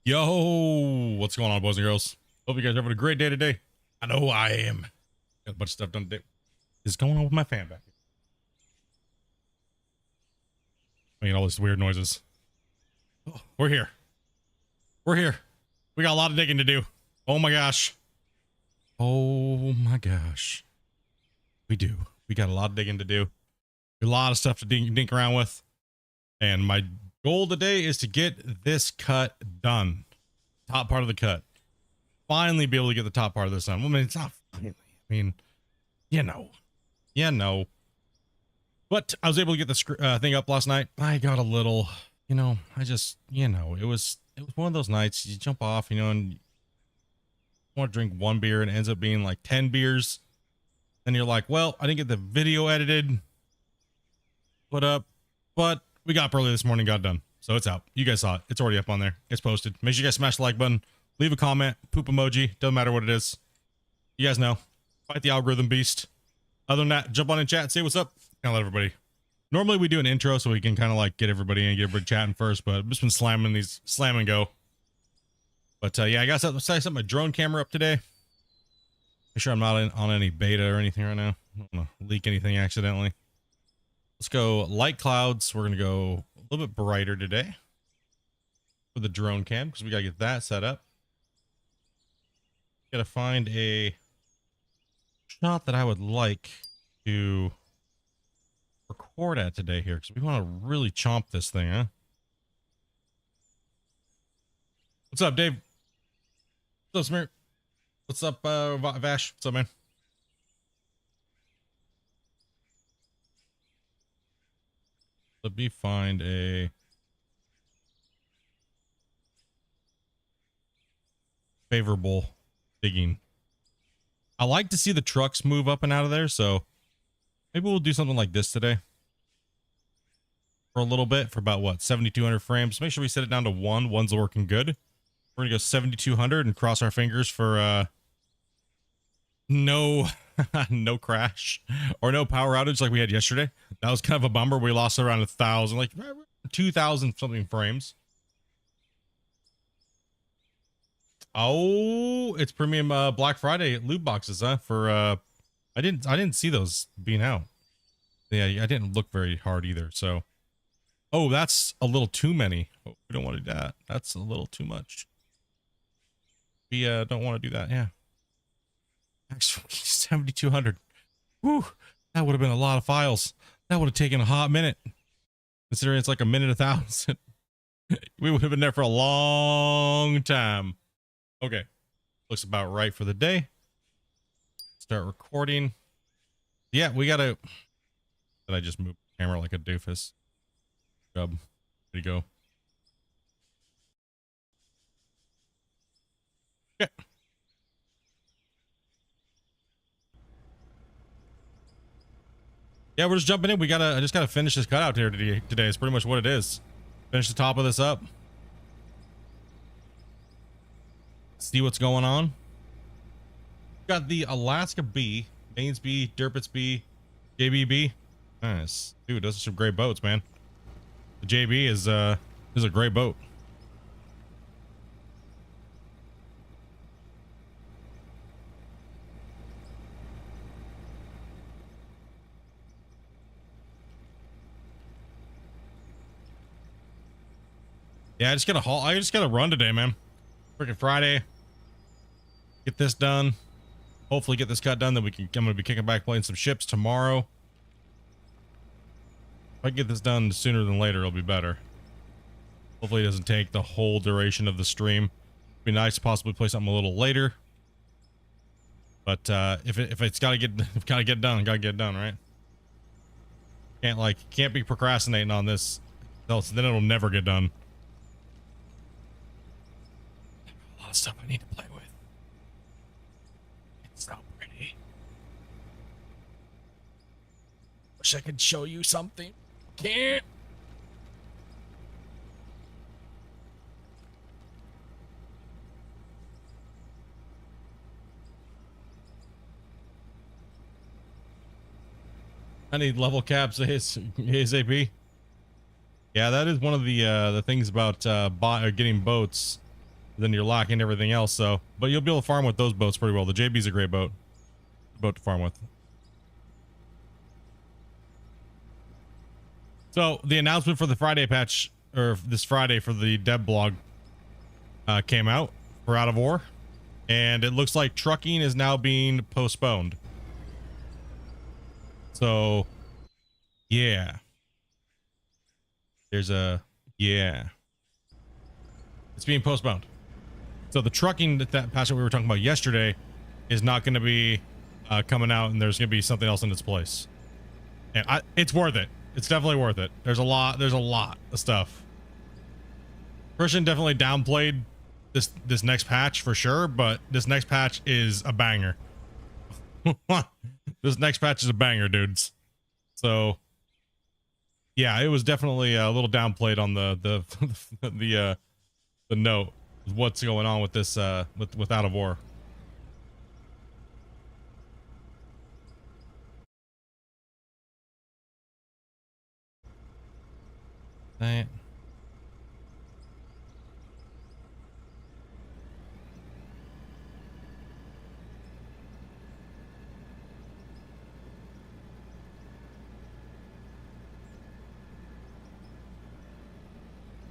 Yo, what's going on, boys and girls? Hope you guys are having a great day today. I know I am. Got a bunch of stuff done today. What's going on with my fan back here? I mean, all these weird noises. Oh, we're here. We're here. We got a lot of digging to do. Oh my gosh. Oh my gosh. We do. We got a lot of digging to do. A lot of stuff to dink around with. And my goal today is to get this cut done. Top part of the cut. Finally be able to get the top part of this done. Well, I mean, it's not finally. I mean, you know. But I was able to get the thing up last night. I got a little, I just, it was one of those nights you jump off, and you want to drink one beer and it ends up being like 10 beers. And you're like, well, I didn't get the video edited, put up, but we got up early this morning, got it done. So it's out. You guys saw it. It's already up on there. It's posted. Make sure you guys smash the like button. Leave a comment. Poop emoji. Doesn't matter what it is. You guys know. Fight the algorithm beast. Other than that, jump on in chat and say what's up. I'll let everybody. Normally we do an intro so we can kind of like get everybody in, get everybody chatting first, but I've just been slamming these, slam and go. But yeah, I got to set my drone camera up today. Make sure I'm not on any beta or anything right now. I don't want to leak anything accidentally. Let's go light clouds. We're going to go a little bit brighter today for the drone cam because we got to get that set up. Got to find a shot that I would like to record at today here because we want to really chomp this thing, huh? What's up, Dave? What's up, Smear? What's up, Vash? What's up, man? Let me find a favorable digging. I like to see the trucks move up and out of there, so maybe we'll do something like this today for a little bit, for about what, 7,200 frames. Make sure we set it down to one. One's working good. We're gonna go 7,200 and cross our fingers for no no crash or no power outage like we had yesterday. That was kind of a bummer. We lost around 1,000, like 2,000 something frames. Oh, it's premium Black Friday loot boxes, huh? For I didn't see those being out. Yeah, I didn't look very hard either. So, oh, that's a little too many. Oh, we don't want to do that. That's a little too much. We don't want to do that. Yeah. Actually, 7,200. Whew, that would have been a lot of files. That would have taken a hot minute. Considering it's like a minute 1,000. We would have been there for a long time. Okay. Looks about right for the day. Start recording. Yeah, we gotta. Did I just move the camera like a doofus? There you go. Okay. Yeah, we're just jumping in. I just gotta finish this cutout here today. It's pretty much what it is. Finish the top of this up. See what's going on. Got the Alaska B, Baines B, Derpitz B, JBB. Nice. Dude, those are some great boats, man. The JB is a great boat. Yeah, I just gotta run today, man. Freaking Friday. Get this done. Hopefully get this cut done. Then I'm gonna be kicking back playing some ships tomorrow. If I get this done sooner than later, it'll be better. Hopefully it doesn't take the whole duration of the stream. It'd be nice to possibly play something a little later. But if it's gotta get done, gotta get done, right? Can't be procrastinating on this, else then it'll never get done. A lot of stuff I need to play with. It's so pretty. Wish I could show you something. Can't. I need level caps ASAP. Yeah, that is one of the things about getting boats. then you're lacking everything else. So, but you'll be able to farm with those boats pretty well. The JB's a great boat to farm with. So the announcement for the Friday patch, or this Friday for the dev blog, came out for Out of War, and it looks like trucking is now being postponed. So, yeah. There's a, yeah. It's being postponed. So the trucking that patch that we were talking about yesterday is not going to be coming out, and there's going to be something else in its place. And it's worth it. It's definitely worth it. There's a lot of stuff. Christian definitely downplayed this next patch for sure, but this next patch is a banger. This next patch is a banger, dudes. So yeah, it was definitely a little downplayed on the note of what's going on with this with Out of War. Dang it.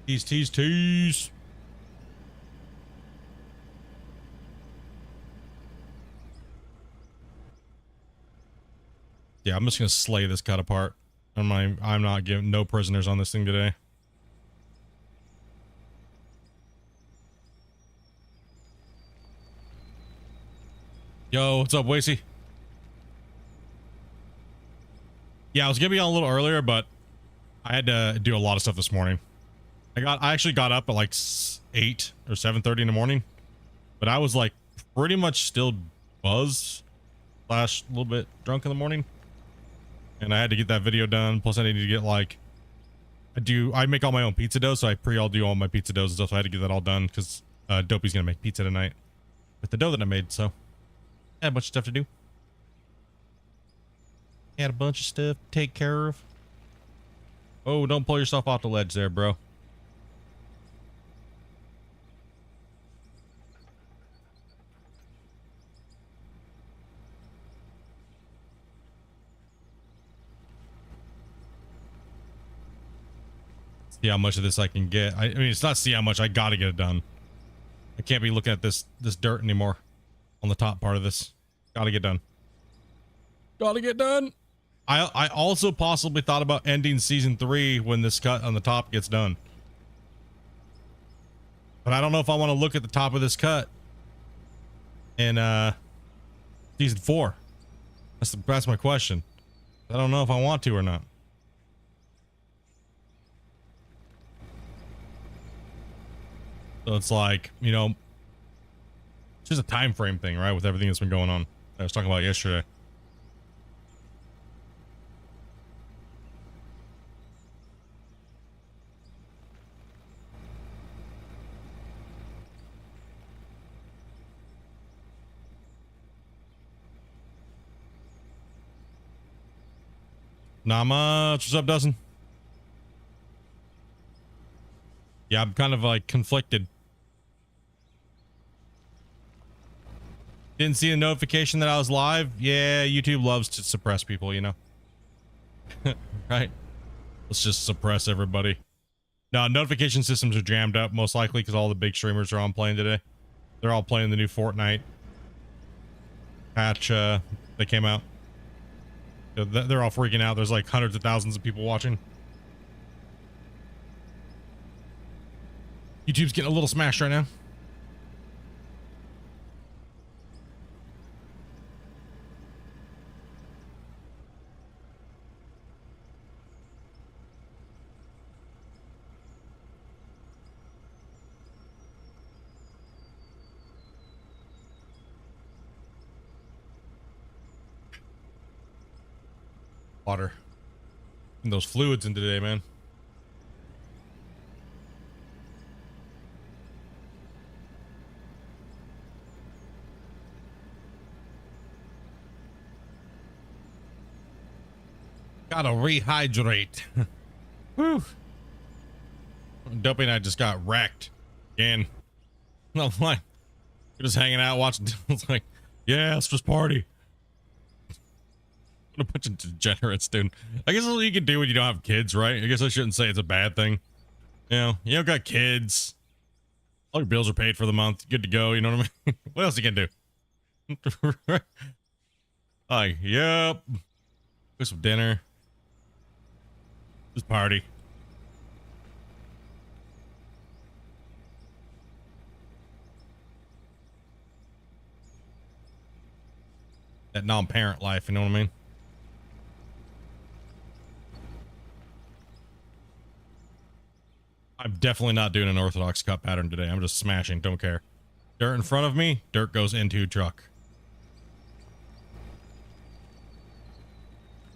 Tease. Yeah, I'm just gonna slay this cut apart. I'm not giving no prisoners on this thing today. Yo, what's up, Wasey? Yeah, I was gonna be on a little earlier, but I had to do a lot of stuff this morning. I actually got up at like 8 or 7:30 in the morning, but I was like pretty much still buzzed / a little bit drunk in the morning, and I had to get that video done. Plus I needed to get like, I make all my own pizza dough, so I all do all my pizza doughs and stuff. So I had to get that all done because Dopey's gonna make pizza tonight with the dough that I made. So I had a bunch of stuff to do. Had a bunch of stuff to take care of. Oh, don't pull yourself off the ledge there, bro. See how much of this I can get. I mean, it's not see how much, I gotta get it done. I can't be looking at this dirt anymore on the top part of this. Gotta get done. Gotta get done. I also possibly thought about ending season 3 when this cut on the top gets done. But I don't know if I want to look at the top of this cut in season 4. That's my question. I don't know if I want to or not. So it's like, you know, it's just a time frame thing, right? With everything that's been going on. I was talking about yesterday. Not much. What's up, Dustin? Yeah, I'm kind of like conflicted. Didn't see a notification that I was live. Yeah, YouTube loves to suppress people, you know. Right? Let's just suppress everybody. No, notification systems are jammed up, most likely because all the big streamers are on playing today. They're all playing the new Fortnite patch that came out. They're all freaking out. There's like hundreds of thousands of people watching. YouTube's getting a little smashed right now. Water. And those fluids in today, man. Gotta rehydrate. Whew. Dopey and I just got wrecked again. No, like, you're just hanging out watching. It's like, yeah, let's just party. What a bunch of degenerates, dude. I guess that's what you can do when you don't have kids, right? I guess I shouldn't say it's a bad thing. You don't got kids. All your bills are paid for the month. Good to go. You know what I mean? What else you can do? Like, yep. Go some dinner. Just party. That non-parent life, you know what I mean? I'm definitely not doing an orthodox cut pattern today. I'm just smashing, don't care. Dirt in front of me, dirt goes into truck.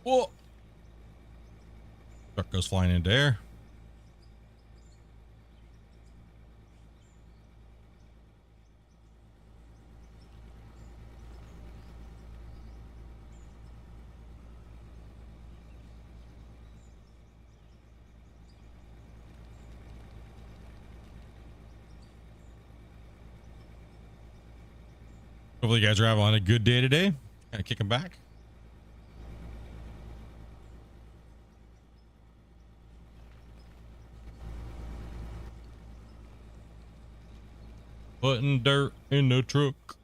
Whoa! Truck goes flying into air. Hopefully you guys are having a good day today. Kind of kicking back. Putting dirt in the truck.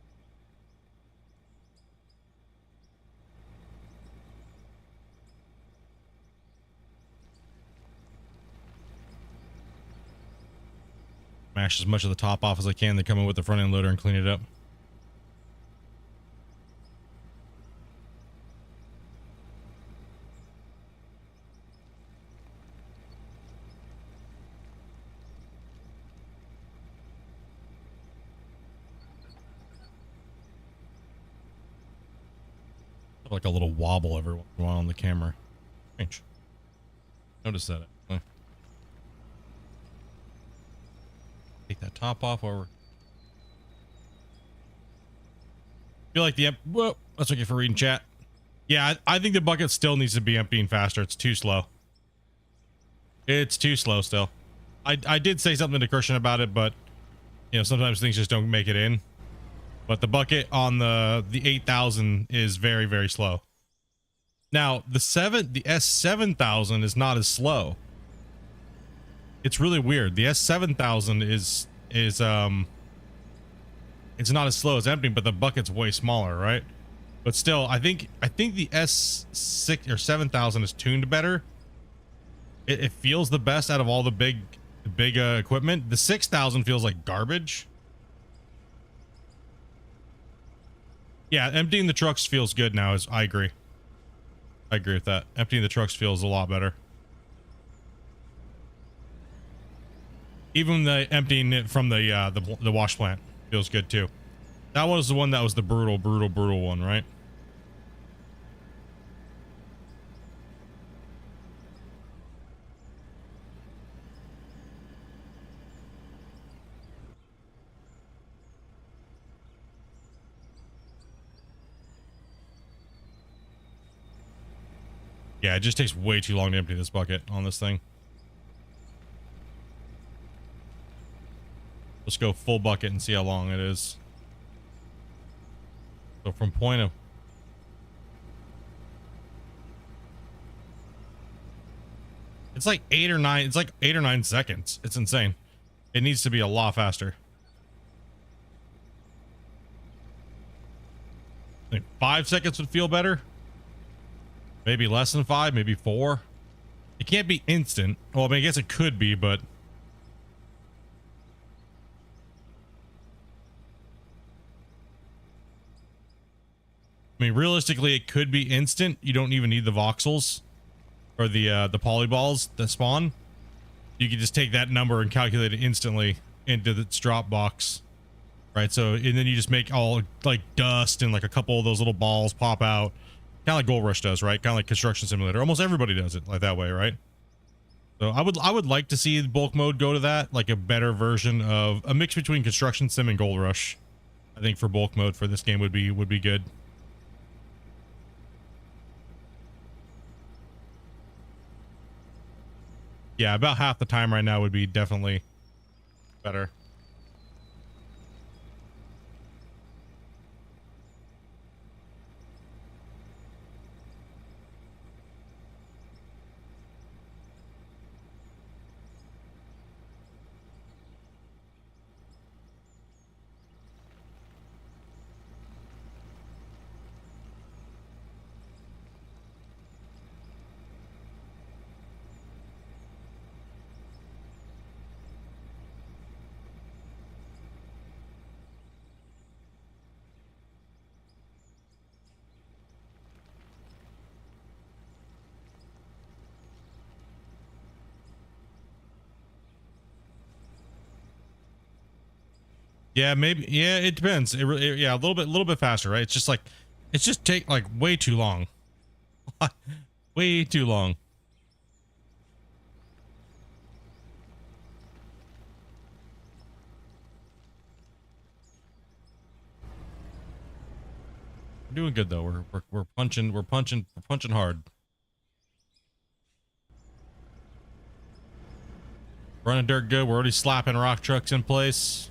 Mash as much of the top off as I can, then come in with the front end loader and clean it up. Like a little wobble every once in a while on the camera. Strange. Notice that. Actually. Take that top off over. Feel like the whoa, that's okay for reading chat. Yeah, I think the bucket still needs to be emptying faster. It's too slow. It's too slow still. I did say something to Christian about it, but you know, sometimes things just don't make it in. But the bucket on the 8000 is very, very slow. Now the S7000 is not as slow. It's really weird. The S7000 is it's not as slow as emptying, but the bucket's way smaller, right? But still, I think the S6 or 7000 is tuned better. It feels the best out of all the big equipment. The 6000 feels like garbage. Yeah, emptying the trucks feels good now. I agree. I agree with that. Emptying the trucks feels a lot better. Even the emptying it from the wash plant feels good too. That was the one that was the brutal one, right? Yeah, it just takes way too long to empty this bucket on this thing. Let's go full bucket and see how long it is. So from point of... It's like 8 or 9. It's like 8 or 9 seconds. It's insane. It needs to be a lot faster. I think 5 seconds would feel better. Maybe less than 5, maybe 4. It can't be instant. Well, I mean, I guess it could be, but... I mean, realistically, it could be instant. You don't even need the voxels or the polyballs that spawn. You can just take that number and calculate it instantly into its drop box, right? So, and then you just make all like dust and like a couple of those little balls pop out, kind of like Gold Rush does, right? Kind of like Construction Simulator. Almost everybody does it like that way, right? So I would like to see bulk mode go to that, like a better version of a mix between Construction Sim and Gold Rush. I think for bulk mode for this game would be good. Yeah, about half the time right now would be definitely better. Yeah, maybe. Yeah, it depends. Yeah, a little bit faster, right? It's just like, it's just take like way too long. Way too long. We're doing good though. We're punching hard. Running dirt good. We're already slapping rock trucks in place.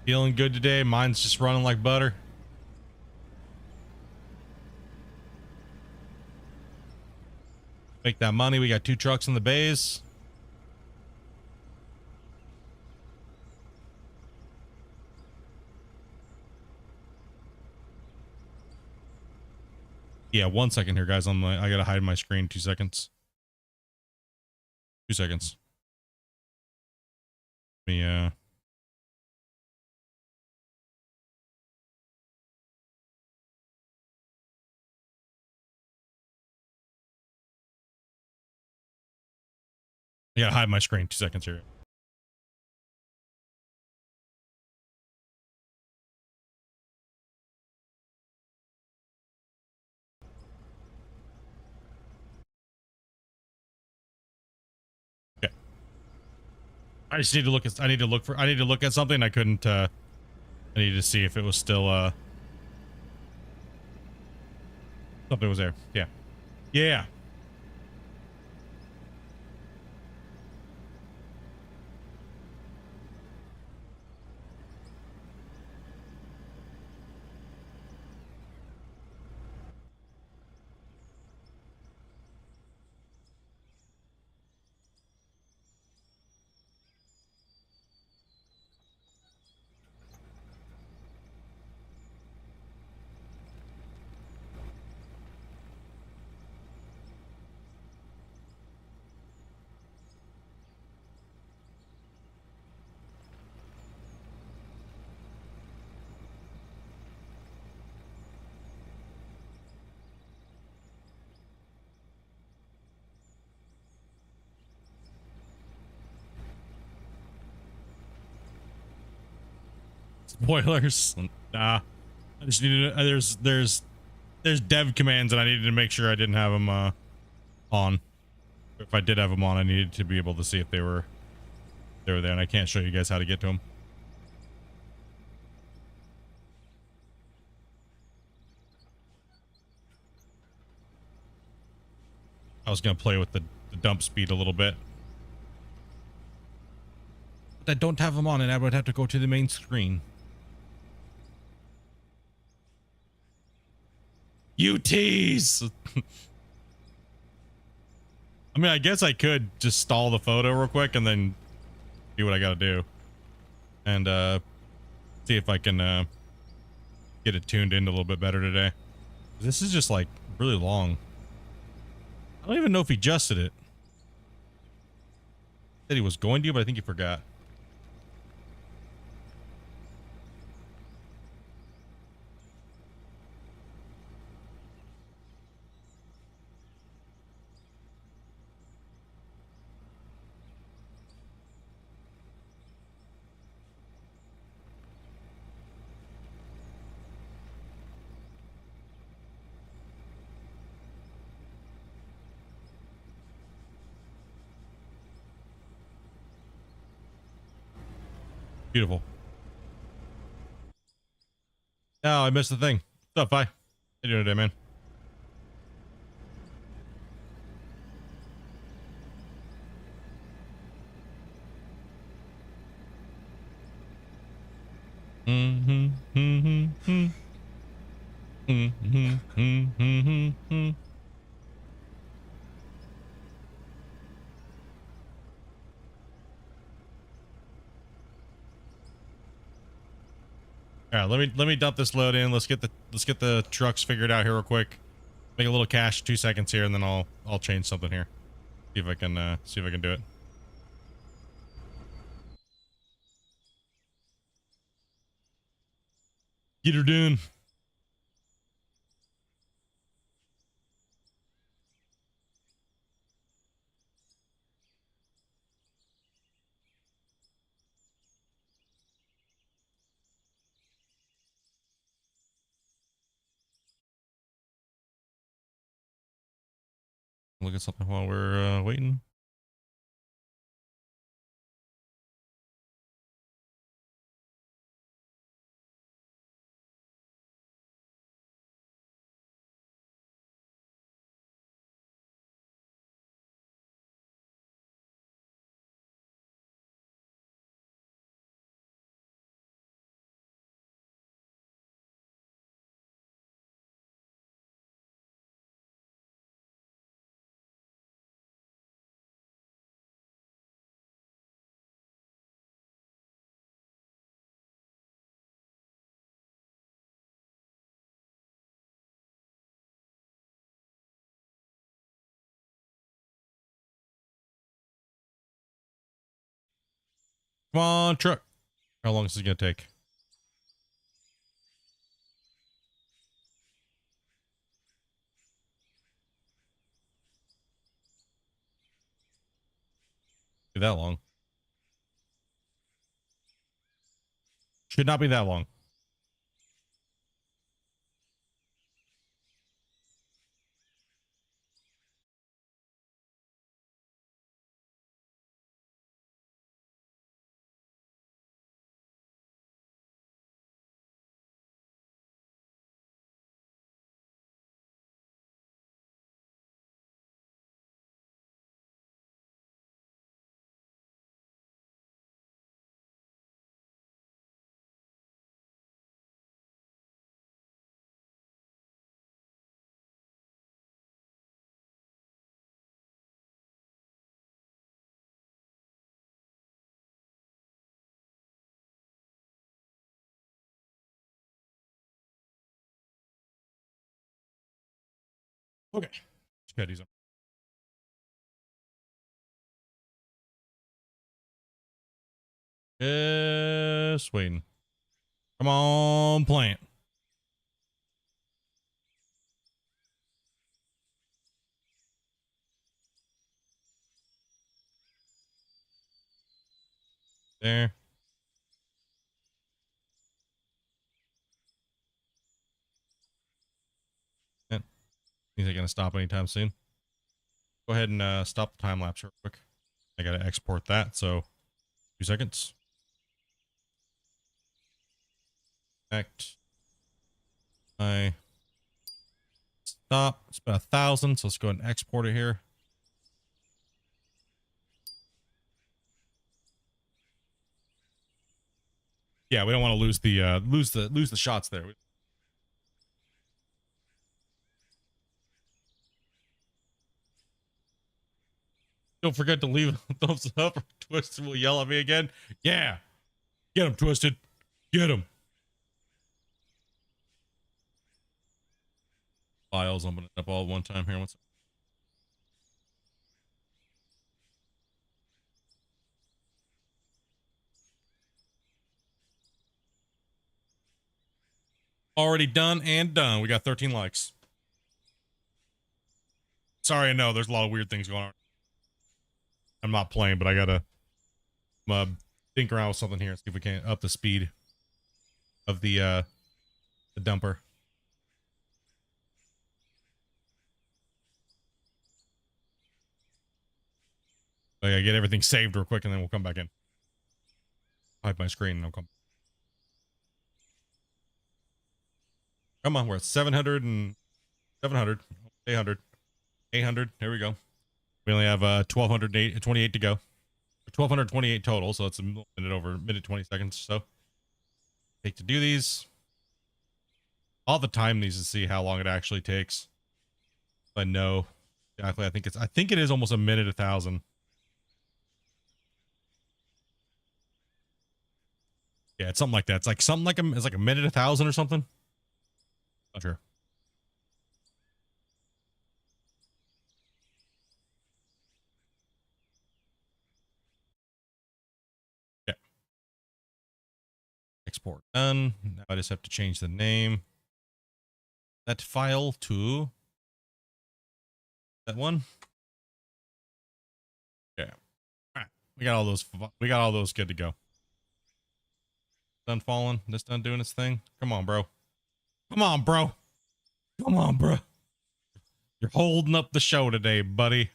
Feeling good today. Mine's just running like butter. Make that money. We got 2 trucks in the bays. Yeah, 1 second here, guys. I gotta hide my screen. 2 seconds. 2 seconds. Let me I gotta hide my screen. 2 seconds here. Okay. I just need to look at. I need to look at something. I couldn't. I needed to see if it was still. Something was there. Yeah. Yeah. Spoilers. Nah. I just needed. There's dev commands, and I needed to make sure I didn't have them on. If I did have them on, I needed to be able to see if they were there, and I can't show you guys how to get to them. I was gonna play with the dump speed a little bit. But I don't have them on, and I would have to go to the main screen. You tease! I mean, I guess I could just stall the photo real quick and then do what I gotta do. And see if I can get it tuned in a little bit better today. This is just like really long. I don't even know if he adjusted it. Said he was going to, but I think he forgot. Beautiful. Oh, I missed the thing. What's up, Fi? How you doing today, man? All right, let me dump this load in. Let's get the trucks figured out here real quick. Make a little cash, 2 seconds here, and then I'll change something here. See if I can do it. Get her done. Look at something while we're waiting. Come on, truck. How long is this gonna take? Be that long. Should not be that long. Okay. Scotty's up. Just waiting. Come on, plant. There. He's not gonna stop anytime soon. Go ahead and stop the time lapse real quick. I gotta export that, so 2 seconds. Act. I stop. It's about 1,000, so let's go ahead and export it here. Yeah, we don't want to lose the shots there. Don't forget to leave a thumbs up or Twisted will yell at me again. Yeah. Get him, Twisted. Get him. Files opening up all at one time here. What's already done and done. We got 13 likes. Sorry, I know there's a lot of weird things going on. I'm not playing, but I gotta think around with something here and see if we can up the speed of the dumper. So yeah, get everything saved real quick and then we'll come back in. Hide my screen and I'll come. Come on, we're at 700 and 700, 800, 800. There we go. We only have 1,228 to go. 1,228 total, so it's a minute over, minute 20 seconds or so. Take to do these. All the time these to see how long it actually takes. But no, exactly. I think it is almost a minute 1,000. Yeah, it's something like that. It's like something like it's like a minute 1,000 or something. Not sure. Yeah. Export done. Now I just have to change the name. That file to that one. Yeah. All right. We got all those. We got all those good to go. Done falling. This done doing its thing. Come on, bro. Come on, bro. Come on, bro. You're holding up the show today, buddy.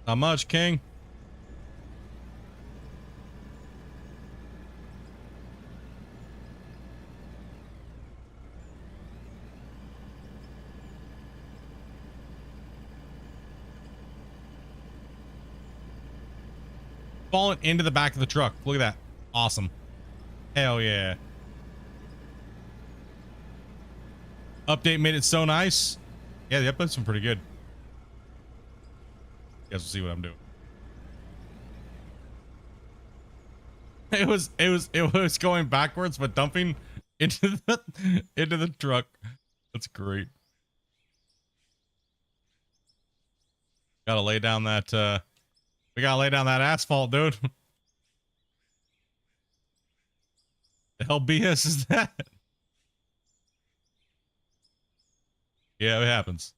Not much, King. Falling into the back of the truck. Look at that. Awesome. Hell yeah. Update made it so nice. Yeah, the update's been pretty good. You guys will see what I'm doing. It was going backwards, but dumping into the truck. That's great. Gotta lay down that we gotta lay down that asphalt, dude. The hell BS is that? Yeah, it happens.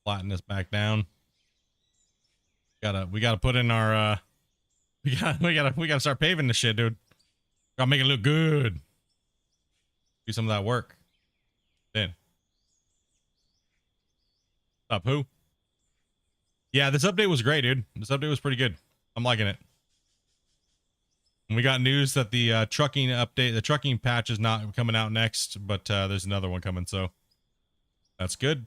Flatten this back down. We gotta put in our we gotta start paving this shit, dude. Gotta make it look good. Do some of that work. Then. Up who? Yeah, this update was great, dude. This update was pretty good. I'm liking it. And we got news that the trucking update, the trucking patch is not coming out next, but there's another one coming, so that's good.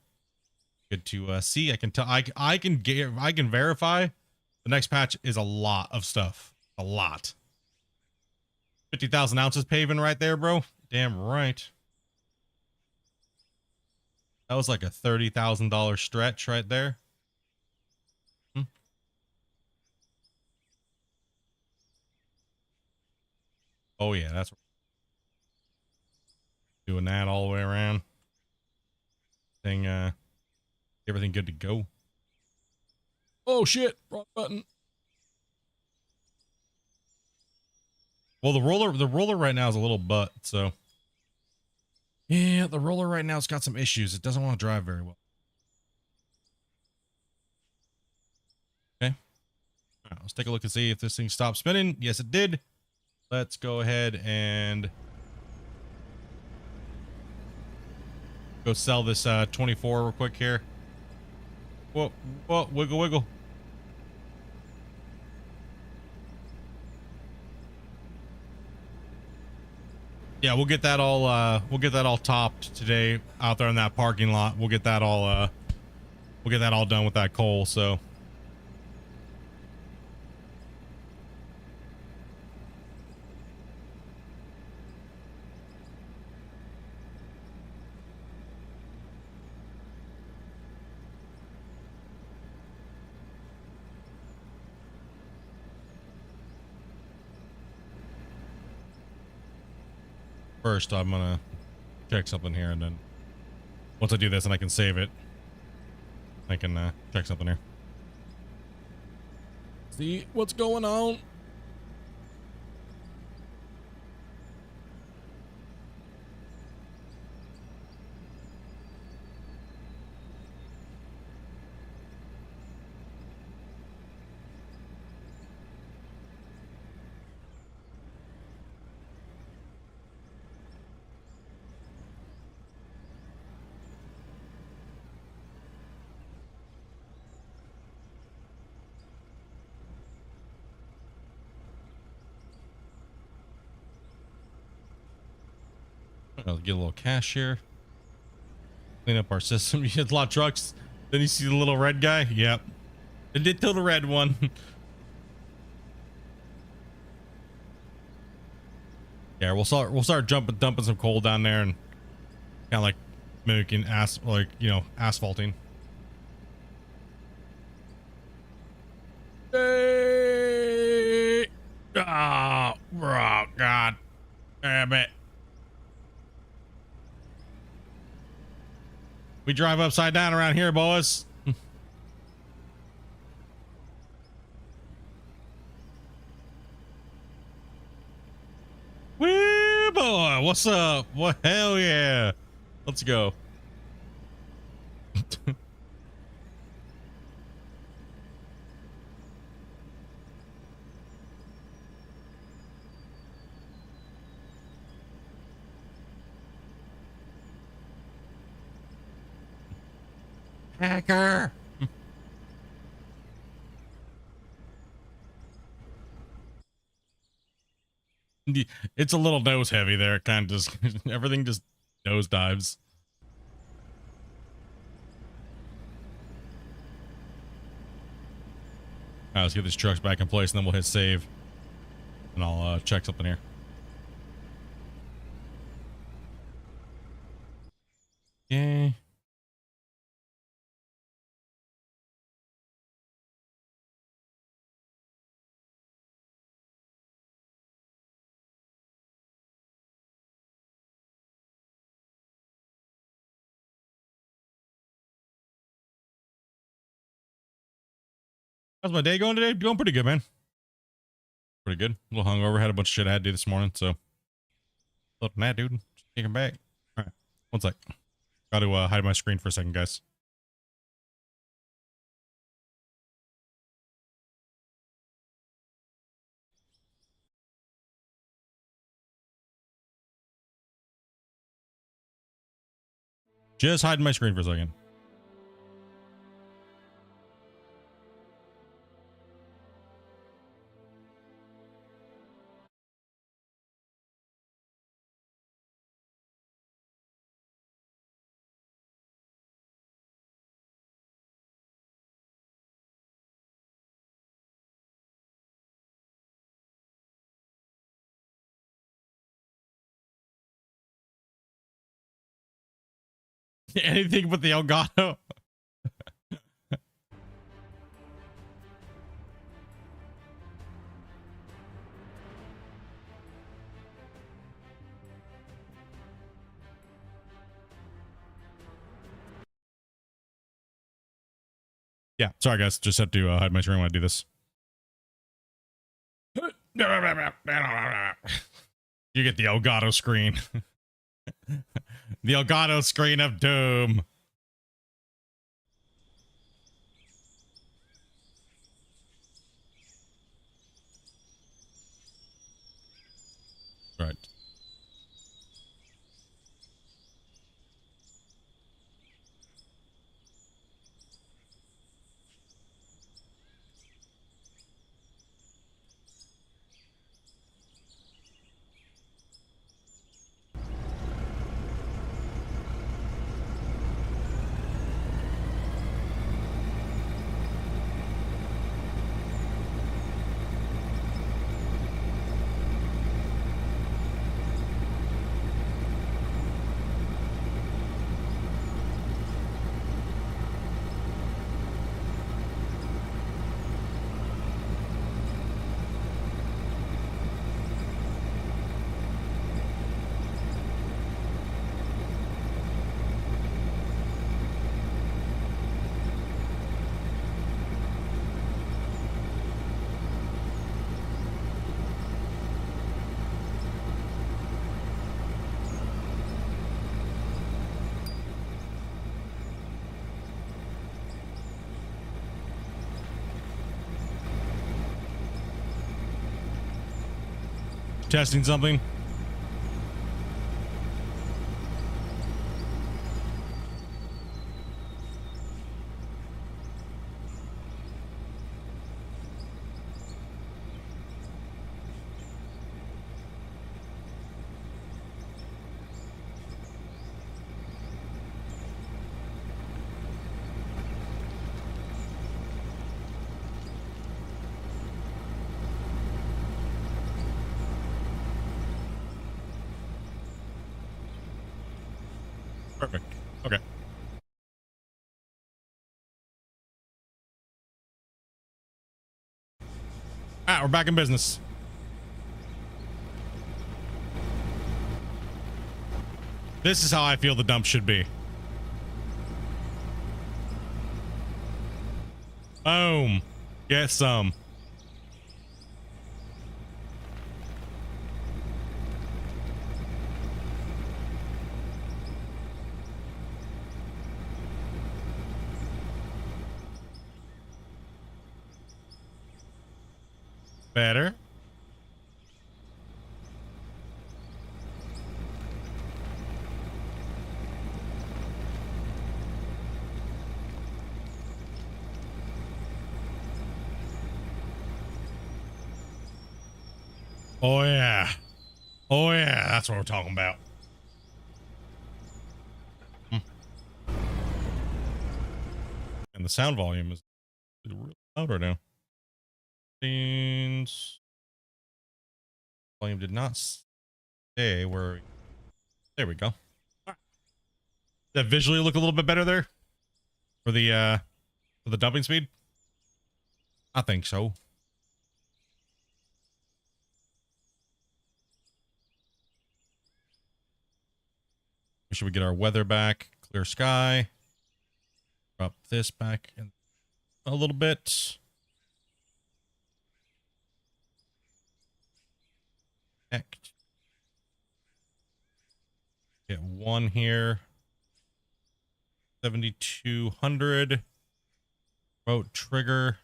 Good to see. I can tell. I can verify the next patch is a lot of stuff. A lot. 50,000 ounces paving right there, bro. Damn right. That was like a $30,000 stretch right there. Oh yeah, that's doing that all the way around. Everything good to go. Oh shit, wrong button. Well, the roller right now is a little butt, so yeah, the roller right now has got some issues. It doesn't want to drive very well. Okay. All right, let's take a look and see if this thing stopped spinning. Yes, it did. Let's go ahead and go sell this 24 real quick here. Whoa, whoa, wiggle, wiggle. Yeah, we'll get that all topped today out there in that parking lot. We'll get that all done with that coal, so first I'm gonna check something here, and then once I do this and I can save it, I can check something here. See what's going on. I'll get a little cash here. Clean up our system. You hit a lot of trucks. Then you see the little red guy. Yep. It did till the red one. Yeah, we'll start dumping some coal down there and kind of like mimicking asphalting. Hey! Oh, bro, God damn it. We drive upside down around here, boys. Woo, boy. What's up? What? Hell yeah. Let's go. Hacker. It's a little nose heavy there. It kind of just, everything just nose dives. All right, let's get these trucks back in place and then we'll hit save. And I'll check something here. Yay. How's my day going today? Going pretty good, man. Pretty good. A little hungover. Had a bunch of shit I had to do this morning, so. Other than that, dude, just kicking back. All right. One sec. Got to hide my screen for a second, guys. Just hiding my screen for a second. Anything but the Elgato. Yeah, sorry guys, just have to hide my screen when I do this. You get the Elgato screen. The Elgato screen of doom. Right. Testing something. Perfect. Okay. Ah, we're back in business. This is how I feel the dump should be. Boom. Get some. Better. Oh yeah. Oh yeah, that's what we're talking about. And the sound volume is really loud right now. Volume did not stay where. There we go. Does that visually look a little bit better there for the dumping speed? I think so. Should we get our weather back? Clear sky. Drop this back in a little bit. Heck. Get one here. 7,200. Remote trigger.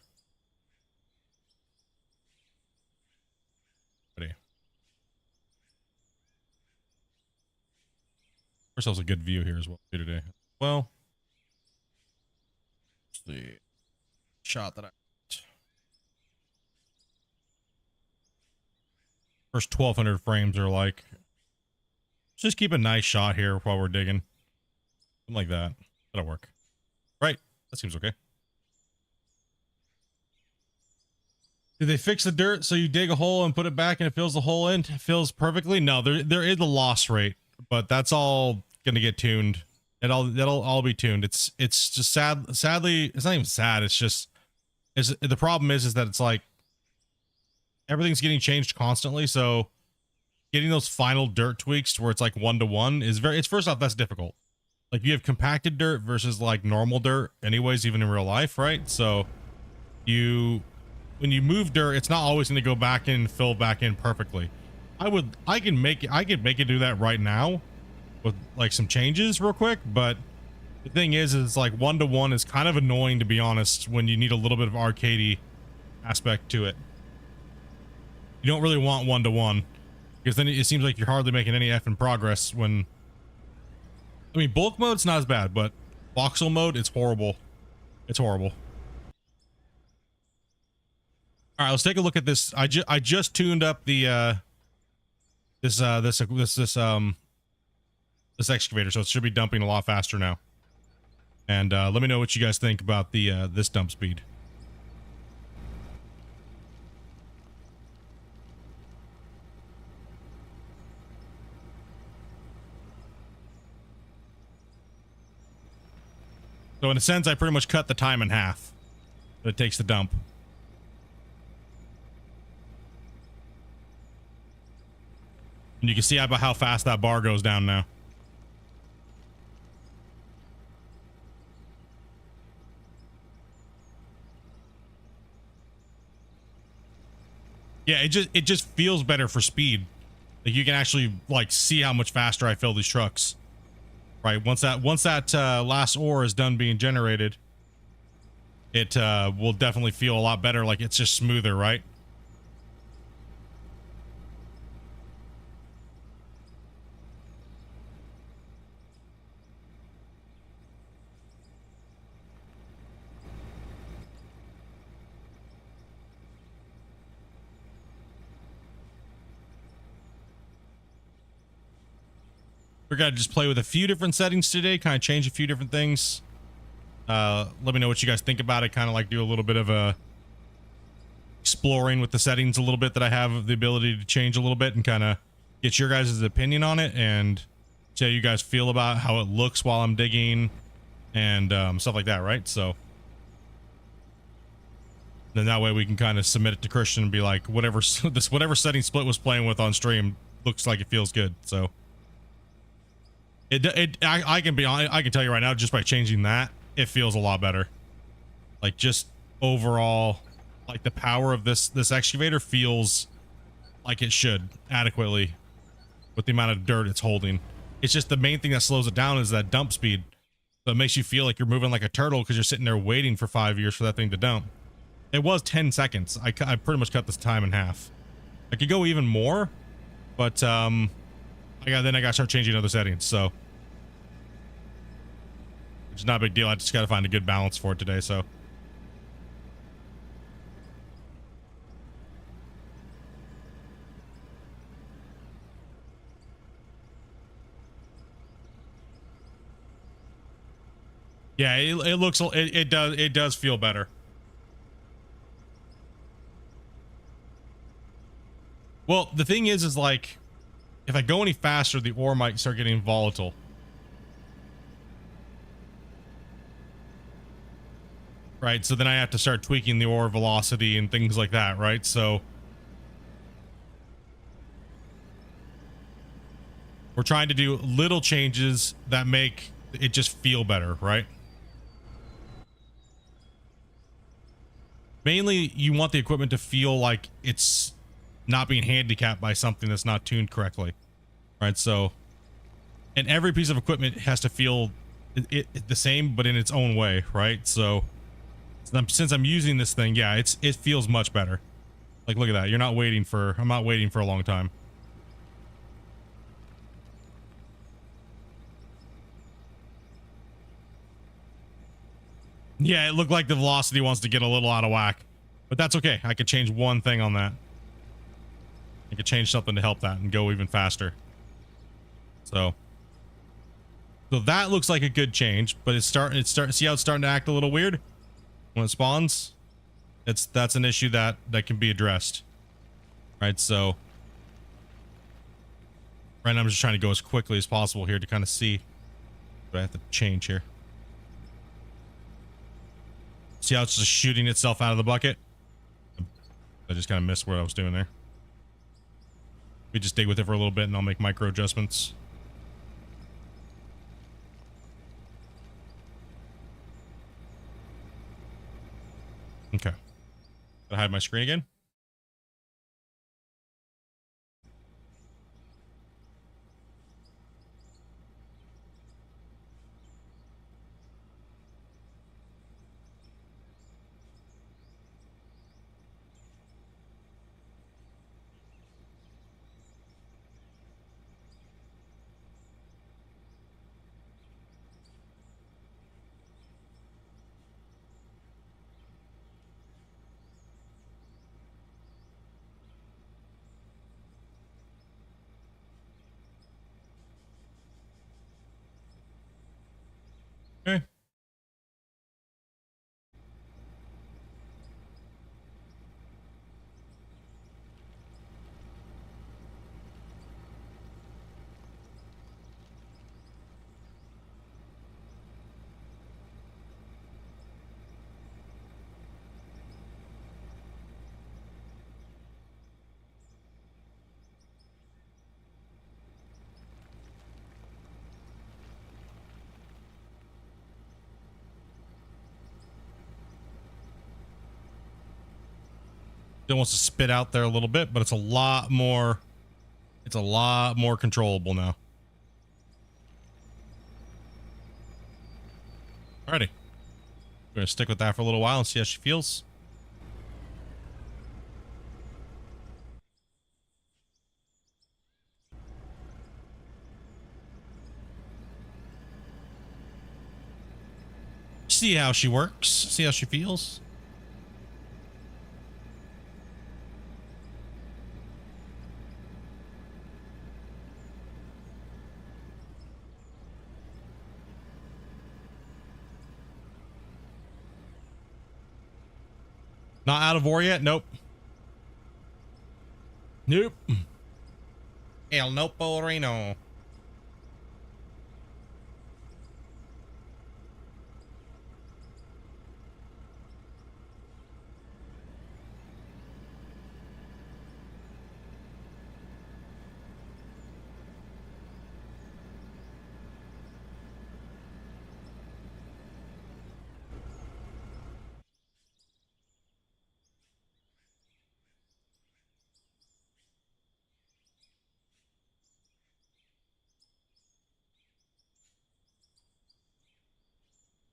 Ready. Ourselves a good view here as well today. Well, the shot that I first 1,200 frames are like, let's just keep a nice shot here while we're digging. Something like that. That'll work. Right. That seems okay. Did they fix the dirt so you dig a hole and put it back and it fills the hole in? It fills perfectly? No, there is a loss rate, but that's all gonna get tuned. That'll all be tuned. It's just sadly, it's not even sad. It's just, the problem is that it's like everything's getting changed constantly. So getting those final dirt tweaks to where it's like 1-to-1 is it's first off, that's difficult. Like you have compacted dirt versus like normal dirt anyways, even in real life, right? So when you move dirt, it's not always going to go back in and fill back in perfectly. I can make it do that right now with like some changes real quick, but the thing is it's like 1-to-1 is kind of annoying, to be honest, when you need a little bit of arcadey aspect to it. You don't really want 1-to-1 because then it seems like you're hardly making any effing progress. When I mean, bulk mode's not as bad, but voxel mode, it's horrible. It's horrible. All right, let's take a look at this. I just tuned up the this excavator, so it should be dumping a lot faster now. And let me know what you guys think about the this dump speed. So in a sense, I pretty much cut the time in half that it takes to dump. And you can see about how fast that bar goes down now. Yeah, it just feels better for speed. Like you can actually like see how much faster I fill these trucks. Right, once that last ore is done being generated, it will definitely feel a lot better. Like it's just smoother, right? We're gonna just play with a few different settings today, kind of change a few different things. Let me know what you guys think about it. Kind of like do a little bit of a exploring with the settings a little bit that I have the ability to change a little bit, and kind of get your guys' opinion on it and see how you guys feel about how it looks while I'm digging and stuff like that, right? So then that way we can kind of submit it to Christian and be like, whatever setting Split was playing with on stream looks like it feels good. So I can be honest, I can tell you right now, just by changing that, it feels a lot better. Like, just overall, like, the power of this excavator feels like it should adequately with the amount of dirt it's holding. It's just the main thing that slows it down is that dump speed. So it makes you feel like you're moving like a turtle because you're sitting there waiting for 5 years for that thing to dump. It was 10 seconds. I pretty much cut this time in half. I could go even more, but then I gotta start changing other settings. So it's not a big deal. I just gotta find a good balance for it today. So yeah, it looks it does feel better. Well, the thing is like, if I go any faster, the ore might start getting volatile. Right, so then I have to start tweaking the ore velocity and things like that, right? So we're trying to do little changes that make it just feel better, right? Mainly, you want the equipment to feel like it's not being handicapped by something that's not tuned correctly, right? So, and every piece of equipment has to feel the same, but in its own way, right? So, since I'm using this thing, yeah, it feels much better. Like, look at that. I'm not waiting for a long time. Yeah, it looked like the velocity wants to get a little out of whack, but that's okay. I could change one thing on that. I could change something to help that and go even faster. So that looks like a good change, but see how it's starting to act a little weird when it spawns. That's an issue that can be addressed, right? So right now I'm just trying to go as quickly as possible here to kind of see what I have to change here. See how it's just shooting itself out of the bucket? I just kind of missed what I was doing there. We just dig with it for a little bit and I'll make micro adjustments. Okay. Did I hide my screen again? Okay. Still wants to spit out there a little bit, but it's a lot more controllable now. Alrighty. We're gonna stick with that for a little while and see how she feels. See how she works, see how she feels. Not out of ore yet? Nope. Nope. El Nopo Reno.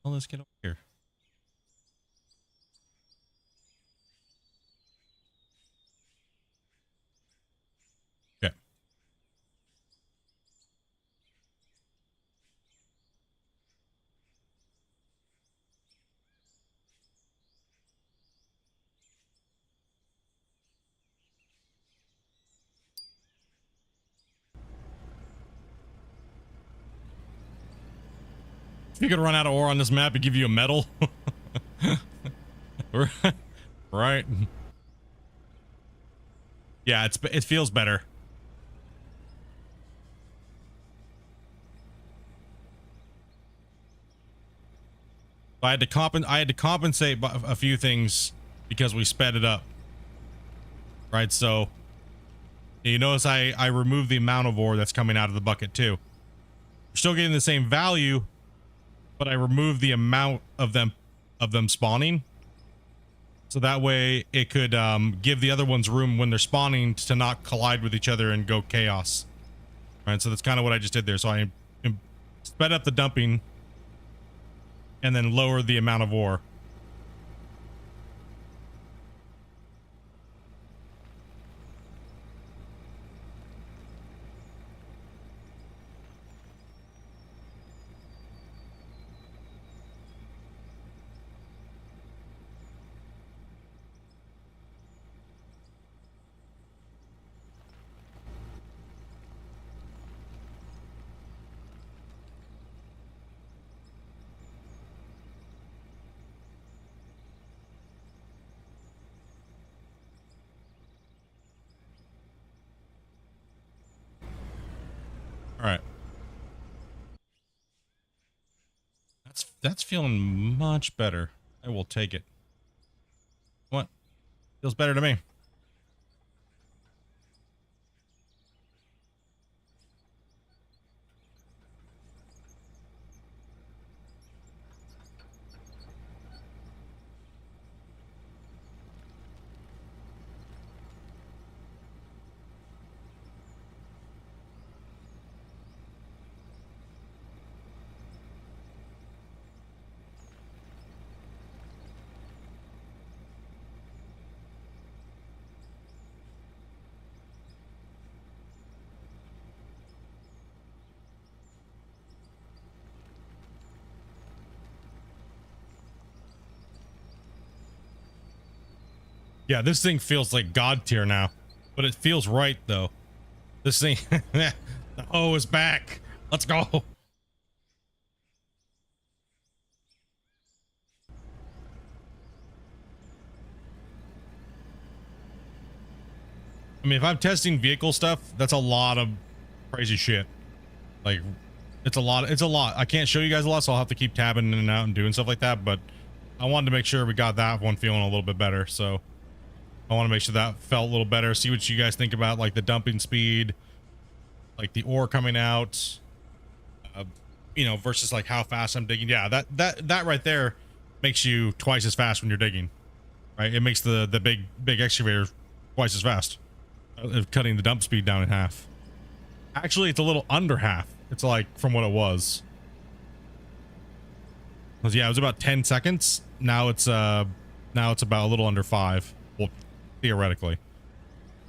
Well, let's get over here. Okay. If you could run out of ore on this map and give you a medal. Right. Yeah, it feels better. I had to compensate a few things because we sped it up. Right, so you notice I removed the amount of ore that's coming out of the bucket too. We're still getting the same value, but I removed the amount of them spawning. So that way it could give the other ones room when they're spawning to not collide with each other and go chaos. Right, so that's kind of what I just did there. So I sped up the dumping and then lowered the amount of ore. All right. That's feeling much better. I will take it. What? Feels better to me. Yeah, this thing feels like God tier now, but it feels right though. This thing, the hoe is back. Let's go. I mean, if I'm testing vehicle stuff, that's a lot of crazy shit. Like, it's a lot. It's a lot. I can't show you guys a lot, so I'll have to keep tabbing in and out and doing stuff like that. But I wanted to make sure we got that one feeling a little bit better. So I want to make sure that felt a little better. See what you guys think about, like the dumping speed, like the ore coming out, you know, versus like how fast I'm digging. Yeah, that right there makes you twice as fast when you're digging, right? It makes the big excavator twice as fast, cutting the dump speed down in half. Actually, it's a little under half. It's like from what it was. Yeah, it was about 10 seconds. Now it's about a little under 5. Well, theoretically,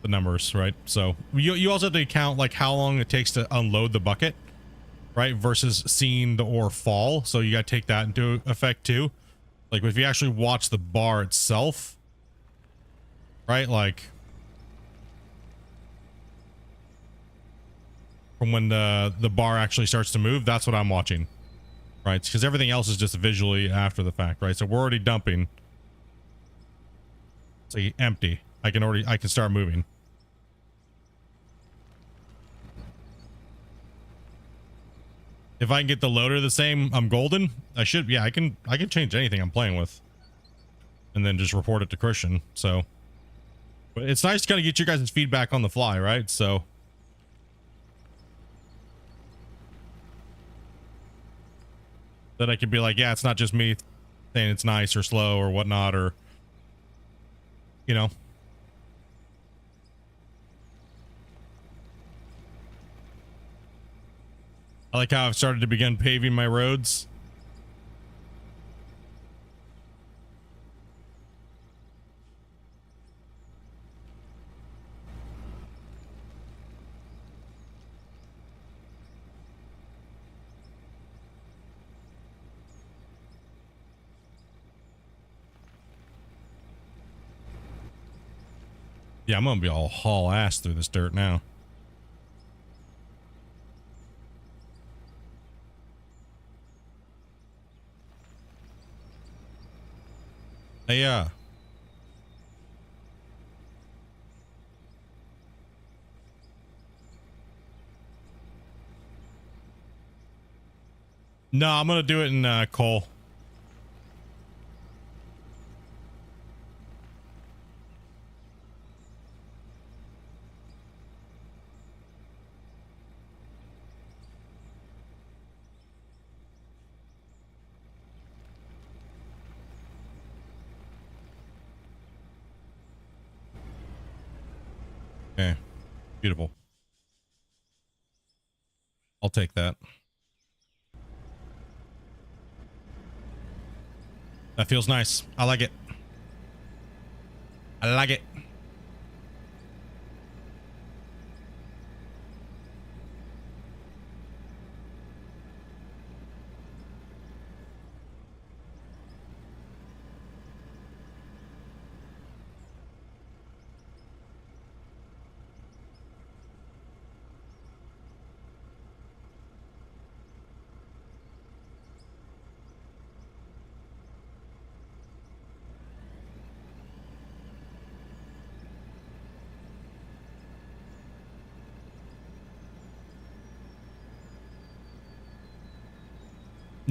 the numbers, right? So you also have to count like how long it takes to unload the bucket, right? Versus seeing the ore fall. So you got to take that into effect too. Like if you actually watch the bar itself, right? Like from when the bar actually starts to move, that's what I'm watching, right? Because everything else is just visually after the fact, right? So we're already dumping. See, empty. I can start moving. If I can get the loader the same, I'm golden. I should, yeah, I can change anything I'm playing with. And then just report it to Christian. So, but it's nice to kind of get your guys' feedback on the fly, right? So that I could be like, yeah, it's not just me saying it's nice or slow or whatnot, or, you know. I like how I've started to begin paving my roads. Yeah, I'm gonna be all haul ass through this dirt now. Hey, no, I'm gonna do it in coal. Okay, beautiful. I'll take that. That feels nice. I like it. I like it.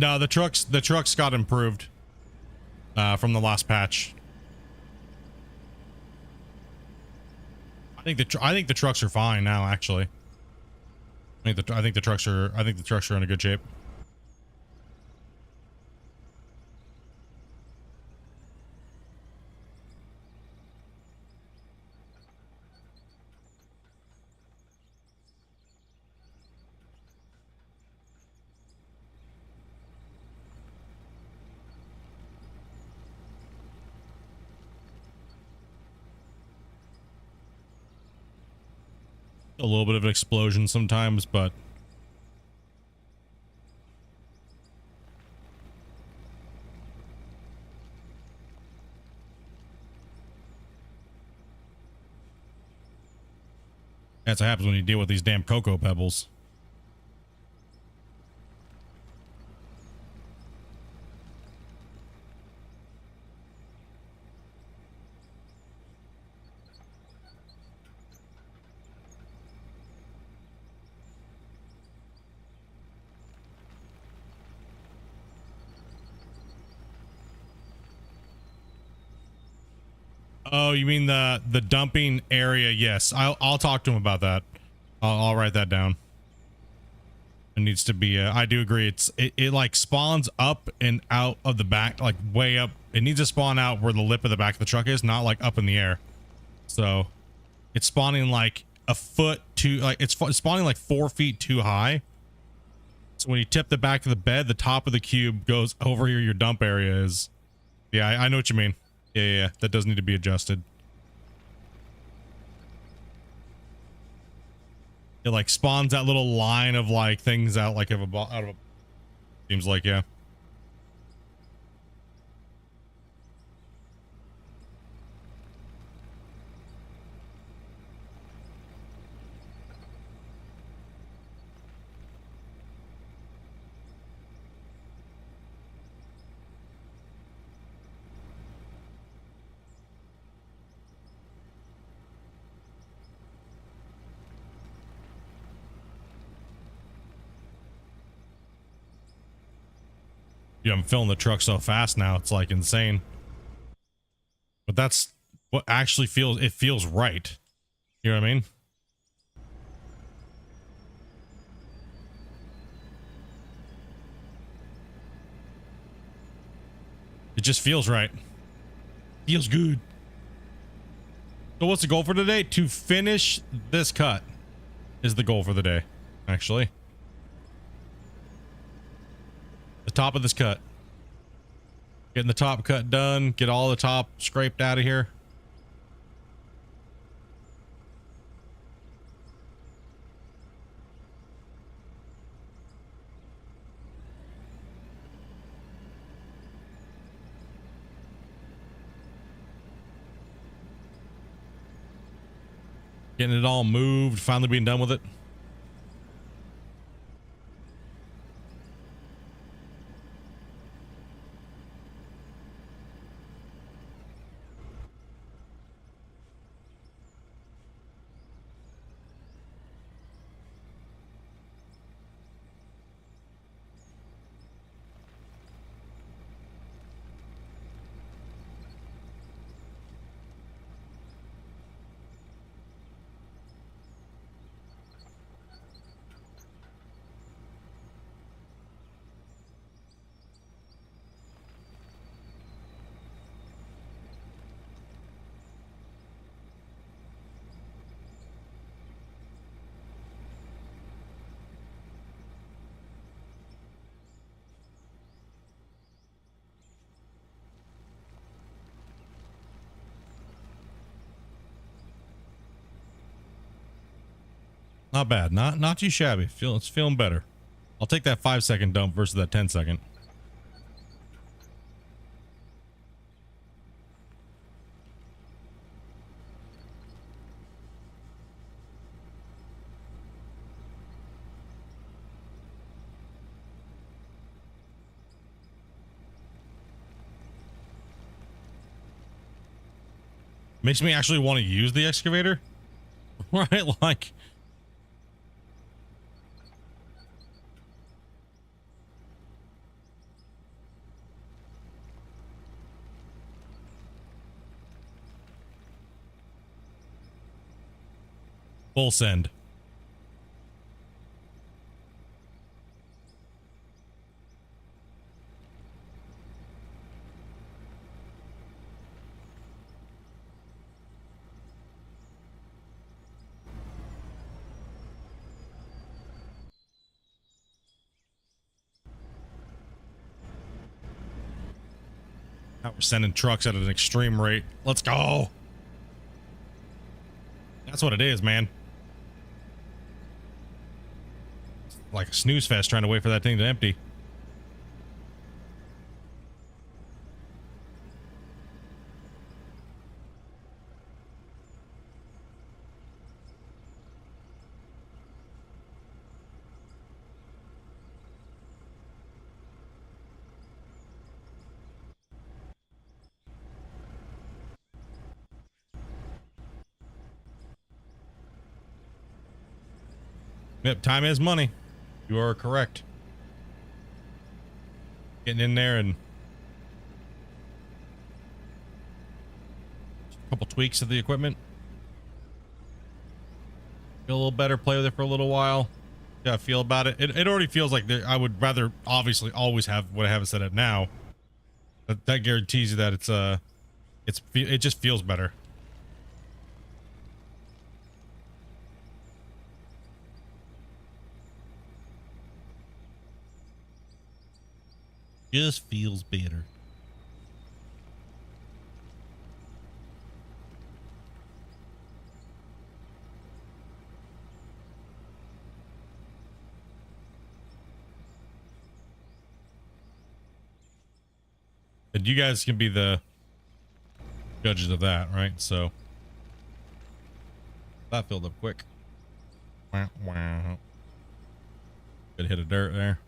No, the trucks got improved from the last patch. I think the trucks are fine now. Actually, I think the trucks are in a good shape. A little bit of an explosion sometimes, but that's what happens when you deal with these damn cocoa pebbles. Oh, you mean the dumping area? Yes, I'll talk to him about that. I'll write that down. It needs to be. I do agree. It like spawns up and out of the back, like way up. It needs to spawn out where the lip of the back of the truck is, not like up in the air. So it's spawning like a foot too, like it's spawning like 4 feet too high. So when you tip the back of the bed, the top of the cube goes over here. Your dump area is. Yeah, I know what you mean. Yeah, that does need to be adjusted. It like spawns that little line of like things out like of a out of a seems like, yeah. Yeah, I'm filling the truck so fast now, it's like insane. But that's what actually feels right. You know what I mean? It just feels right. Feels good. So what's the goal for today? To finish this cut is the goal for the day, actually. The top of this cut. Getting the top cut done. Get all the top scraped out of here. Getting it all moved, finally being done with it. Not bad. Not too shabby. It's feeling better. I'll take that 5-second dump versus that 10-second. Makes me actually want to use the excavator. Right? Like, full send. Now we're sending trucks at an extreme rate. Let's go. That's what it is, man. Like a snooze fest trying to wait for that thing to empty. Yep, time is money. You are correct. Getting in there and a couple tweaks of the equipment. Feel a little better, play with it for a little while. Yeah, I feel about it. It already feels like I would rather obviously always have what I have set at now. But that guarantees you that it just feels better. Just feels better. And you guys can be the judges of that, right? So that filled up quick. Wow, wow. Good hit of dirt there.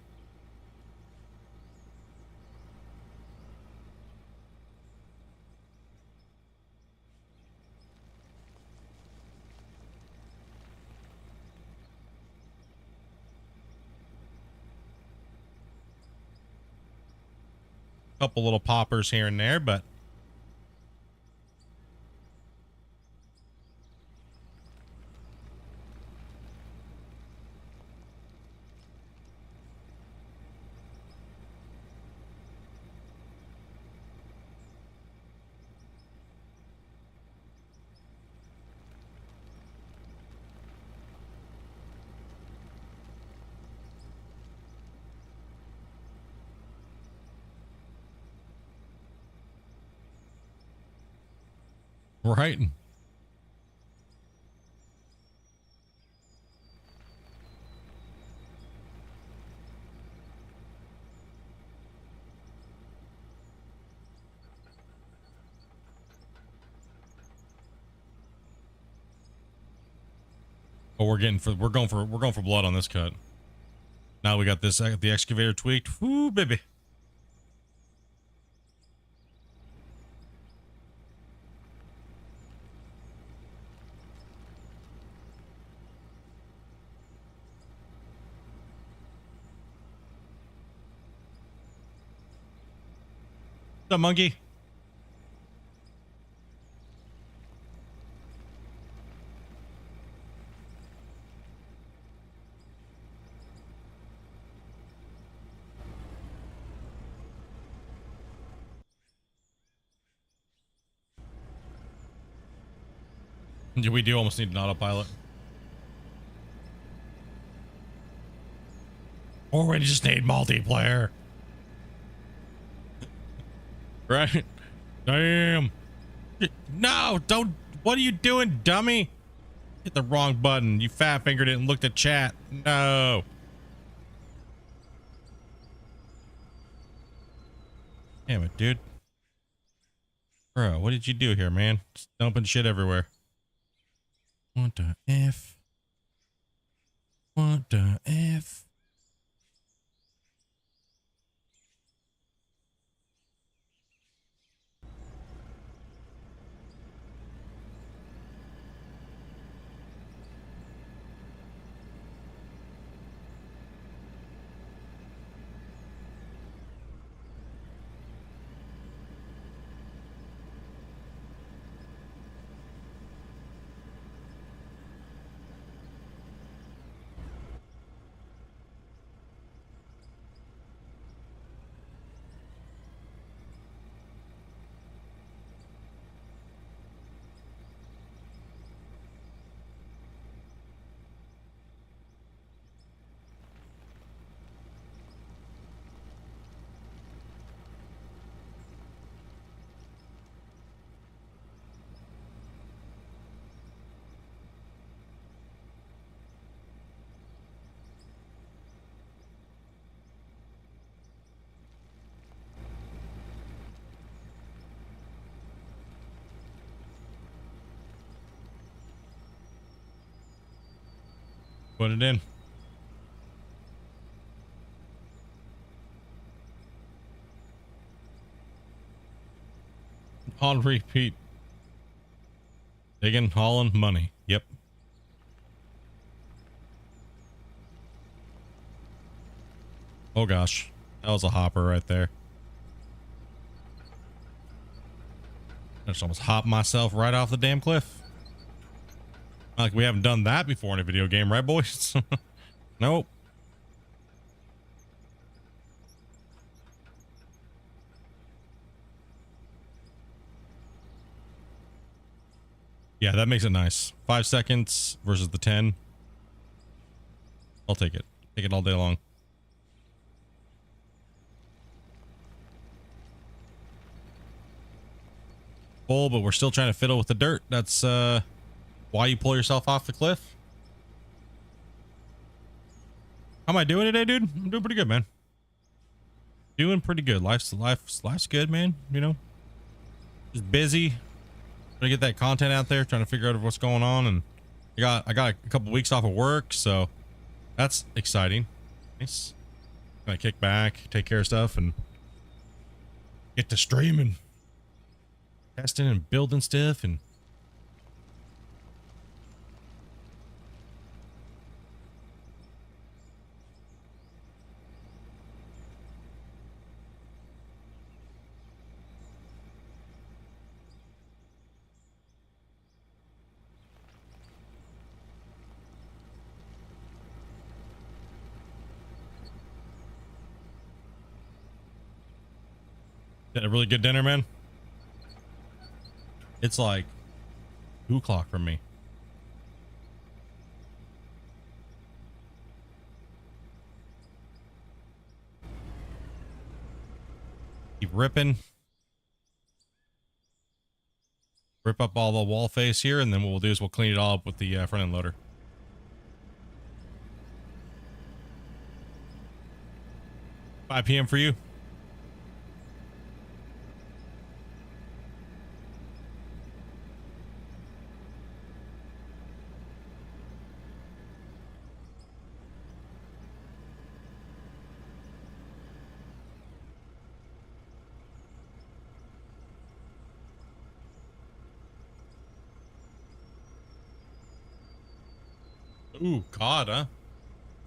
Couple little poppers here and there, but right. Oh, we're going for blood on this cut. Now we got this the excavator tweaked. Woo, baby. What's up, monkey? We do almost need an autopilot. Or we just need multiplayer. Right? Damn. No, don't. What are you doing, dummy? Hit the wrong button. You fat fingered it and looked at chat. No. Damn it, dude. Bro, what did you do here, man? Just dumping shit everywhere. What the F? What the F? Put it in. On repeat. Digging, hauling, money. Yep. Oh gosh. That was a hopper right there. I just almost hopped myself right off the damn cliff. Like we haven't done that before in a video game, right, boys? Nope. Yeah, that makes it nice. 5 seconds versus the 10. I'll take it. Take it all day long. Full, but we're still trying to fiddle with the dirt. That's why you pull yourself off the cliff. How am I doing today, dude? I'm doing pretty good, man. Doing pretty good. Life's good, man. You know, just busy. Trying to get that content out there. Trying to figure out what's going on, and I got a couple weeks off of work, so that's exciting. Nice. Gonna kick back, take care of stuff, and get to streaming, testing, and building stuff, and had a really good dinner, man. It's like 2 o'clock for me. Keep ripping. Rip up all the wall face here, and then what we'll do is we'll clean it all up with the front end loader. $5 p.m. for you. Ooh, COD, huh?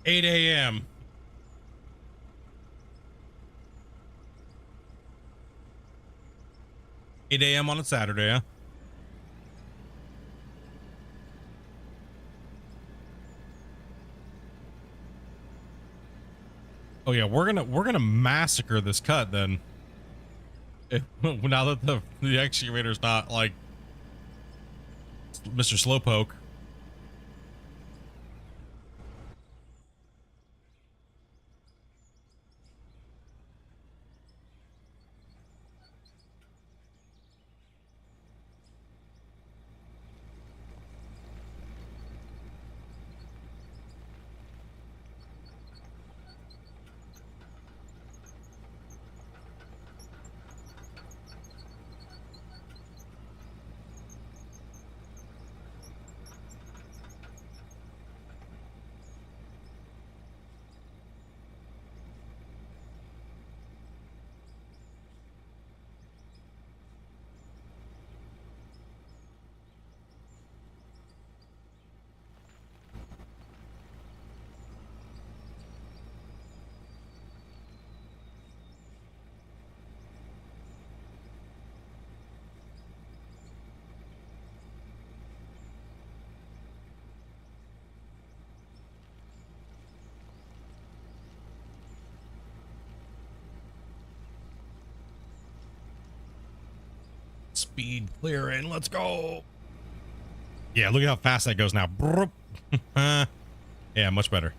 8 a.m. 8 a.m. on a Saturday, huh? Oh yeah, we're gonna massacre this cut then. Now that the excavator's not like Mr. Slowpoke. Speed clearing, let's go. Yeah, look at how fast that goes now. Yeah, much better.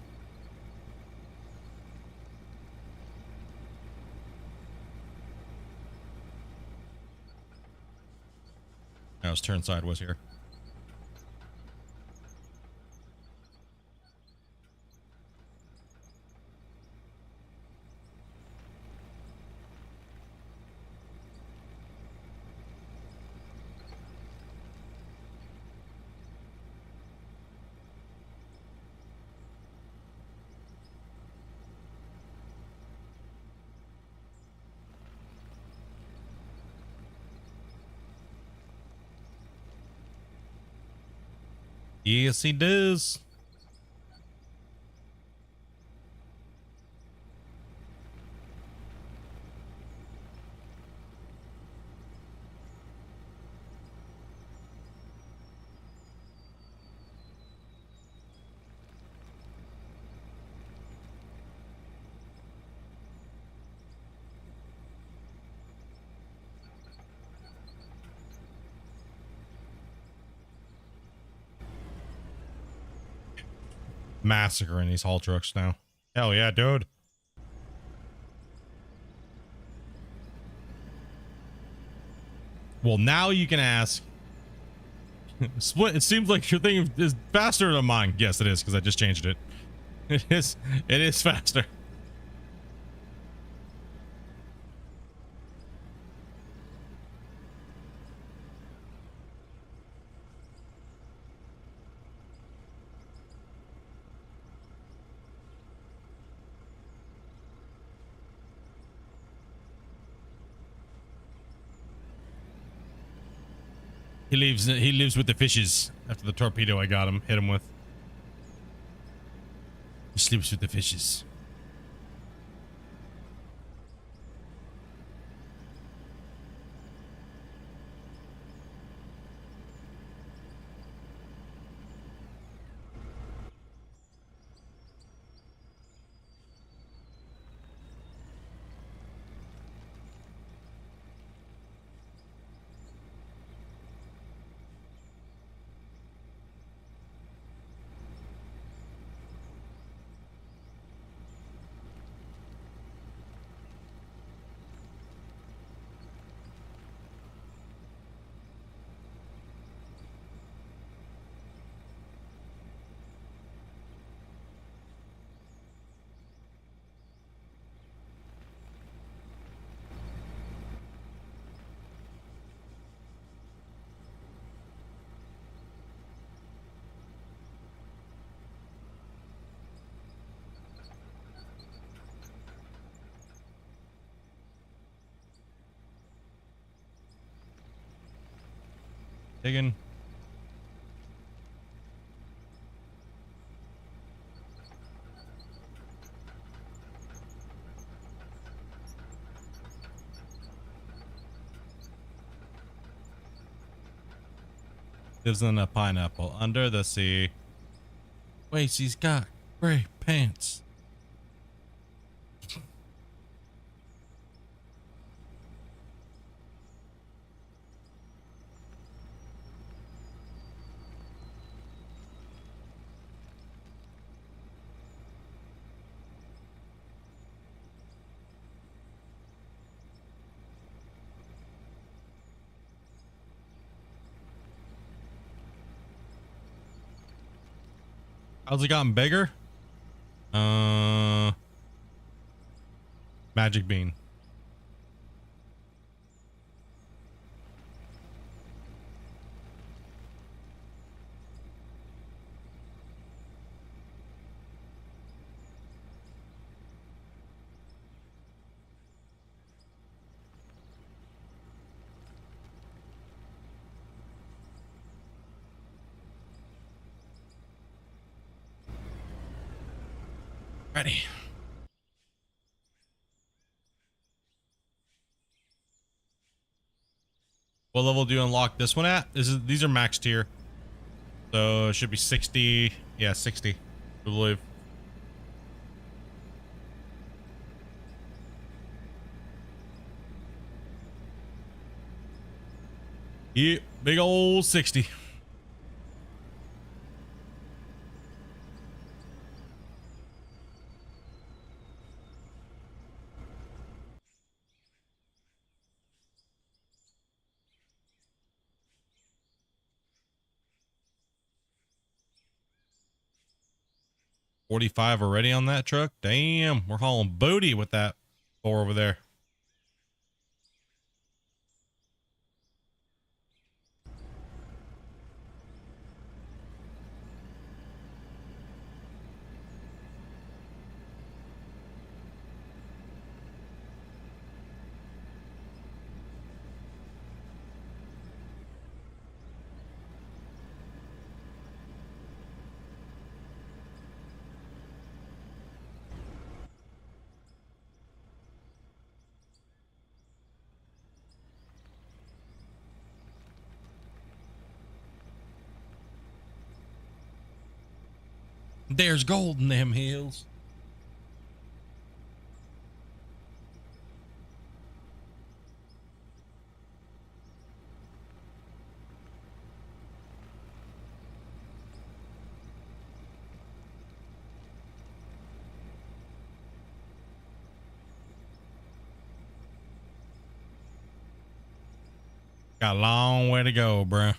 I was turned sideways here. Yes, he does. Massacring these haul trucks now. Hell yeah, dude. Well, now you can ask. Split, it seems like your thing is faster than mine. Yes, it is, because I just changed it. It is faster. He lives with the fishes after the torpedo I got him, hit him with. He sleeps with the fishes. Digging. Lives in a pineapple under the sea. Wait, he's got gray pants. How's it gotten bigger? Magic bean. Ready. What level do you unlock this one at? These are max tier. So it should be 60. Yeah, 60. I believe. Yeah, big old 60. $45 already on that truck. Damn, we're hauling booty with that 4 over there. There's gold in them hills. Got a long way to go, bruh.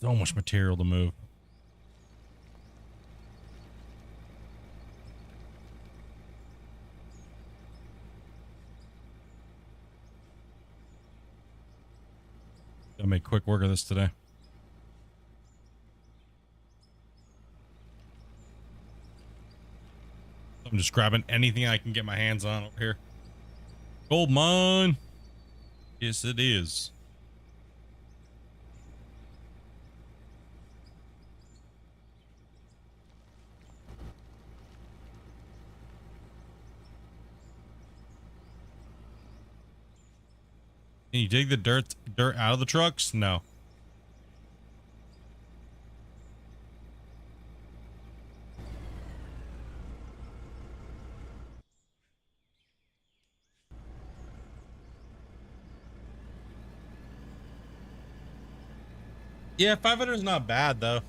So much material to move. Gotta make quick work of this today. I'm just grabbing anything I can get my hands on over here. Gold mine. Yes, it is. Can you dig the dirt out of the trucks? No. Yeah, 500 is not bad though.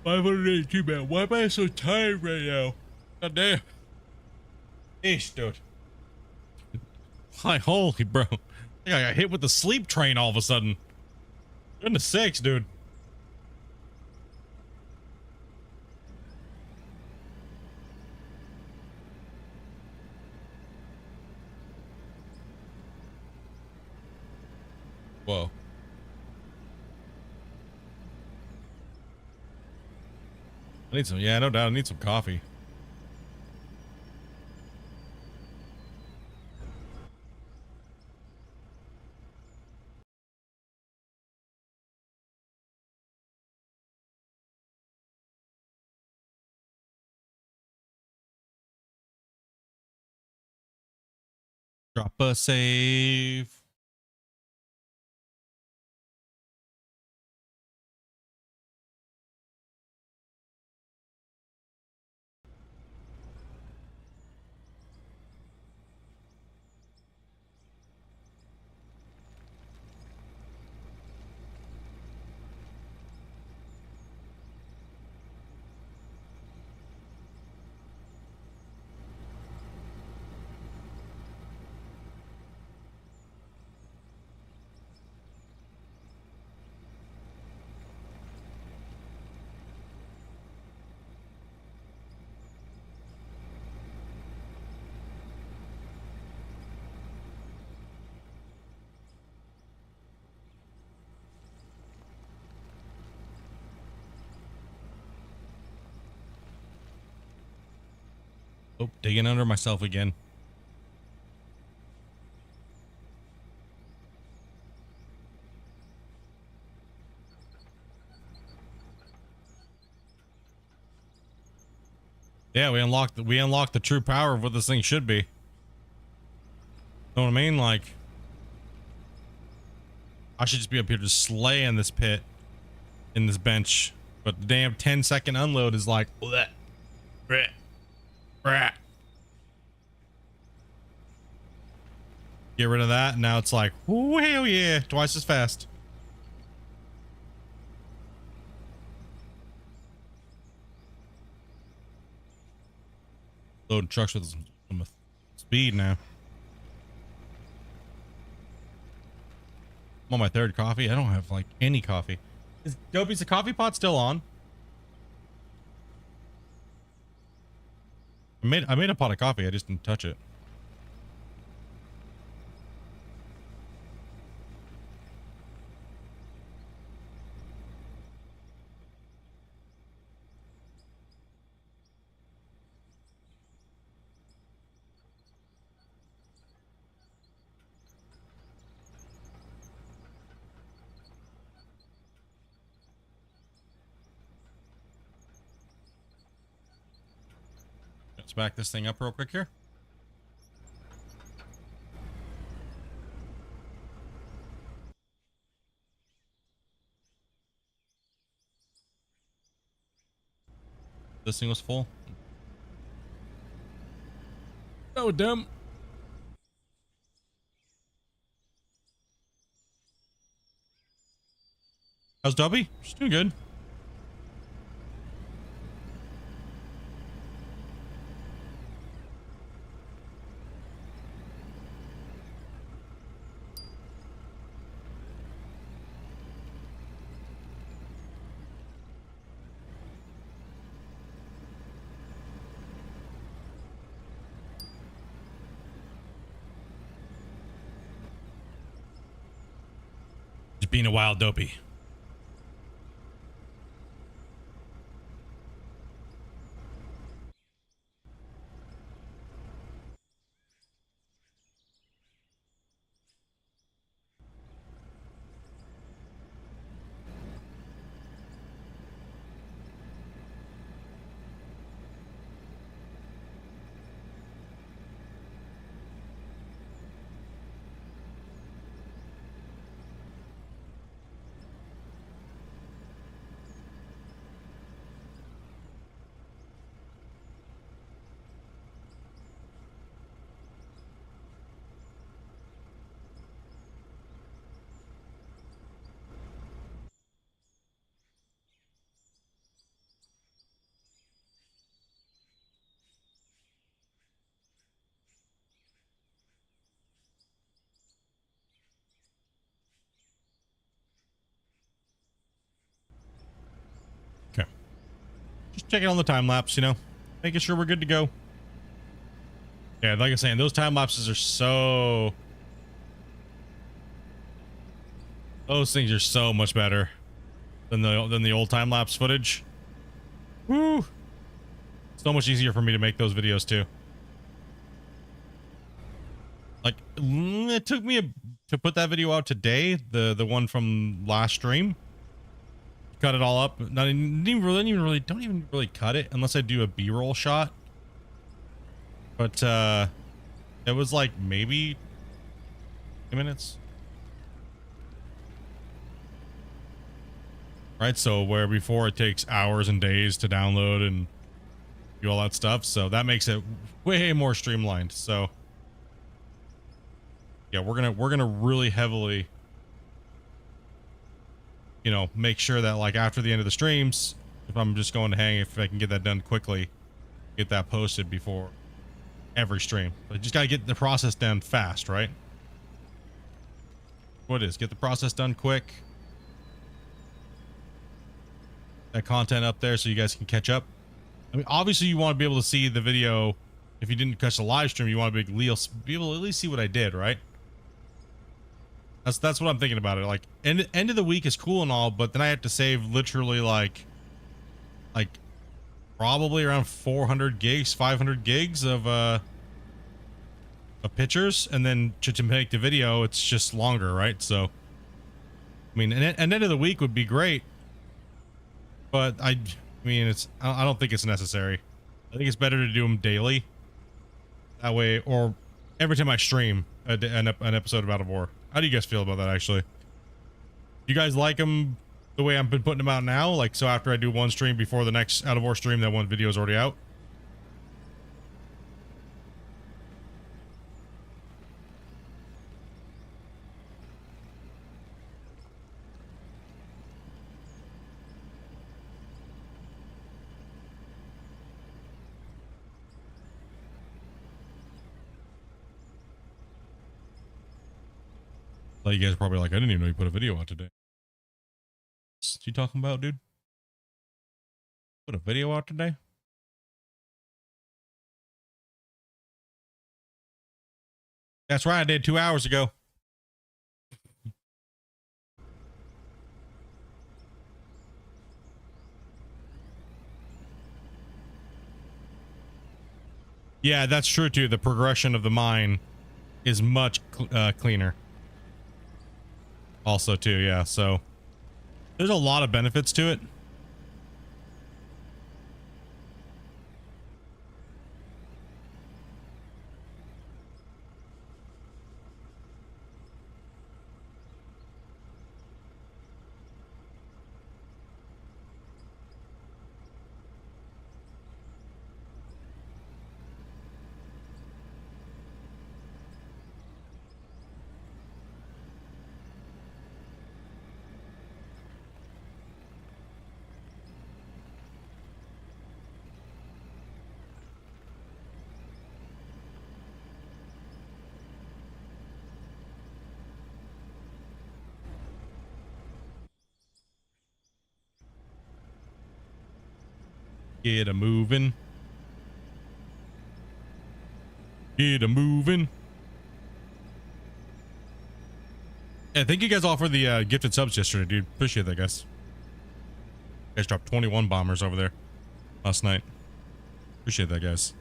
582, man. Why am I so tired right now? God damn. Eesh, dude. My holy bro. I think I got hit with the sleep train all of a sudden. Goodness sakes, dude. Whoa. I need some, yeah, no doubt. I need some coffee. Drop a save. Oh, digging under myself again. Yeah, we unlocked the true power of what this thing should be. Know what I mean? Like, I should just be up here just slaying this pit in this bench. But the damn 10-second unload is like, bleh, bleh, bleh. Get rid of that, and now it's like, oh hell yeah, twice as fast. Loading trucks with some speed now. I'm on my third coffee. I don't have like any coffee. Is Dopey's the coffee pot still on? I made a pot of coffee. I just didn't touch it. Let's back this thing up real quick here. This thing was full. Oh, damn. How's Dubby? She's doing good. Just being a wild Dopey. checking on the time lapse, you know, making sure we're good to go. Yeah, like I'm saying, those time lapses are so, those things are so much better than the old time lapse footage. Woo! So much easier for me to make those videos too. Like, it took me to put that video out today, the one from last stream. Cut it all up. Not even really don't even really cut it unless I do a B-roll shot. But it was like maybe 2 minutes. Right, so where before it takes hours and days to download and do all that stuff, so that makes it way more streamlined. So yeah, we're gonna really heavily, you know, make sure that like after the end of the streams, if I'm just going to hang, if I can get that done quickly, get that posted before every stream. But just gotta get the process done fast, right? What is, get the process done quick. That content up there so you guys can catch up. I mean, obviously you want to be able to see the video. If you didn't catch the live stream, you want to be able to at least see what I did, right? That's what I'm thinking about it. Like, end of the week is cool and all, but then I have to save literally like probably around 400 gigs, 500 gigs of pictures, and then to make the video, it's just longer, right? So, I mean, an end of the week would be great, but I mean, I don't think it's necessary. I think it's better to do them daily. That way, or every time I stream an episode of Out of War. How do you guys feel about that, actually? You guys like them the way I've been putting them out now? Like, so after I do one stream before the next Out of War stream, that one video is already out? Like, you guys are probably like, I didn't even know you put a video out today. What you talking about, dude? Put a video out today? That's right, I did 2 hours ago. Yeah, that's true too. The progression of the mine is much cleaner. Also too, yeah, so there's a lot of benefits to it. Get a moving. Get a moving. Yeah, thank you guys all for the gifted subs yesterday, dude. Appreciate that, guys. You guys dropped 21 bombers over there last night. Appreciate that, guys.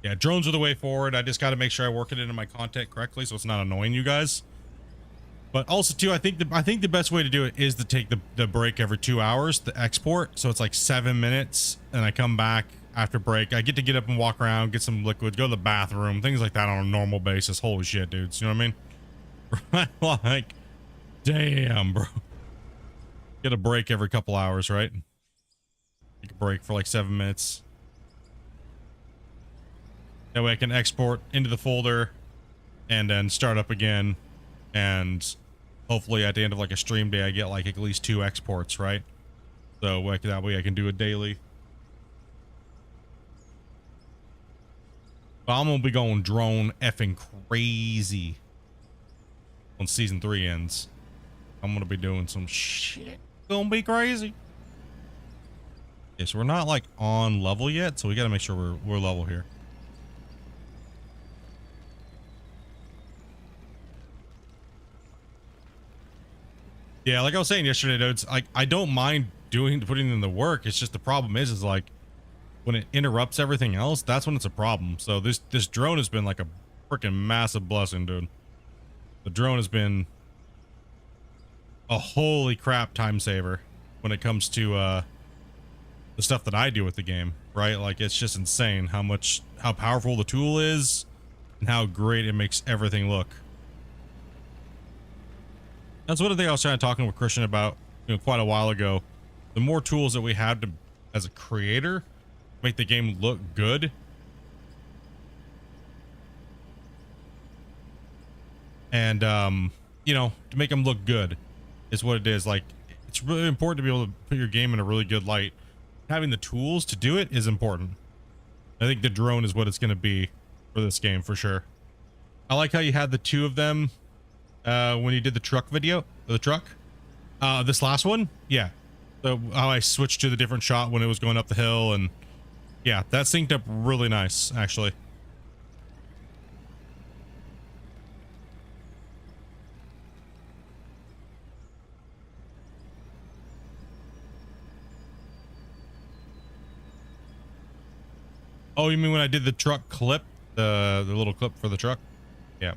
Yeah, drones are the way forward. I just got to make sure I work it into my content correctly so it's not annoying you guys. But also too, I think the best way to do it is to take the break every 2 hours, the export. So it's like 7 minutes, and I come back after break. I get up and walk around, get some liquids, go to the bathroom, things like that on a normal basis. Holy shit, dudes. You know what I mean? Like, damn, bro. Get a break every couple hours, right? Take a break for like 7 minutes. That way I can export into the folder and then start up again. And hopefully at the end of like a stream day, I get like at least 2 exports, right? So like, that way I can do it daily. But I'm gonna be going drone effing crazy when season 3 ends. I'm gonna be doing some shit. Gonna be crazy. Okay, so we're not like on level yet, so we gotta make sure we're level here. Yeah, like I was saying yesterday, dude, it's like I don't mind putting in the work. It's just the problem is like when it interrupts everything else, that's when it's a problem. So this drone has been like a freaking massive blessing, dude. The drone has been a holy crap time saver when it comes to the stuff that I do with the game, right? Like it's just insane how powerful the tool is and how great it makes everything look. That's one of the things I was trying to talking with Christian about, quite a while ago. The more tools that we have to, as a creator, make the game look good. And, to make them look good is what it is. Like, it's really important to be able to put your game in a really good light. Having the tools to do it is important. I think the drone is what it's going to be for this game, for sure. I like how you had the two of them when you did the truck video, this last one. Yeah. So how I switched to the different shot when it was going up the hill, and yeah, that synced up really nice, actually. Oh, you mean when I did the truck clip, the little clip for the truck? Yeah.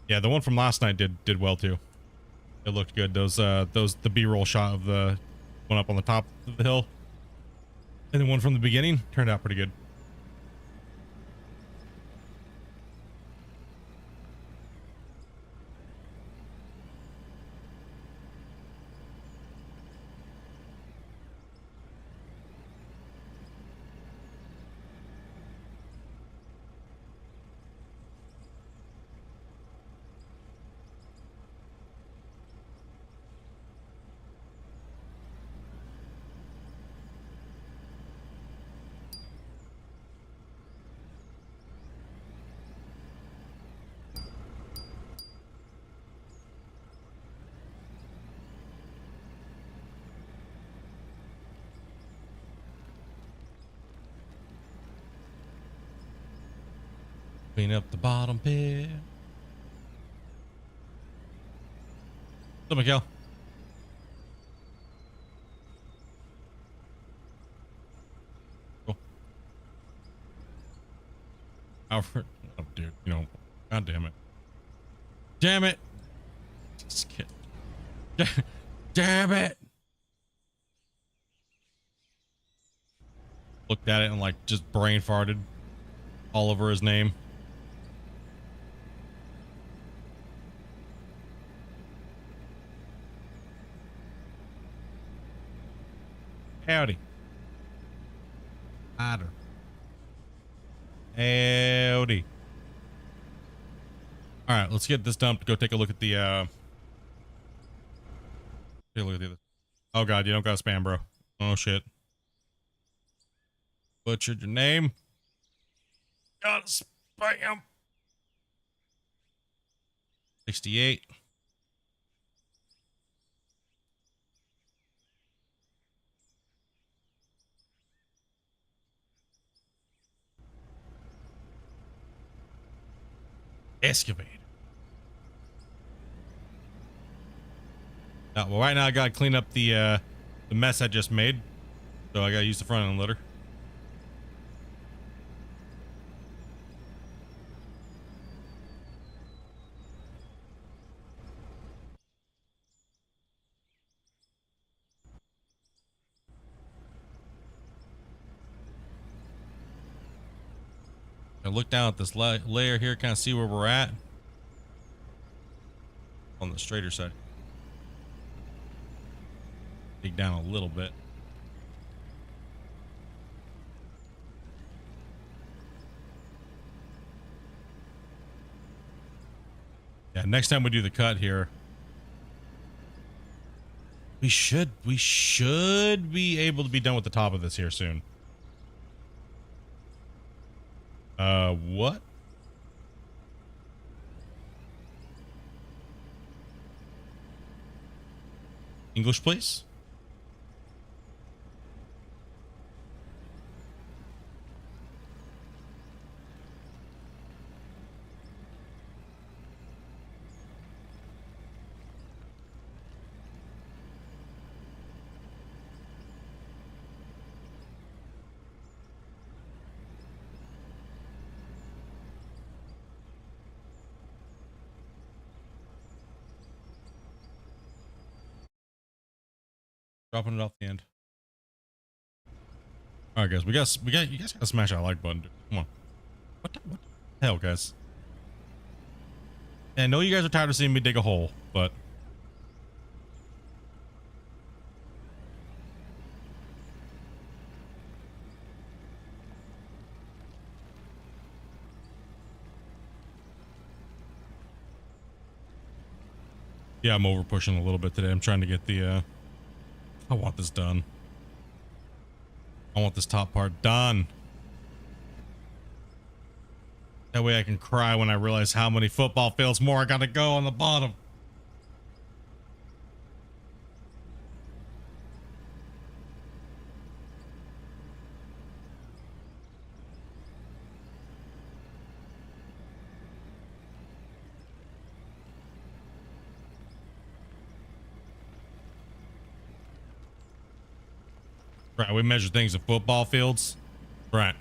Yeah, the one from last night did well too. It looked good. The B-roll shot of the one up on the top of the hill, and the one from the beginning turned out pretty good. Clean up the bottom pit. So, Miguel. Cool. Alfred. Oh, dude. God damn it. Damn it. Just kidding. Damn it. Looked at it and like just brain farted all over his name. Howdy. Otter. Howdy. All right, let's get this dumped. Go take a look at the take a look at the other. Oh god, you don't got spam, bro. Oh shit. Butchered your name. Got spam. 68. Excavate. Well, right now I gotta clean up the mess I just made, so I gotta use the front end loader. I look down at this layer here, kind of see where we're at on the straighter side. Dig down a little bit. Yeah, next time we do the cut here, We should be able to be done with the top of this here soon. What? English, please? Dropping it off the end. All right, guys, you guys gotta smash that like button, dude. Come on. What the hell, guys? And I know you guys are tired of seeing me dig a hole, but yeah, I'm over pushing a little bit today. I'm trying to get the I want this done. I want this top part done. That way I can cry when I realize how many football fields more I gotta go on the bottom. Right, we measure things in football fields. Right.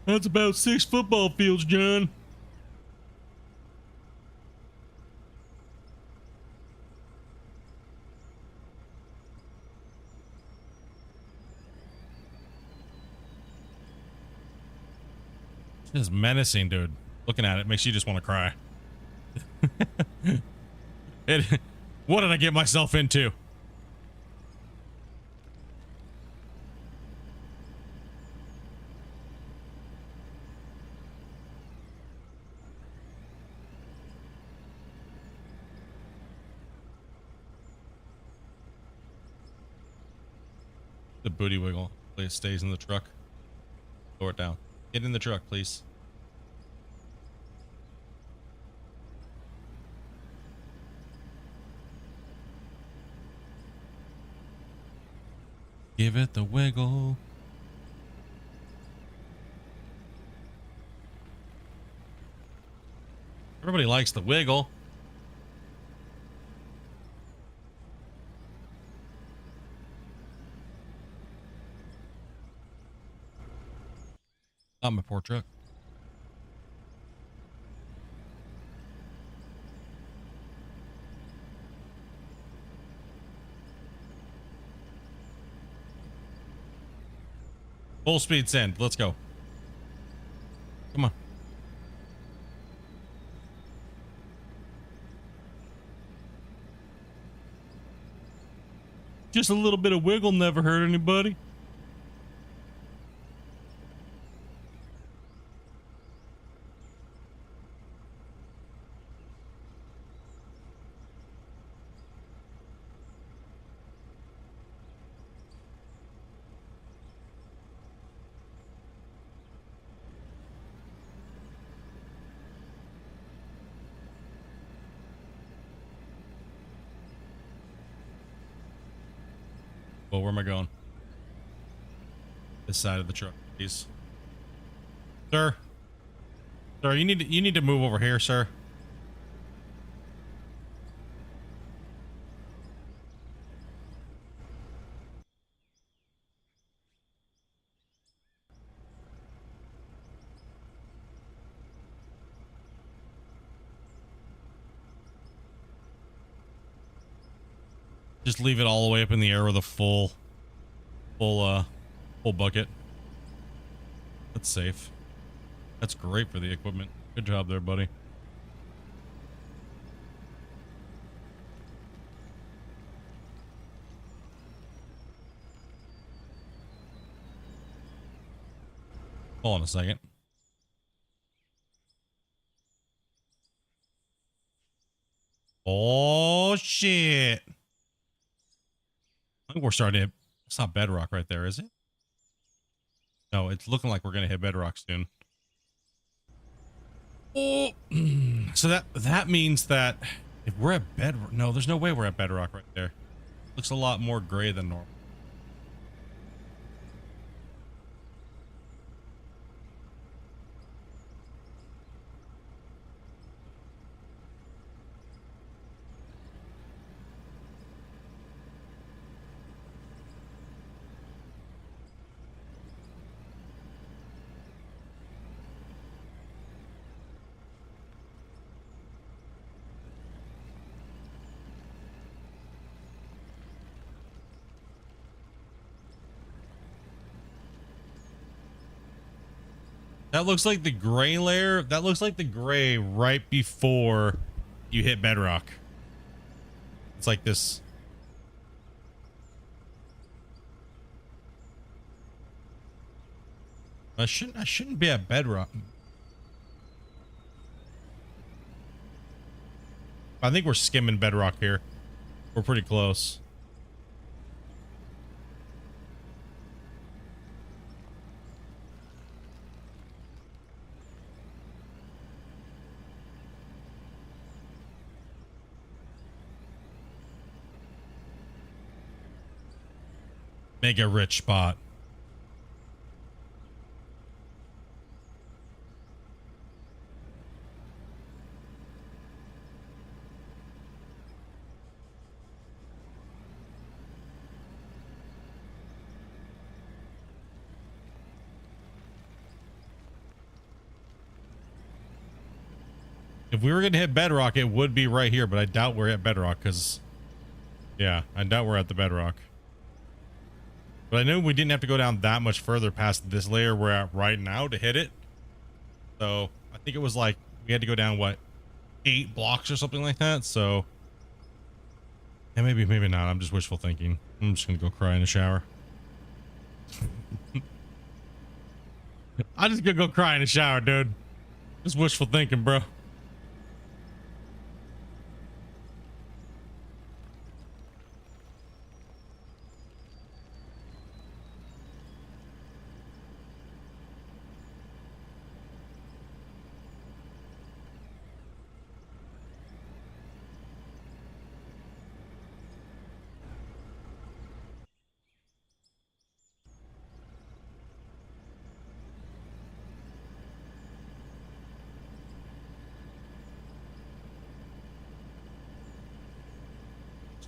That's about 6 football fields, John. This is menacing, dude. Looking at it makes you just want to cry. What did I get myself into? The booty wiggle. It stays in the truck. Lower it down. Get in the truck, please. Give it the wiggle. Everybody likes the wiggle. Not my poor truck. Full speed send. Let's go. Come on. Just a little bit of wiggle never hurt anybody. Well, where am I going? This side of the truck, please. Sir. Sir, you need to move over here, sir. Just leave it all the way up in the air with a full bucket. That's safe. That's great for the equipment. Good job there, buddy. Hold on a second. Oh shit. I think we're starting to hit, it's not bedrock right there, is it? No, it's looking like we're gonna hit bedrock soon. Oh. So that means that if we're at bedrock, no, there's no way we're at bedrock right there. Looks a lot more gray than normal. That looks like the gray layer. That looks like the gray right before you hit bedrock. It's like this. I shouldn't be at bedrock. I think we're skimming bedrock here. We're pretty close. Mega rich spot. If we were going to hit bedrock, it would be right here, but I doubt we're at bedrock because, yeah, I doubt we're at the bedrock. But I know we didn't have to go down that much further past this layer we're at right now to hit it. So I think it was like we had to go down, what, 8 blocks or something like that. So, yeah, maybe not. I'm just wishful thinking. I'm just going to go cry in the shower. I'm just going to go cry in the shower, dude. Just wishful thinking, bro.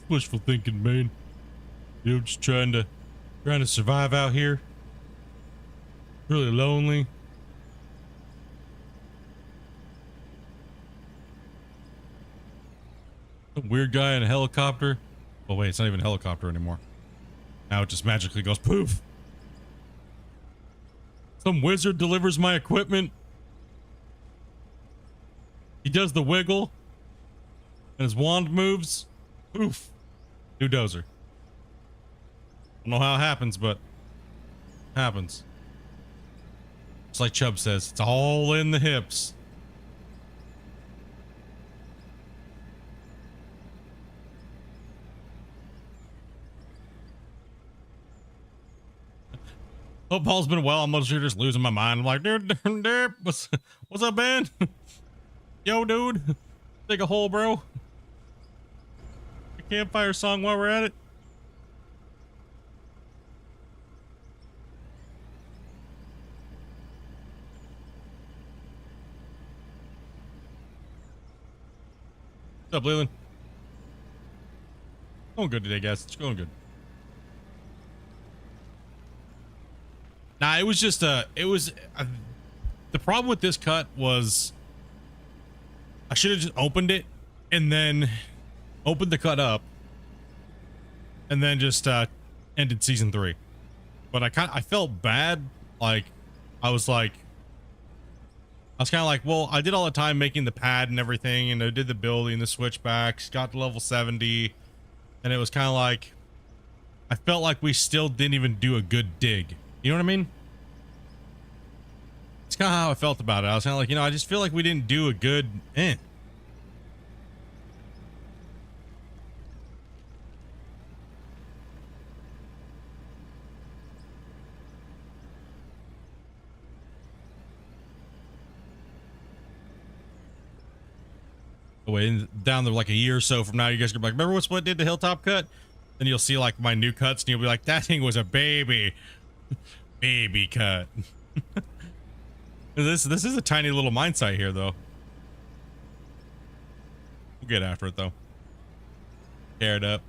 Wishful thinking, man. You know, just trying to survive out here. Really lonely. Some weird guy in a helicopter. Oh wait, it's not even a helicopter anymore. Now it just magically goes poof. Some wizard delivers my equipment. He does the wiggle. And his wand moves. Poof. New dozer. Don't know how it happens, but it happens. Just like Chubb says, it's all in the hips. Hope Paul's been well. I'm just losing my mind. I'm like, dude, what's up, man? Yo, dude, dig a hole, bro. A campfire song while we're at it. What's up, Leland? Going good today, guys. It's going good. Nah, it was just the problem with this cut was I should have just opened it and then opened the cut up and then just ended season 3. But I felt bad. Like I was kind of like, well, I did all the time making the pad and everything, and I did the building, the switchbacks, got to level 70, and it was kind of like I felt like we still didn't even do a good dig. You know what I mean? It's kind of how I felt about it. I was kind of like, I just feel like we didn't do a good way down there like a year or so from now, you guys are like, remember what Split did the hilltop cut? Then you'll see like my new cuts and you'll be like, that thing was a baby cut. This is a tiny little mine site here though. We'll get after it though. Tear it up.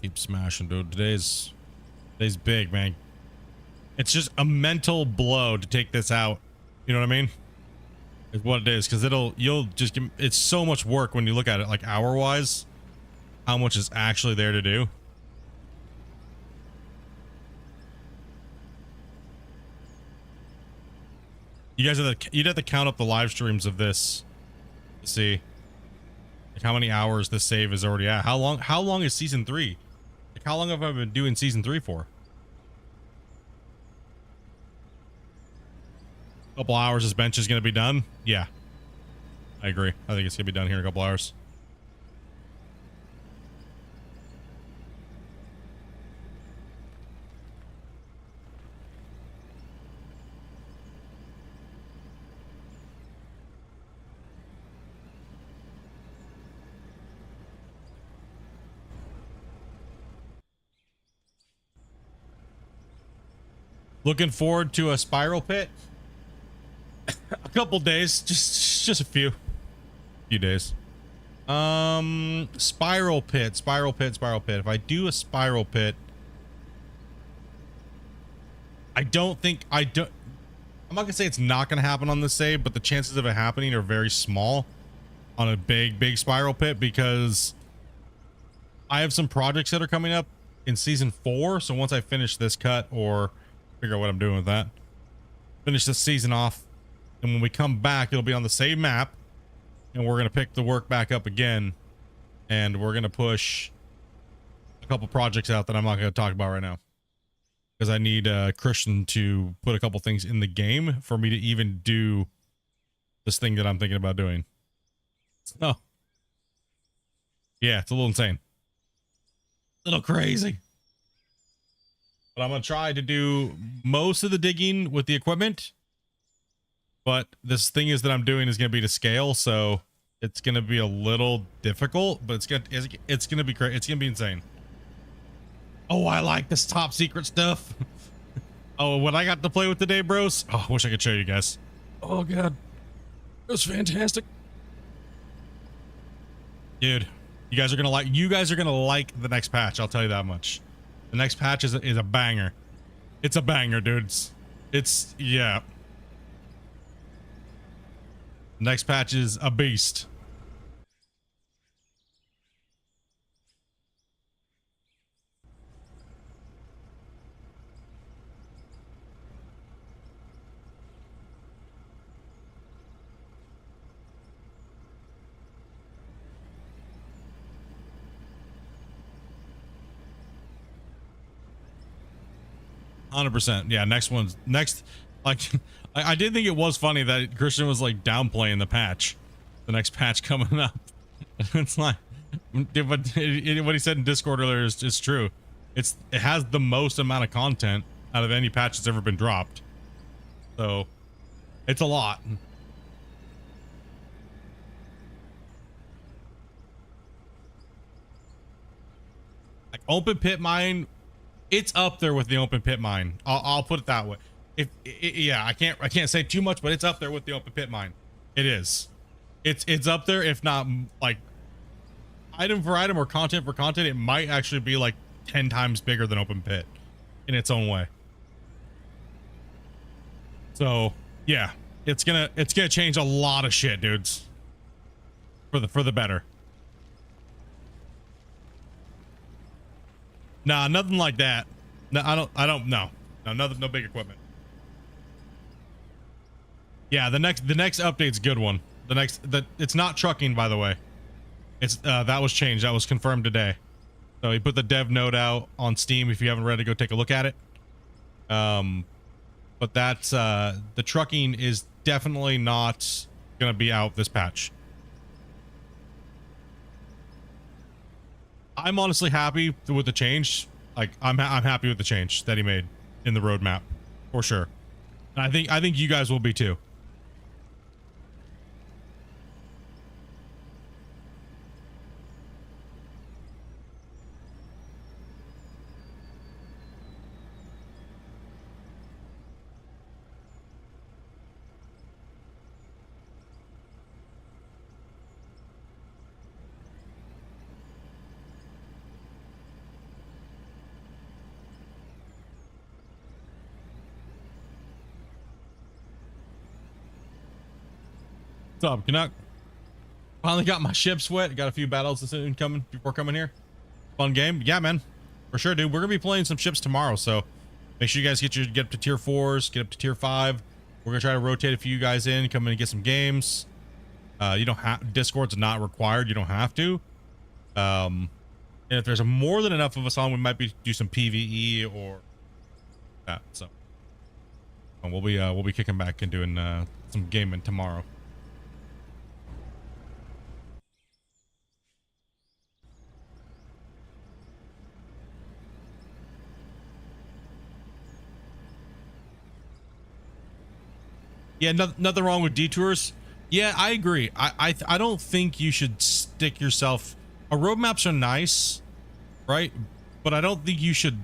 Keep smashing, dude. Today's big, man. It's just a mental blow to take this out. You know what I mean? It's what it is, because you'll just give, it's so much work when you look at it like hour wise, how much is actually there to do. You guys you'd have to count up the live streams of this to see like how many hours this save is already at. How long is season 3? Like how long have I been doing season 3 for? A couple hours, this bench is going to be done. Yeah, I agree. I think it's going to be done here in a couple hours. Looking forward to a spiral pit. A couple days, just a few days. Spiral pit. If I do a spiral pit, I'm not gonna say it's not gonna happen on this save, but the chances of it happening are very small on a big spiral pit, because I have some projects that are coming up in season 4. So once I finish this cut or figure out what I'm doing with that, finish this season off, and when we come back it'll be on the same map, and we're gonna pick the work back up again, and we're gonna push a couple projects out that I'm not gonna talk about right now, because I need Christian to put a couple things in the game for me to even do this thing that I'm thinking about doing. So yeah, it's a little insane, a little crazy. But I'm going to try to do most of the digging with the equipment. But this thing is that I'm doing is going to be to scale, so it's going to be a little difficult, but it's going to be great. It's going to be insane. Oh, I like this top secret stuff. Oh, what I got to play with today, bros. Oh, I wish I could show you guys. Oh god, it was fantastic. Dude, you guys are going to like the next patch. I'll tell you that much. The next patch is a banger. It's a banger, dudes. It's, yeah. Next patch is a beast. %. Yeah, next. Like, I did think it was funny that Christian was like downplaying the patch, the next patch coming up. It's like, but what he said in Discord earlier is true. It has the most amount of content out of any patch that's ever been dropped, so it's a lot. Like open pit mine, it's up there with the open pit mine. I'll put it that way. Yeah, I can't say too much, but it's up there with the open pit mine. It is. It's up there, if not like item for item or content for content. It might actually be like 10 times bigger than open pit in its own way. So yeah, it's gonna change a lot of shit, dudes, for the better. Nah, nothing like that. No, I don't know. No, nothing, no big equipment. Yeah, the next update's a good one. It's not trucking, by the way. It's that was changed. That was confirmed today. So he put the dev note out on Steam. If you haven't read it, go take a look at it. But that's the trucking is definitely not gonna be out this patch. I'm honestly happy with the change. Like I'm happy with the change that he made in the roadmap for sure. And I think you guys will be too. What's up, Canuck? Finally got my ships wet. Got a few battles soon coming before coming here. Fun game. Yeah, man. For sure, dude. We're gonna be playing some ships tomorrow, so make sure you guys get up to tier 4s, get up to tier 5. We're gonna try to rotate a few guys in, come in and get some games. You don't have Discord's not required, you don't have to. And if there's more than enough of us on, we might do some PvE or that. So and we'll be kicking back and doing some gaming tomorrow. Yeah, nothing wrong with detours. Yeah, I agree. I don't think you should stick yourself. Roadmaps are nice, right? But I don't think you should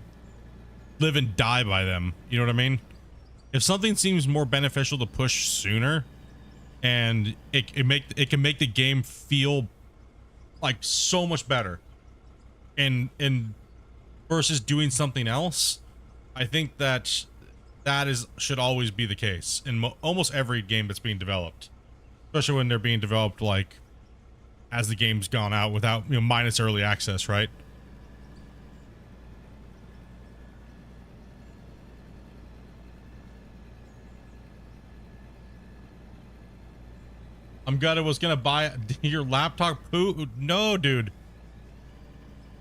live and die by them. You know what I mean? If something seems more beneficial to push sooner, and it can make the game feel like so much better, and versus doing something else, I think that should always be the case in almost every game that's being developed, especially when they're being developed like as the game's gone out without, you know, minus early access, right? I'm gutted. Was gonna buy your laptop. Poo? No, dude.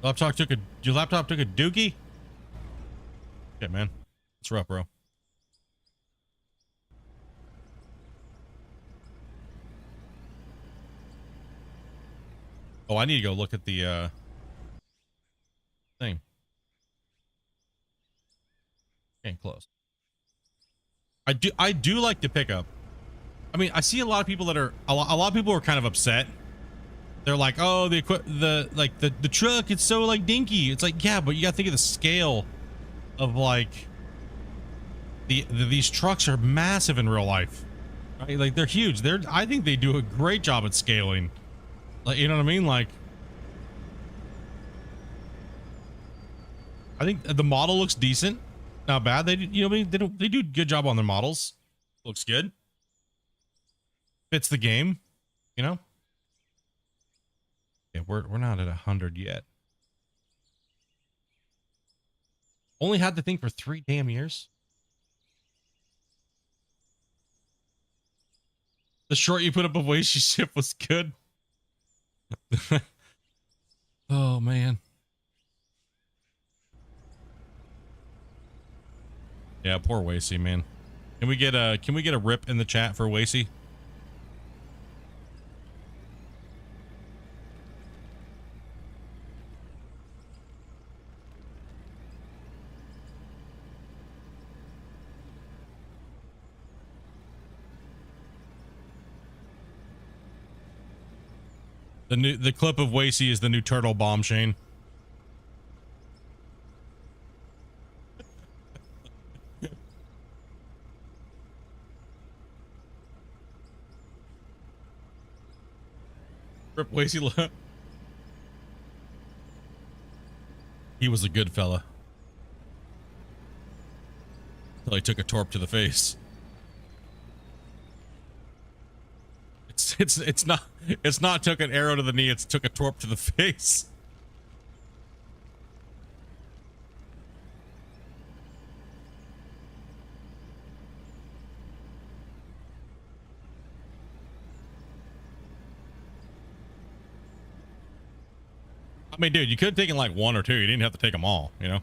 Your laptop took a dookie. Yeah, man. It's rough, bro. Oh, I need to go look at the thing. Can't close. I do like the pickup. I mean, I see a lot of people that are a lot of people are kind of upset. They're like, oh, the truck, it's so like dinky. It's like, yeah, but you gotta think of the scale of like these trucks are massive in real life, right? Like they're huge. I think they do a great job at scaling. Like, you know what I mean? Like, I think the model looks decent, not bad. They, you know, they do a good job on their models. Looks good. Fits the game, you know. Yeah, we're not at 100 yet. Only had the thing for 3 damn years. The short you put up of Washi ship was good. Oh man. Yeah, poor Wacy, man. Can we get a rip in the chat for Wacy? The clip of Wacy is the new turtle bomb, Shane. Rip Wacy. He was a good fella. Until he took a torp to the face. It's not took an arrow to the knee, it's took a torp to the face. I mean, dude, you could have taken like one or two. You didn't have to take them all, you know?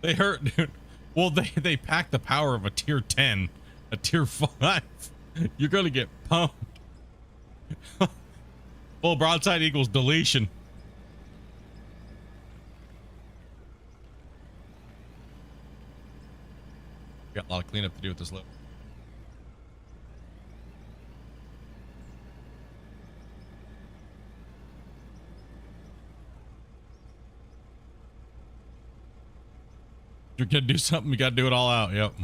They hurt, dude. Well, they pack the power of a tier 10, a tier 5. You're going to get pumped. Full broadside equals deletion. Got a lot of cleanup to do with this load. You're gonna do something, you gotta do it all out. Yep.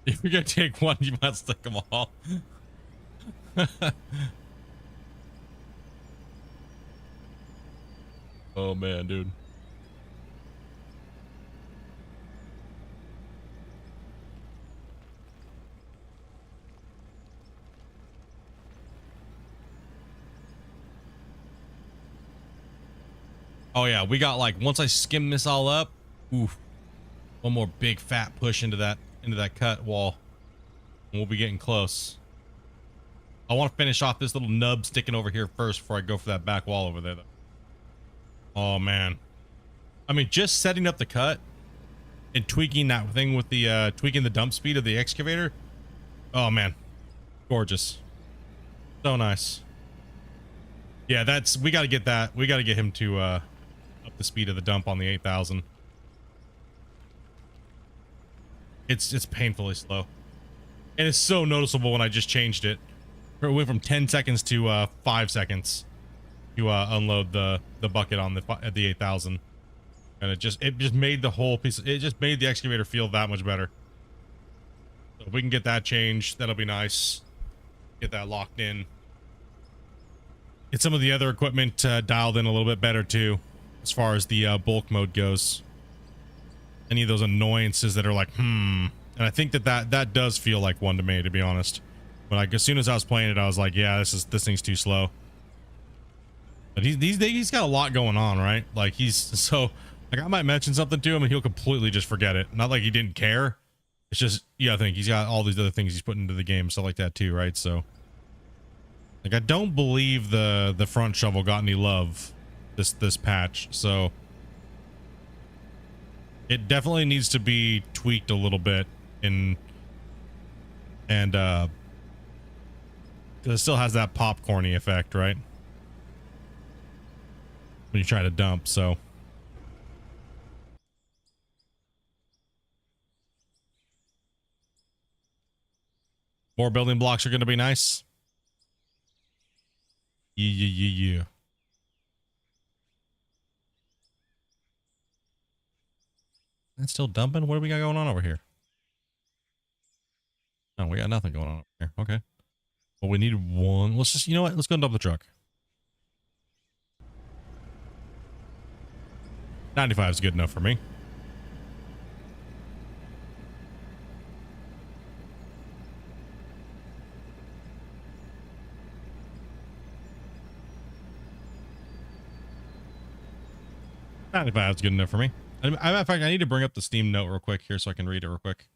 If you're gonna take one, you must take them all. Oh man, dude. Oh yeah, we got like, once I skim this all up, oof, one more big fat push into that cut wall, and we'll be getting close. I want to finish off this little nub sticking over here first before I go for that back wall over there though. Oh man, I mean, just setting up the cut and tweaking that thing with the tweaking the dump speed of the excavator. Oh man, gorgeous, so nice. Yeah, that's, we got to get that, we got to get him to up the speed of the dump on the 8000. It's painfully slow, and it's so noticeable when I just changed it. It went from 10 seconds to 5 seconds to unload the bucket on the 8000, and it just made the whole piece, it just made the excavator feel that much better. So if we can get that changed, that'll be nice. Get that locked in. Get some of the other equipment dialed in a little bit better too, as far as the bulk mode goes. Any of those annoyances that are like, and I think that does feel like one to me, to be honest. But like, as soon as I was playing it, I was like, yeah, this thing's too slow. But he's got a lot going on, right? Like, he's so, like, I might mention something to him and he'll completely just forget it. Not like he didn't care. It's just, yeah, I think he's got all these other things he's putting into the game, stuff like that too, right? So, like, I don't believe the front shovel got any love this patch, so it definitely needs to be tweaked a little bit and it still has that popcorny effect, right? When you try to dump, so more building blocks are going to be nice. Yeah. That's still dumping? What do we got going on over here? No, we got nothing going on over here. Okay. Well, we need one. Let's just, you know what? Let's go and dump the truck. 95 is good enough for me. $95 is good enough for me. In fact, I need to bring up the Steam note real quick here so I can read it real quick.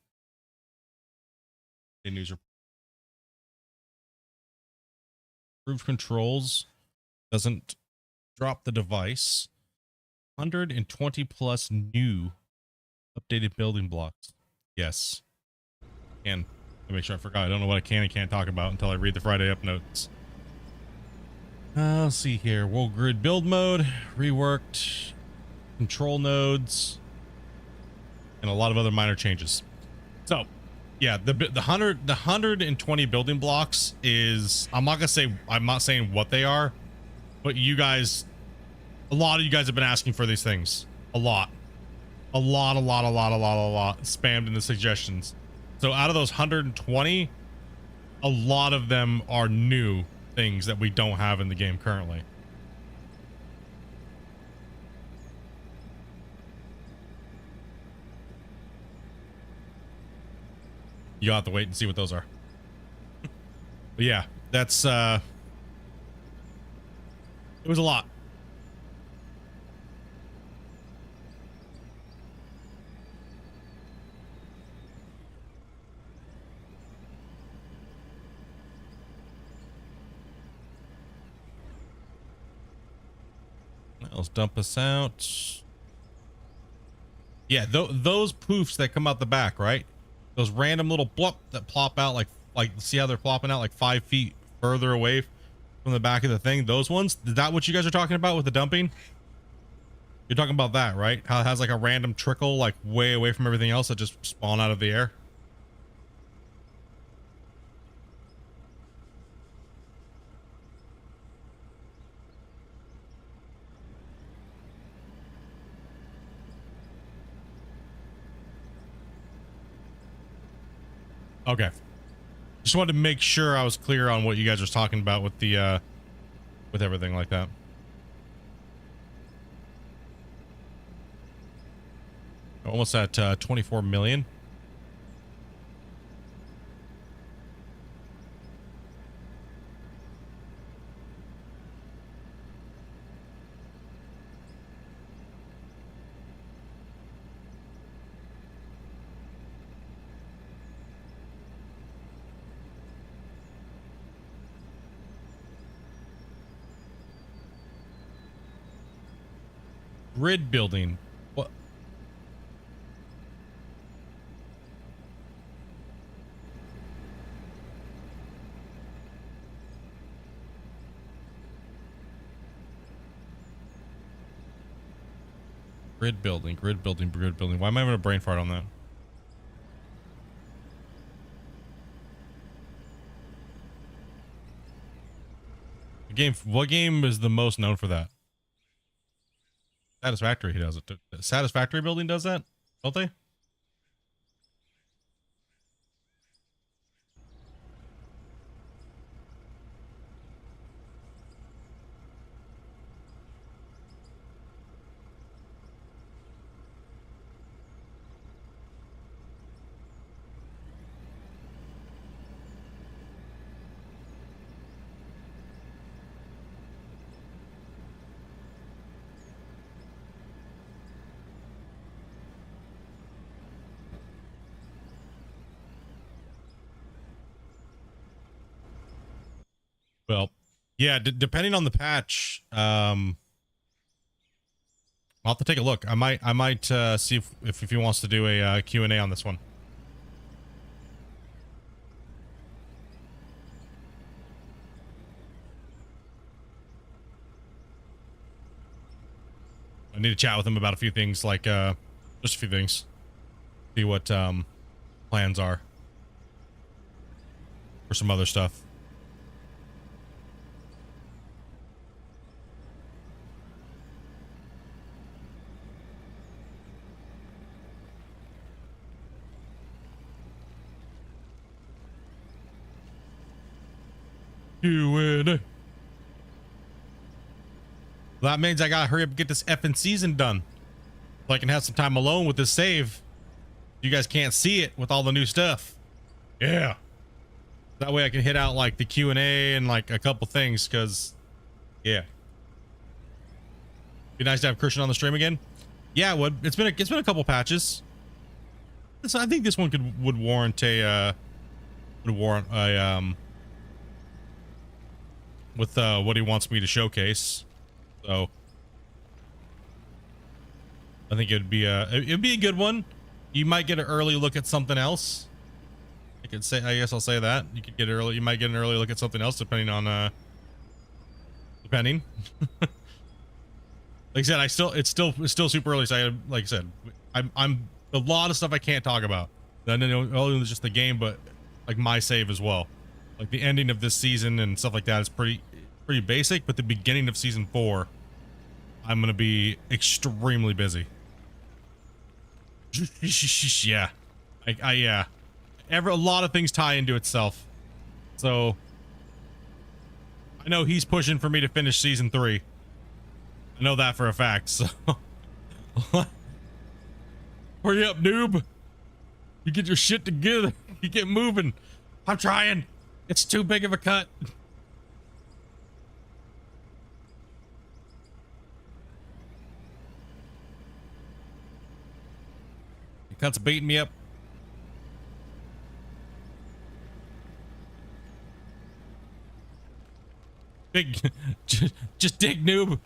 News report. Improved controls. Doesn't drop the device. 120 plus new updated building blocks. Yes. And to make sure I forgot, I don't know what I can and can't talk about until I read the Friday up notes. Let's see here. World grid build mode, reworked control nodes, and a lot of other minor changes. So, yeah, the 120 building blocks is, I'm not saying what they are, but you guys, a lot of you guys have been asking for these things. A lot spammed in the suggestions. So out of those 120, a lot of them are new things that we don't have in the game currently. You'll have to wait and see what those are. But yeah, that's yeah, It was a lot. Let's dump us out. Yeah, those poofs that come out the back, right? Those random little plop that plop out like see how they're plopping out like 5 feet further away from the back of the thing? Those ones? Is that what you guys are talking about with the dumping? You're talking about that, right? How it has like a random trickle like way away from everything else that just spawn out of the air? Okay. Just wanted to make sure I was clear on what you guys were talking about with the with everything like that. Almost at 24 million. Grid building. What? Grid building, grid building, grid building. Why am I having a brain fart on that? The game. What game is the most known for that? Satisfactory does it. Satisfactory building does that, don't they? Well, yeah, depending on the patch, I'll have to take a look. I might see if he wants to do a Q&A on this one. I need to chat with him about a few things, like just a few things. See what plans are for some other stuff. Q&A. That means I gotta hurry up and get this effing season done so I can have some time alone with this save. You guys can't see it with all the new stuff. Yeah. That way I can hit out like the Q&A and like a couple things, because yeah. Be nice to have Christian on the stream again. Yeah, it would. It's been a couple patches. I think this one would warrant a with what he wants me to showcase. So I think it'd be a good one. You might get an early look at something else. I guess I'll say that. You might get an early look at something else depending on depending. Like I said, it's still super early, so like I said, I'm a lot of stuff I can't talk about. Not only just the game, but like my save as well. Like the ending of this season and stuff like that is pretty basic, but the beginning of season 4, I'm gonna be extremely busy. Yeah, yeah. A lot of things tie into itself, so I know he's pushing for me to finish season 3. I know that for a fact. So hurry up, noob! You get your shit together. You get moving. I'm trying. It's too big of a cut. Cut's beating me up. Big, just dig, noob.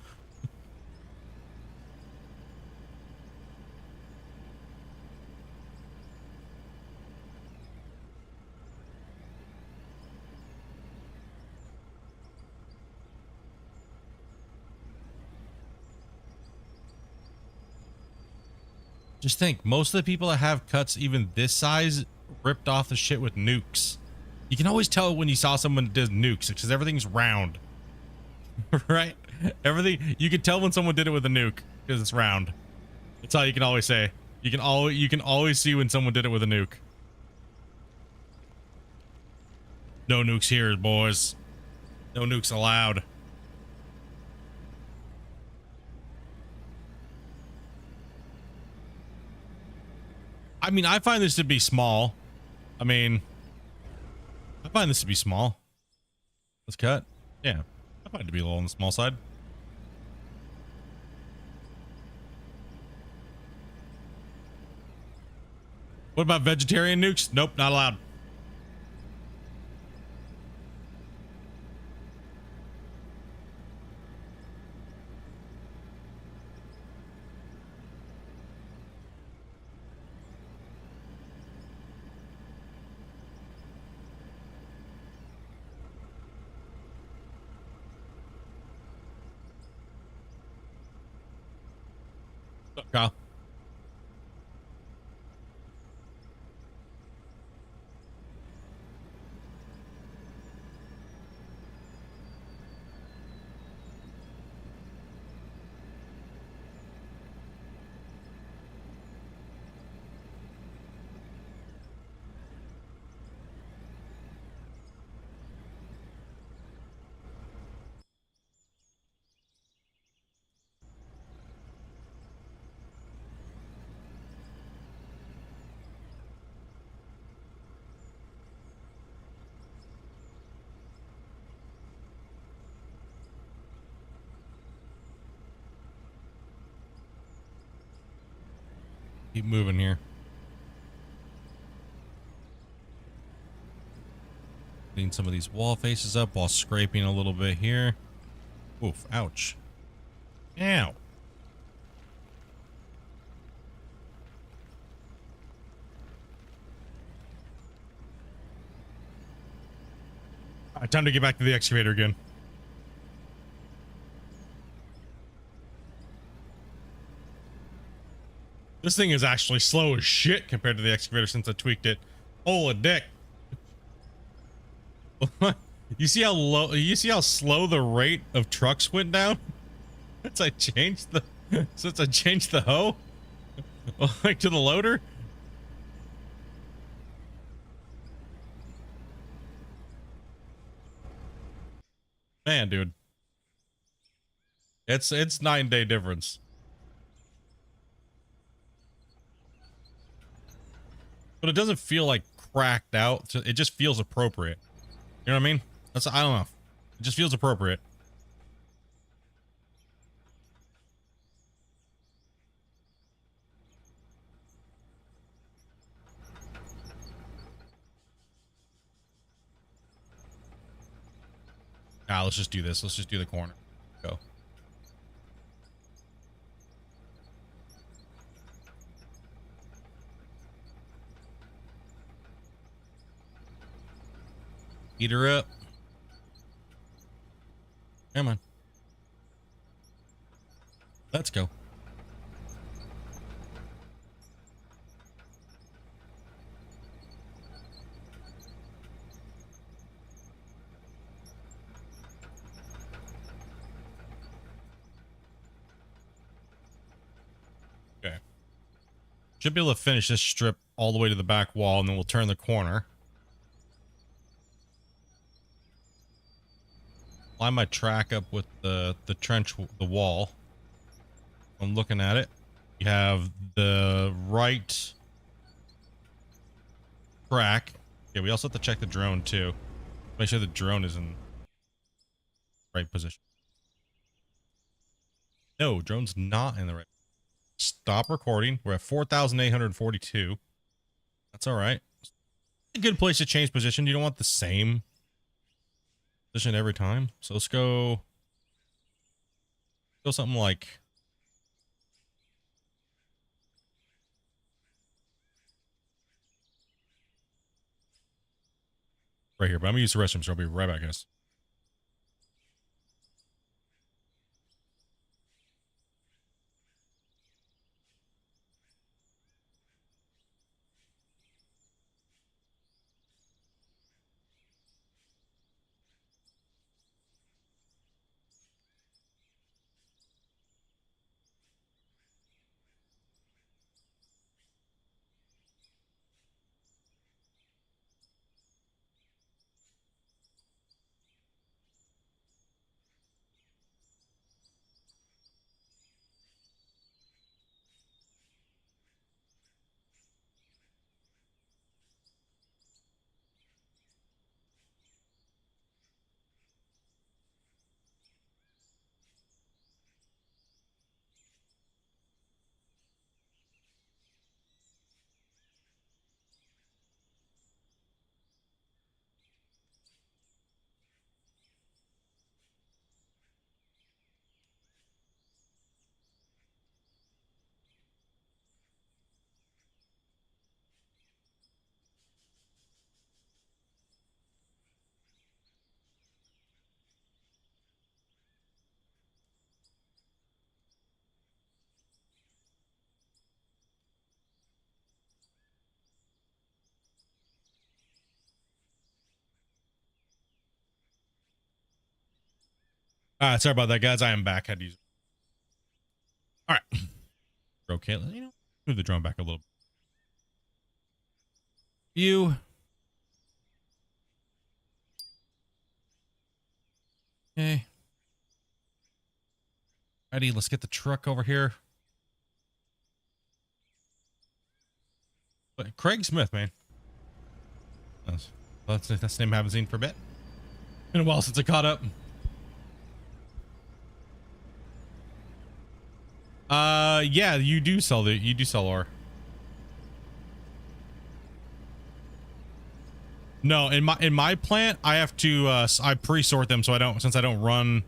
Just think, most of the people that have cuts even this size ripped off the shit with nukes. You can always tell when you saw someone that does nukes because everything's round. Right? Everything, you can tell when someone did it with a nuke because it's round. That's all you can always say. You can always see when someone did it with a nuke. No nukes here, boys. No nukes allowed. I mean, I find this to be small. I find this to be small. Let's cut. Yeah. I find it to be a little on the small side. What about vegetarian nukes? Nope, not allowed. Kyle. Keep moving here. Clean some of these wall faces up while scraping a little bit here. Oof, ouch. Ow. All right, time to get back to the excavator again. This thing is actually slow as shit compared to the excavator since I tweaked it. Holy dick. You see how low, you see how slow the rate of trucks went down? Since I changed the hoe? Like to the loader? Man, dude. It's 9-day difference. But it doesn't feel like cracked out. It just feels appropriate. You know what I mean? I don't know. It just feels appropriate. Ah, let's just do this. Let's just do the corner. Go. Eat her up. Come on. Let's go. Okay. Should be able to finish this strip all the way to the back wall, and then we'll turn the corner. Line my track up with the trench, the wall. I'm looking at it. You have the right track. Yeah, we also have to check the drone too. Make sure the drone is in right position. No, drone's not in the right. stop recording. We're at 4,842. That's all right. A good place to change position. You don't want the same position every time. So let's go something like right here. But I'm gonna use the restroom, so I'll be right back, guys. Sorry about that, guys. I am back. Had to use. All right. Okay, you know, move the drone back a little bit. You. Okay. Ready, let's get the truck over here. But Craig Smith, man. That's the name I haven't seen for a bit. Been a while since I caught up. Yeah, you do sell ore. No, in my plant, I have to I pre-sort them so I don't run.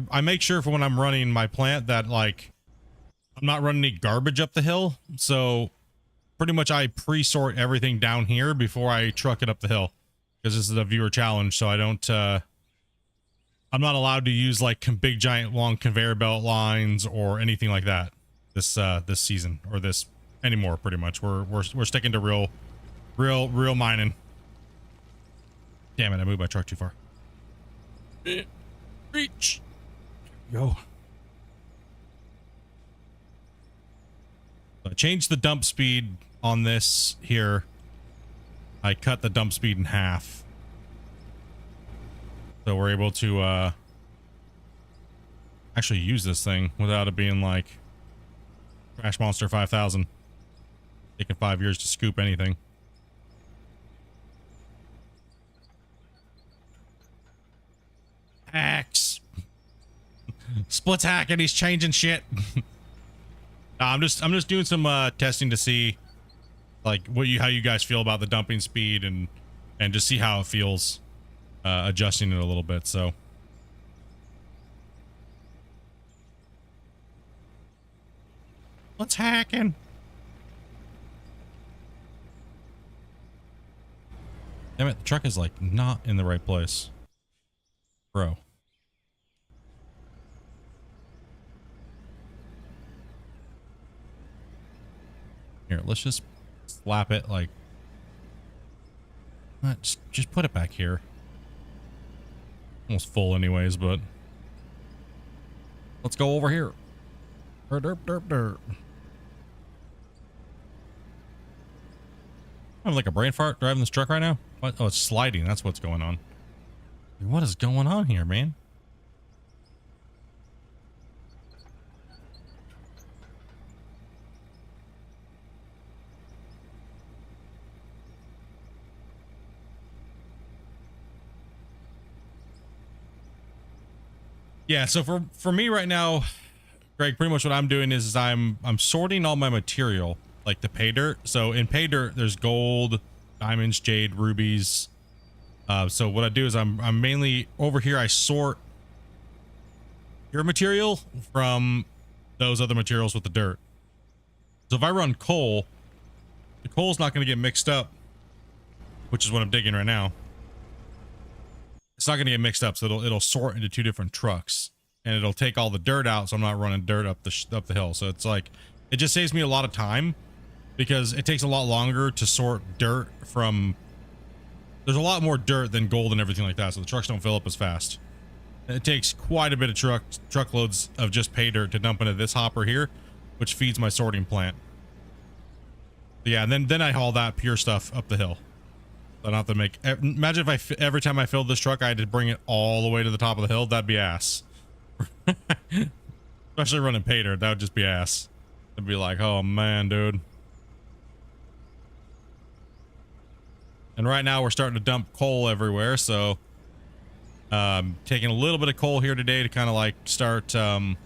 I make sure for when I'm running my plant that like I'm not running any garbage up the hill. So pretty much I pre-sort everything down here before I truck it up the hill, because this is a viewer challenge. So I don't I'm not allowed to use like big giant long conveyor belt lines or anything like that this this season or this anymore. Pretty much we're sticking to real mining. Damn it, I moved my truck too far. Reach. Go. So I changed the dump speed on this here. I cut the dump speed in half. So we're able to actually use this thing without it being like Crash Monster 5000. Taking 5 years to scoop anything. Hacks. Split's hacking, he's changing shit. I'm just doing some testing to see like how you guys feel about the dumping speed and just see how it feels, adjusting it a little bit. So what's hacking? Damn it, the truck is like not in the right place, bro. Here, let's just slap it like just put it back here. Almost full anyways, but let's go over here. Derp, derp, derp. I'm having like a brain fart driving this truck right now. What? Oh, it's sliding. That's what's going on. What is going on here, man? Yeah, so for me right now, Greg, pretty much what I'm doing is I'm sorting all my material, like the pay dirt. So in pay dirt, there's gold, diamonds, jade, rubies. So what I do is I'm mainly over here. I sort your material from those other materials with the dirt. So if I run coal, the coal's not going to get mixed up, which is what I'm digging right now. It's not going to get mixed up, so it'll sort into 2 different trucks, and it'll take all the dirt out, so I'm not running dirt up the hill. So it's like, it just saves me a lot of time because it takes a lot longer to sort dirt from. There's a lot more dirt than gold and everything like that, so the trucks don't fill up as fast. And it takes quite a bit of truckloads of just pay dirt to dump into this hopper here, which feeds my sorting plant. Yeah, and then I haul that pure stuff up the hill. I don't have to make. Imagine if every time I filled this truck, I had to bring it all the way to the top of the hill. That'd be ass. Especially running pay dirt, that would just be ass. It'd be like, oh man, dude. And right now we're starting to dump coal everywhere, so taking a little bit of coal here today to kind of like start filling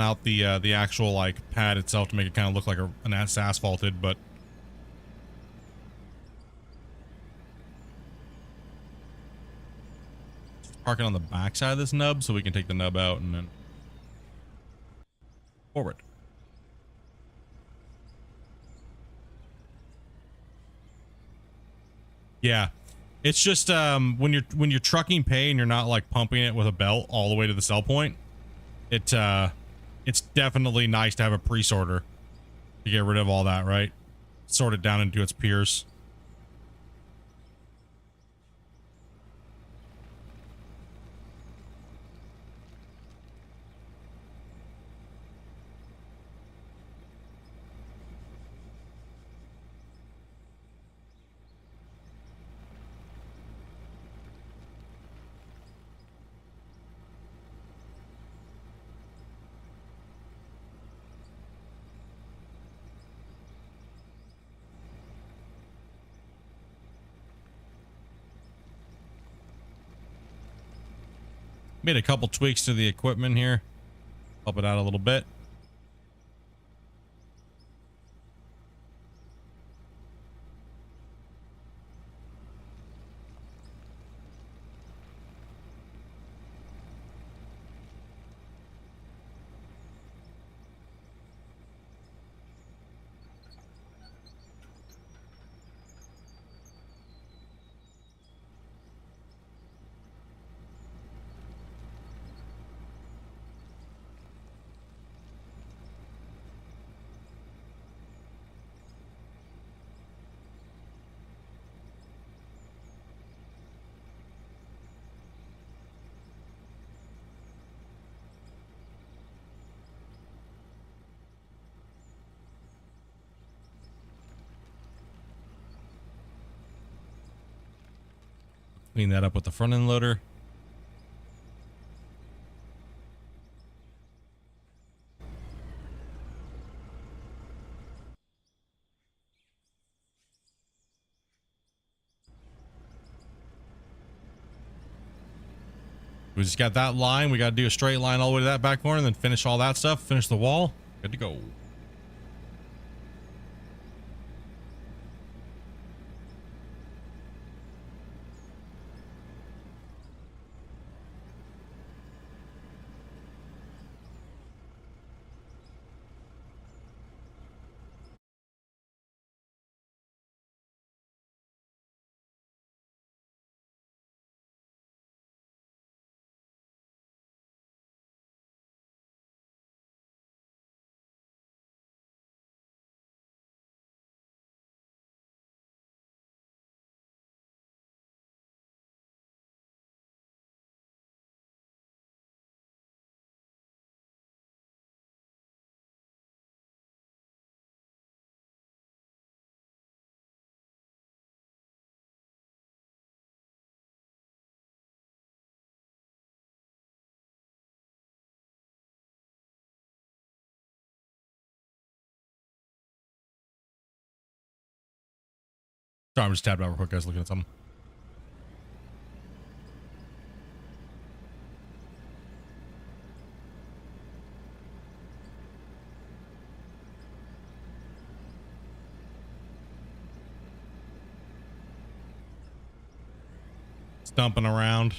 out the actual like pad itself to make it kind of look like an asphalted, but parking on the back side of this nub so we can take the nub out and then forward. Yeah, it's just when you're trucking pay and you're not like pumping it with a belt all the way to the sell point, it's definitely nice to have a pre-sorter to get rid of all that, right? Sort it down into its peers. Made a couple tweaks to the equipment here. Help it out a little bit. Clean that up with the front end loader. We just got that line. We got to do a straight line all the way to that back corner and then finish all that stuff. Finish the wall. Good to go. Sorry, I'm just tapped out real quick, guys, looking at something. Stumping around.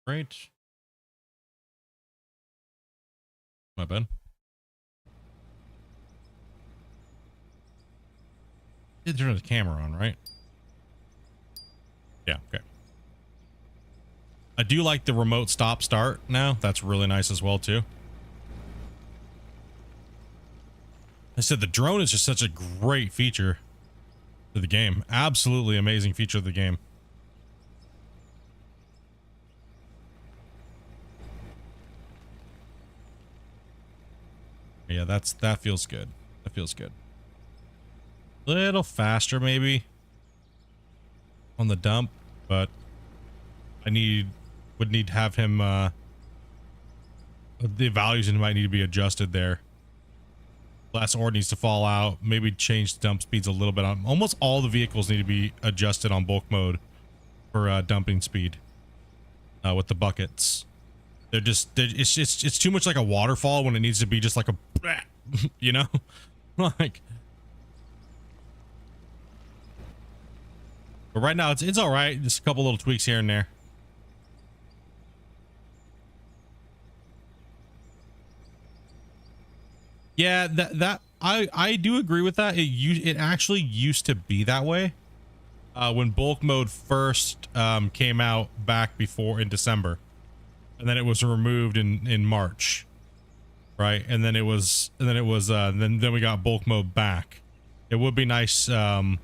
Great. My bad. Did turn the camera on, right? Yeah, okay. I do like the remote stop start now. That's really nice as well too. I said the drone is just such a great feature to the game. Absolutely amazing feature of the game. Yeah, that feels good. That feels good. A little faster maybe on the dump, but would need to have him the values might need to be adjusted there. Last ore needs to fall out, maybe change the dump speeds a little bit. On almost all the vehicles need to be adjusted on bulk mode for dumping speed with the buckets. It's too much like a waterfall when it needs to be just like a you know. Like, but right now it's all right. Just a couple little tweaks here and there. Yeah, that I do agree with that. It actually used to be that way when bulk mode first came out back before in December, and then it was removed in March, right? And then then we got bulk mode back. It would be nice. It'd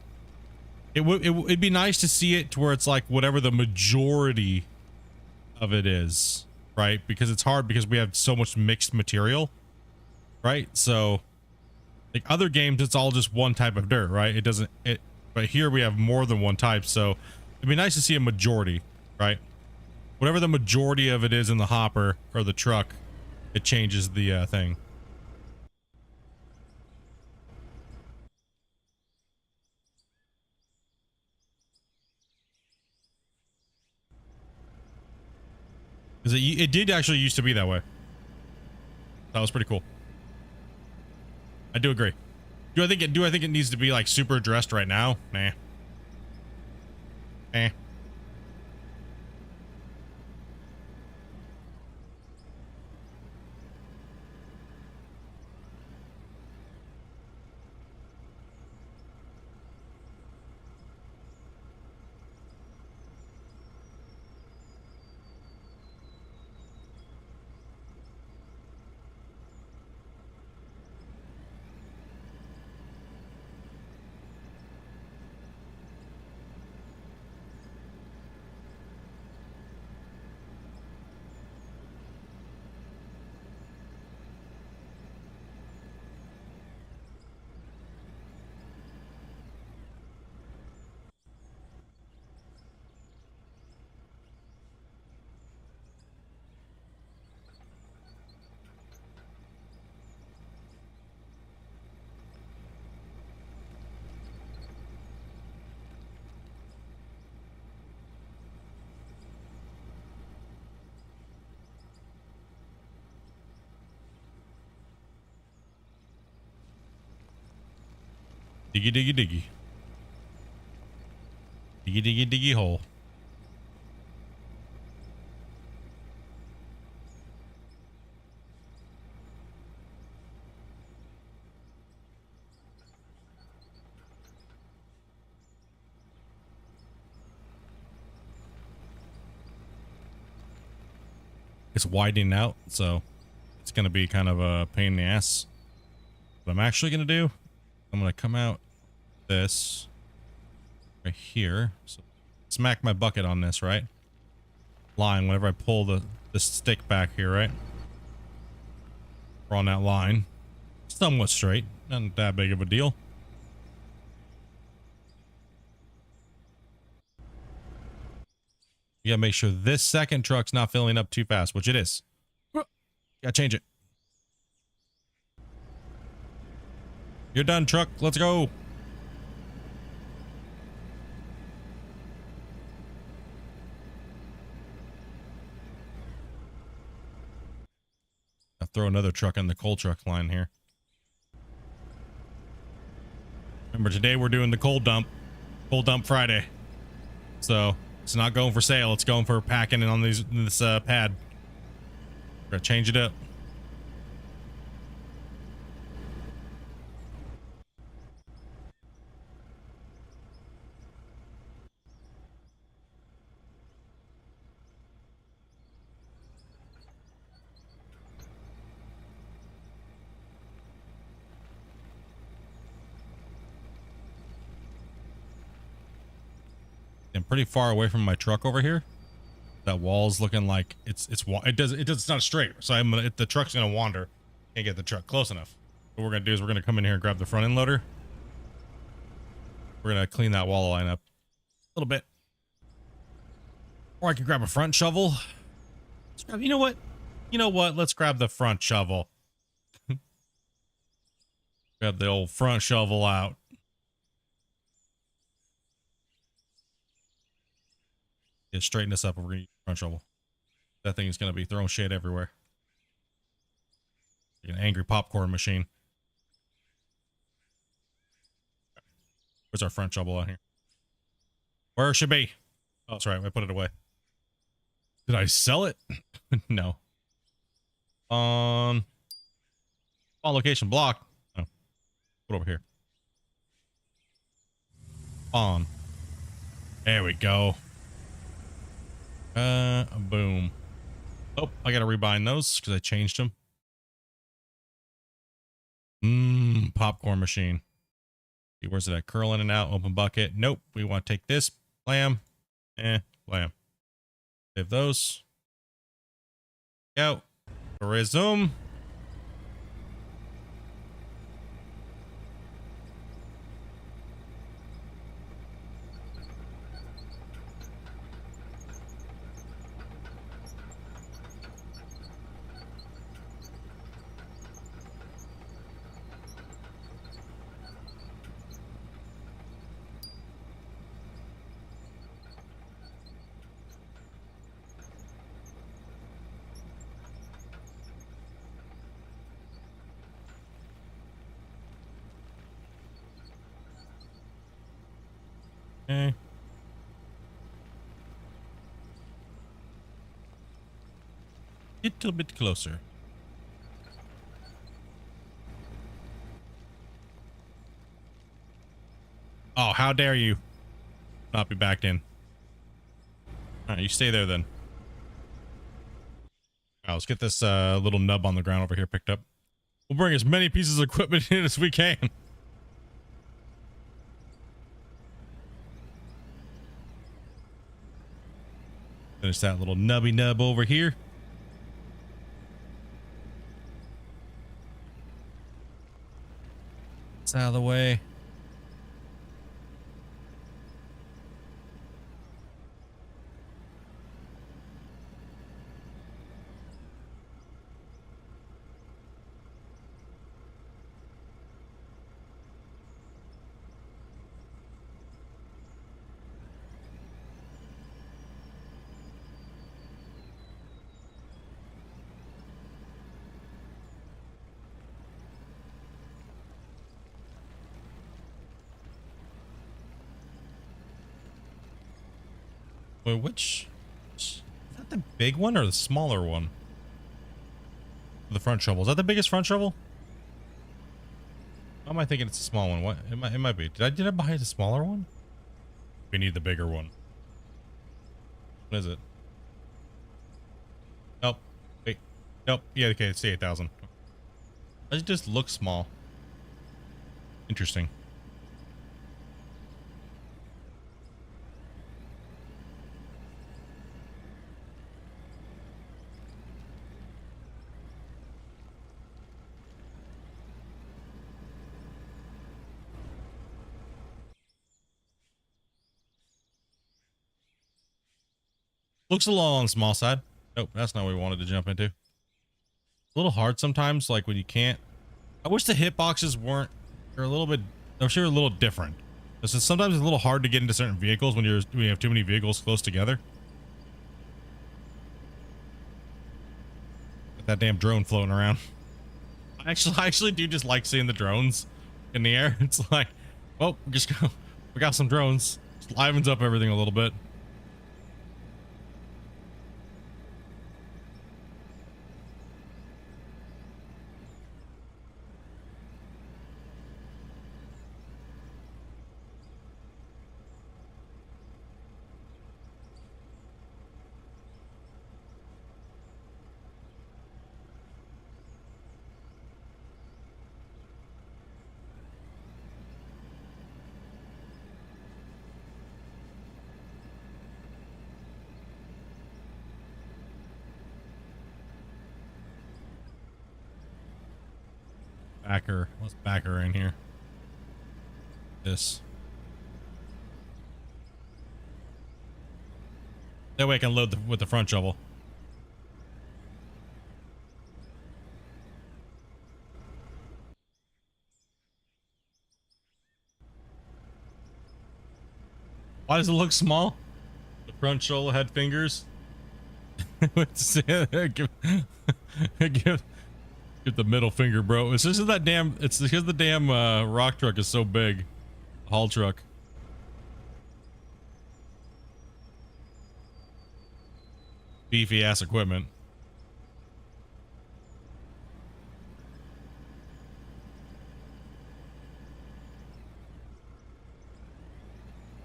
be nice to see it to where it's like whatever the majority of it is, right? Because it's hard because we have so much mixed material. Right, so like other games, it's all just one type of dirt, right? But here we have more than one type, so it'd be nice to see a majority, right? Whatever the majority of it is in the hopper or the truck, it changes the thing. Because it did actually used to be that way. That was pretty cool. I do agree. Do I think it needs to be like super addressed right now? Nah. Eh. Diggy, diggy, diggy. Diggy, diggy, diggy hole. It's widening out, so it's going to be kind of a pain in the ass. What I'm actually going to do, I'm going to come out this right here. So smack my bucket on this, right? Line whenever I pull the stick back here, right? We're on that line. Somewhat straight. Not that big of a deal. You gotta make sure this second truck's not filling up too fast, which it is. Gotta change it. You're done, truck. Let's go. I'll throw another truck in the coal truck line here. Remember, today we're doing the coal dump Friday. So it's not going for sale. It's going for packing on this pad. We're gonna change it up. I'm pretty far away from my truck over here. That wall's looking like it's not straight. So the truck's gonna wander. Can't get the truck close enough. What we're gonna do is we're gonna come in here and grab the front end loader. We're gonna clean that wall line up a little bit. Or I could grab a front shovel. You know what? Let's grab the front shovel. Grab the old front shovel out. Yeah, straighten this up. We're gonna use front shovel. That thing is gonna be throwing shit everywhere. Like an angry popcorn machine. Where's our front shovel out here? Where it should be? Oh, that's right. I put it away. Did I sell it? No. On location block. Oh, put it over here. On. There we go. Boom. Oh, I gotta rebind those because I changed them. Popcorn machine. See, where's it at? Curl in and out, open bucket. Nope. We want to take this. Blam. Blam. Save those. Go. Resume. Okay. Get a little bit closer. Oh, how dare you not be backed in. All right, you stay there then. All right, let's get this little nub on the ground over here picked up. We'll bring as many pieces of equipment in as we can. Finish that little nubby nub over here. It's out of the way. Wait, which is that, the big one or the smaller one? The front shovel. Is that the biggest front shovel? How am I thinking it's a small one? What it might be. Did I buy the smaller one? We need the bigger one. What is it? Nope. Wait. Nope. Yeah, okay, it's 8,000. Does it just look small? Interesting. Looks a little on the small side. Nope, that's not what we wanted to jump into. A little hard sometimes, like when you can't. I wish the hitboxes weren't They're a little bit, I'm sure a little different. Because sometimes it's a little hard to get into certain vehicles when you have too many vehicles close together. Got that damn drone floating around. I actually do just like seeing the drones in the air. It's like, oh, we got some drones. Just livens up everything a little bit. Let's back her in here. This. That way I can load with the front shovel. Why does it look small? The front shovel had fingers. give, give the middle finger, bro. It's just that damn. It's because the damn rock truck is so big. Haul truck. Beefy ass equipment.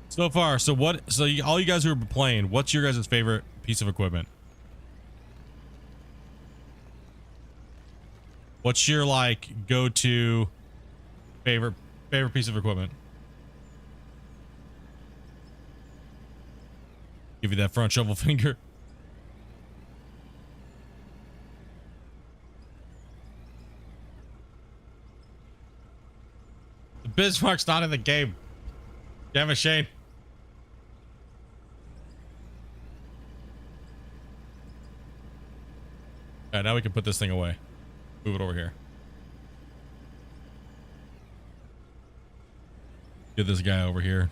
So far, so what? So all you guys who are playing, what's your guys' favorite piece of equipment? What's your like go-to favorite piece of equipment? Give you that front shovel finger. The Bismarck's not in the game. Damn it, Shane. Alright, now we can put this thing away. Move it over here. Get this guy over here.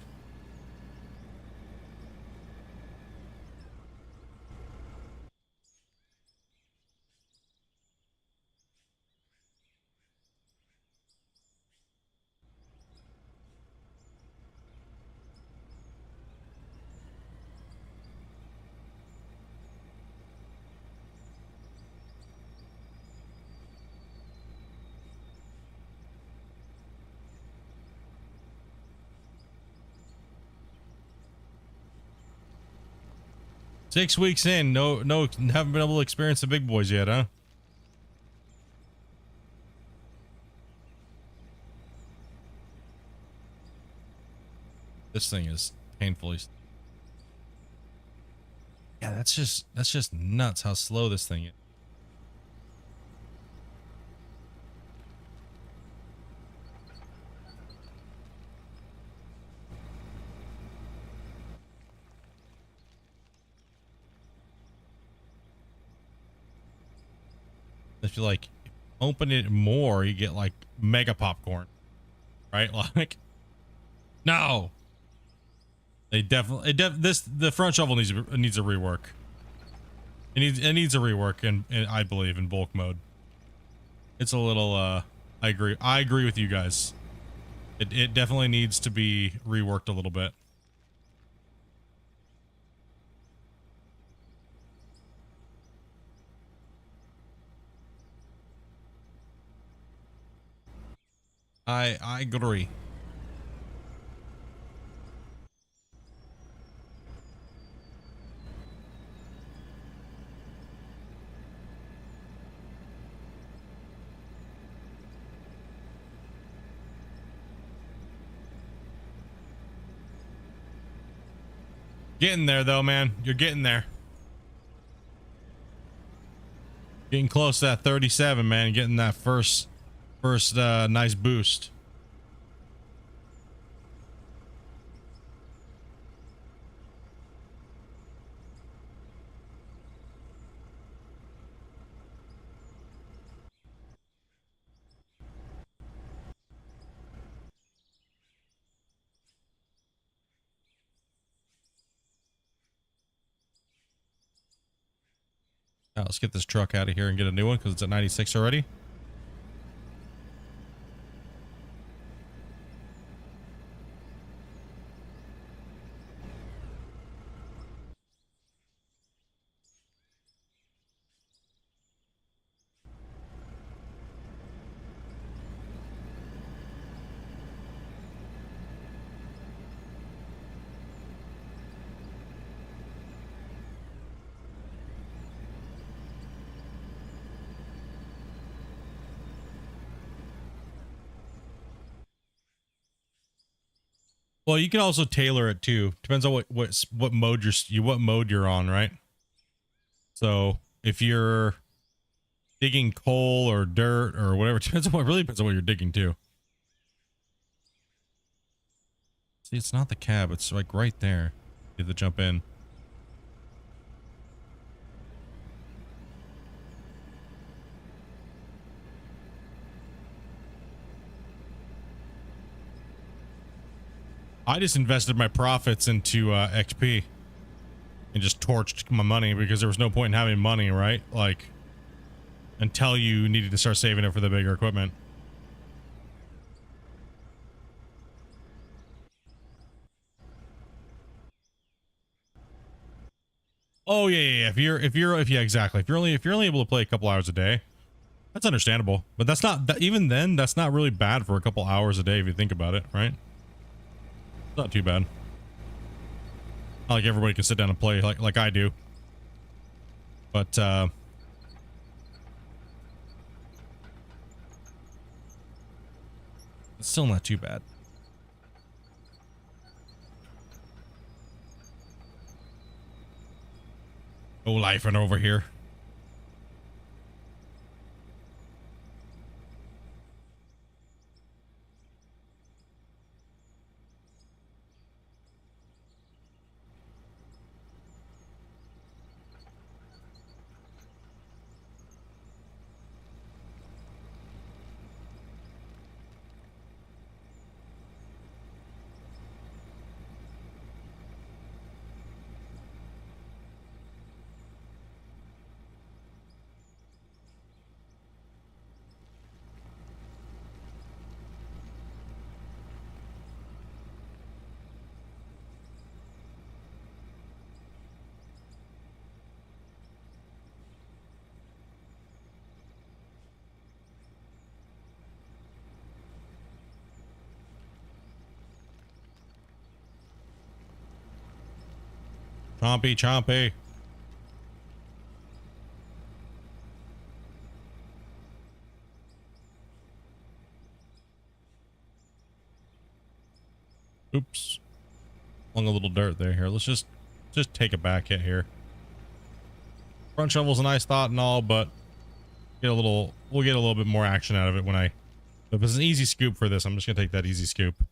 Six weeks in, no, haven't been able to experience the big boys yet, huh? This thing is painfully. Yeah, that's just nuts how slow this thing is. If you like open it more, you get like mega popcorn, right? Like, no, they definitely the front shovel needs a rework. It needs a rework, and I believe in bulk mode. It's a little I agree with you guys. It definitely needs to be reworked a little bit. I agree. Getting there though, man. You're getting there. Getting close to that 37, man. Getting that first nice boost. Let's get this truck out of here and get a new one because it's at 96 already. Well, you can also tailor it too. Depends on what mode you're on, right? So if you're digging coal or dirt or whatever, really depends on what you're digging too. See, it's not the cab. It's like right there. You have to jump in. I just invested my profits into XP and just torched my money because there was no point in having money, right? Like, until you needed to start saving it for the bigger equipment. Oh yeah. Yeah, exactly. If you're only able to play a couple hours a day, that's understandable. But that's not even then. That's not really bad for a couple hours a day if you think about it, right? Not too bad. Not like everybody can sit down and play like I do. But it's still not too bad. Oh, life and over here. Chompy, chompy. Oops. Along a little dirt there. Here, let's just take a back hit here. Front shovel's a nice thought and all, but we'll get a little bit more action out of it when if it's an easy scoop for this, I'm just gonna take that easy scoop.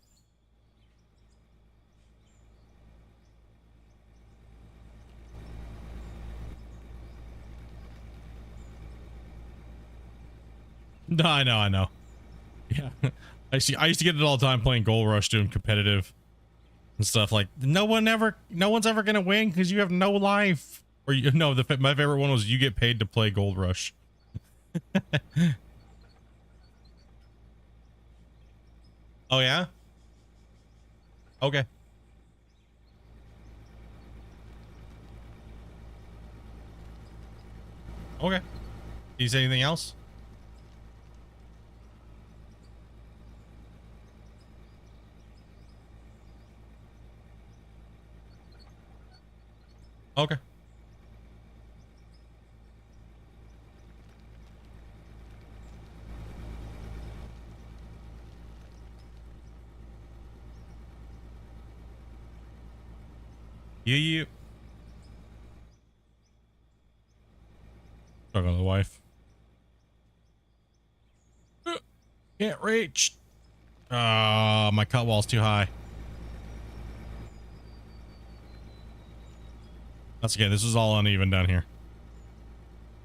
No, I know. Yeah. I used to get it all the time playing Gold Rush, doing competitive and stuff. Like no one's ever gonna win because you have no life. Or my favorite one was you get paid to play Gold Rush. Oh yeah? Okay. Okay. Can you say anything else? Okay. Yeah. Talking to the wife. Can't reach. My cut wall's too high. That's okay. This is all uneven down here.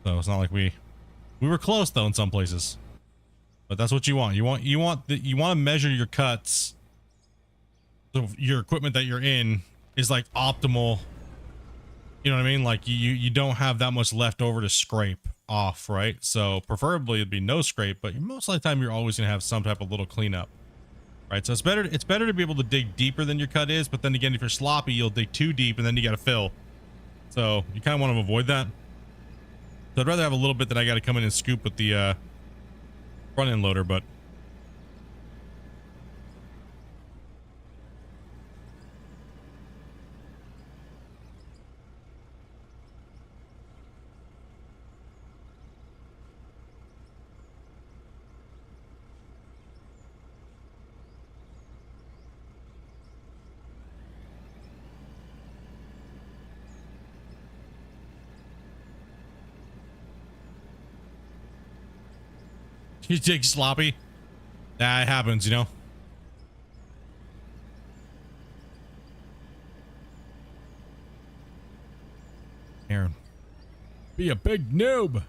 So it's not like we were close though in some places. But that's what you want. You want to measure your cuts. So your equipment that you're in is like optimal You know what I mean? Like you don't have that much left over to scrape off, right? So preferably it'd be no scrape, but most of the time you're always gonna have some type of little cleanup, right? So it's better to be able to dig deeper than your cut is, but then again, if you're sloppy, you'll dig too deep and then you gotta fill. So you kind of want to avoid that. So I'd rather have a little bit that I got to come in and scoop with the front end loader, but you dig sloppy. That happens, you know. Aaron, be a big noob. All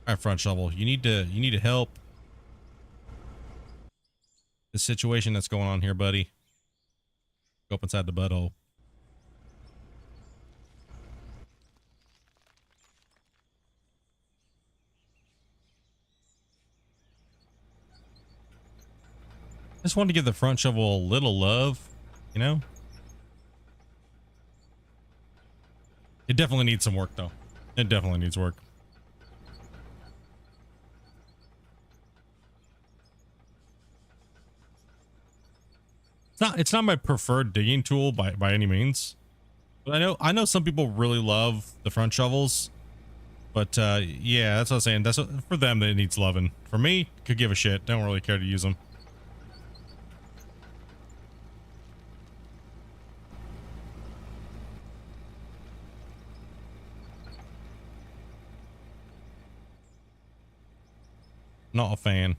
right, front shovel. You need to help the situation that's going on here, buddy. Go up inside the butthole. I just wanted to give the front shovel a little love, you know? It definitely needs some work, though. It definitely needs work. It's not my preferred digging tool by any means. But I know some people really love the front shovels. But yeah, that's what I'm saying. That's what, for them that it needs loving. For me, could give a shit. Don't really care to use them. Not a fan.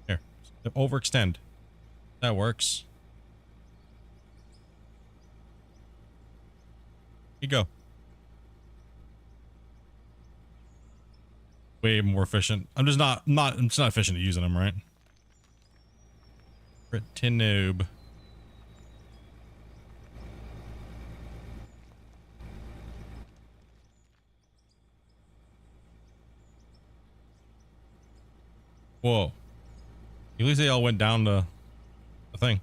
Here, overextend. That works. Here you go. Way more efficient. I'm just not efficient at using them, right? Pretty noob. Whoa. At least they all went down to the thing.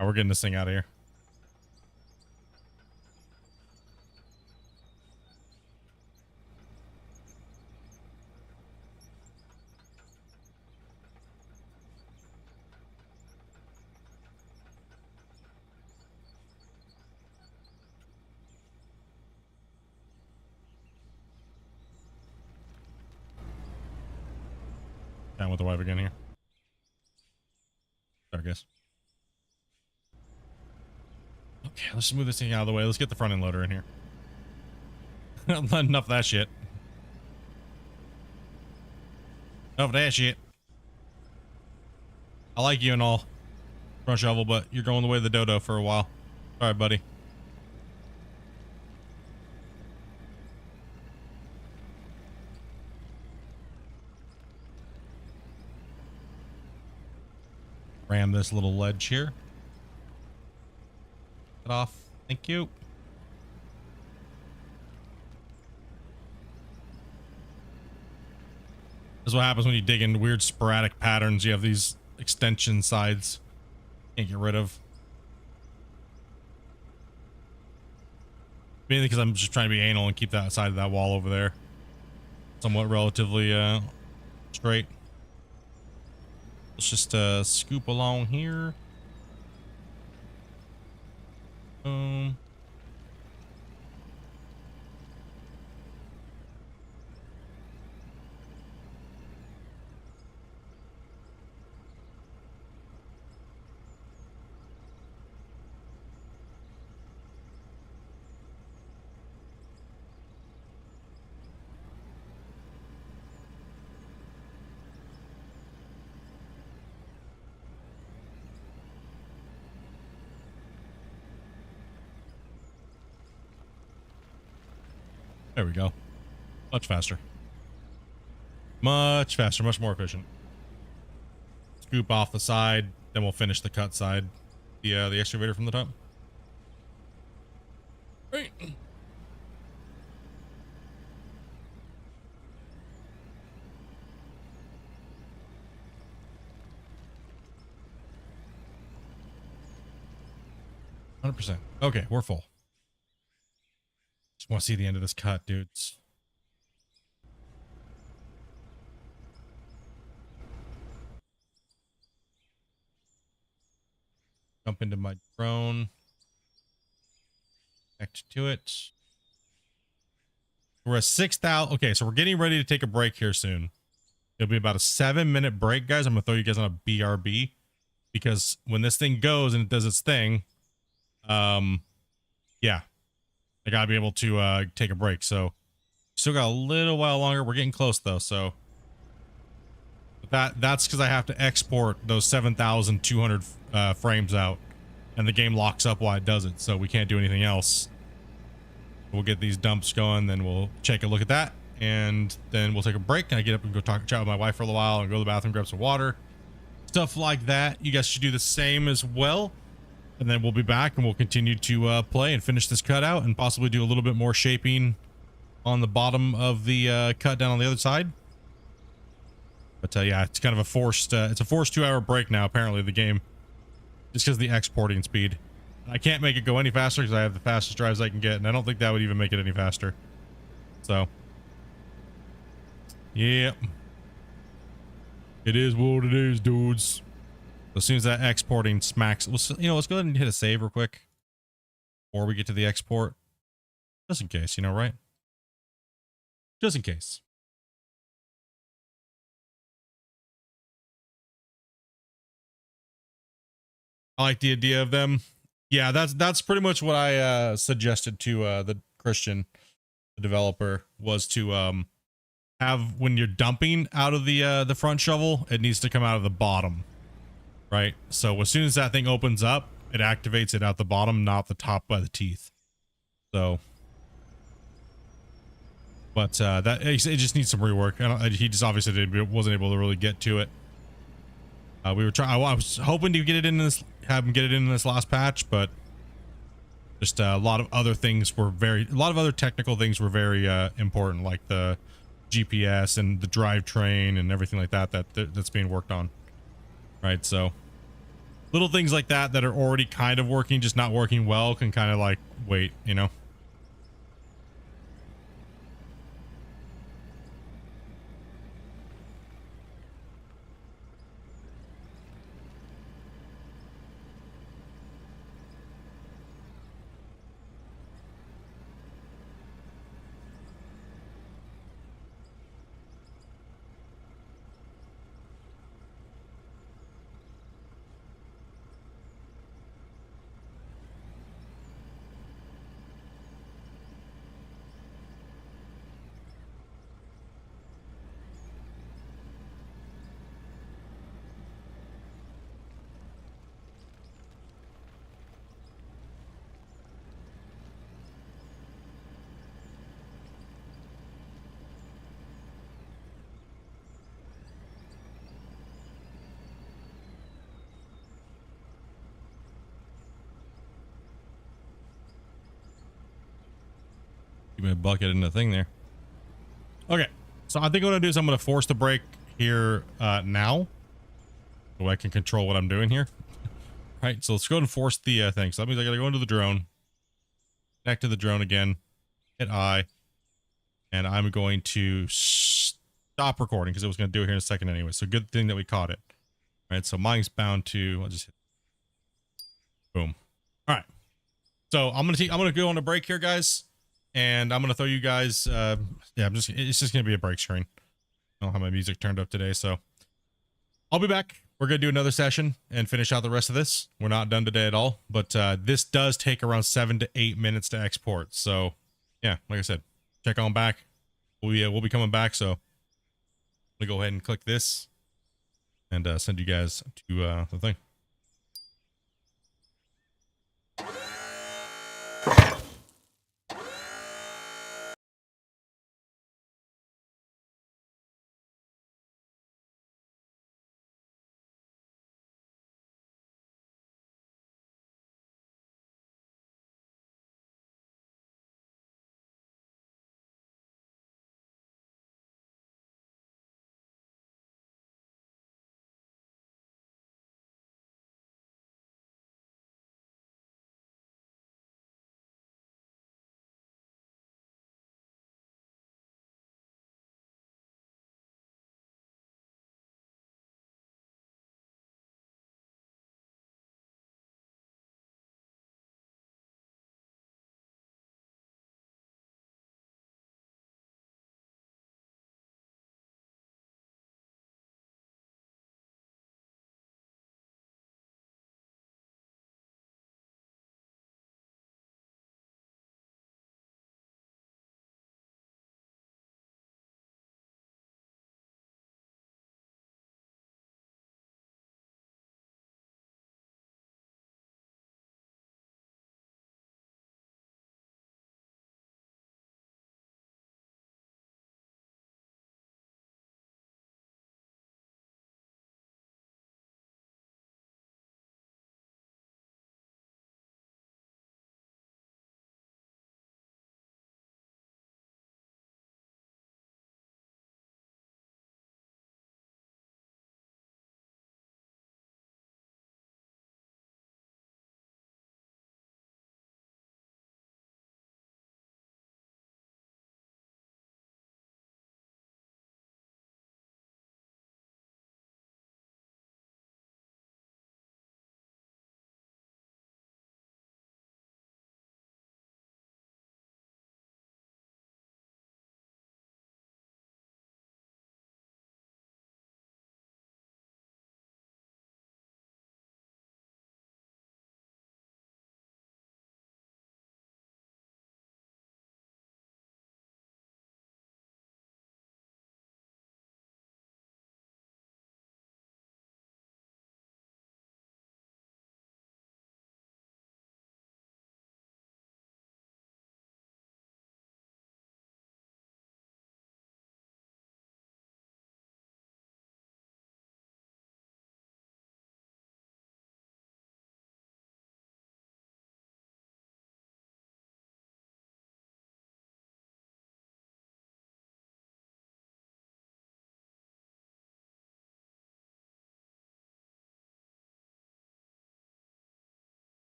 All right, we're getting this thing out of here. Down with the wife again here. There, I guess. Okay, let's just move this thing out of the way. Let's get the front end loader in here. Enough of that shit. Enough of that shit. I like you and all, front shovel, but you're going the way of the dodo for a while. All right, buddy. Ram this little ledge here. Get off. Thank you. This is what happens when you dig in weird sporadic patterns. You have these extension sides can't get rid of. Mainly because I'm just trying to be anal and keep that side of that wall over there somewhat relatively straight. Let's just scoop along here. Boom. There we go. Much faster. Much faster, much more efficient. Scoop off the side, then we'll finish the cut side. The excavator from the top. Right. 100%. Okay, we're full. Just want to see the end of this cut, dudes. Jump into my drone. Connect to it. We're at 6,000. Okay, so we're getting ready to take a break here soon. It'll be about a 7-minute break, guys. I'm going to throw you guys on a BRB. Because when this thing goes and it does its thing, yeah, I gotta be able to take a break. So still got a little while longer. We're getting close though. So that's because I have to export those 7,200 frames out, and the game locks up while it does it. So we can't do anything else. We'll get these dumps going, then we'll take a look at that, and then we'll take a break. And I get up and go chat with my wife for a little while, and go to the bathroom, grab some water, stuff like that. You guys should do the same as well. And then we'll be back and we'll continue to play and finish this cutout and possibly do a little bit more shaping on the bottom of the cut down on the other side. But yeah, it's kind of a forced, it's a forced 2-hour break now, apparently, the game. Just because of the exporting speed. I can't make it go any faster because I have the fastest drives I can get, and I don't think that would even make it any faster. So, yep. It is what it is, dudes. As soon as that exporting smacks, let's go ahead and hit a save real quick before we get to the export. Just in case, right? Just in case. I like the idea of them. Yeah, that's pretty much what I suggested to the Christian, the developer, was to have, when you're dumping out of the front shovel, it needs to come out of the bottom. Right, so as soon as that thing opens up, it activates it out the bottom, not the top by the teeth. So, but that it just needs some rework. He just obviously wasn't able to really get to it. We were trying. I was hoping to get it in this, have him get it in this last patch, but just a lot of other things were a lot of other technical things were very important, like the GPS and the drivetrain and everything like that that's being worked on. Right, so little things like that are already kind of working, just not working well, can kind of like wait, Give me a bucket in the thing there. Okay, so I think what I'm gonna do is I'm gonna force the break here now, so I can control what I'm doing here. Right, so let's go ahead and force the thing. So that means I gotta go into the drone. Connect to the drone again. Hit I. And I'm going to stop recording because it was going to do it here in a second anyway. So good thing that we caught it. All right, so mine's bound to. I'll just hit. Boom. All right. So I'm gonna go on a break here, guys, and I'm gonna throw you guys. Yeah, it's just gonna be a break screen. I don't have my music turned up today, so I'll be back. We're gonna do another session and finish out the rest of this. We're not done today at all, but this does take around 7 to 8 minutes to export. So yeah, like I said, check on back. We'll be coming back. So I'm gonna go ahead and click this and send you guys to the thing.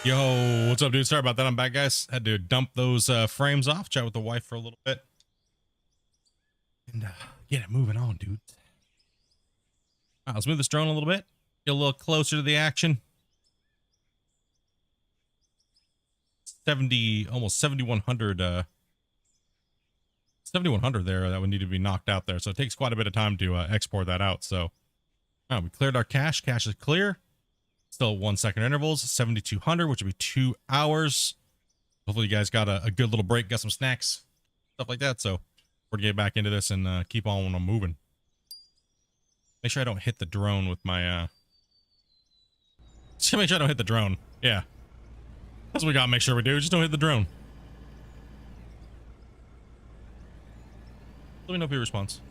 Yo, what's up, dude? Sorry about that. I'm back, guys. Had to dump those frames off, chat with the wife for a little bit, and get it moving on, dude. All right, let's move this drone a little bit. Get a little closer to the action. 70, almost 7,100. 7,100 there that would need to be knocked out there. So it takes quite a bit of time to export that out. So we cleared our cache. Cache is clear. Still 1 second intervals, 7,200, which would be 2 hours. Hopefully you guys got a good little break, got some snacks, stuff like that. So we're gonna get back into this and keep on when I'm moving. Make sure I don't hit the drone with my, just make sure I don't hit the drone. Yeah. That's what we gotta make sure we do. Just don't hit the drone. Let me know if he responds.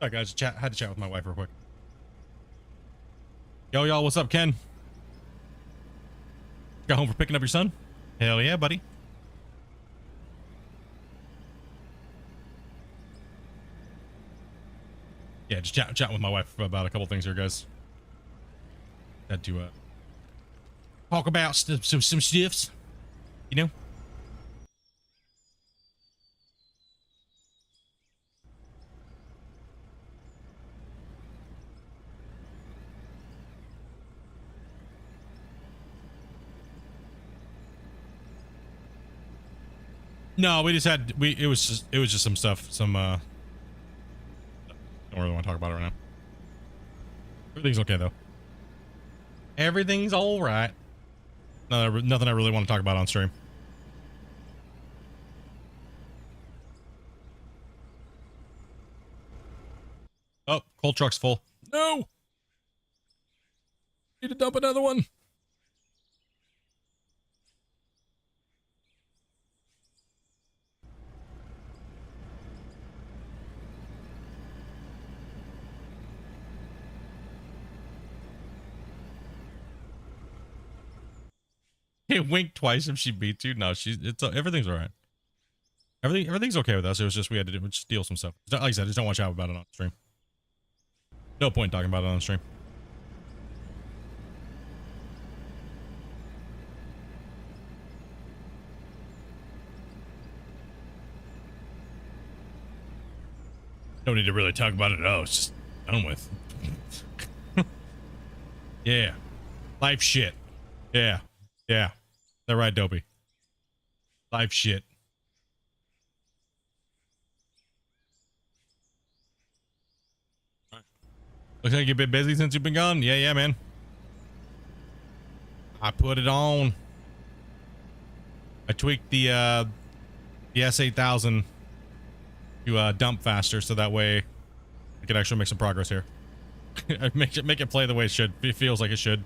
All right, guys, had to chat with my wife real quick. Yo, y'all, what's up, Ken? Got home for picking up your son? Hell yeah, buddy. Yeah, just chat with my wife about a couple things here, guys. Had to talk about some stuffs, you know. No, we just had it was just some stuff, some don't really want to talk about it right now. Everything's okay though. Everything's all right. Nothing I really want to talk about on stream. Oh, coal truck's full. No. Need to dump another one. Hey, wink twice if she beats you. No, everything's all right. Everything's okay with us. It was just we had to steal some stuff. Like I said, just don't watch out about it on stream. No point talking about it on stream. Don't need to really talk about it at all. It's just done with. Yeah. Life shit. Yeah. Yeah. They're right, Dopey. Life shit. Looks like you've been busy since you've been gone. Yeah, man. I put it on. I tweaked the S8000 to dump faster, so that way I could actually make some progress here. make it play the way it should. It feels like it should.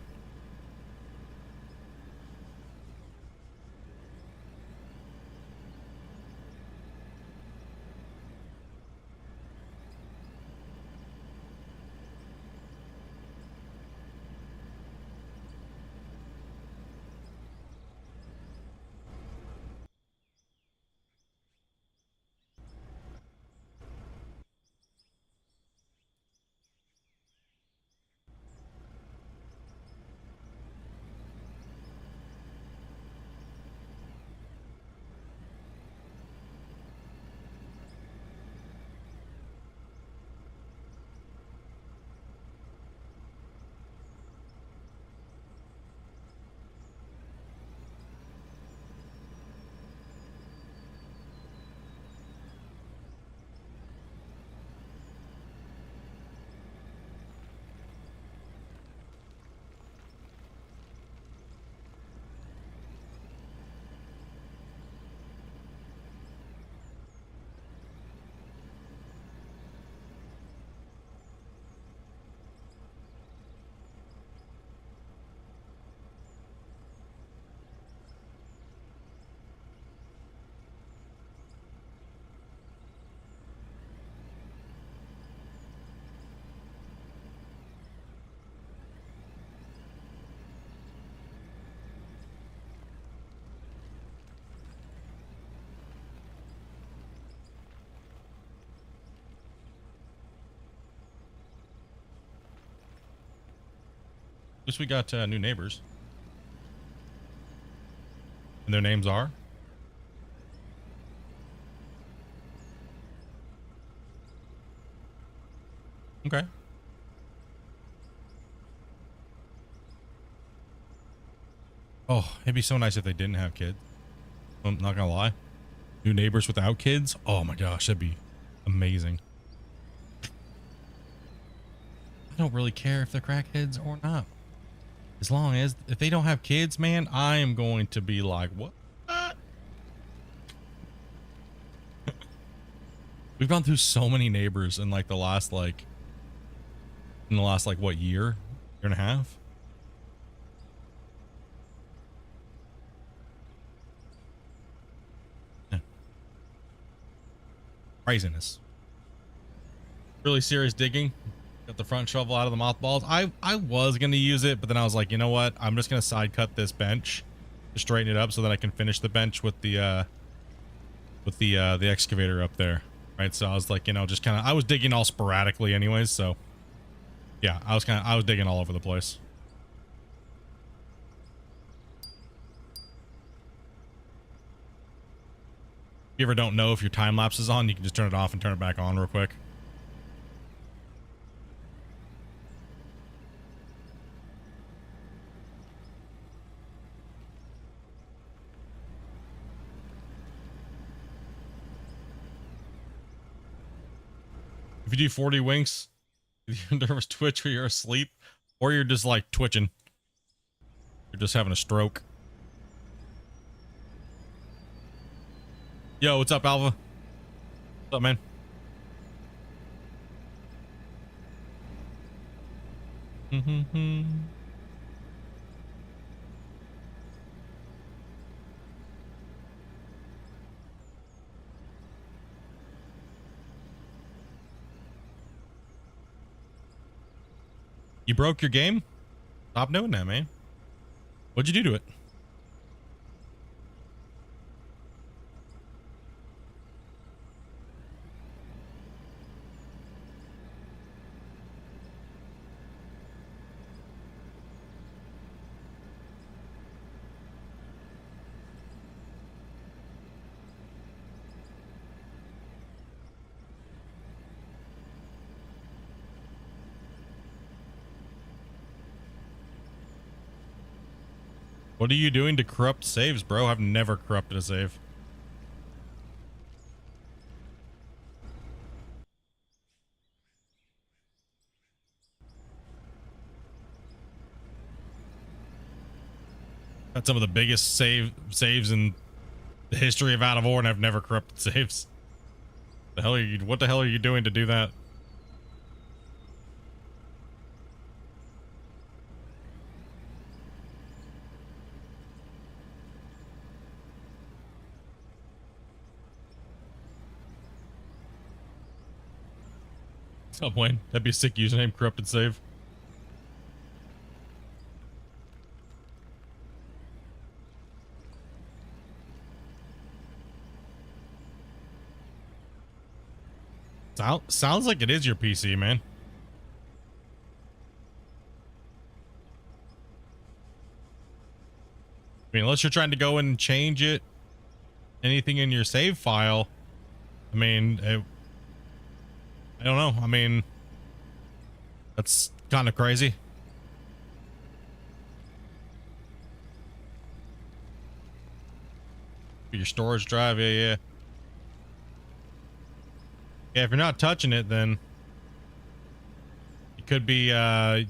At least we got new neighbors. And their names are? Okay. Oh, it'd be so nice if they didn't have kids. I'm not gonna lie. New neighbors without kids? Oh my gosh, that'd be amazing. I don't really care if they're crackheads or not. As long as, if they don't have kids, man, I am going to be like, what? We've gone through so many neighbors in like the last, what, year and a half? Yeah. Craziness. Really serious digging. Got the front shovel out of the mothballs. I was gonna use it, but then I was like, you know what? I'm just gonna side cut this bench to straighten it up so that I can finish the bench with the excavator up there. Right. So I was like, you know, just kind of, I was digging all sporadically anyways. So yeah, I was digging all over the place. If you ever don't know if your time lapse is on, you can just turn it off and turn it back on real quick. If you do 40 winks, you're nervous twitch or you're asleep, or you're just like twitching. You're just having a stroke. Yo, what's up, Alva? What's up, man? You broke your game? Stop doing that, man. What'd you do to it? What are you doing to corrupt saves, bro? I've never corrupted a save. Got some of the biggest saves in the history of Out of War, and I've never corrupted saves. The hell are you? What the hell are you doing to do that? Stop, Wayne. That'd be a sick username, corrupted save. Sounds like it is your PC, man. I mean, unless you're trying to go and change it, anything in your save file. I mean, I don't know. I mean, that's kind of crazy. Your storage drive, yeah. Yeah, if you're not touching it, then it could be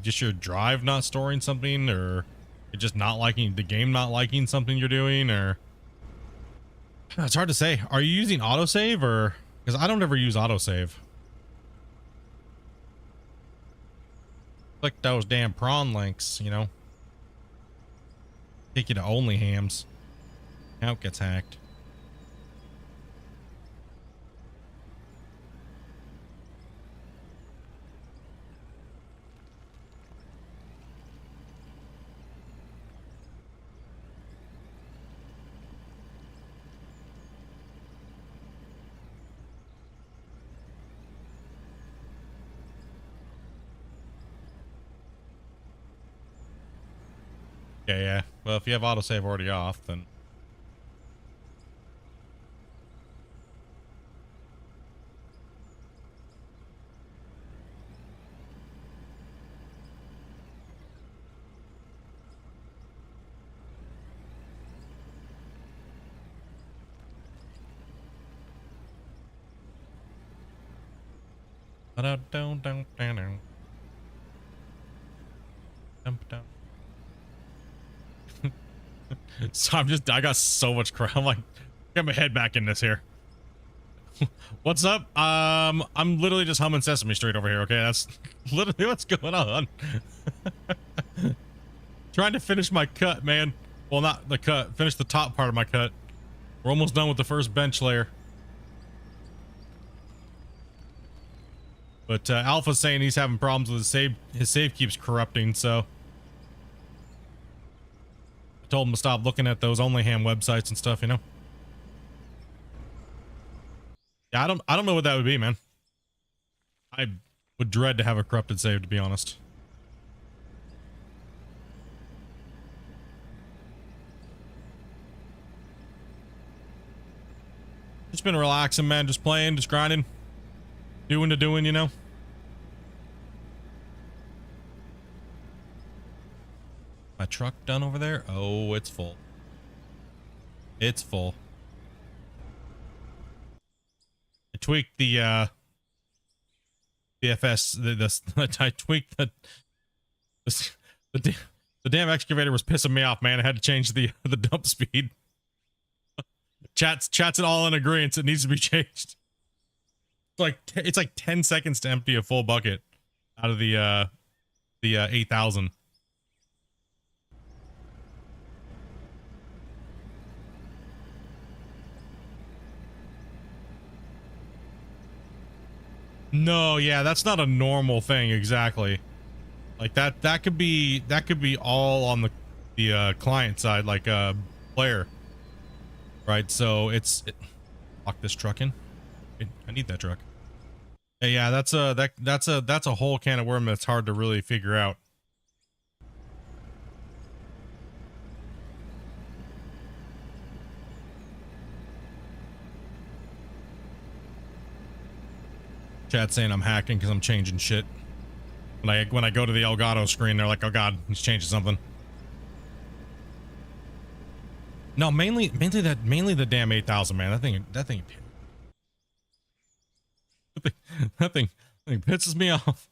just your drive not storing something, or it just not liking the game, not liking something you're doing, or it's hard to say. Are you using autosave, or because I don't ever use autosave? Click those damn prawn links, you know. Take you to only hams. Account gets hacked. Okay, yeah. Well, if you have autosave already off, then so I got so much crap. I'm like, get my head back in this here. What's up? I'm literally just humming Sesame Street over here. Okay, that's literally what's going on. Trying to finish my cut, man. Well, not the cut. Finish the top part of my cut. We're almost done with the first bench layer. But Alpha's saying he's having problems with his save. His save keeps corrupting, so I told him to stop looking at those OnlyHam websites and stuff, you know. Yeah, I don't know what that would be, man. I would dread to have a corrupted save, to be honest. Just been relaxing, man. Just playing, just grinding, doing the doing, you know. My truck done over there? Oh, it's full. It's full. I tweaked the FS. I tweaked the damn excavator was pissing me off, man. I had to change the dump speed. Chat's it all in agreement. It needs to be changed. It's like 10 seconds to empty a full bucket out of the 8,000. No, yeah, that's not a normal thing exactly. Like that could be all on the client side, like player. Right, so lock this truck in. I need that truck. Yeah, that's a whole can of worm that's hard to really figure out. Chat's saying I'm hacking because I'm changing shit. When I go to the Elgato screen, they're like, "Oh God, he's changing something." No, mainly the damn 8,000, man. That thing pisses me off.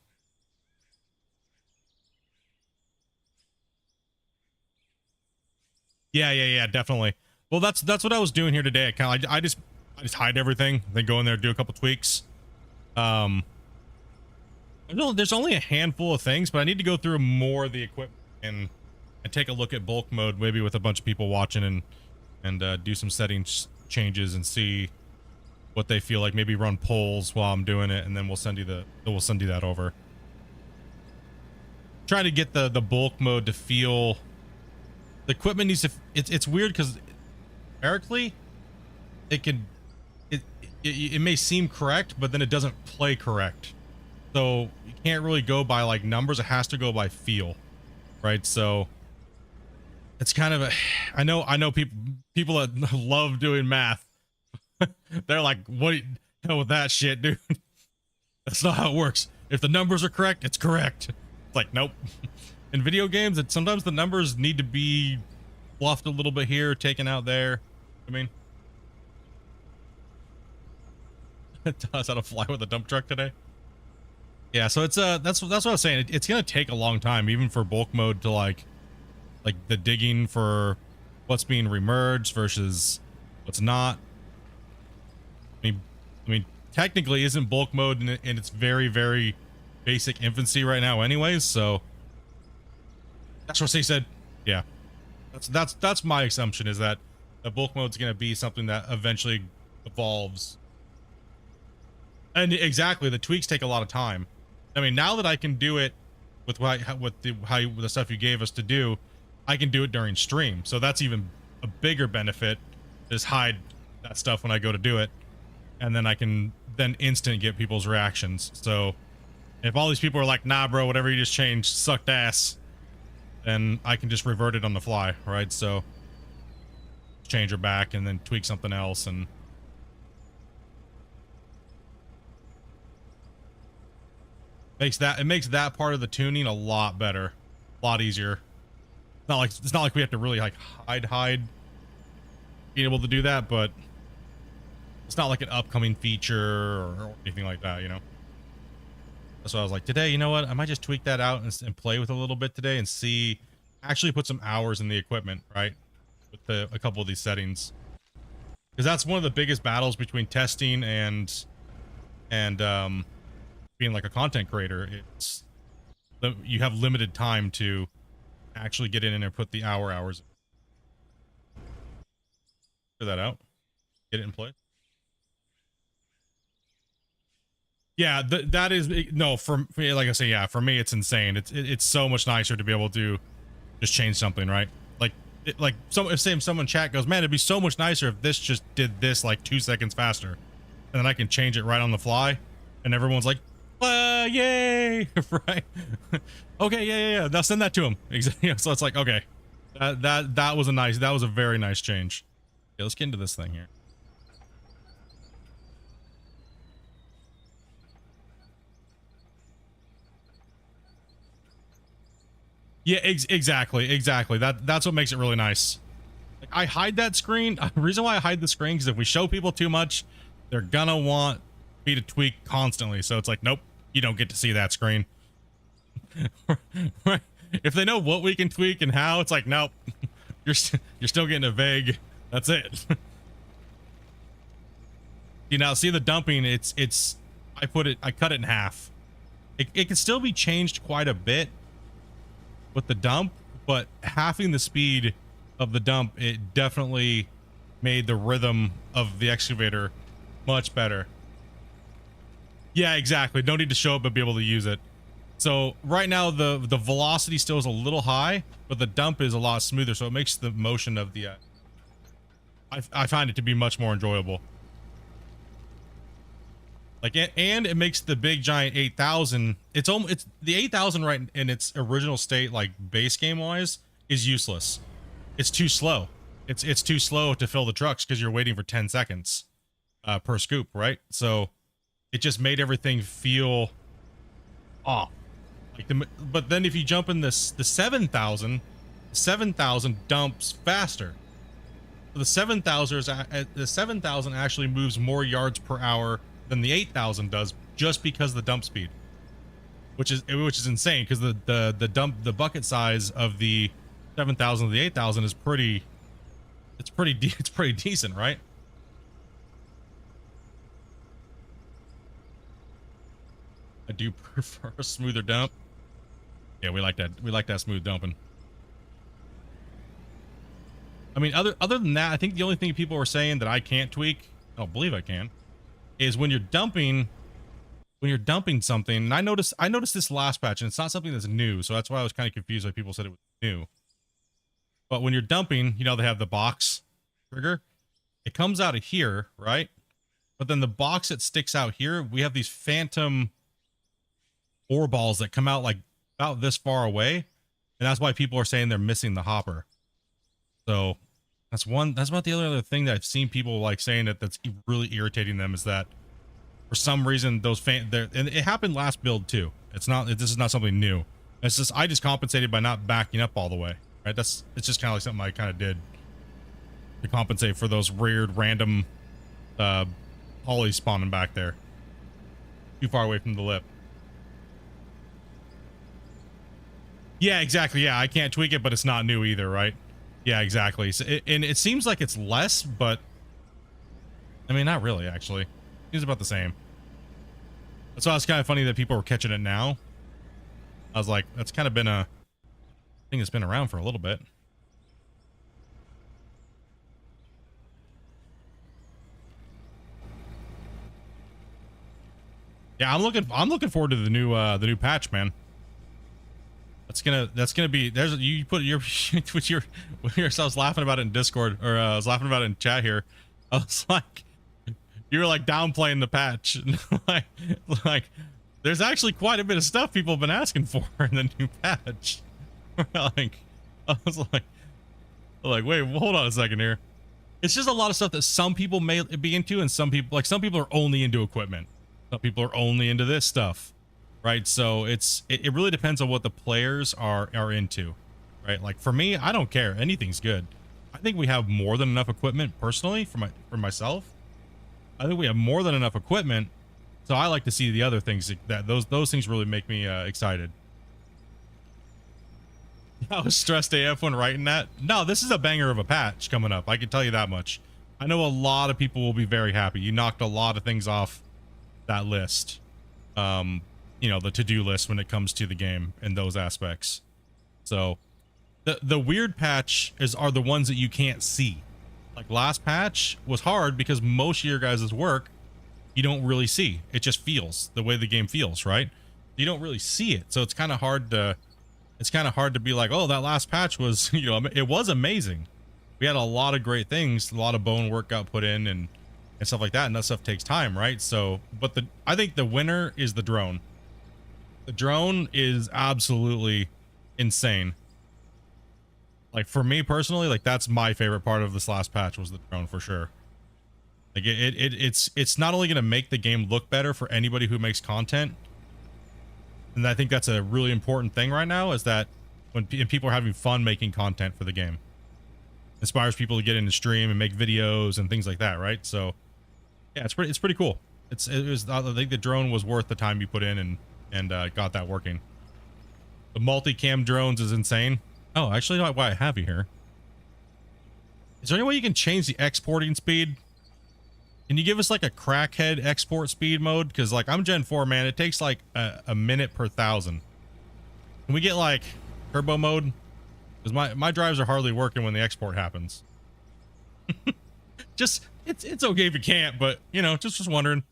Yeah, definitely. Well, that's what I was doing here today. I just hide everything, then go in there, do a couple tweaks. Um, there's only a handful of things, but I need to go through more of the equipment and take a look at bulk mode, maybe with a bunch of people watching, and do some settings changes and see what they feel like. Maybe run polls while I'm doing it, and then we'll send you that over. Try to get the bulk mode to feel. The equipment needs to. It's weird because numerically, it may seem correct, but then it doesn't play correct. So you can't really go by like numbers. It has to go by feel, right? So it's kind of a. I know people that love doing math. They're like, what? Hell with that shit, dude. That's not how it works. If the numbers are correct, it's correct. It's like, nope. In video games, sometimes the numbers need to be fluffed a little bit here, taken out there. I mean, taught us how to fly with a dump truck today. Yeah, so it's that's what I was saying. It's gonna take a long time, even for bulk mode, to like the digging for what's being remerged versus what's not. I mean, technically, isn't bulk mode in its very, very basic infancy right now, anyways. So that's what they said. Yeah, that's my assumption, is that the bulk mode's gonna be something that eventually evolves. And exactly, the tweaks take a lot of time. I mean, now that I can do it with the stuff you gave us to do, I can do it during stream. So that's even a bigger benefit. Is hide that stuff when I go to do it, and then I can instant get people's reactions. So if all these people are like, nah, bro, whatever you just changed sucked ass, then I can just revert it on the fly, right? So change her back and then tweak something else, and it makes that part of the tuning a lot better, a lot easier. It's not like we have to really like hide being able to do that, but it's not like an upcoming feature or anything like that, you know. So I was like, today, you know what, I might just tweak that out and play with a little bit today and actually put some hours in the equipment, right, with a couple of these settings, because that's one of the biggest battles between testing and being like a content creator. It's you have limited time to actually get in and put the hours. Figure that out, get it in place. Yeah, that is no, for like I say, yeah, for me it's insane. It's so much nicer to be able to just change something, right? Like if someone chat goes, man, it'd be so much nicer if this just did this like 2 seconds faster, and then I can change it right on the fly, and everyone's like, yay, right? Okay, yeah. Now send that to him. Exactly. So it's like, okay, that was a very nice change. Okay, let's get into this thing here. Yeah, exactly. That's what makes it really nice. Like, I hide that screen. The reason why I hide the screen is if we show people too much, they're gonna want me to tweak constantly. So it's like, nope, you don't get to see that screen. Right? If they know what we can tweak and how, it's like, nope, you're still getting a vague. That's it. You now see the dumping. I cut it in half. It can still be changed quite a bit with the dump, but halving the speed of the dump, it definitely made the rhythm of the excavator much better. Yeah, exactly. Don't need to show it, but be able to use it. So right now the velocity still is a little high, but the dump is a lot smoother, so it makes the motion of the I find it to be much more enjoyable. Like, and it makes the big giant 8000. It's the 8000 right in its original state, like base game wise, is useless. It's too slow. It's too slow to fill the trucks because you're waiting for 10 seconds per scoop, right? So it just made everything feel off. Like but then if you jump in the 7000 dumps faster. The 7000 actually moves more yards per hour than the 8000 does, just because of the dump speed, which is insane, because the bucket size of the 7000 to the 8000 is pretty it's pretty decent, right? I do prefer a smoother dump. Yeah, we like that. We like that smooth dumping. I mean, other than that, I think the only thing people were saying that I can't tweak, I don't believe I can, is when you're dumping something. And I noticed this last patch, and it's not something that's new, so that's why I was kind of confused why people said it was new. But when you're dumping, you know, they have the box trigger. It comes out of here, right? But then the box that sticks out here, we have these phantom ore balls that come out like about this far away, and that's why people are saying they're missing the hopper. So that's about the other thing that I've seen people like saying that's really irritating them, is that for some reason those and it happened last build too. This is not something new. It's just I just compensated by not backing up all the way, right? It's just kind of like something I kind of did to compensate for those weird random hollies spawning back there too far away from the lip. Yeah, exactly. Yeah, I can't tweak it, but it's not new either, right? Yeah, exactly. So and it seems like it's less, but I mean, not really, actually. Seems about the same. That's why it's kind of funny that people were catching it now. I was like, that's kind of been a thing that's been around for a little bit. Yeah, I'm looking forward to the new patch, man. That's gonna be, there's, you put your I was laughing about it in Discord, or I was laughing about it in chat here. I was like, you were like downplaying the patch. like there's actually quite a bit of stuff people have been asking for in the new patch. Like, I was like, wait, hold on a second here. It's just a lot of stuff that some people may be into, and some people are only into equipment. Some people are only into this stuff. Right, so it really depends on what the players are into, right? Like for me, I don't care. Anything's good. I think we have more than enough equipment personally for myself. I think we have more than enough equipment, so I like to see the other things that those things really make me excited. I was stressed AF when writing that. No, this is a banger of a patch coming up. I can tell you that much. I know a lot of people will be very happy. You knocked a lot of things off that list. You know, the to-do list when it comes to the game and those aspects. So the weird patch are the ones that you can't see. Like last patch was hard because most of your guys' work you don't really see. It just feels the way the game feels, right? You don't really see it. So it's kind of hard to be like, oh, that last patch was, you know, it was amazing. We had a lot of great things, a lot of bone work got put in and stuff like that, and that stuff takes time, right? So, but I think the winner is the drone. The drone is absolutely insane. Like for me personally, like that's my favorite part of this last patch was the drone for sure. Like it's not only going to make the game look better for anybody who makes content, and I think that's a really important thing right now, is that when people are having fun making content for the game, inspires people to get into stream and make videos and things like that, right? So yeah, it's pretty cool. I think the drone was worth the time you put in and got that working. The multicam drones is insane. Oh, actually, why I have you here. Is there any way you can change the exporting speed? Can you give us like a crackhead export speed mode? Because like I'm Gen 4, man. It takes like a minute per 1,000. Can we get like turbo mode? Because my drives are hardly working when the export happens. Just, it's okay if you can't, but you know, just wondering.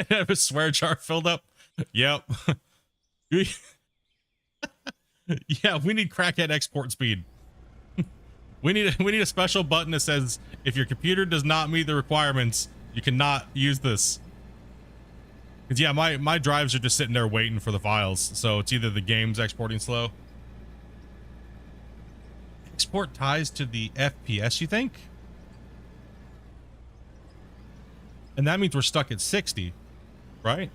Have a swear jar filled up. Yep. Yeah, we need crackhead export speed. we need a special button that says if your computer does not meet the requirements, you cannot use this. Because yeah, my drives are just sitting there waiting for the files, so it's either the game's exporting slow. Export ties to the FPS, you think? And that means we're stuck at 60, right?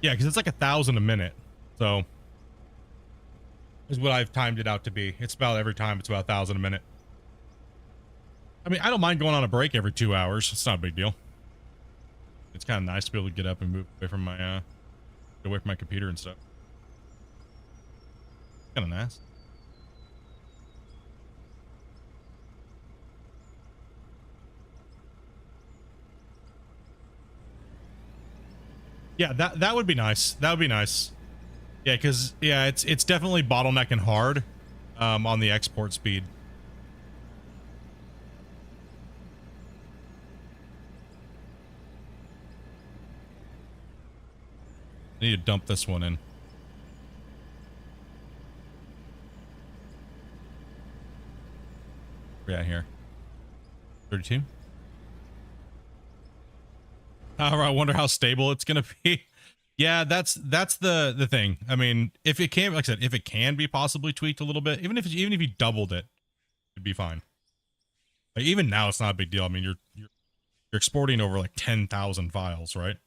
Yeah, because it's like 1,000 a minute. So is what I've timed it out to be. It's about every time it's about 1,000 a minute. I mean, I don't mind going on a break every 2 hours. It's not a big deal. It's kind of nice to be able to get up and move away from my, get away from my computer and stuff. Kind of nice. Yeah, that would be nice. That would be nice. Yeah, because yeah, it's definitely bottlenecking hard on the export speed. I need to dump this one in. Where at here? 32? I wonder how stable it's gonna be. Yeah, that's the thing. I mean, if it can, like I said, if it can be possibly tweaked a little bit, even if you doubled it, it'd be fine. Like, even now, it's not a big deal. I mean, you're exporting over like 10,000 files, right?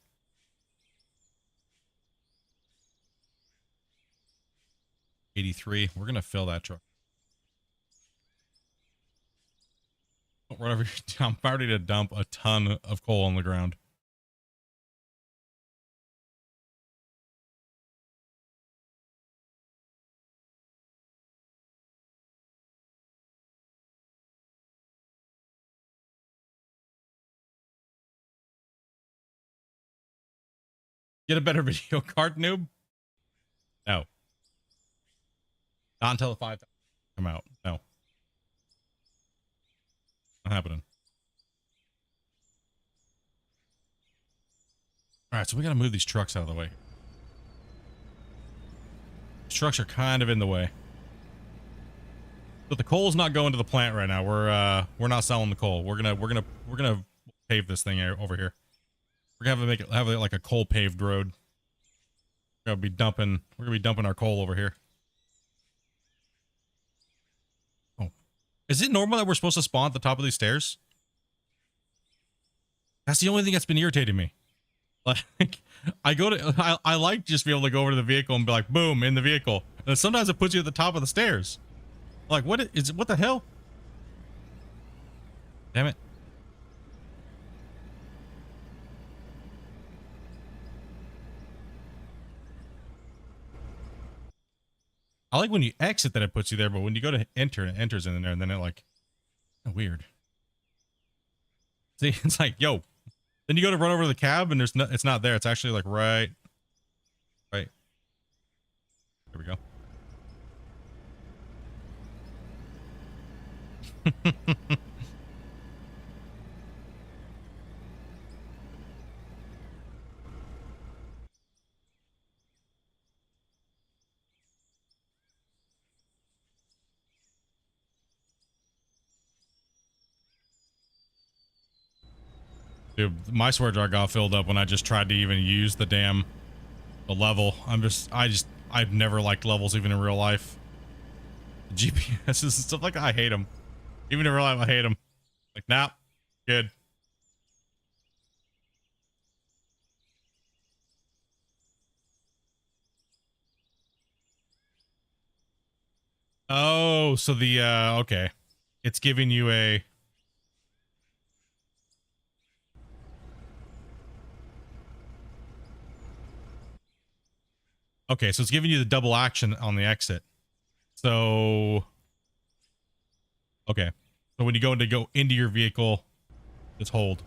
$83. We're gonna fill that truck. Run over. I'm ready to dump a ton of coal on the ground. Get a better video card, noob? No. Not until the 5 come out. No. Not happening. Alright, so we gotta move these trucks out of the way. These trucks are kind of in the way. But the coal's not going to the plant right now. We're not selling the coal. We're gonna pave this thing over here. We're gonna have it like a coal paved road. We're gonna be dumping our coal over here. Oh. Is it normal that we're supposed to spawn at the top of these stairs? That's the only thing that's been irritating me. Like, I like just be able to go over to the vehicle and be like, boom, in the vehicle. And sometimes it puts you at the top of the stairs. Like, what the hell? Damn it. I like when you exit that it puts you there, but when you go to enter, it enters in there, and then it like, weird. See, it's like, yo. Then you go to run over to the cab, and it's not there. It's actually like right. There we go. Dude, my swear jar got filled up when I just tried to even use the level. I've never liked levels even in real life. GPS and stuff like that, I hate them. Even in real life, I hate them. Like, nah, good. Oh, so the, okay. It's giving you a... Okay, so it's giving you the double action on the exit. So... Okay. So when you go into your vehicle, just hold.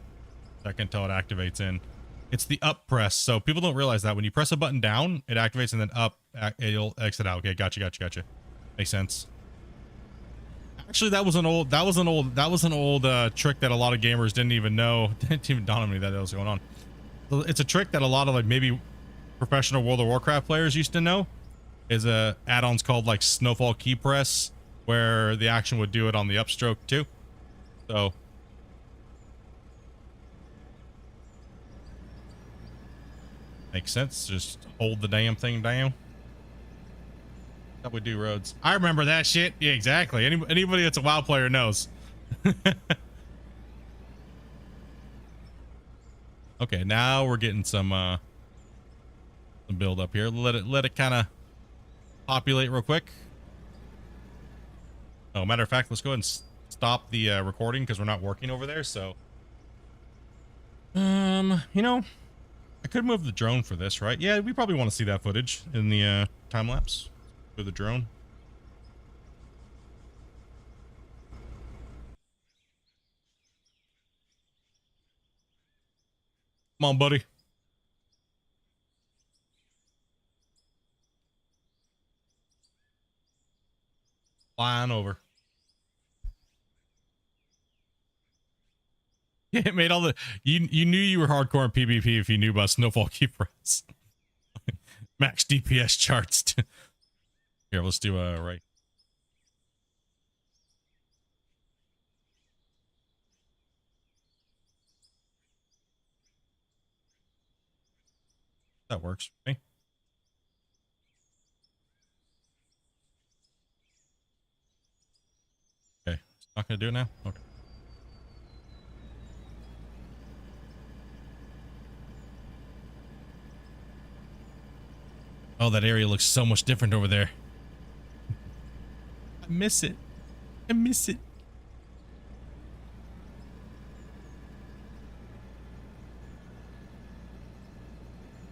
Second until it activates in. It's the up press. So people don't realize that when you press a button down, it activates, and then up, it'll exit out. Okay, gotcha. Makes sense. Actually, that was an old trick that a lot of gamers didn't even know. Didn't even dawn on me that was going on. So it's a trick that a lot of like maybe professional World of Warcraft players used to know. Is add-ons called like Snowfall Key Press, where the action would do it on the upstroke too. So makes sense. Just hold the damn thing down. That would do roads. I remember that shit. Yeah, exactly. Anybody that's a WoW player knows. Okay, now we're getting some build up here. Let it kind of populate real quick. Oh, matter of fact, let's go ahead and stop the recording because we're not working over there. So, you know, I could move the drone for this, right? Yeah, we probably want to see that footage in the time lapse with the drone. Come on, buddy. Flying over. Yeah, it made all the you knew you were hardcore in PvP if you knew about snowfall keyframes. Max DPS charts. Here, let's do a right. That works for me. Okay, it's not gonna do it now. Okay. Oh, that area looks so much different over there. I miss it. I miss it.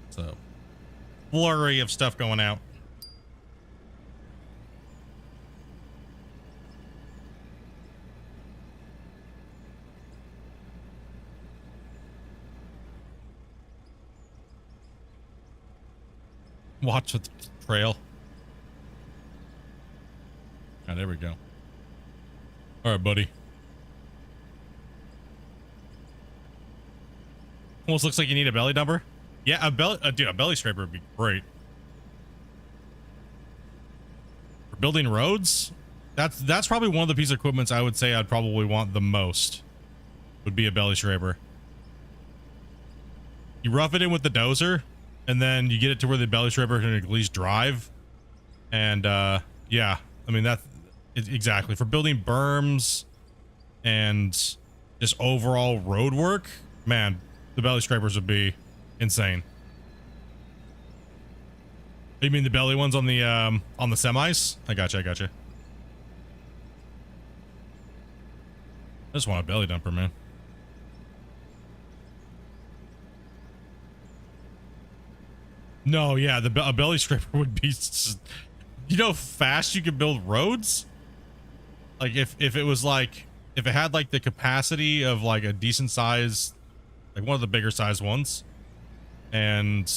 So, flurry of stuff going out. Watch the trail. Oh, there we go. All right, buddy. Almost looks like you need a belly dumper. Yeah, a belly scraper would be great. For building roads, that's probably one of the pieces of equipment I would say I'd probably want the most. Would be a belly scraper. You rough it in with the dozer, and then you get it to where the belly scraper can at least drive. And yeah, I mean exactly for building berms and just overall road work. Man, the belly scrapers would be insane. You mean the belly ones on the semis? I gotcha. I just want a belly dumper, man. No, yeah, a belly scraper would be, you know, how fast you could build roads. Like if it was like, if it had like the capacity of like a decent size, like one of the bigger size ones, and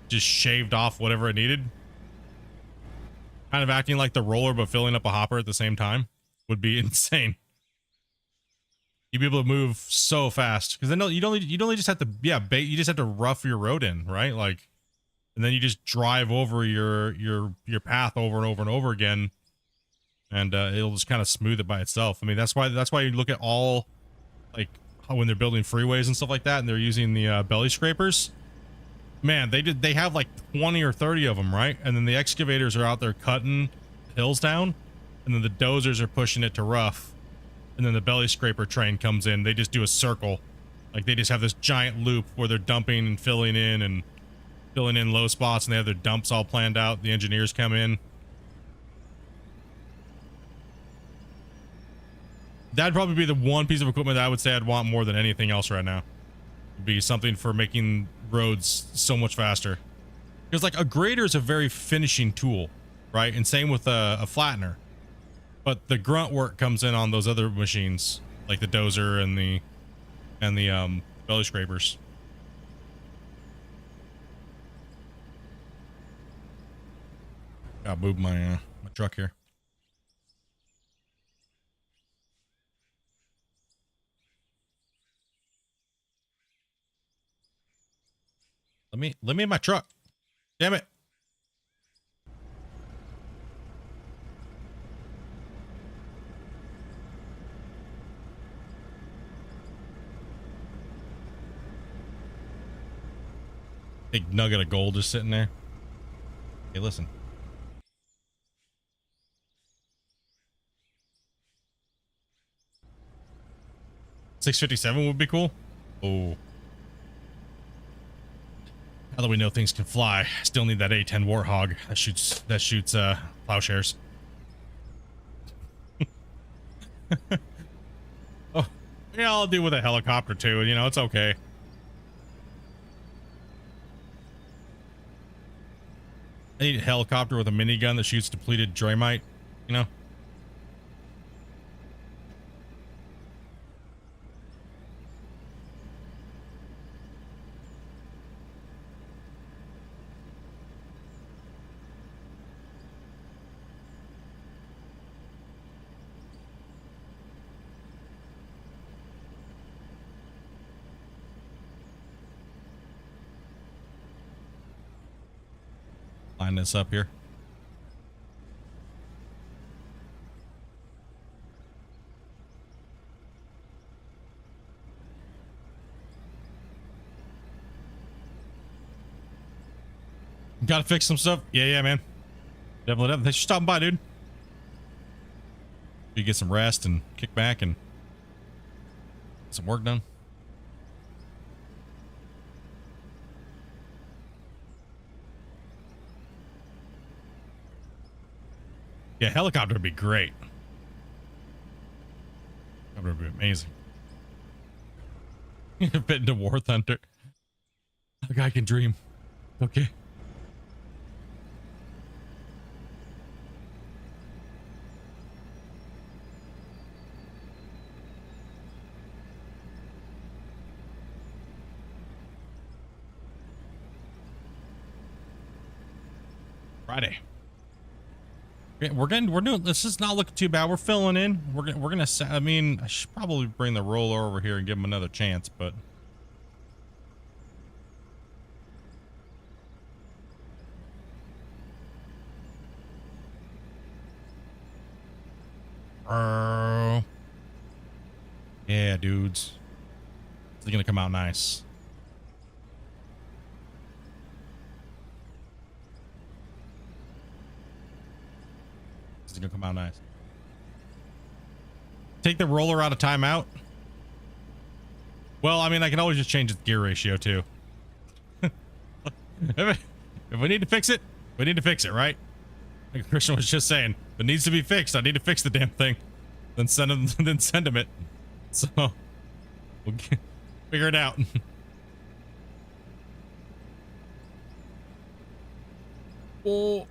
just shaved off whatever it needed, kind of acting like the roller but filling up a hopper at the same time, would be insane. You'd be able to move so fast because then you don't just have to, yeah, you just have to rough your road in, right? Like, and then you just drive over your path over and over and over again, and it'll just kind of smooth it by itself. I mean, that's why you look at all, like, when they're building freeways and stuff like that, and they're using the belly scrapers. Man, they have like 20 or 30 of them, right? And then the excavators are out there cutting hills down, and then the dozers are pushing it to rough, and then the belly scraper train comes in. They just do a circle, like they just have this giant loop where they're dumping and filling in low spots, and they have their dumps all planned out. The engineers come in. That'd probably be the one piece of equipment that I would say I'd want more than anything else right now. It'd be something for making roads so much faster. Because like a grader is a very finishing tool, right? And same with a flattener. But the grunt work comes in on those other machines, like the dozer and the belly scrapers. Gotta move my truck here. Let me in my truck. Damn it. Big nugget of gold just sitting there. Hey, listen. $657 would be cool. Oh. Now that we know things can fly, I still need that A10 Warthog that shoots plowshares. Yeah, I'll do with a helicopter too. You know, it's okay. I need a helicopter with a minigun that shoots depleted Draymite. You know. Line this up here. Gotta fix some stuff. Yeah, man. Definitely. Thanks for stopping by, dude. You get some rest and kick back and get some work done. Yeah, helicopter would be great. Helicopter would be amazing. Fit into War Thunder. A guy can dream. Okay. Friday. We're doing, this is not looking too bad. We're filling in. We're gonna, I mean, I should probably bring the roller over here and give him another chance, but. Yeah, dudes. It's gonna come out nice. It's gonna come out nice. Take the roller out of timeout. Well, I mean, I can always just change its gear ratio too. If we need to fix it, we need to fix it, right? Like Christian was just saying, if it needs to be fixed, I need to fix the damn thing. Then send him, then send him it. So we'll figure it out. Oh,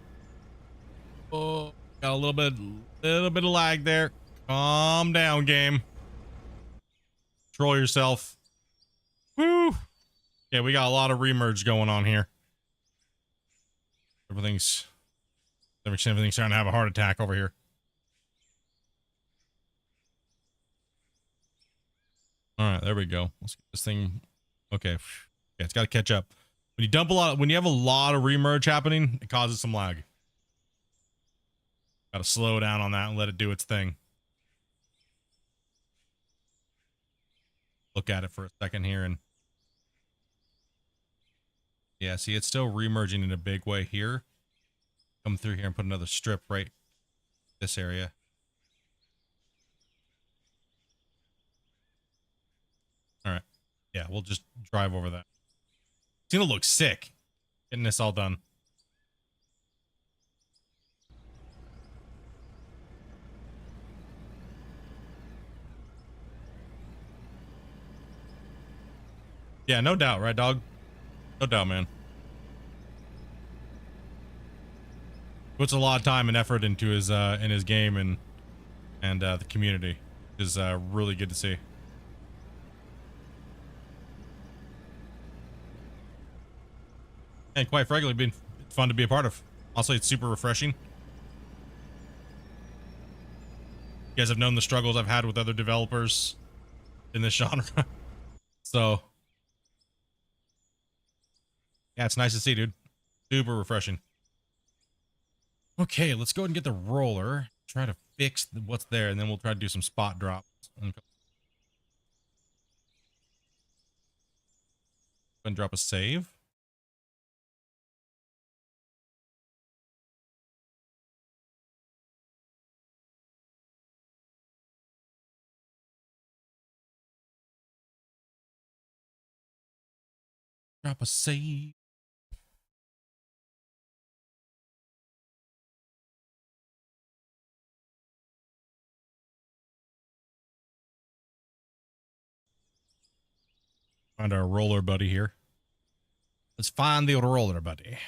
got a little bit of lag there. Calm down, game. Control yourself. Woo! Yeah, we got a lot of remerge going on here. Everything's starting to have a heart attack over here. All right, there we go. Let's get this thing. Okay, yeah, it's got to catch up. When you have a lot of remerge happening, it causes some lag. Got to slow down on that and let it do its thing. Look at it for a second here, and yeah, see, it's still remerging in a big way here. Come through here and put another strip right this area. All right, yeah, we'll just drive over that. It's gonna look sick getting this all done. Yeah, no doubt, right, dog? No doubt, man. Puts a lot of time and effort into his in his game and the community, which is really good to see. And quite frankly, been fun to be a part of. Also, it's super refreshing. You guys have known the struggles I've had with other developers in this genre. So yeah, it's nice to see, dude. Super refreshing. Okay, let's go ahead and get the roller. Try to fix what's there, and then we'll try to do some spot drops. And drop a save. Drop a save. Find our roller buddy here. Let's find the roller buddy.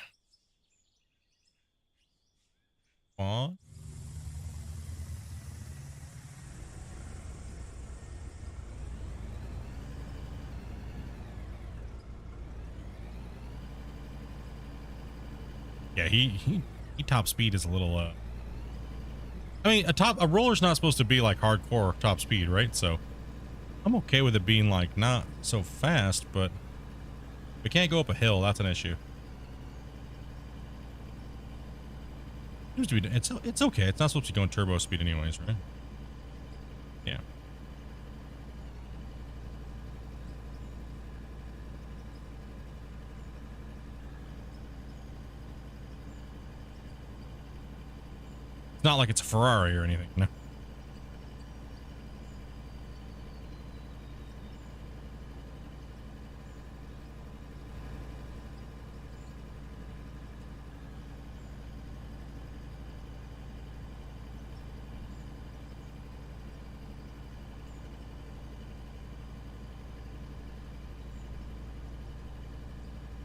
On. Yeah, he top speed is a little I mean, a roller's not supposed to be like hardcore top speed, right? So I'm okay with it being like not so fast, but we can't go up a hill. That's an issue. Seems to be, it's okay. It's not supposed to be going turbo speed anyways, right? Yeah. It's not like it's a Ferrari or anything, no.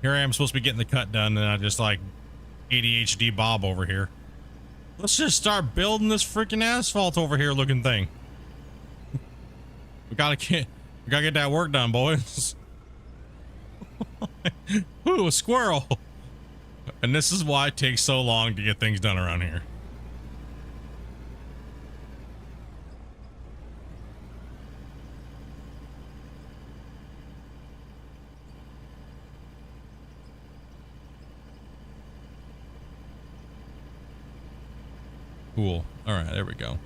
Here I am supposed to be getting the cut done, and I just like ADHD Bob over here. Let's just start building this freaking asphalt over here looking thing. we gotta get that work done, boys. Ooh, a squirrel. And this is why it takes so long to get things done around here. Cool. All right, there we go.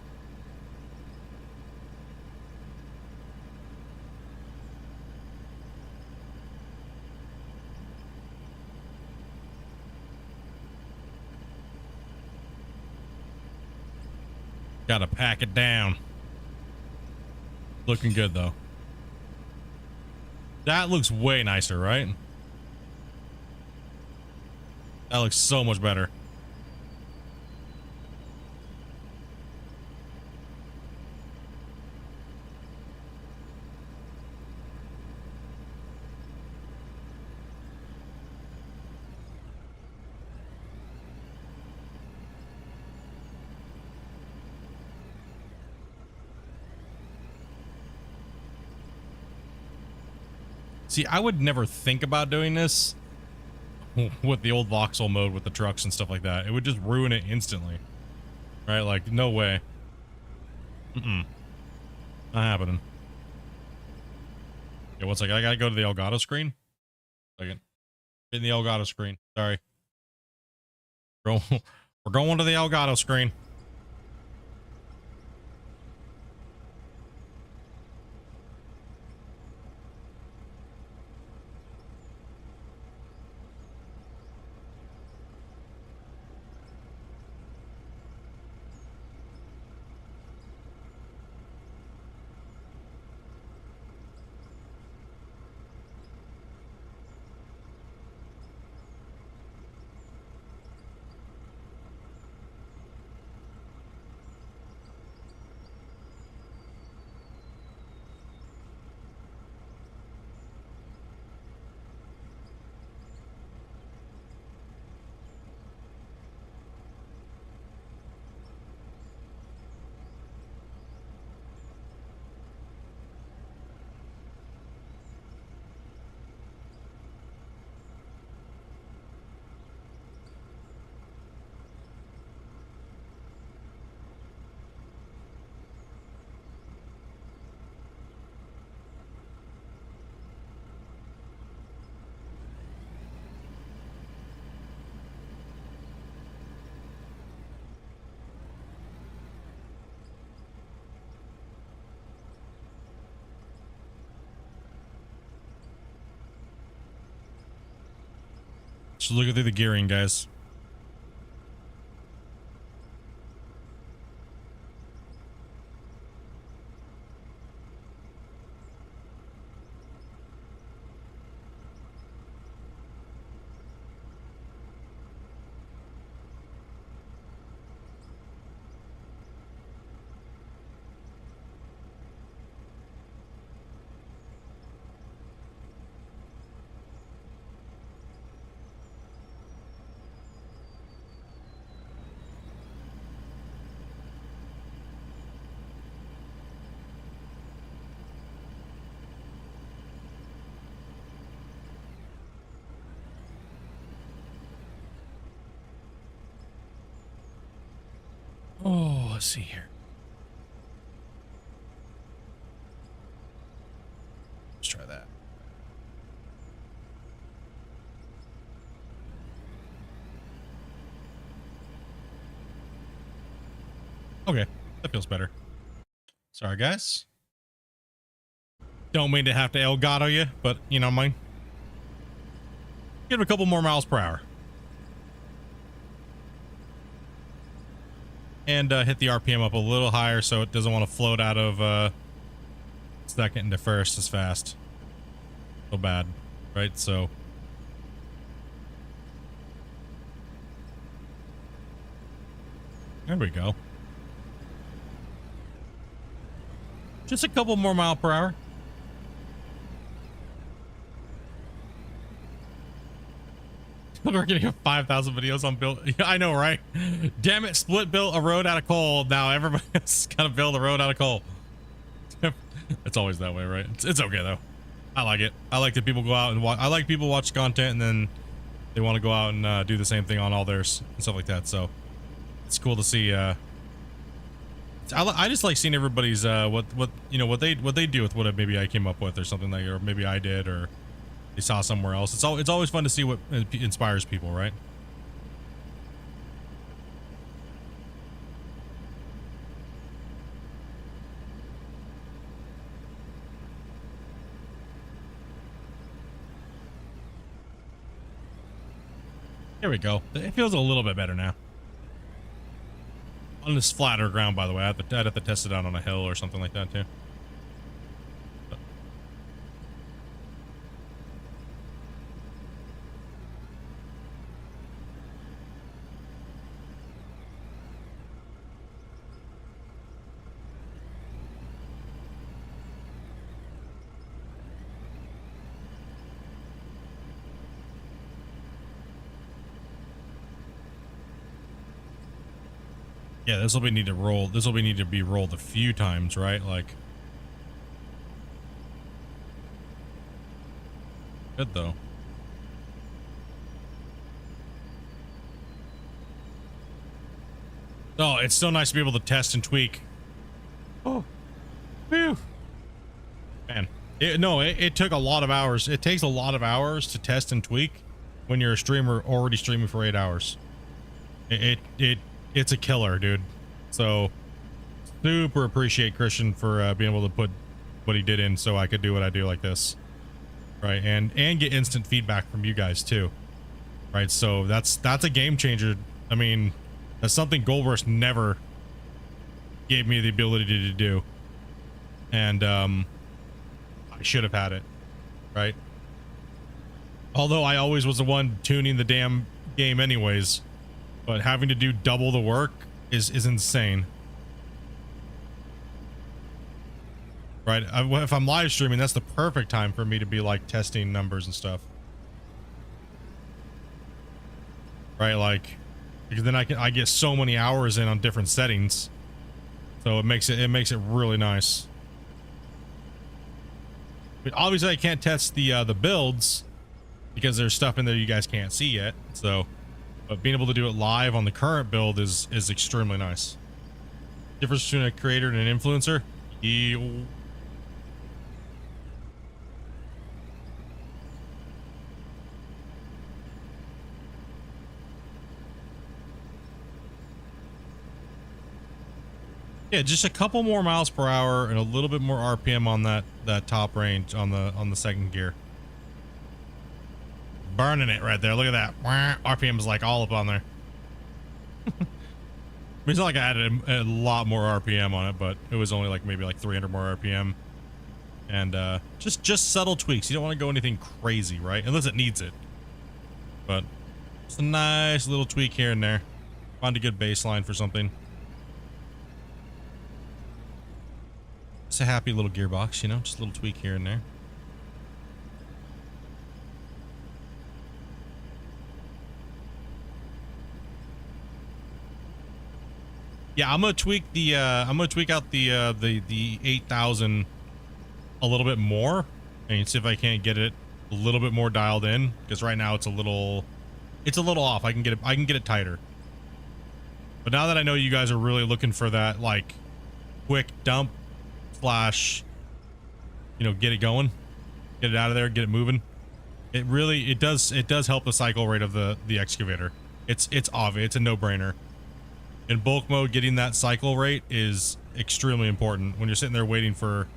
Gotta pack it down. Looking good though. That looks way nicer, right? That looks so much better. See, I would never think about doing this with the old voxel mode with the trucks and stuff like that. It would just ruin it instantly. Right? Like, no way. Not happening. Yeah, one second. I gotta go to the Elgato screen. Second. In the Elgato screen. Sorry. We're going to the Elgato screen. Just look through the gearing, guys. let's see here. Let's try that. Okay, that feels better. Sorry, guys. Don't mean to have to Elgato you, but you know, mine. Give it a couple more miles per hour. And hit the RPM up a little higher so it doesn't want to float out of second into first as fast. So bad, right? So there we go. Just a couple more mile per hour. We're getting 5,000 videos on build. Yeah, I know, right? Damn it, Split built a road out of coal. Now everybody else got to build a road out of coal. It's always that way, right? It's okay though. I like it. I like that people go out and watch. I like people watch content and then they want to go out and do the same thing on all theirs and stuff like that. So it's cool to see. I just like seeing everybody's what you know what they do with what maybe I came up with or something like, or maybe I did or they saw somewhere else. It's always fun to see what inspires people, right? Here we go. It feels a little bit better now. On this flatter ground, by the way. I'd have to test it out on a hill or something like that, too. But. Yeah, this will be need to roll. This will be need to be rolled a few times, right? Like, good though. Oh, it's so nice to be able to test and tweak. Oh, phew. Man, it took a lot of hours. It takes a lot of hours to test and tweak when you're a streamer already streaming for 8 hours. It's a killer, dude. So super appreciate Christian for being able to put what he did in so I could do what I do like this, right? And get instant feedback from you guys too, right? So that's a game changer. I mean, that's something Goldburst never gave me the ability to do, and I should have had it, right? Although I always was the one tuning the damn game anyways. But having to do double the work is insane. Right? If I'm live streaming, that's the perfect time for me to be like testing numbers and stuff. Right? Like, because then I get so many hours in on different settings. So it makes it really nice. But obviously I can't test the builds because there's stuff in there you guys can't see yet. So but being able to do it live on the current build is extremely nice. Difference between a creator and an influencer? Yeah, just a couple more miles per hour and a little bit more RPM on that top range on the second gear. Burning it right there. Look at that. RPM is like all up on there. It's not like I added a lot more RPM on it, but it was only like maybe like 300 more RPM. And just subtle tweaks. You don't want to go anything crazy, right? Unless it needs it. But it's a nice little tweak here and there. Find a good baseline for something. It's a happy little gearbox, you know, just a little tweak here and there. Yeah, I'm gonna tweak the I'm gonna tweak out the 8,000 a little bit more and see if I can't get it a little bit more dialed in, because right now it's a little off. I can get it tighter. But now that I know you guys are really looking for that like quick dump slash, you know, get it going, get it out of there, get it moving. It does help the cycle rate of the excavator. It's obvious. It's a no-brainer. In bulk mode, getting that cycle rate is extremely important. When you're sitting there waiting for,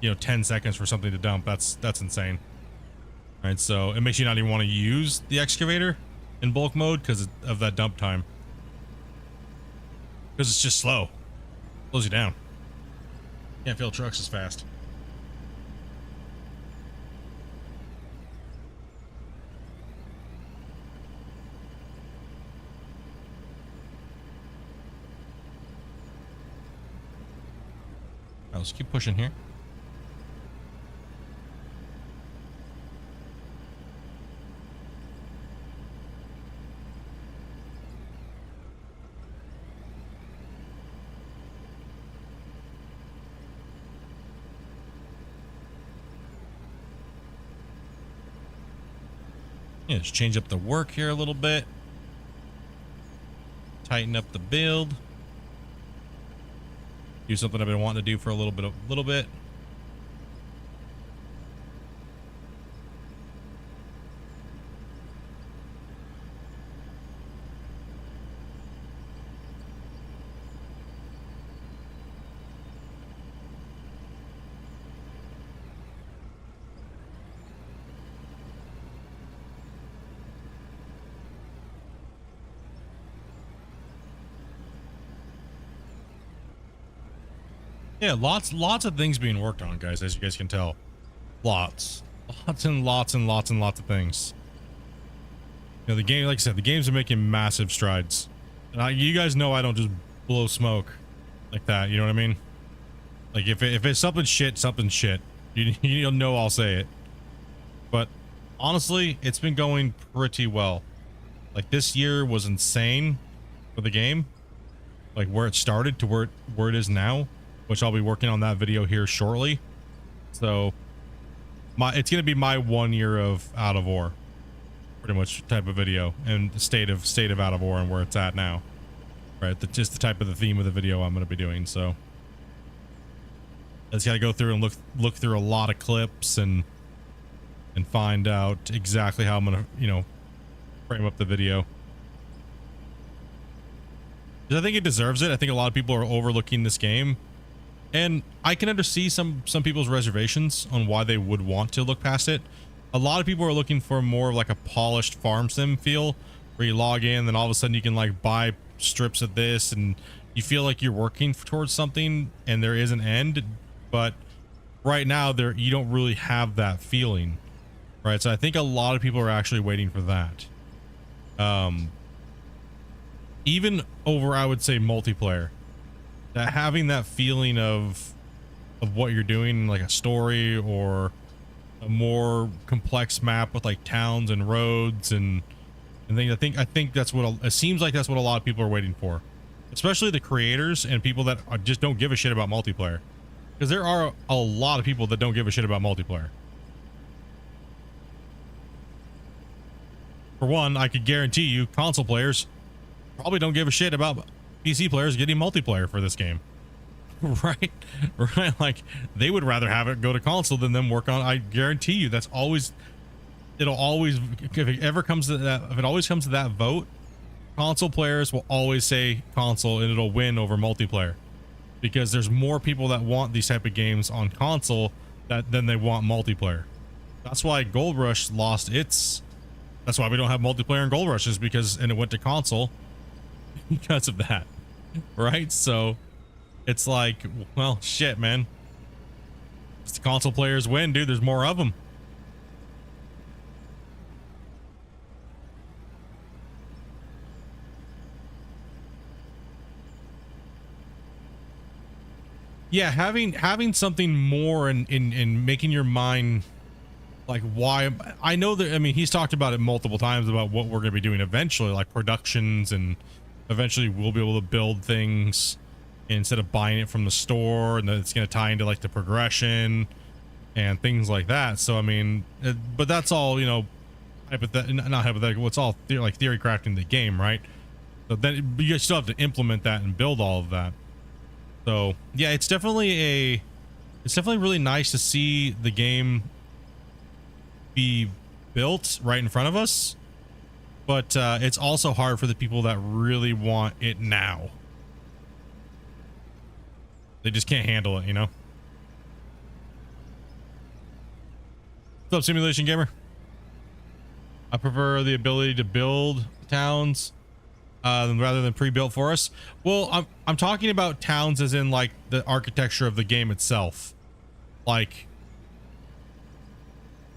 you know, 10 seconds for something to dump, that's insane. All right, so it makes you not even want to use the excavator in bulk mode because of that dump time. Because it's just slow. Slows you down. Can't fill trucks as fast. Let's keep pushing here. Yeah, just change up the work here a little bit. Tighten up the build. Do something I've been wanting to do for a little bit. Yeah, lots of things being worked on, guys, as you guys can tell. Lots and lots of things. You know, the game, like I said, the games are making massive strides. And you guys know I don't just blow smoke like that, you know what I mean? Like if it's something shit, something shit. You'll know I'll say it. But honestly, it's been going pretty well. Like this year was insane for the game. Like where it started to where it is now. Which I'll be working on that video here shortly. So it's gonna be my 1 year of Out of Ore, pretty much type of video, and the state of Out of Ore and where it's at now. Right, just the type of the theme of the video I'm gonna be doing. So I just gotta go through and look through a lot of clips and find out exactly how I'm gonna, you know, frame up the video. Because I think it deserves it. I think a lot of people are overlooking this game. And I can understand some people's reservations on why they would want to look past it. A lot of people are looking for more like a polished farm sim feel, where you log in, then all of a sudden you can like buy strips of this, and you feel like you're working towards something, and there is an end. But right now, you don't really have that feeling, right? So I think a lot of people are actually waiting for that. Even over, I would say, multiplayer. That having that feeling of what you're doing, like a story or a more complex map with like towns and roads and things. I think that's what it seems like. That's what a lot of people are waiting for, especially the creators and people that just don't give a shit about multiplayer. Because there are a lot of people that don't give a shit about multiplayer. For one, I could guarantee you, console players probably don't give a shit about PC players getting multiplayer for this game. Right? Like they would rather have it go to console than them work on. I guarantee you that's always, it'll always, if it ever comes to that, if it always comes to that vote, console players will always say console and it'll win over multiplayer, because there's more people that want these type of games on console than they want multiplayer. That's why Gold Rush lost its, that's why we don't have multiplayer in Gold Rush, is because, and it went to console because of that. Right? So it's like, well, shit, man. It's the console players win, dude. There's more of them. Yeah, having something more in making your mind like, why. I know that, I mean, he's talked about it multiple times about what we're going to be doing eventually, like productions, and eventually we'll be able to build things instead of buying it from the store, and then it's going to tie into like the progression and things like that. So I mean, but that's all, you know, not hypothetical. It's all like theory crafting the game, right? So then you still have to implement that and build all of that. So yeah, it's definitely really nice to see the game be built right in front of us, but it's also hard for the people that really want it now. They just can't handle it, you know? What's up, Simulation Gamer? I prefer the ability to build towns rather than pre-built for us. Well, I'm talking about towns as in like the architecture of the game itself. Like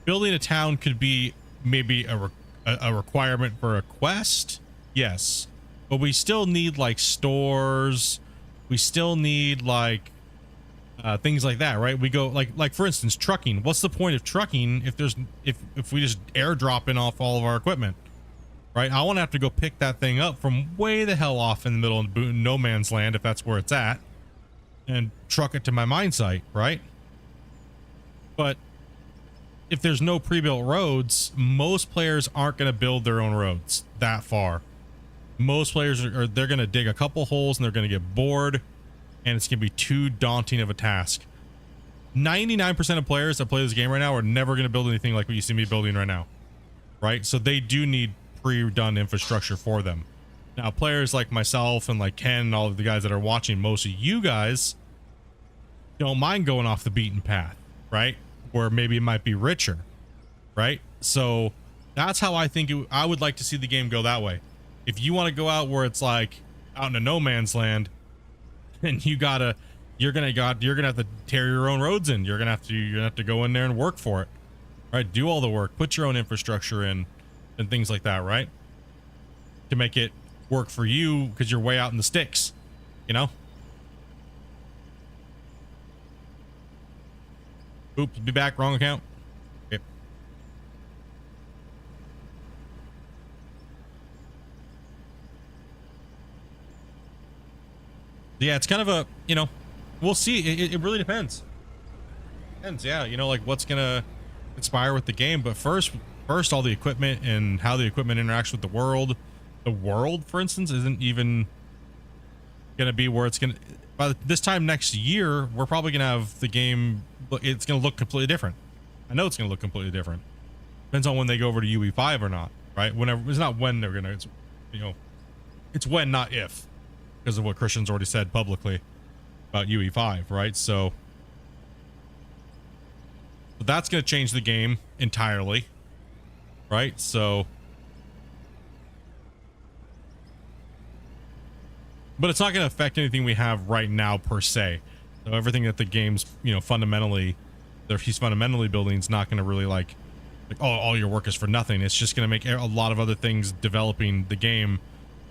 building a town could be maybe a requirement for a quest, yes, but we still need like stores. We still need like things like that, right? We go like for instance, trucking. What's the point of trucking if we just airdrop in off all of our equipment, right? I want to have to go pick that thing up from way the hell off in the middle of no man's land, if that's where it's at, and truck it to my mine site, right? But if there's no pre-built roads, most players aren't going to build their own roads that far. Most players they're going to dig a couple holes and they're going to get bored, and it's going to be too daunting of a task. 99% of players that play this game right now are never going to build anything like what you see me building right now, right? So they do need pre-done infrastructure for them. Now, players like myself and like Ken and all of the guys that are watching, most of you guys don't mind going off the beaten path, right? Where maybe it might be richer, right? So that's how I think I would like to see the game go that way. If you want to go out where it's like out in a no man's land, and you're gonna have to tear your own roads in. You're gonna have to go in there and work for it, right? Do all the work, put your own infrastructure in, and things like that, right? To make it work for you because you're way out in the sticks, you know. Oops, be back, wrong account. Okay. Yeah, it's kind of a, you know, we'll see. It really depends. Depends, yeah. You know, like what's gonna inspire with the game. But first, all the equipment and how the equipment interacts with the world. The world, for instance, isn't even gonna be where it's gonna. By this time next year, we're probably gonna have the game. It's gonna look completely different. I know it's gonna look completely different. Depends on when they go over to UE5 or not, right? Whenever, it's not when they're gonna. It's, you know, it's when, not if. Because of what Christian's already said publicly about UE5, right? So that's going to change the game entirely, right? So, but it's not going to affect anything we have right now per se. So everything that the game's, you know, fundamentally, that he's fundamentally building is not going to really like oh, all your work is for nothing. It's just going to make a lot of other things developing the game.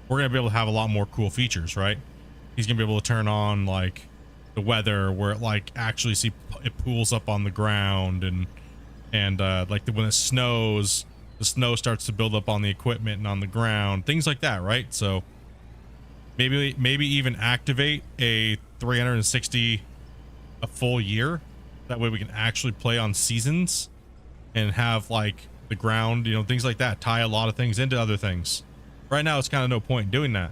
We're going to be able to have a lot more cool features, right? He's going to be able to turn on like the weather where it like actually it pools up on the ground, and like when it snows, the snow starts to build up on the equipment and on the ground, things like that, right? So maybe even activate a 360 a full year. That way we can actually play on seasons and have like the ground, you know, things like that, tie a lot of things into other things. Right now, it's kind of no point in doing that.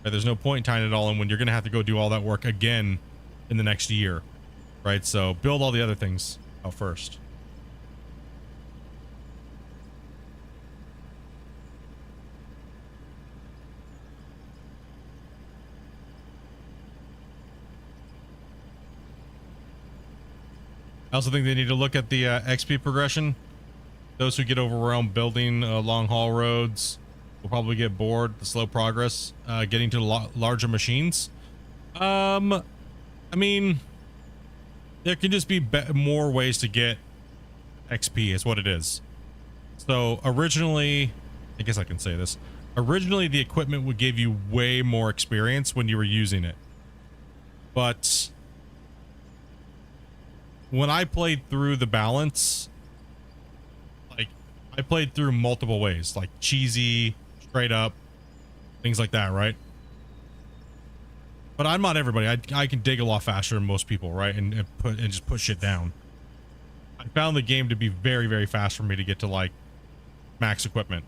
Right? There's no point in tying it all in when you're going to have to go do all that work again in the next year. Right? So build all the other things out first. I also think they need to look at the XP progression. Those who get overwhelmed building long haul roads will probably get bored. The slow progress getting to larger machines. I mean, there can just be more ways to get XP is what it is. So originally, I guess I can say this, originally the equipment would give you way more experience when you were using it, but when I played through the balance, like I played through multiple ways, like cheesy, straight up, things like that, right? But I'm not everybody. I can dig a lot faster than most people, right? And just put shit down. I found the game to be very, very fast for me to get to like max equipment.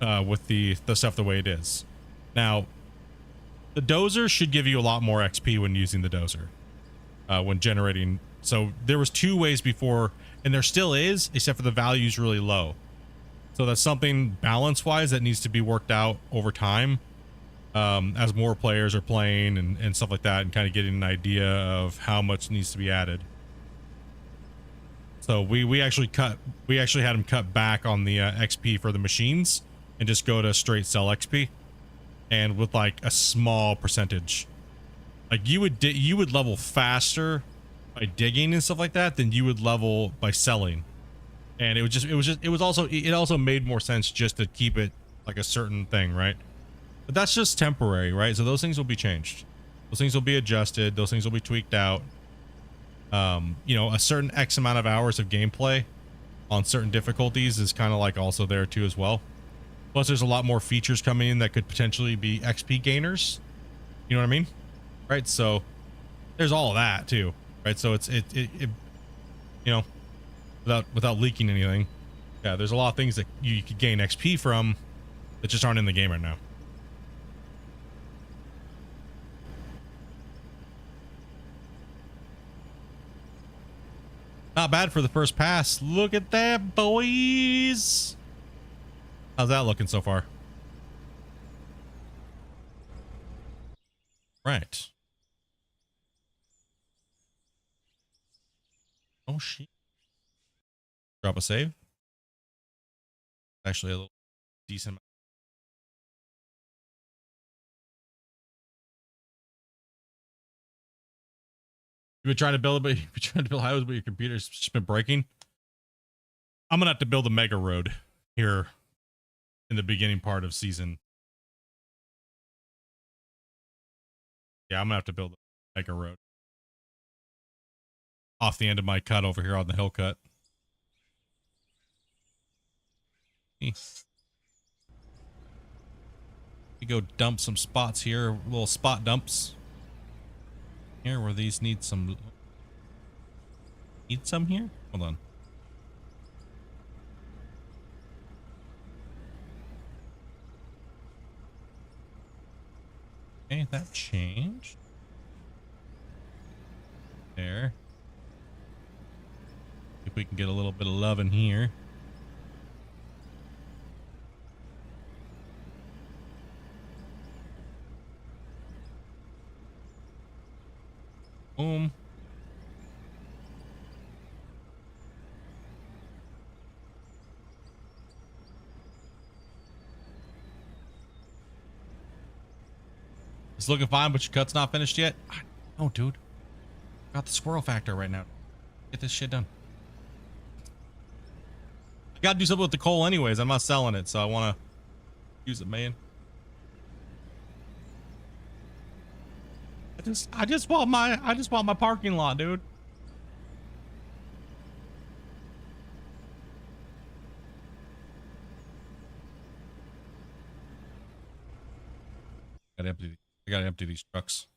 with the stuff the way it is. Now, the dozer should give you a lot more XP when using the dozer, when generating. So there was two ways before, and there still is, except for the value's really low. So that's something balance-wise that needs to be worked out over time, as more players are playing and stuff like that, and kind of getting an idea of how much needs to be added. So we actually had him cut back on the XP for the machines and just go to straight sell XP, and with like a small percentage. Like you would level faster by digging and stuff like that than you would level by selling. And it also made more sense just to keep it like a certain thing, right? But that's just temporary, right? So those things will be changed. Those things will be adjusted. Those things will be tweaked out. You know, a certain X amount of hours of gameplay on certain difficulties is kind of like also there too as well. Plus there's a lot more features coming in that could potentially be XP gainers. You know what I mean? Right? So there's all of that too, right? So it you know, without leaking anything. Yeah, there's a lot of things that you could gain XP from that just aren't in the game right now. Not bad for the first pass. Look at that, boys. How's that looking so far? Right. Oh, shit. Drop a save. Actually, a little decent. You've been trying to build, but you've been trying to build highways, but your computer's just been breaking. I'm gonna have to build a mega road here in the beginning part of season. Yeah, I'm gonna have to build a mega road off the end of my cut over here on the hill cut. We go dump some spots here, little spot dumps here where these need some here. Hold on. Okay, that changed. There. If we can get a little bit of love in here. Boom. It's looking fine, but your cut's not finished yet. Oh, dude. Got the squirrel factor right now. Get this shit done. I gotta do something with the coal anyways. I'm not selling it, so I want to use it, man. I just want my parking lot, dude. I gotta empty these trucks.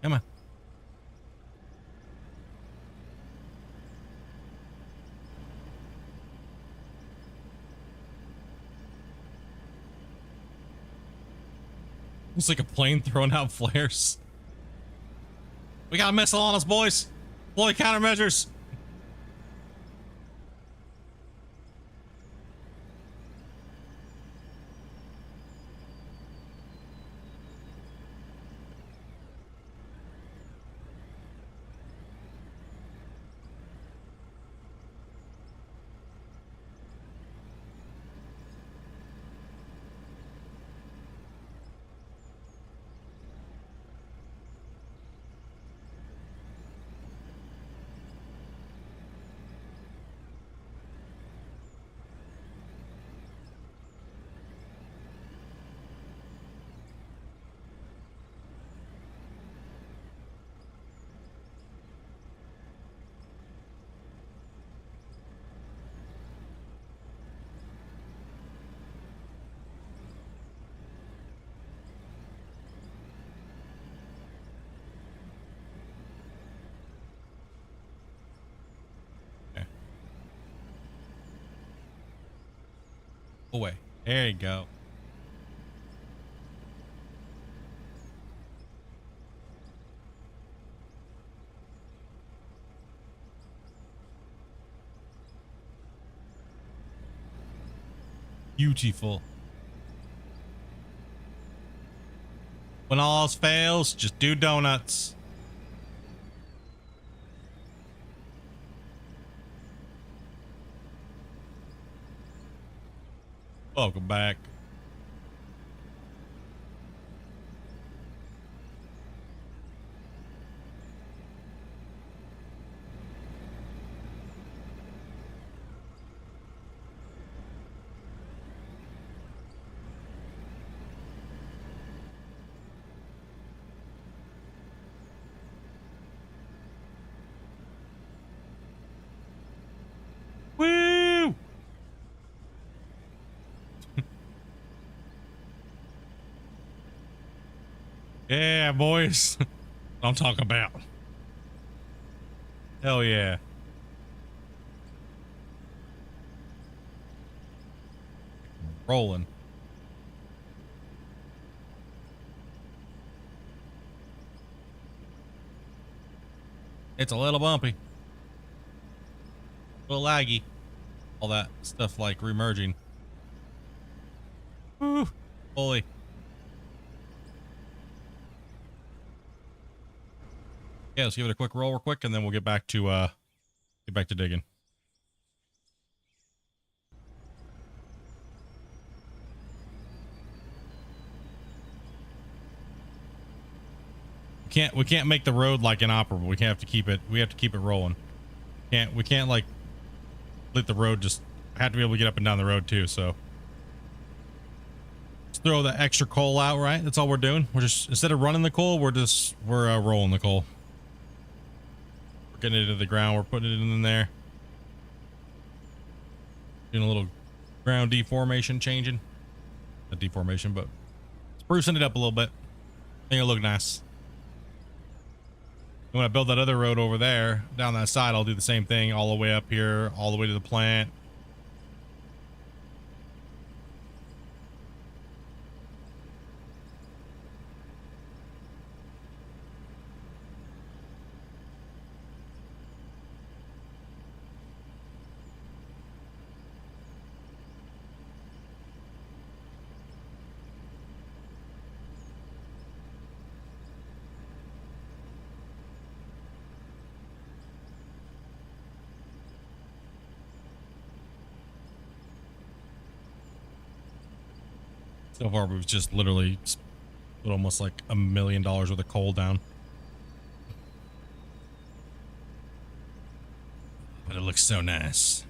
Come on. It's like a plane throwing out flares. We got a missile on us, boys. Deploy countermeasures. Away. There you go. Beautiful. When all else fails, just do donuts. Welcome back. Woo! Yeah, boys. I'm talking about. Hell yeah. Rolling. It's a little bumpy. A little laggy. All that stuff like remerging. Woo! Holy. Yeah, let's give it a quick roll real quick and then we'll get back to digging. We can't make the road like inoperable. We have to keep it rolling. We can't like let the road just have to be able to get up and down the road too, so let's throw the extra coal out, right? That's all we're doing. We're just, instead of running the coal, we're rolling the coal. We're getting it into the ground, we're putting it in there. Doing a little ground deformation changing. Not deformation, but sprucing it up a little bit. Make it look nice. When I build that other road over there, down that side, I'll do the same thing all the way up here, all the way to the plant. So far, we've just literally put almost like $1 million worth of coal down. But it looks so nice.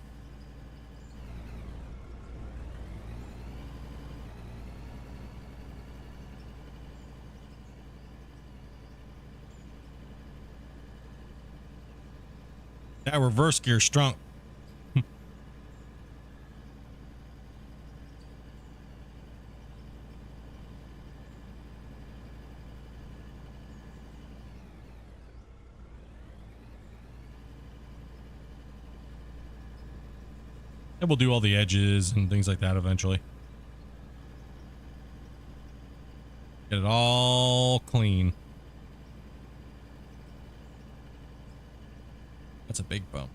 That reverse gear strong. And we'll do all the edges and things like that eventually. Get it all clean. That's a big bump.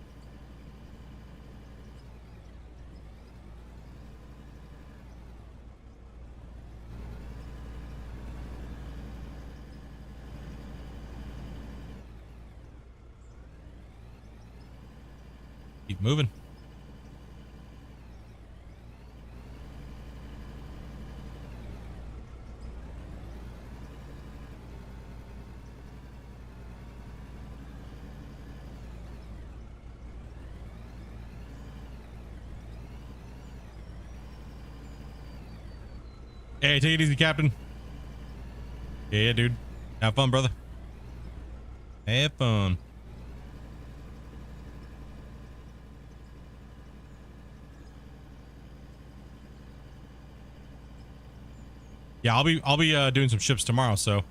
Keep moving. Hey, take it easy, Captain. Yeah, dude. Have fun, brother. Have fun. Yeah, I'll be doing some ships tomorrow, so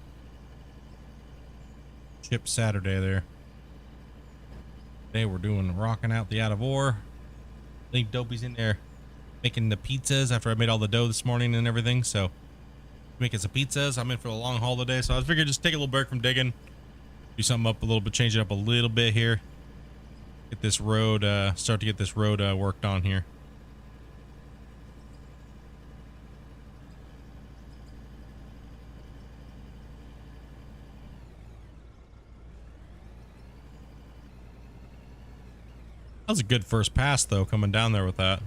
ship Saturday there. Today we're doing rocking out the out of ore. I think Dopey's in there making the pizzas after I made all the dough this morning and everything. So making some pizzas. I'm in for a long haul today, so I figured just take a little break from digging, do something up a little bit, change it up a little bit here. Get this road, start to get this road worked on here. That was a good first pass, though, coming down there with that.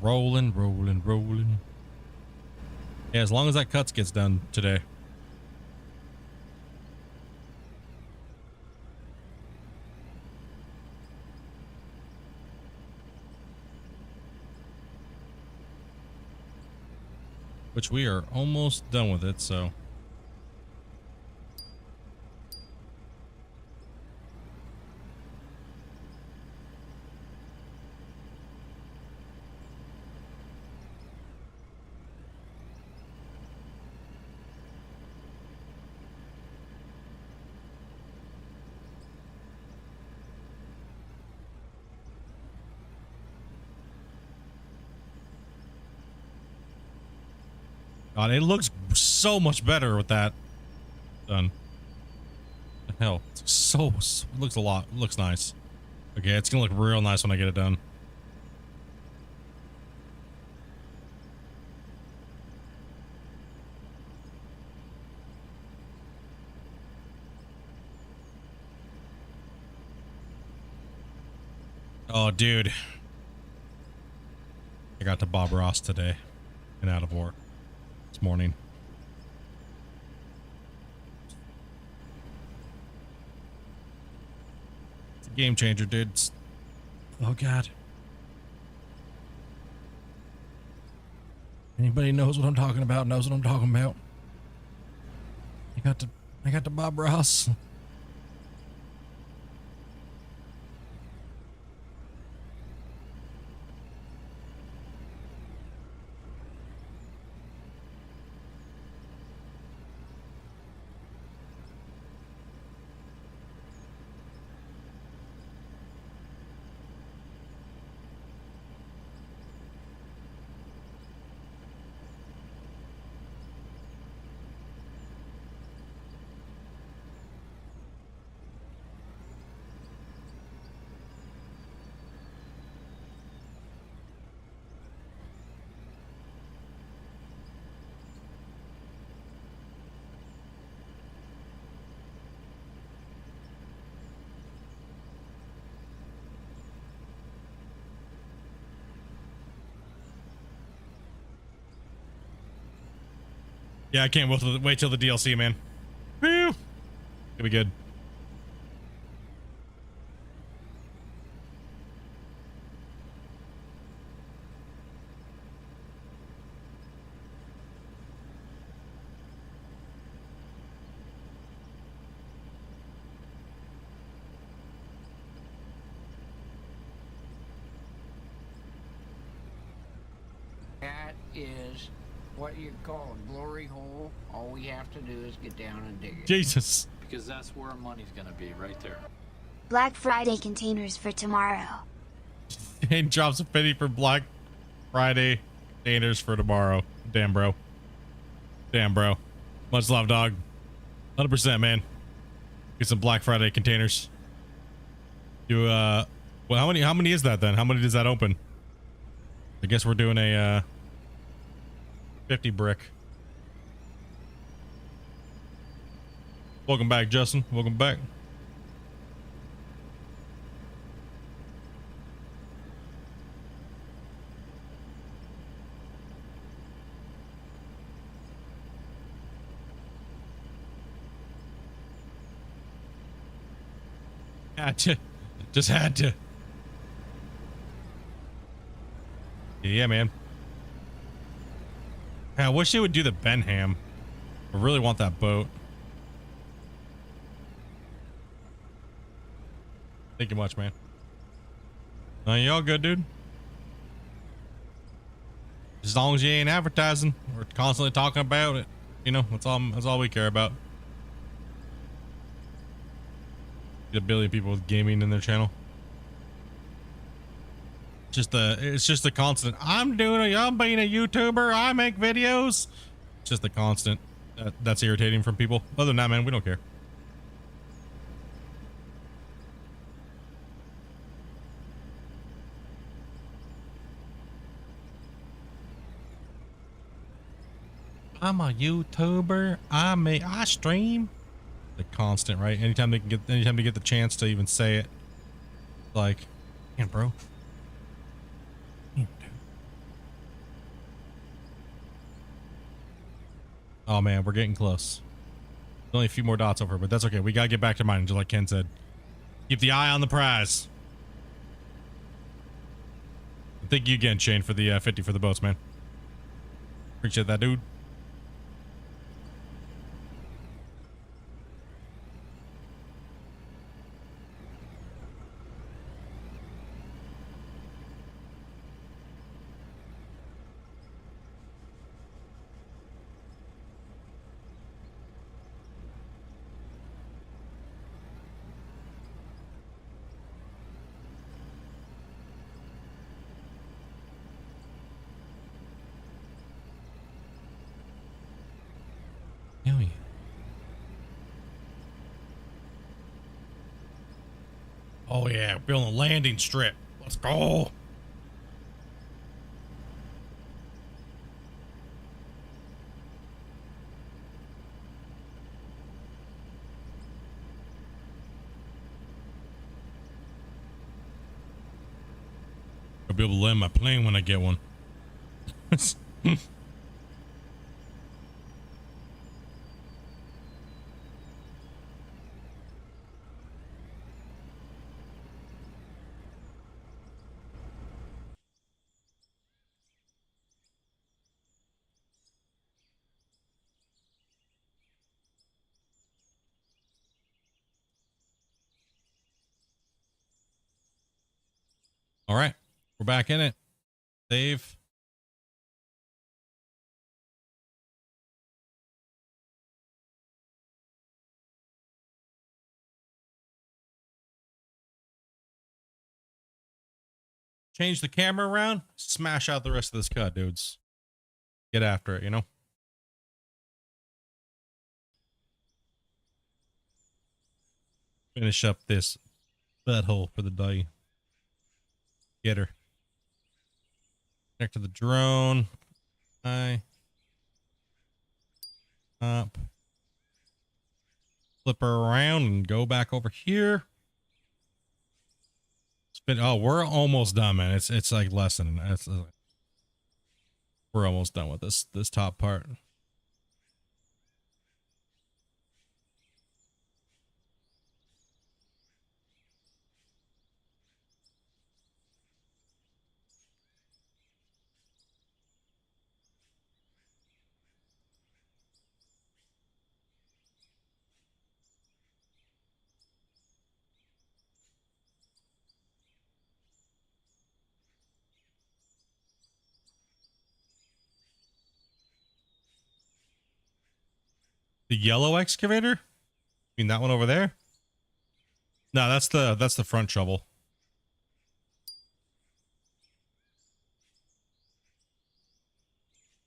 Rolling, rolling, rolling. Yeah, as long as that cuts gets done today. Which we are almost done with it, so. God, it looks so much better with that done. The hell, it's so it looks a lot. It looks nice. Okay, it's gonna look real nice when I get it done. Oh, dude, I got to Bob Ross today and out of work this morning. It's a game changer, dude. Oh God. Anybody knows what I'm talking about knows what I'm talking about. I got to Bob Ross. Yeah, I can't wait till the DLC, man. Woo! It'll be good. That is what you call a glory hole. All we have to do is get down and dig it. Jesus. Because that's where our money's gonna be, right there. Black Friday containers for tomorrow. And drops a penny for Black Friday containers for tomorrow. Damn, bro. Damn, bro. Much love, dog. 100%, man. Get some Black Friday containers. Do well, how many is that then? How many does that open? I guess we're doing a 50 brick. Welcome back, Justin. Welcome back. Had to. Just had to. Yeah, man. I wish they would do the Benham. I really want that boat. Thank you much, man. You all good, dude? As long as you ain't advertising or constantly talking about it, you know, that's all we care about. Get a billion people with gaming in their channel. It's just the constant. I'm being a YouTuber. I make videos. It's just the constant. That's irritating from people. Other than that, man, we don't care. I'm a YouTuber. I stream. The constant, right? Anytime they get the chance to even say it, like, damn, bro. Damn, dude. Oh man, we're getting close. There's only a few more dots over, but that's okay. We gotta get back to mining, just like Ken said. Keep the eye on the prize. Thank you again, Shane, for the 50 for the boats, man. Appreciate that, dude. Hell yeah. Oh yeah, building a landing strip. Let's go. I'll be able to land my plane when I get one. All right, we're back in it. Save. Change the camera around. Smash out the rest of this cut, dudes. Get after it, you know? Finish up this butthole for the day. Get her. Connect to the drone. Up. Flip her around and go back over here. Spin. Oh, we're almost done, man. It's like less than. We're almost done with this top part. The yellow excavator? You mean that one over there? No, that's the front shovel.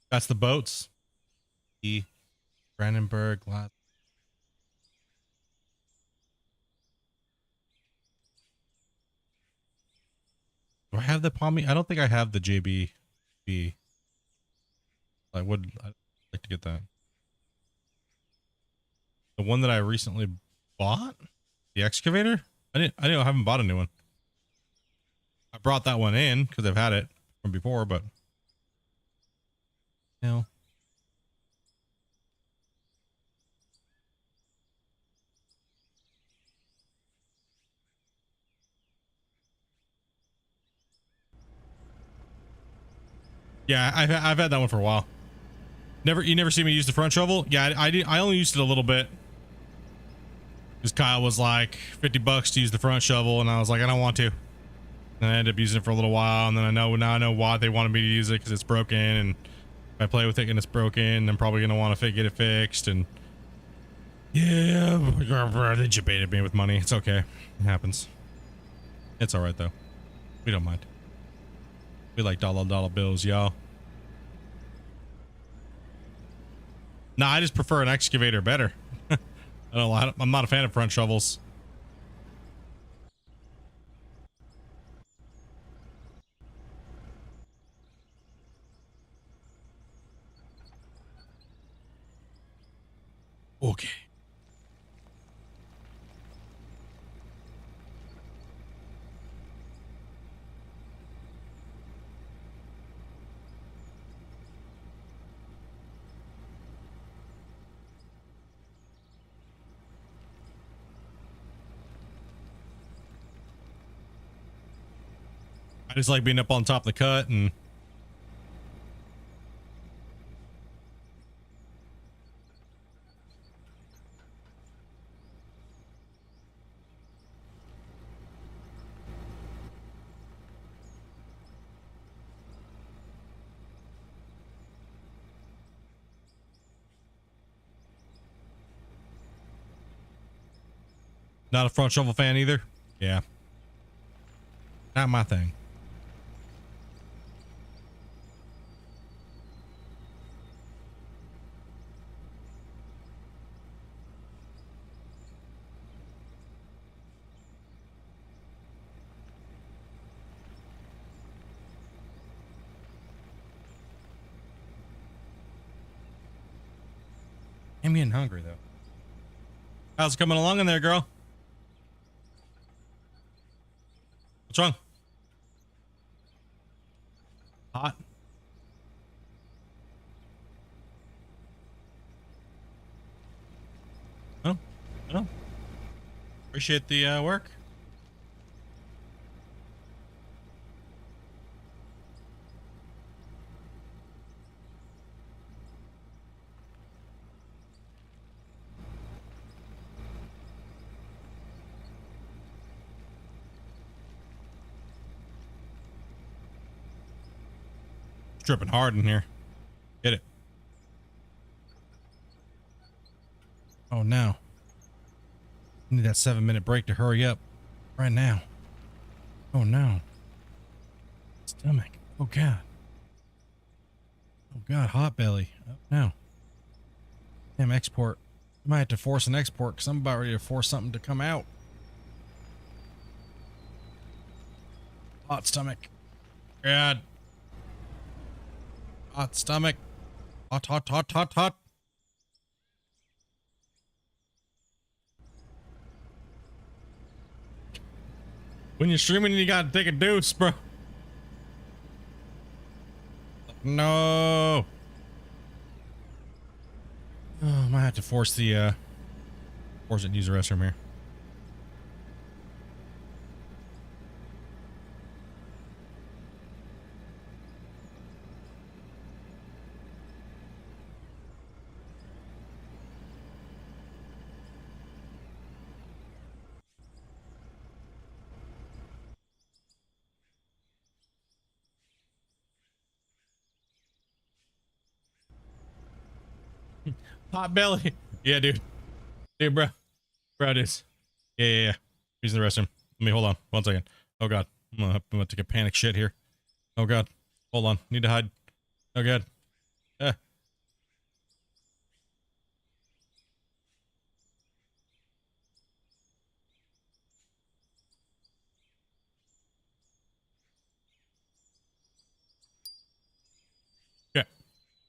That's the boats. The Brandenburg. Do I have the Palmy? I don't think I have the JB. I'd like to get that. The one that I recently bought? The excavator? I haven't bought a new one. I brought that one in because I've had it from before, but no. Yeah, I've had that one for a while. You never see me use the front shovel? Yeah, I only used it a little bit. Because Kyle was like $50 to use the front shovel, and I was like, I don't want to. And I ended up using it for a little while, and then now I know why they wanted me to use it, because it's broken, and if I play with it and it's broken, I'm probably gonna want to get it fixed. And yeah, they debated me with money. It's okay, it happens. It's all right though. We don't mind. We like dollar bills, y'all. Nah, I just prefer an excavator better. I don't know. I'm not a fan of front shovels. Okay. I just like being up on top of the cut and not a front shovel fan either. Yeah. Not my thing. I'm getting hungry though. How's it coming along in there, girl? What's wrong? Hot? Oh, I know. Appreciate the work. It's dripping hard in here. Get it. Oh no. I need that 7-minute break to hurry up right now. Oh no. Stomach. Oh god. Oh god, hot belly. Oh no. Damn export. I might have to force an export because I'm about ready to force something to come out. Hot stomach. God. Hot stomach. Hot, hot, hot, hot, hot. When you're streaming, you gotta take a deuce, bro. No. Oh, I might have to force it and use the restroom here. Hot belly. Yeah, dude. Dude, bro. Bro, it is. Yeah. Using the restroom. Let me hold on. 1 second. Oh, God. I'm gonna take a panic shit here. Oh, God. Hold on. Need to hide. Oh, God. Okay.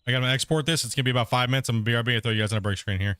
I gotta export this. It's gonna be about 5 minutes. I'm gonna BRB. I'll throw you guys on a break screen here.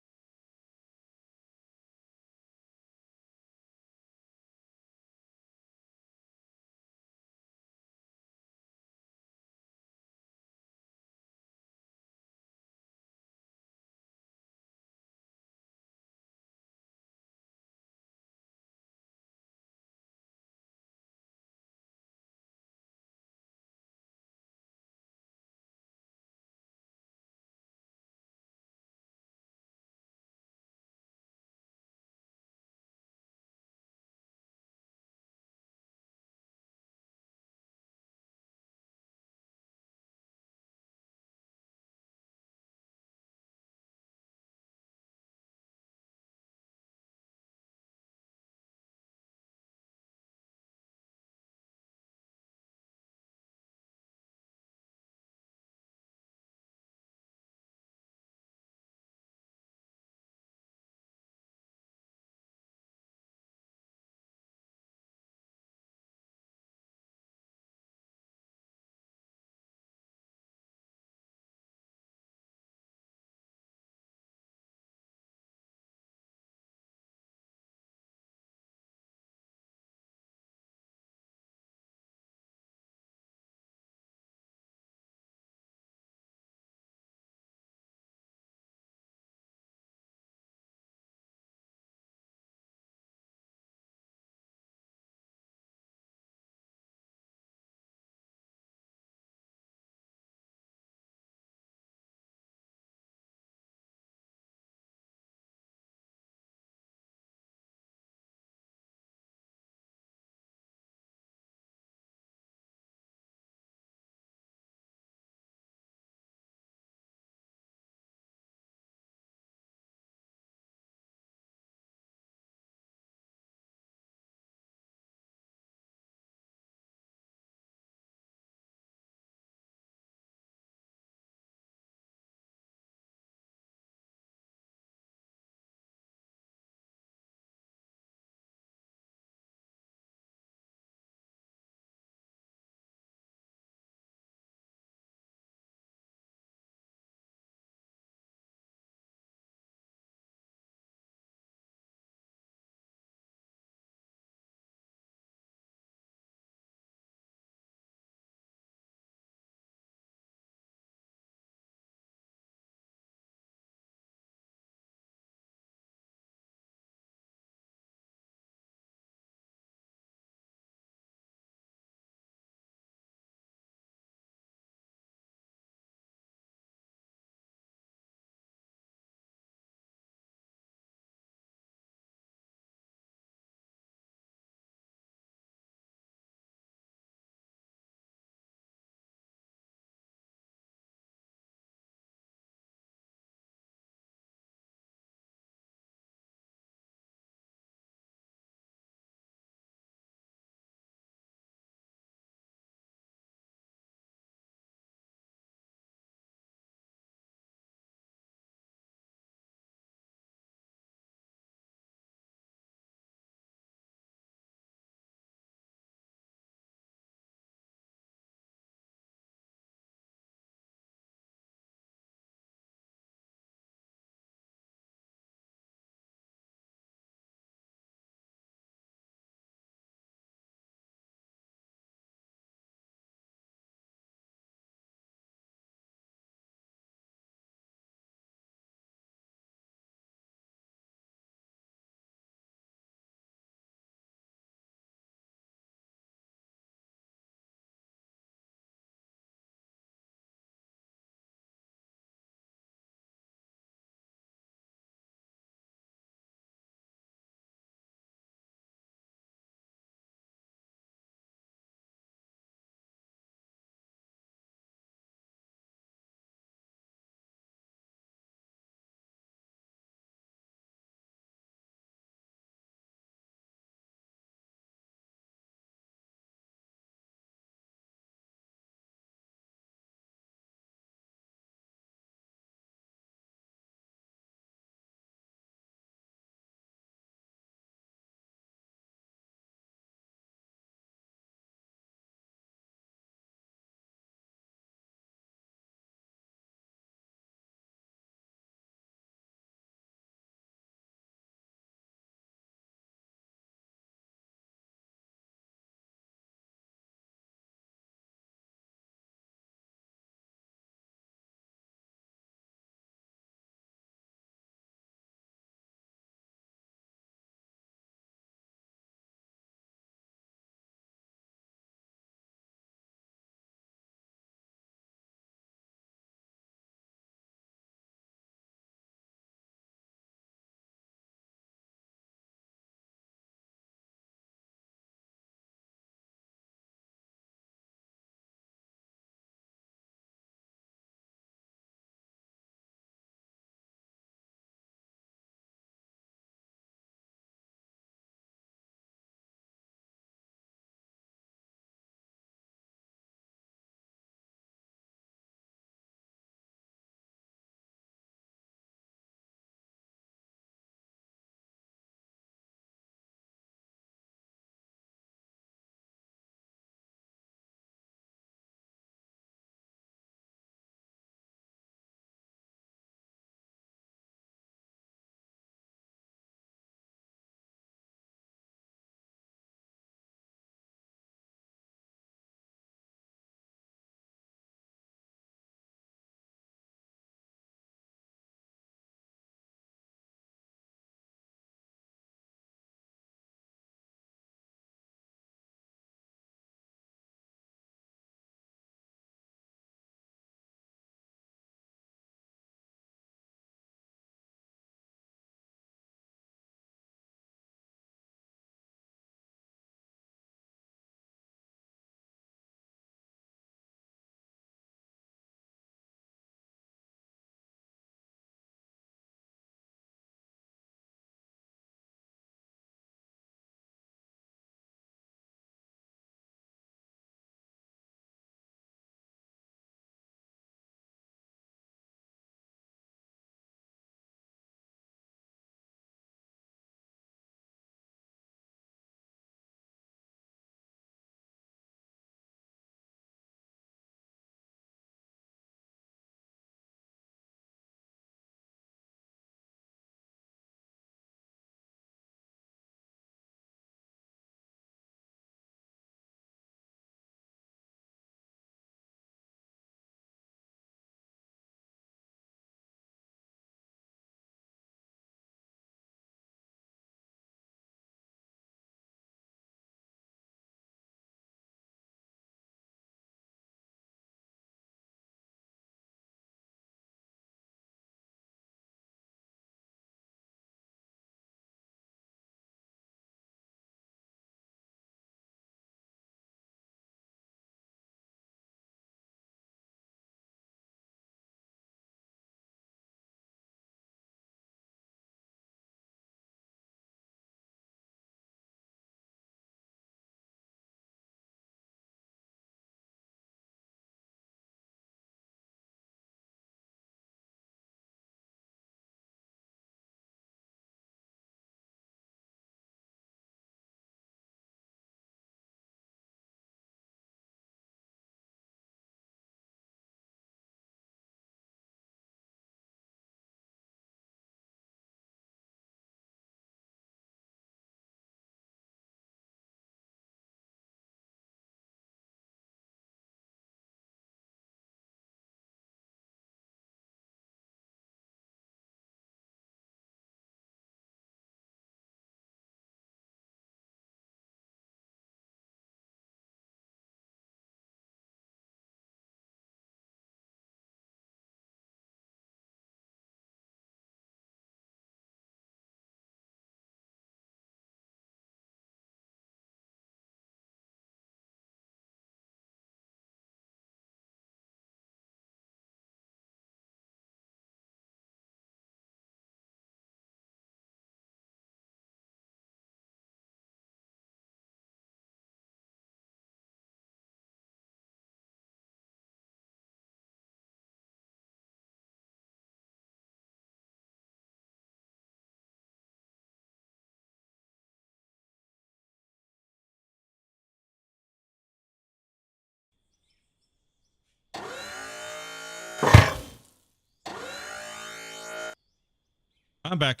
I'm back.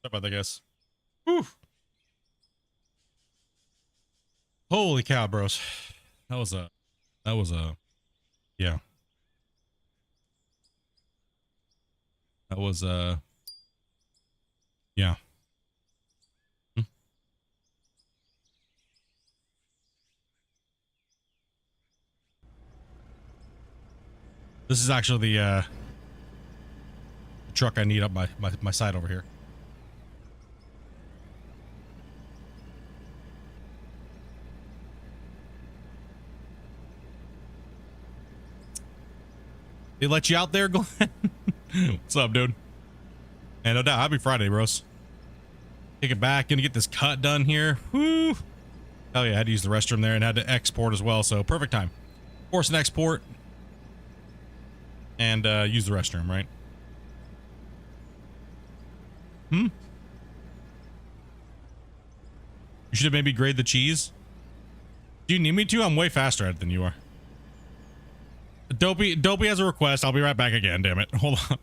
Sorry about that, guys. Whew. Holy cow, bros. That was a, yeah. That was yeah. Hmm. This is actually the truck I need up my side over here. They let you out there, Glenn? What's up, dude? And no doubt, happy Friday, bros. Take it back, gonna get this cut done here. Woo! Hell yeah, I had to use the restroom there and had to export as well, so perfect time. Force an export and use the restroom, right? You should have maybe grade the cheese. Do you need me to? I'm way faster at it than you are. Dopey has a request. I'll be right back again, damn it. Hold on.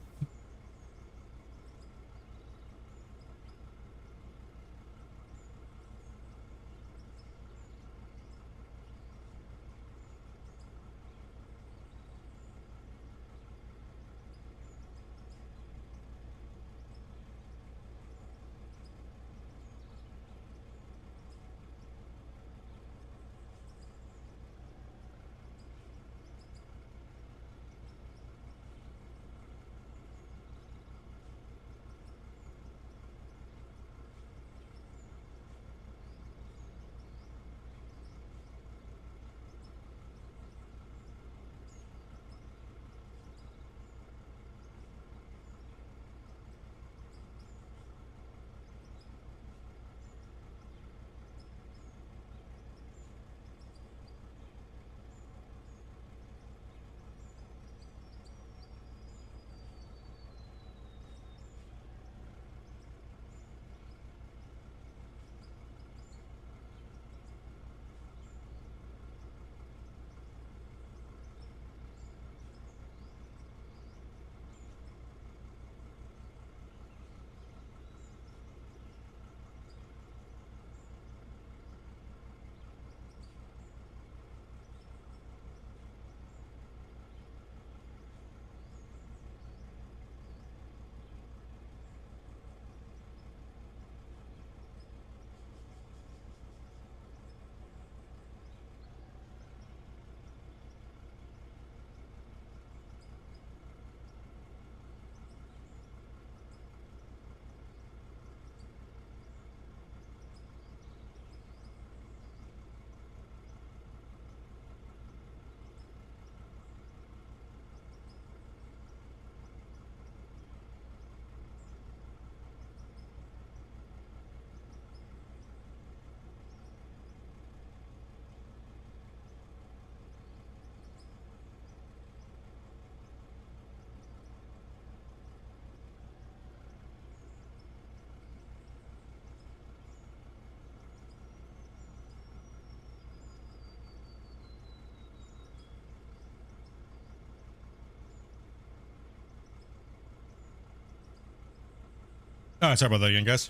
Oh, sorry about that again, guys.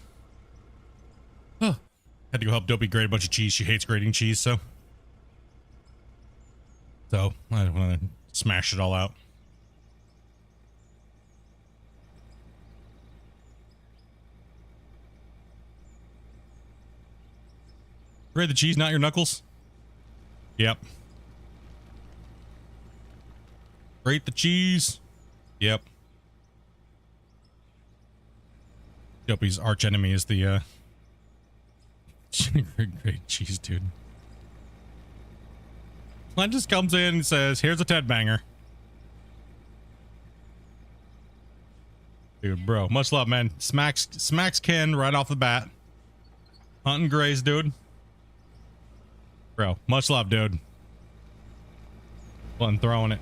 Oh, had to go help Dopey grade a bunch of cheese. She hates grading cheese, so I want to smash it all out. Grade the cheese, not your knuckles. Yep. Grate the cheese. Yep. Dopey's arch enemy is the great cheese, dude. Len just comes in and says, "Here's a Ted banger." Dude, bro, much love, man. Smacks Ken right off the bat. Hunting Grays, dude. Bro, much love, dude. Fun throwing it.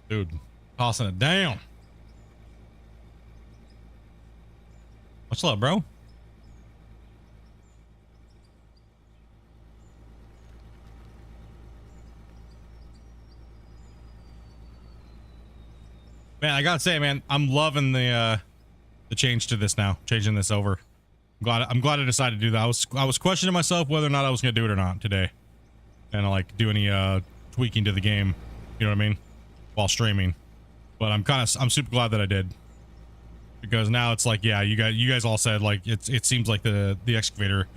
Dude, tossing it down. Much love, bro. Man, I gotta say, man, I'm loving the change to this now. Changing this over. I'm glad I decided to do that. I was questioning myself whether or not I was gonna do it or not today, and like do any tweaking to the game. You know what I mean? While streaming, but I'm super glad that I did, because now it's like, yeah, you guys all said like it seems like the excavator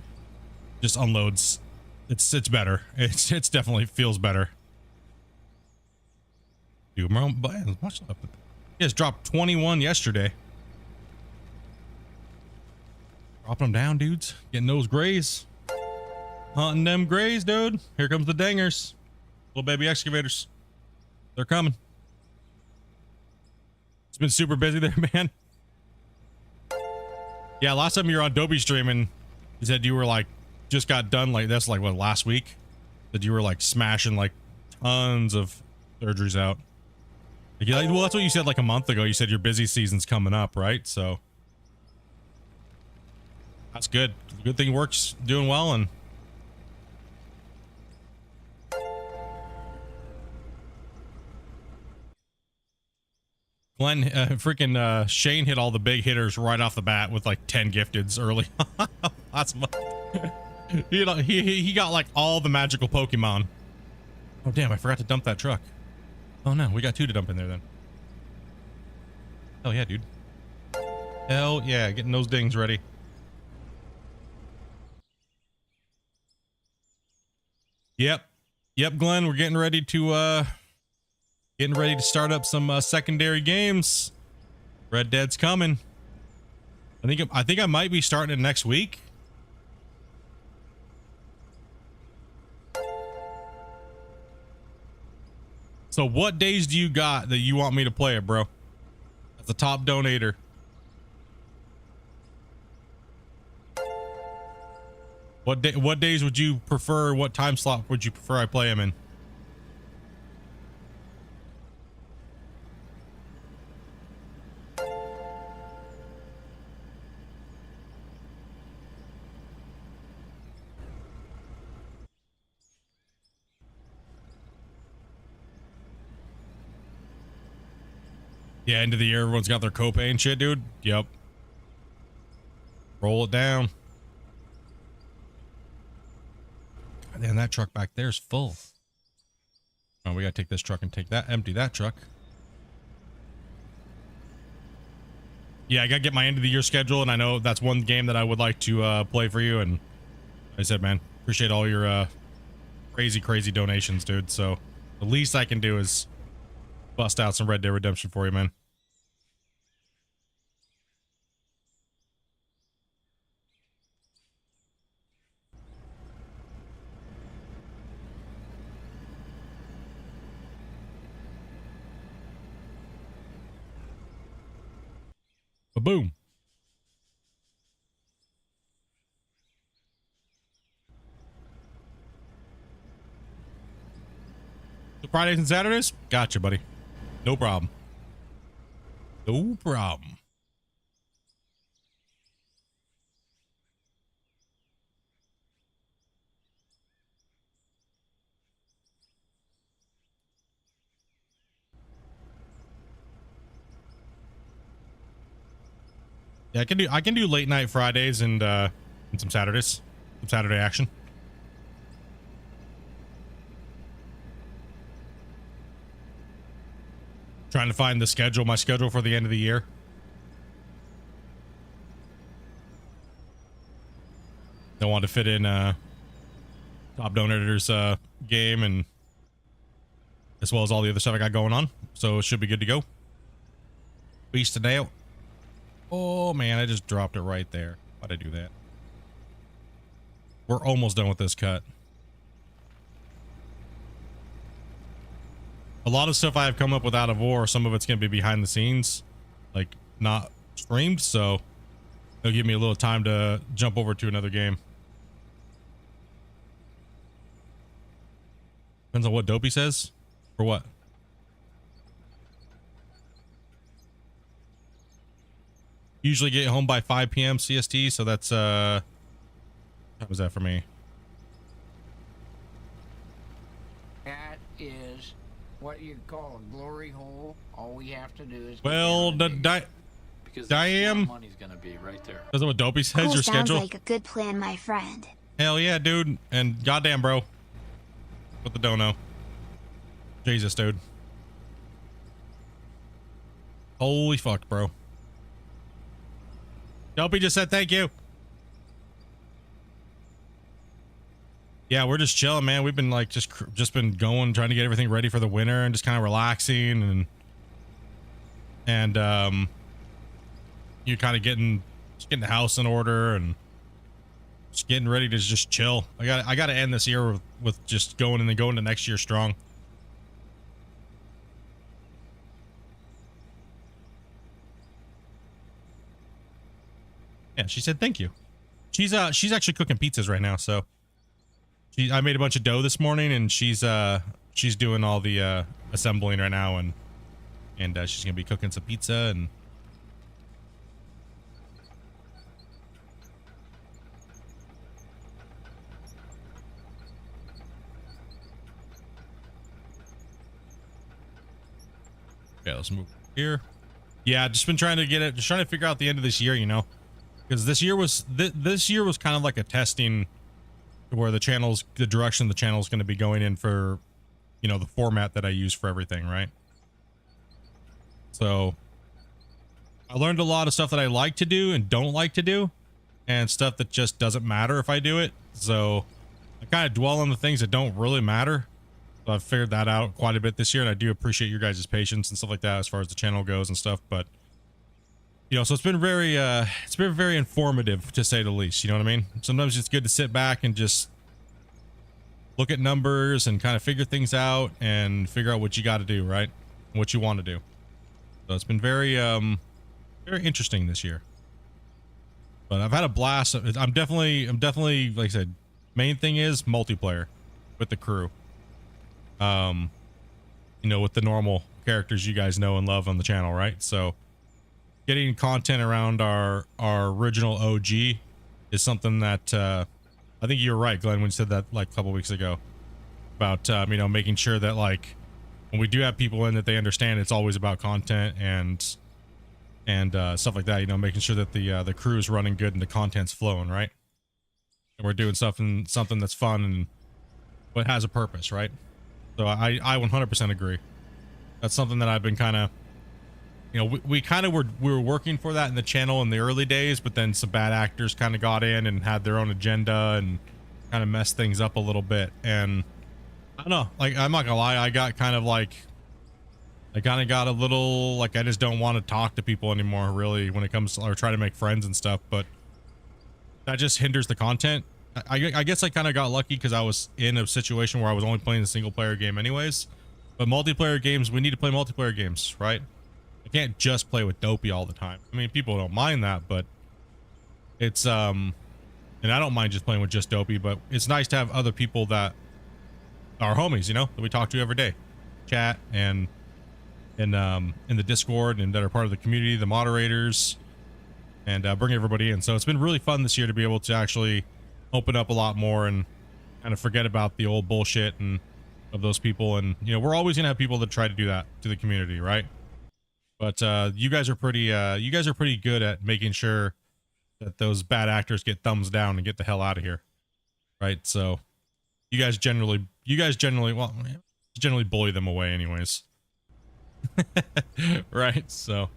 just unloads. It's better. It's definitely feels better. Dude, watch that. He just dropped 21 yesterday. Dropping them down, dudes. Getting those grays. Hunting them grays, dude. Here comes the dangers. Little baby excavators. They're coming. It's been super busy there, man. Yeah, last time you were on Dobie streaming, you said you were like, just got done, like, that's like, what, last week? That you were like smashing like tons of surgeries out. Like, well, that's what you said like a month ago. You said your busy season's coming up, right? So that's good. Good thing work's doing well. And Glenn, freaking Shane hit all the big hitters right off the bat with like 10 gifteds early. That's he got like all the magical Pokemon. Oh damn, I forgot to dump that truck. Oh no, we got 2 to dump in there then. Hell yeah, dude. Hell yeah, getting those dings ready. Yep, Glenn, we're getting ready to start up some secondary games. Red Dead's coming. I think I might be starting it next week. So what days do you got that you want me to play it, bro? As a top donator. What days would you prefer? What time slot would you prefer I play them in? Yeah, end of the year, everyone's got their copay and shit, dude. Yep. Roll it down. Man, that truck back there is full. Oh, we gotta take this truck and empty that truck. Yeah, I gotta get my end of the year schedule, and I know that's one game that I would like to play for you. And like I said, man, appreciate all your crazy donations, dude. So the least I can do is bust out some Red Dead Redemption for you, man. Boom. So Fridays and Saturdays? Gotcha, buddy. No problem. No problem. Yeah, I can do late night Fridays and some Saturdays. Some Saturday action. Trying to find my schedule for the end of the year. Don't want to fit in top donator's game, and as well as all the other stuff I got going on, so it should be good to go. Beast today. Oh man, I just dropped it right there. Why'd I do that? We're almost done with this cut. A lot of stuff I have come up with out of war, some of it's going to be behind the scenes, like not streamed, so it'll give me a little time to jump over to another game. Depends on what Dopey says. For what? Usually get home by 5 p.m. CST, so that's how was that for me? That is what you call a glory hole. All we have to do is get Well, down the and dig. Because that's where Diam. money's gonna be right there. Is that what Dopey says? Cool, Your sounds schedule? like a good plan, my friend. Hell yeah, dude. And goddamn, bro. What the dono? Jesus, dude. Holy fuck, bro. Dopey just said thank you. Yeah, we're just chilling, man. We've been like just been going, trying to get everything ready for the winter and just kind of relaxing and you kind of getting the house in order and just getting ready to just chill. I got to end this year with just going and then going to next year strong. Yeah, she said thank you. She's actually cooking pizzas right now, so I made a bunch of dough this morning and she's doing all the assembling right now and she's gonna be cooking some pizza and yeah, let's move here. Yeah, just been trying to get it, just trying to figure out the end of this year, you know, because this year was kind of like a testing where the direction the channel is going to be going in for, you know, the format that I use for everything, right? So I learned a lot of stuff that I like to do and don't like to do, and stuff that just doesn't matter if I do it. So I kind of dwell on the things that don't really matter. So I've figured that out quite a bit this year, and I do appreciate your guys' patience and stuff like that as far as the channel goes and stuff. But you know, so it's been very informative, to say the least. You know what I mean? Sometimes it's good to sit back and just look at numbers and kind of figure things out and figure out what you got to do, right? What you want to do. So it's been very interesting this year. But I've had a blast. I'm definitely, like I said, main thing is multiplayer with the crew. You know, with the normal characters you guys know and love on the channel, right? So getting content around our original OG is something that I think you're right, Glenn, when you said that like a couple weeks ago about you know, making sure that like when we do have people in, that they understand it's always about content and stuff like that. You know, making sure that the crew is running good and the content's flowing, right? And we're doing something that's fun and but has a purpose, right? So I 100% agree. That's something that I've been kind of, you know, we were working for that in the channel in the early days, but then some bad actors kind of got in and had their own agenda and kind of messed things up a little bit. And I don't know, like, I'm not gonna lie, I got kind of like, I kind of got a little like, I just don't want to talk to people anymore, really, when it comes to, or try to make friends and stuff. But that just hinders the content. I guess I kind of got lucky because I was in a situation where I was only playing the single player game anyways. But multiplayer games, we need to play multiplayer games, right? I can't just play with Dopey all the time. I mean, people don't mind that, but it's and I don't mind just playing with just Dopey, but it's nice to have other people that are homies, you know, that we talk to every day, chat and in the Discord, and that are part of the community, the moderators, and bring everybody in. So it's been really fun this year to be able to actually open up a lot more and kind of forget about the old bullshit and of those people. And you know, we're always gonna have people that try to do that to the community, right? But you guys are pretty good at making sure that those bad actors get thumbs down and get the hell out of here, right? So you guys generally well, generally bully them away anyways. Right? So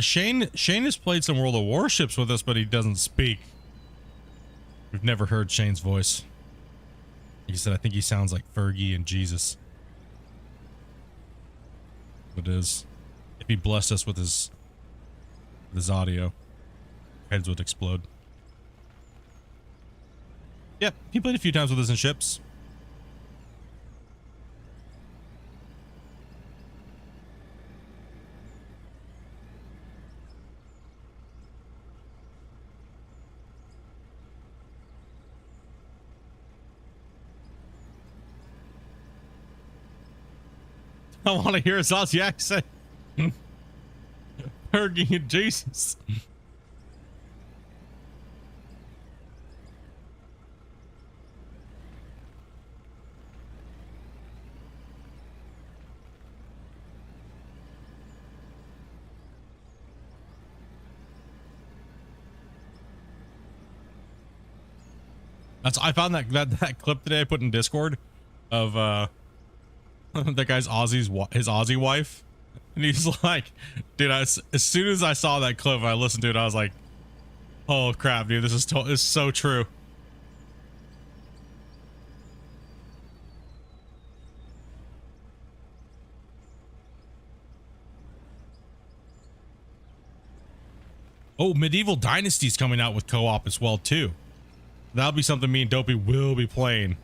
Shane has played some World of Warships with us, but he doesn't speak. We've never heard Shane's voice. He said, I think he sounds like Fergie and Jesus. It is. If he blessed us with his audio, heads would explode. Yep, he played a few times with us in ships. I want to hear his Aussie accent. Fergie and Jesus. I found that clip today I put in Discord of that guy's his Aussie wife, and he's like, dude, as soon as I saw that clip, I listened to it, I was like, oh crap, dude, this is so true. Oh, Medieval Dynasty's coming out with co-op as well too. That'll be something me and Dopey will be playing.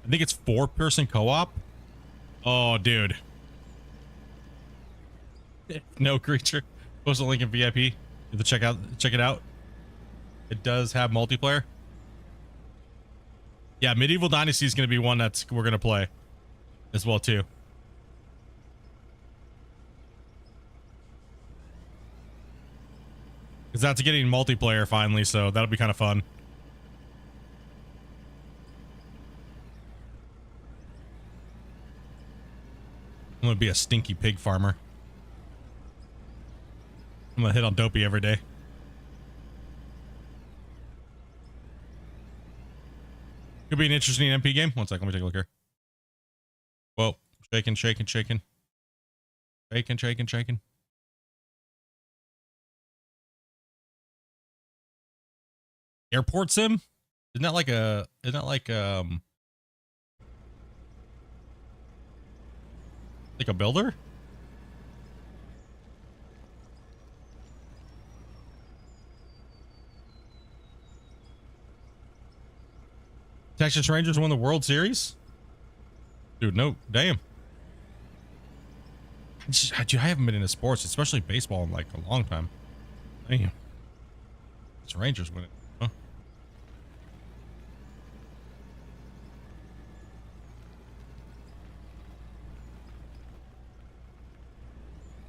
I think it's 4-person co-op. Oh, dude. No creature. Post a link in VIP. You have to check it out. It does have multiplayer. Yeah, Medieval Dynasty is going to be one we're going to play as well too. Because that's getting multiplayer finally, so that'll be kind of fun. I'm gonna be a stinky pig farmer. I'm gonna hit on Dopey every day. Could be an interesting MP game. One second, let me take a look here. Whoa, shaking, shaking, shaking. Shaking, shaking, shaking. Airport sim? Isn't that like a builder? Texas Rangers won the World Series? Dude, no, damn. I haven't been into sports, especially baseball, in like a long time. Damn. It's Rangers win it. Huh?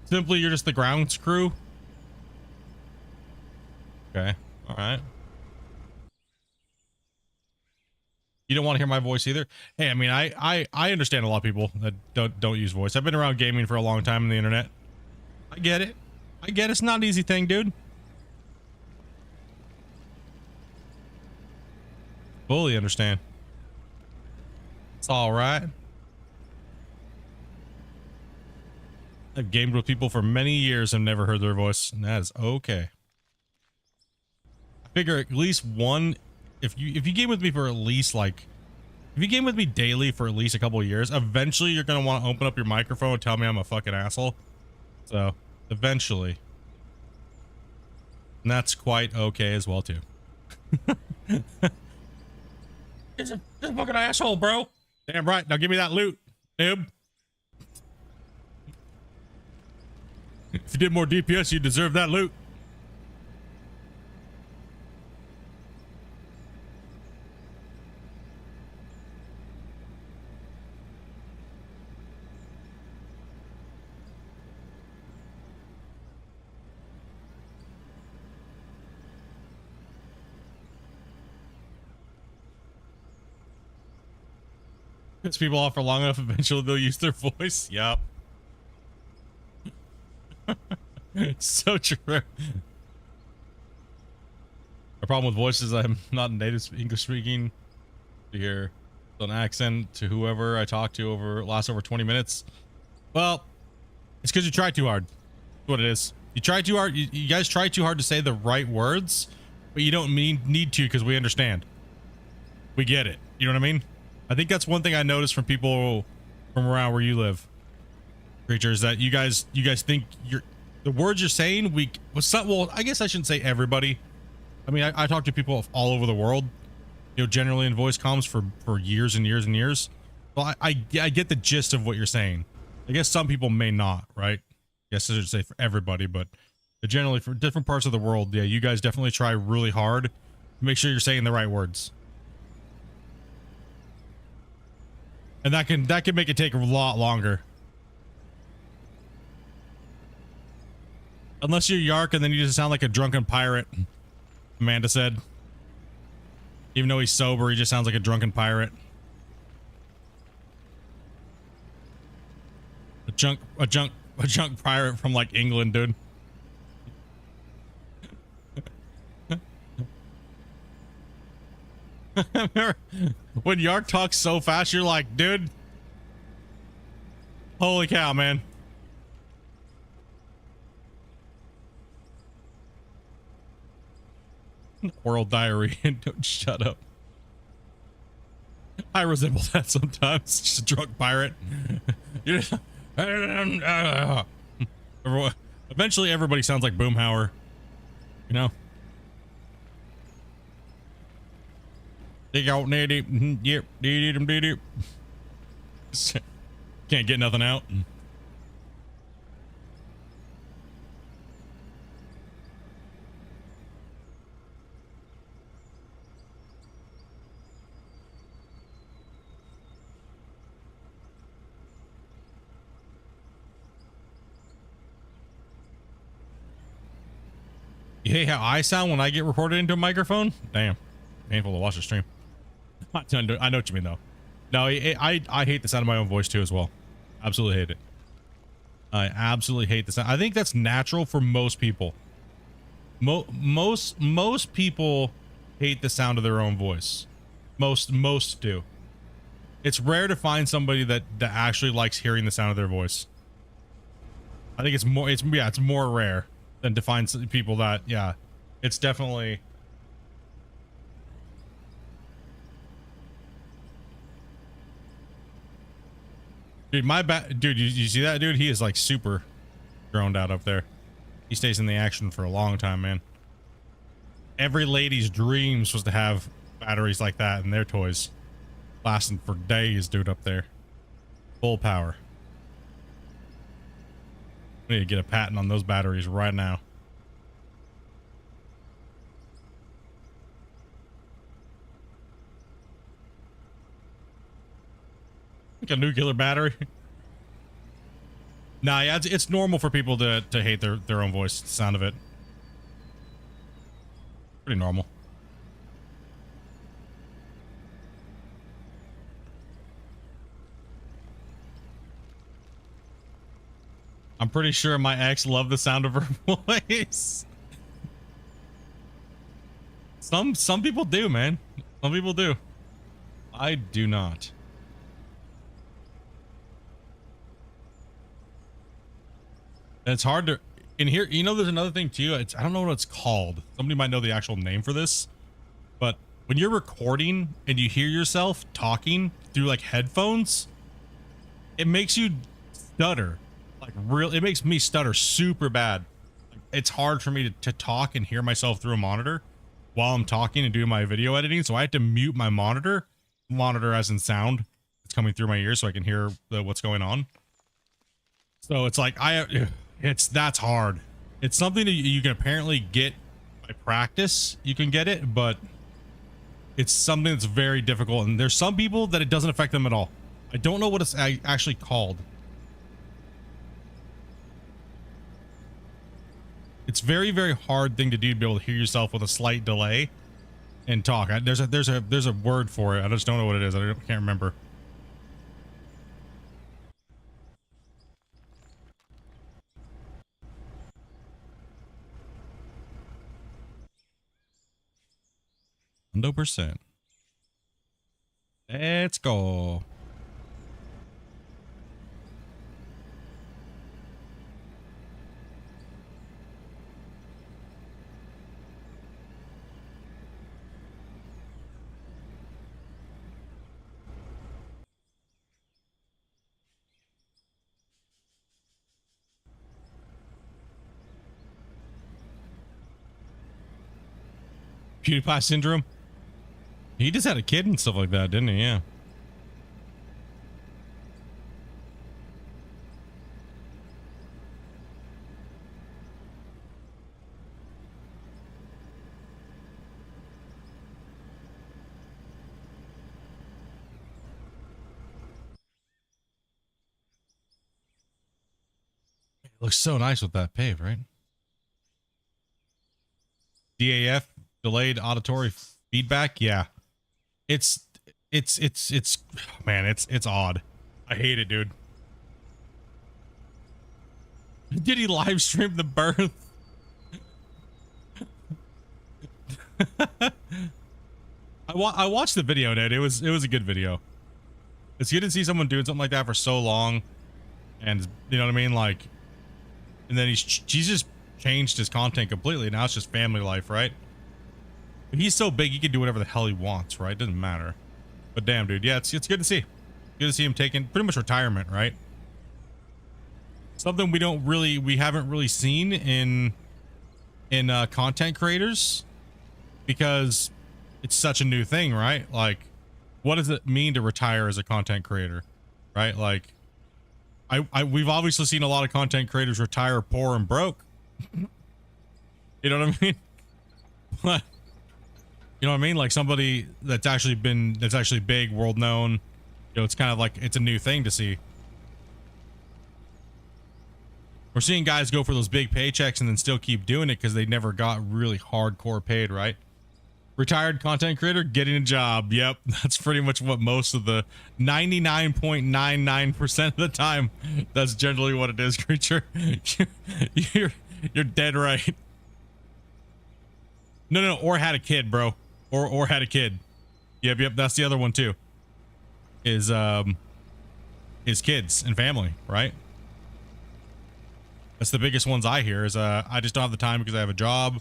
Simply, you're just the grounds crew? Okay. All right. You don't want to hear my voice either? Hey, I mean, I understand a lot of people that don't use voice. I've been around gaming for a long time on the internet. I get it. I get it. It's not an easy thing, dude. Fully understand. It's all right. I've gamed with people for many years and never heard their voice, and that is okay. I figure at least one, if you game with me for at least like, if you game with me daily for at least a couple of years, eventually you're gonna want to open up your microphone and tell me I'm a fucking asshole. So eventually, and that's quite okay as well too. Just a fucking asshole, bro. Damn right. Now give me that loot, noob. If you did more DPS, you deserve that loot. Piss people off for long enough, eventually they'll use their voice. Yup. So true. The problem with voice is I'm not native English speaking. To hear an accent to whoever I talk to lasts over 20 minutes. Well, it's because you try too hard. That's what it is. You try too hard. You guys try too hard to say the right words, but you don't need to because we understand. We get it. You know what I mean? I think that's one thing I noticed from people from around where you live. Creatures that you guys think the words you're saying well, I guess I shouldn't say everybody. I mean, I talk to people all over the world, you know, generally in voice comms for years and years and years. Well, I get the gist of what you're saying. I guess some people may not, right? I guess I should say for everybody, but generally for different parts of the world, yeah, you guys definitely try really hard to make sure you're saying the right words. And that can make it take a lot longer. Unless you're Yark and then you just sound like a drunken pirate, Amanda said. Even though he's sober, he just sounds like a drunken pirate. A junk pirate from like England, dude. When Yark talks so fast, you're like, dude, holy cow, man. Oral diarrhea. Don't shut up. I resemble that sometimes. Just a drunk pirate. You're just, eventually everybody sounds like Boomhauer, you know. They go nitty, yep, dee can't get nothing out. You hate how I sound when I get recorded into a microphone? Damn, painful to watch the stream. I know what you mean though. No, I hate the sound of my own voice too as well. Absolutely hate it. I absolutely hate the sound. I think that's natural for most people. Most people hate the sound of their own voice. Most do. It's rare to find somebody that actually likes hearing the sound of their voice. I think it's more rare than to find people that, yeah, it's definitely. Dude, dude, you see that dude? He is like super droned out up there. He stays in the action for a long time, man. Every lady's dreams was to have batteries like that in their toys, lasting for days, dude, up there. Full power. We need to get a patent on those batteries right now. Like a nuclear battery. Nah, yeah, it's normal for people to hate their own voice, the sound of it. Pretty normal. I'm pretty sure my ex loved the sound of her voice. Some people do, man. Some people do. I do not. And it's hard to in here. You know, there's another thing too. I don't know what it's called. Somebody might know the actual name for this, but when you're recording and you hear yourself talking through like headphones, it makes you stutter. Like it makes me stutter super bad. It's hard for me to talk and hear myself through a monitor while I'm talking and doing my video editing. So I have to mute my monitor as in sound. It's coming through my ears so I can hear what's going on. So it's like that's hard. It's something that you can apparently get by practice. You can get it, but it's something that's very difficult. And there's some people that it doesn't affect them at all. I don't know what it's actually called. It's very, very hard thing to do to be able to hear yourself with a slight delay and talk. There's a word for it. I just don't know what it is. I can't remember. %. Let's go. PewDiePie syndrome. He just had a kid and stuff like that, didn't he? Yeah. It looks so nice with that pave, right? DAF, delayed auditory feedback. Yeah, it's man, it's odd. I hate it, dude. Did he live stream the birth? I watched the video, dude. It was a good video. It's good to see someone doing something like that for so long, and you know what I mean, like, and then he's just changed his content completely. Now it's just family life, right? But he's so big, he can do whatever the hell he wants, right? Doesn't matter. But damn, dude, yeah, it's good to see. Good to see him taking pretty much retirement, right? Something we haven't really seen in content creators, because it's such a new thing, right? Like, what does it mean to retire as a content creator, right? Like, we've obviously seen a lot of content creators retire poor and broke. You know what I mean? But you know what I mean? Like somebody that's actually big, world known. You know, it's kind of like it's a new thing to see. We're seeing guys go for those big paychecks and then still keep doing it because they never got really hardcore paid, right? Retired content creator getting a job. Yep, that's pretty much what most of the 99.99% of the time. That's generally what it is, creature. You're dead right. No, or had a kid, bro. Or had a kid. Yep, that's the other one too. Is kids and family, right? That's the biggest ones I hear is I just don't have the time because I have a job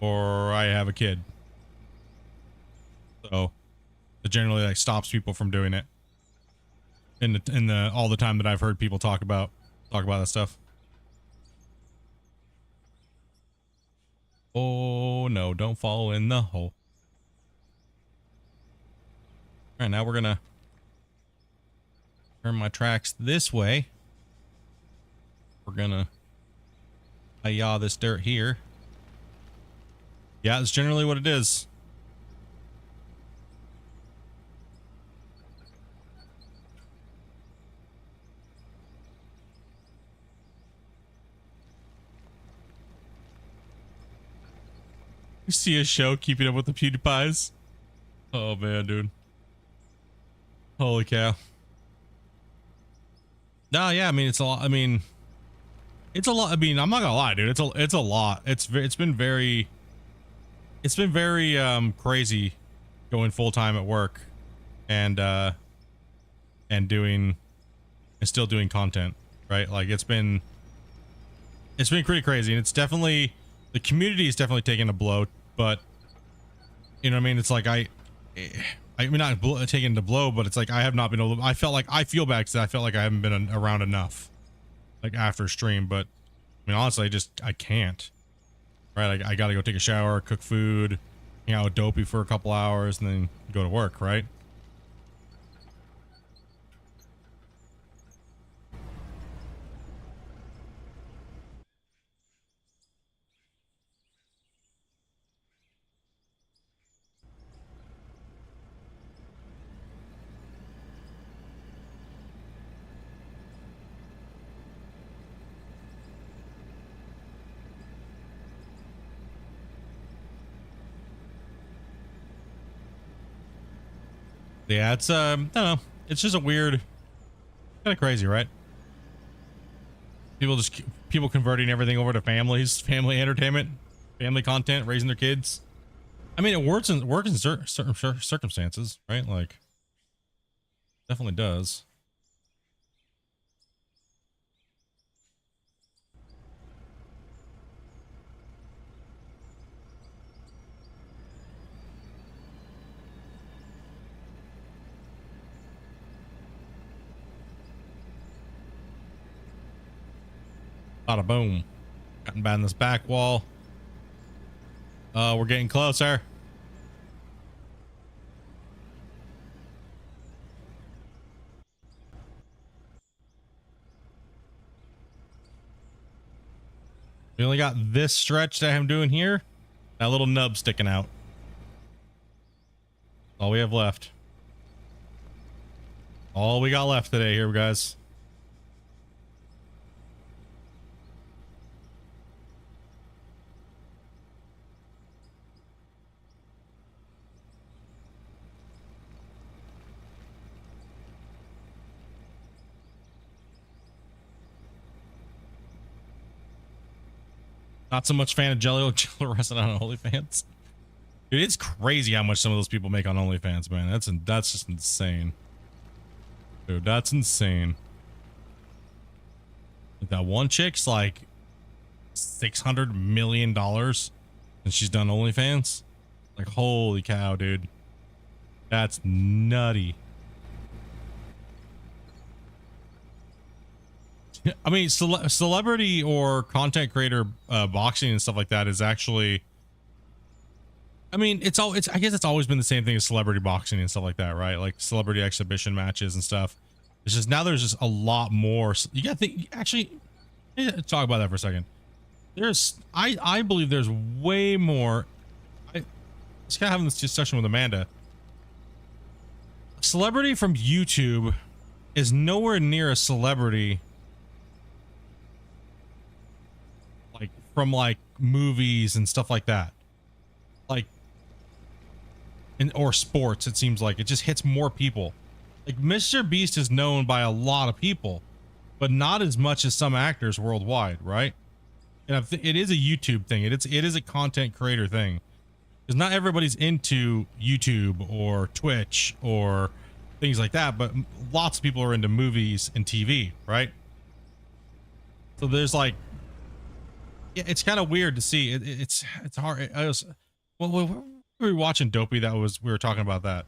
or I have a kid. So it generally like stops people from doing it in the all the time that I've heard people talk about that stuff. Oh no, don't fall in the hole. All right, now we're gonna turn my tracks this way. We're gonna yaw this dirt here. Yeah, that's generally what it is. You see a show keeping up with the PewDiePies? Oh man, dude. Holy cow. No, yeah, I mean it's a lot. I mean, it's a lot. I mean, I'm not gonna lie, dude. It's a lot. It's been very crazy going full time at work and still doing content, right? Like it's been pretty crazy, and it's definitely, the community is definitely taking a blow, but you know what I mean? It's like I mean, not taking the blow, but it's like I have not been able to, I feel bad because I felt like I haven't been around enough, like after stream, but I mean, honestly, I can't, right? I gotta go take a shower, cook food, hang out with Dopey for a couple hours, and then go to work, right? Yeah, it's I don't know. It's just a weird, kind of crazy, right? People converting everything over to family entertainment, family content, raising their kids. I mean, it works in certain circumstances, right? Like, definitely does. Bada boom. Gotten bad in this back wall. We're getting closer. We only got this stretch that I'm doing here. That little nub sticking out. All we have left. All we got left today here, guys. Not so much fan of Jello resident on OnlyFans. Dude, it's crazy how much some of those people make on OnlyFans, man. That's just insane. Dude, that's insane. That one chick's like $600 million and she's done OnlyFans. Like, holy cow, dude. That's nutty. I mean, celebrity or content creator boxing and stuff like that is actually, I mean, I guess it's always been the same thing as celebrity boxing and stuff like that, right? Like celebrity exhibition matches and stuff. It's just now there's just a lot more. You gotta think, actually, talk about that for a second. I believe there's way more. I was kind of having this discussion with Amanda. A celebrity from YouTube is nowhere near a celebrity like from like movies and stuff like that, like or sports. It seems like it just hits more people. Like Mr. Beast is known by a lot of people, but not as much as some actors worldwide, right? And it is a YouTube thing. It is a content creator thing, because not everybody's into YouTube or Twitch or things like that, but lots of people are into movies and TV, right? So there's like, yeah, it's kind of weird to see. It's hard. Well, we were watching Dopey. We were talking about that.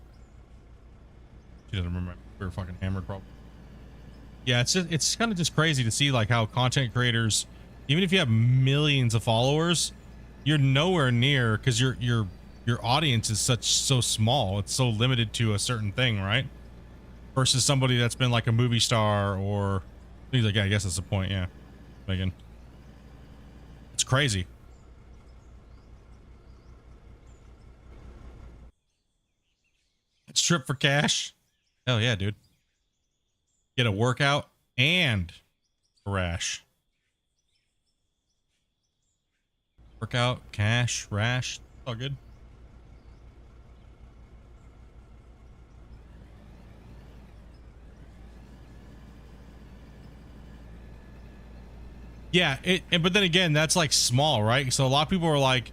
She doesn't remember. We were fucking hammered, probably. Yeah, it's kind of just crazy to see like how content creators, even if you have millions of followers, you're nowhere near, because your audience is so small. It's so limited to a certain thing, right? Versus somebody that's been like a movie star or things like that. I guess that's the point. Yeah, Megan. It's crazy. Strip for cash. Hell yeah, dude. Get a workout and a rash. Workout, cash, rash. All good. Yeah, but then again, that's like small, right? So a lot of people are like,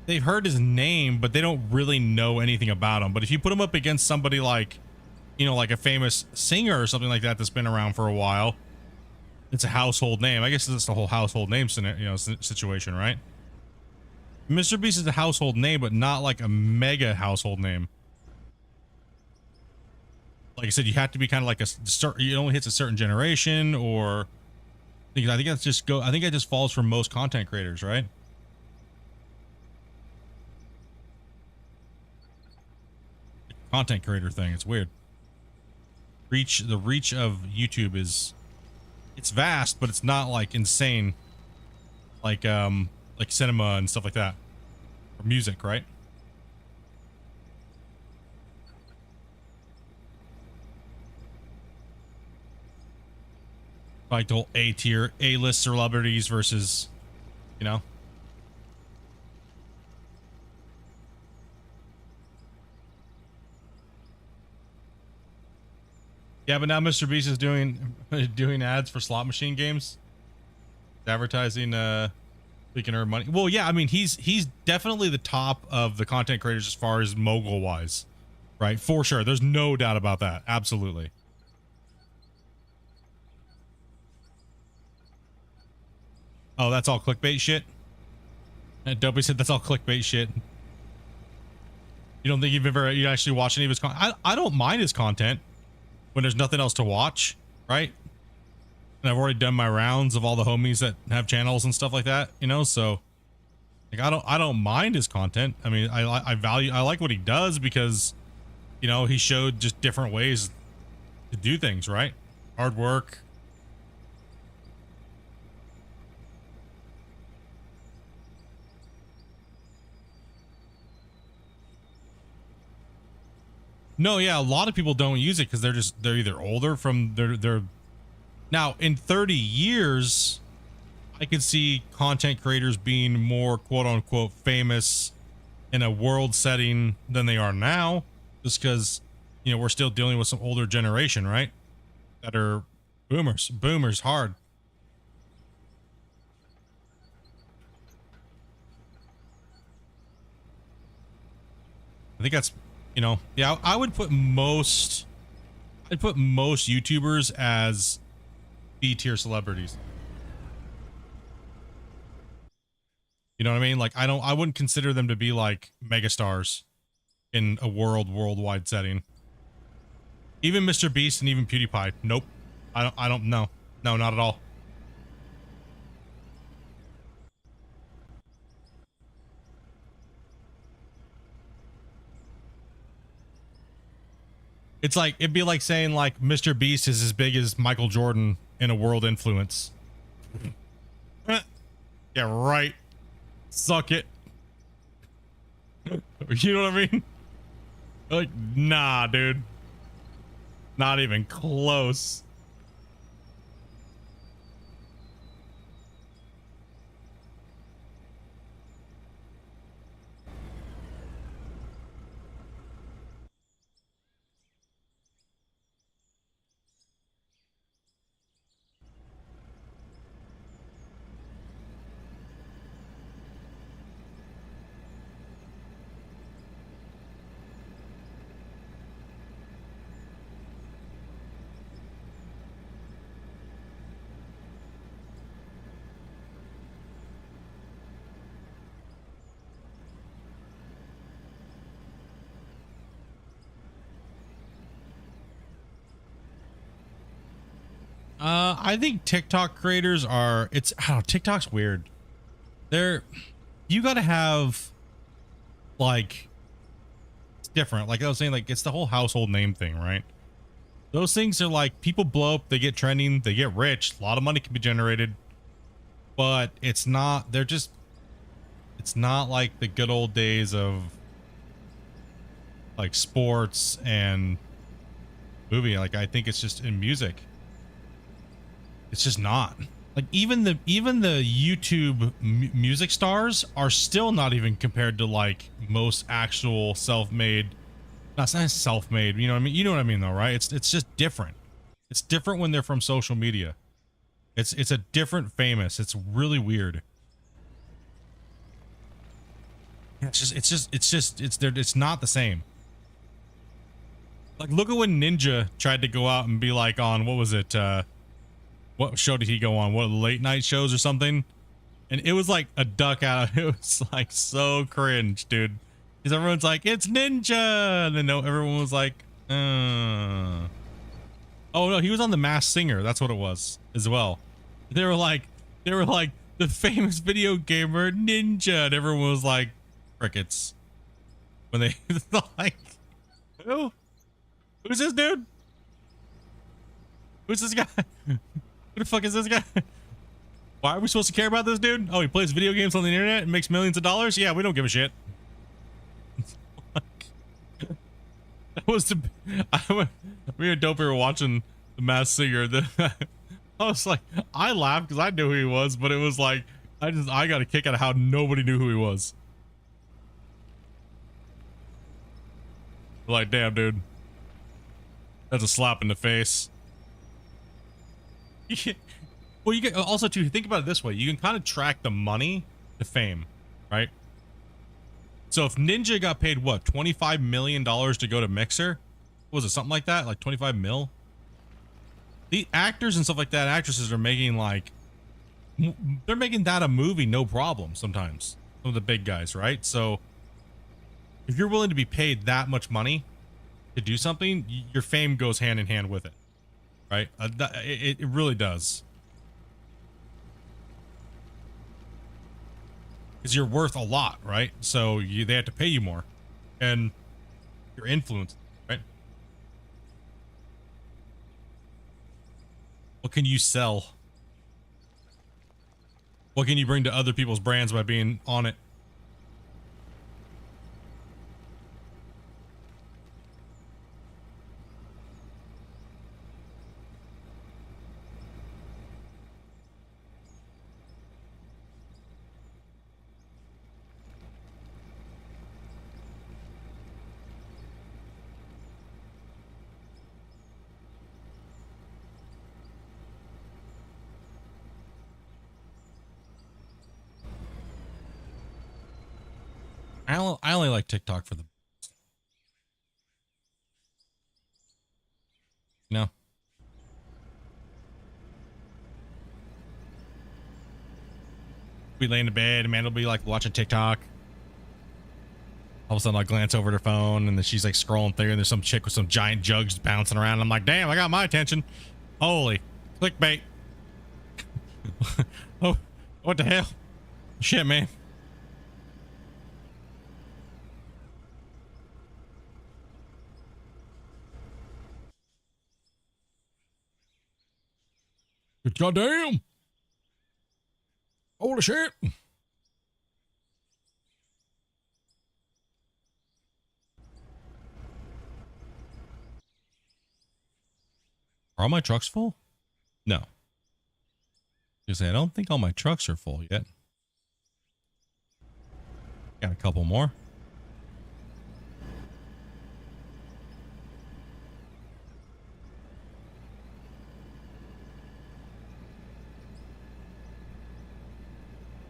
they've heard his name, but they don't really know anything about him. But if you put him up against somebody like, you know, like a famous singer or something like that that's been around for a while, it's a household name. I guess it's the whole household name situation, right? Mr. Beast is a household name, but not like a mega household name. Like I said, you have to be kind of like it only hits a certain generation, or I think that just falls for most content creators, right? Content creator thing. It's weird. The reach of YouTube it's vast, but it's not like insane, like cinema and stuff like that, or music, right? Like the whole A-tier, A-list celebrities versus, you know. Yeah, but now Mr. Beast is doing ads for slot machine games, advertising. We can earn money. Well, yeah, I mean he's definitely the top of the content creators as far as mogul wise, right? For sure, there's no doubt about that. Absolutely. Oh, that's all clickbait shit. And Dopey said that's all clickbait shit. You don't think you actually watch any of his content? I don't mind his content when there's nothing else to watch, right? And I've already done my rounds of all the homies that have channels and stuff like that, you know. So, like, I don't mind his content. I mean, I like what he does, because, you know, he showed just different ways to do things, right? Hard work. No, yeah, a lot of people don't use it because they're either older from their now in 30 years, I could see content creators being more quote unquote famous in a world setting than they are now, just because, you know, we're still dealing with some older generation, right? That are boomers hard. I think that's, you know, yeah, I would put most, I'd put most YouTubers as B-tier celebrities. You know what I mean? Like, I wouldn't consider them to be like megastars in a worldwide setting. Even Mr. Beast and even PewDiePie. Nope. I don't know. No, not at all. It's like, it'd be like saying like Mr. Beast is as big as Michael Jordan in a world influence. Yeah, right. Suck it. You know what I mean? Like, nah, dude. Not even close. I think TikTok creators are, it's, I don't know, TikTok's weird. You gotta have, like, it's different. Like I was saying, like, it's the whole household name thing, right? Those things are like, people blow up, they get trending, they get rich, a lot of money can be generated, but it's not, it's not like the good old days of, like, sports and movie. Like, I think it's just in music. It's just not. Like, even the YouTube music stars are still not even compared to like most actual self-made, not self-made, you know what I mean? You know what I mean though, right? It's just different. It's different when they're from social media. It's a different famous. It's really weird. Yeah, it's not the same. Like, look at when Ninja tried to go out and be like on, what was it, what show did he go on? What, late night shows or something? And it was like a duck out. It was like so cringe, dude. Because everyone's like, it's Ninja. And then no, everyone was like, Oh no, he was on The Masked Singer. That's what it was as well. They were like the famous video gamer Ninja. And everyone was like, crickets. When they like, who? Who's this dude? Who's this guy? Who the fuck is this guy? Why are we supposed to care about this dude? Oh, he plays video games on the internet and makes millions of dollars? Yeah, we don't give a shit. That was the... me and Dopey were watching The Masked Singer. I was like, I laughed because I knew who he was, but it was like, I got a kick out of how nobody knew who he was. Like, damn, dude. That's a slap in the face. Well, you can also, too, think about it this way. You can kind of track the money to fame, right? So if Ninja got paid, what, $25 million to go to Mixer? What was it, something like that? Like 25 mil? The actors and stuff like that, actresses are making like, they're making that a movie, no problem sometimes. Some of the big guys, right? So if you're willing to be paid that much money to do something, your fame goes hand in hand with it. Right? It really does. Because you're worth a lot, right? So they have to pay you more. And your influence, right? What can you sell? What can you bring to other people's brands by being on it? I only like TikTok for the We lay in the bed, Amanda will be like watching TikTok. All of a sudden I glance over at her phone and then she's like scrolling through and there's some chick with some giant jugs bouncing around. I'm like, damn, I got my attention. Holy clickbait. Oh, what the hell? Shit, man. Goddamn. Holy shit. Are all my trucks full? No. Because I don't think all my trucks are full yet. Got a couple more.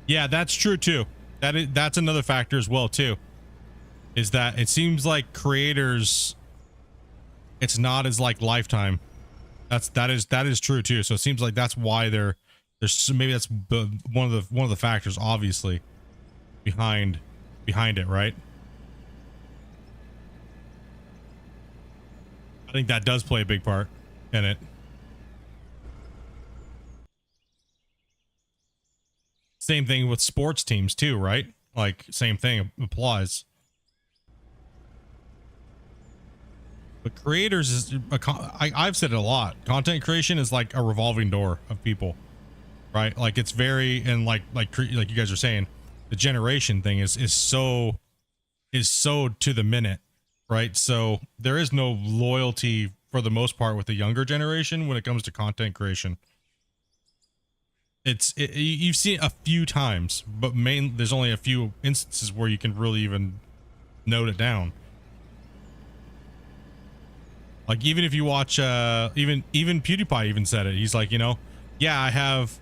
Yeah, that's true too. That's another factor as well too. Is that it seems like creators, it's not as like Lifetime. That is true too. So it seems like that's why there's maybe that's one of the factors obviously behind it, right? I think that does play a big part in it. Same thing with sports teams too, right? Like same thing applies. But creators is I've said it a lot. Content creation is like a revolving door of people, right? Like it's very, and like you guys are saying, the generation thing is so to the minute, right? So there is no loyalty for the most part with the younger generation when it comes to content creation. You've seen it a few times, but there's only a few instances where you can really even note it down. Like even if you watch, even PewDiePie even said it. He's like, you know, yeah, I have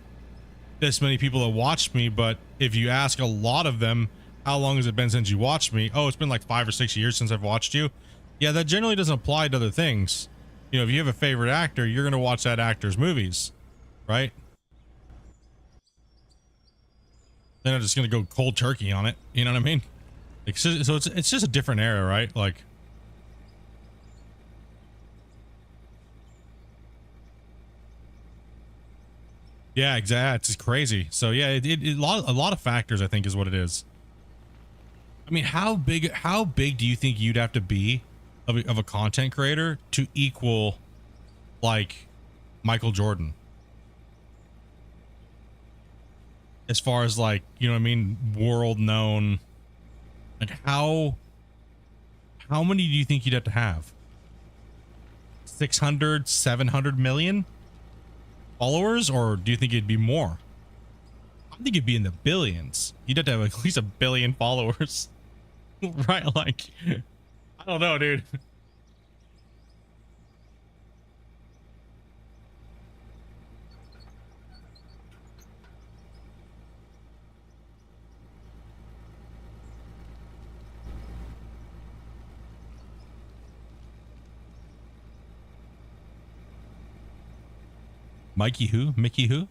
this many people that watched me, but if you ask a lot of them, how long has it been since you watched me? Oh, it's been like 5 or 6 years since I've watched you. Yeah, that generally doesn't apply to other things. You know, if you have a favorite actor, you're gonna watch that actor's movies, right? They're not just gonna go cold turkey on it. You know what I mean? Like, so it's just a different era, right? Like, yeah, exactly. It's crazy. So yeah, a lot of factors I think is what it is. I mean, how big do you think you'd have to be of a content creator to equal like Michael Jordan? As far as like, you know what I mean, world known, like how many do you think you'd have to have? 600, 700 million followers? Or do you think it'd be more? I think it'd be in the billions. You'd have to have at least 1 billion followers. Right? Like, I don't know, dude. Mikey who? Mickey who?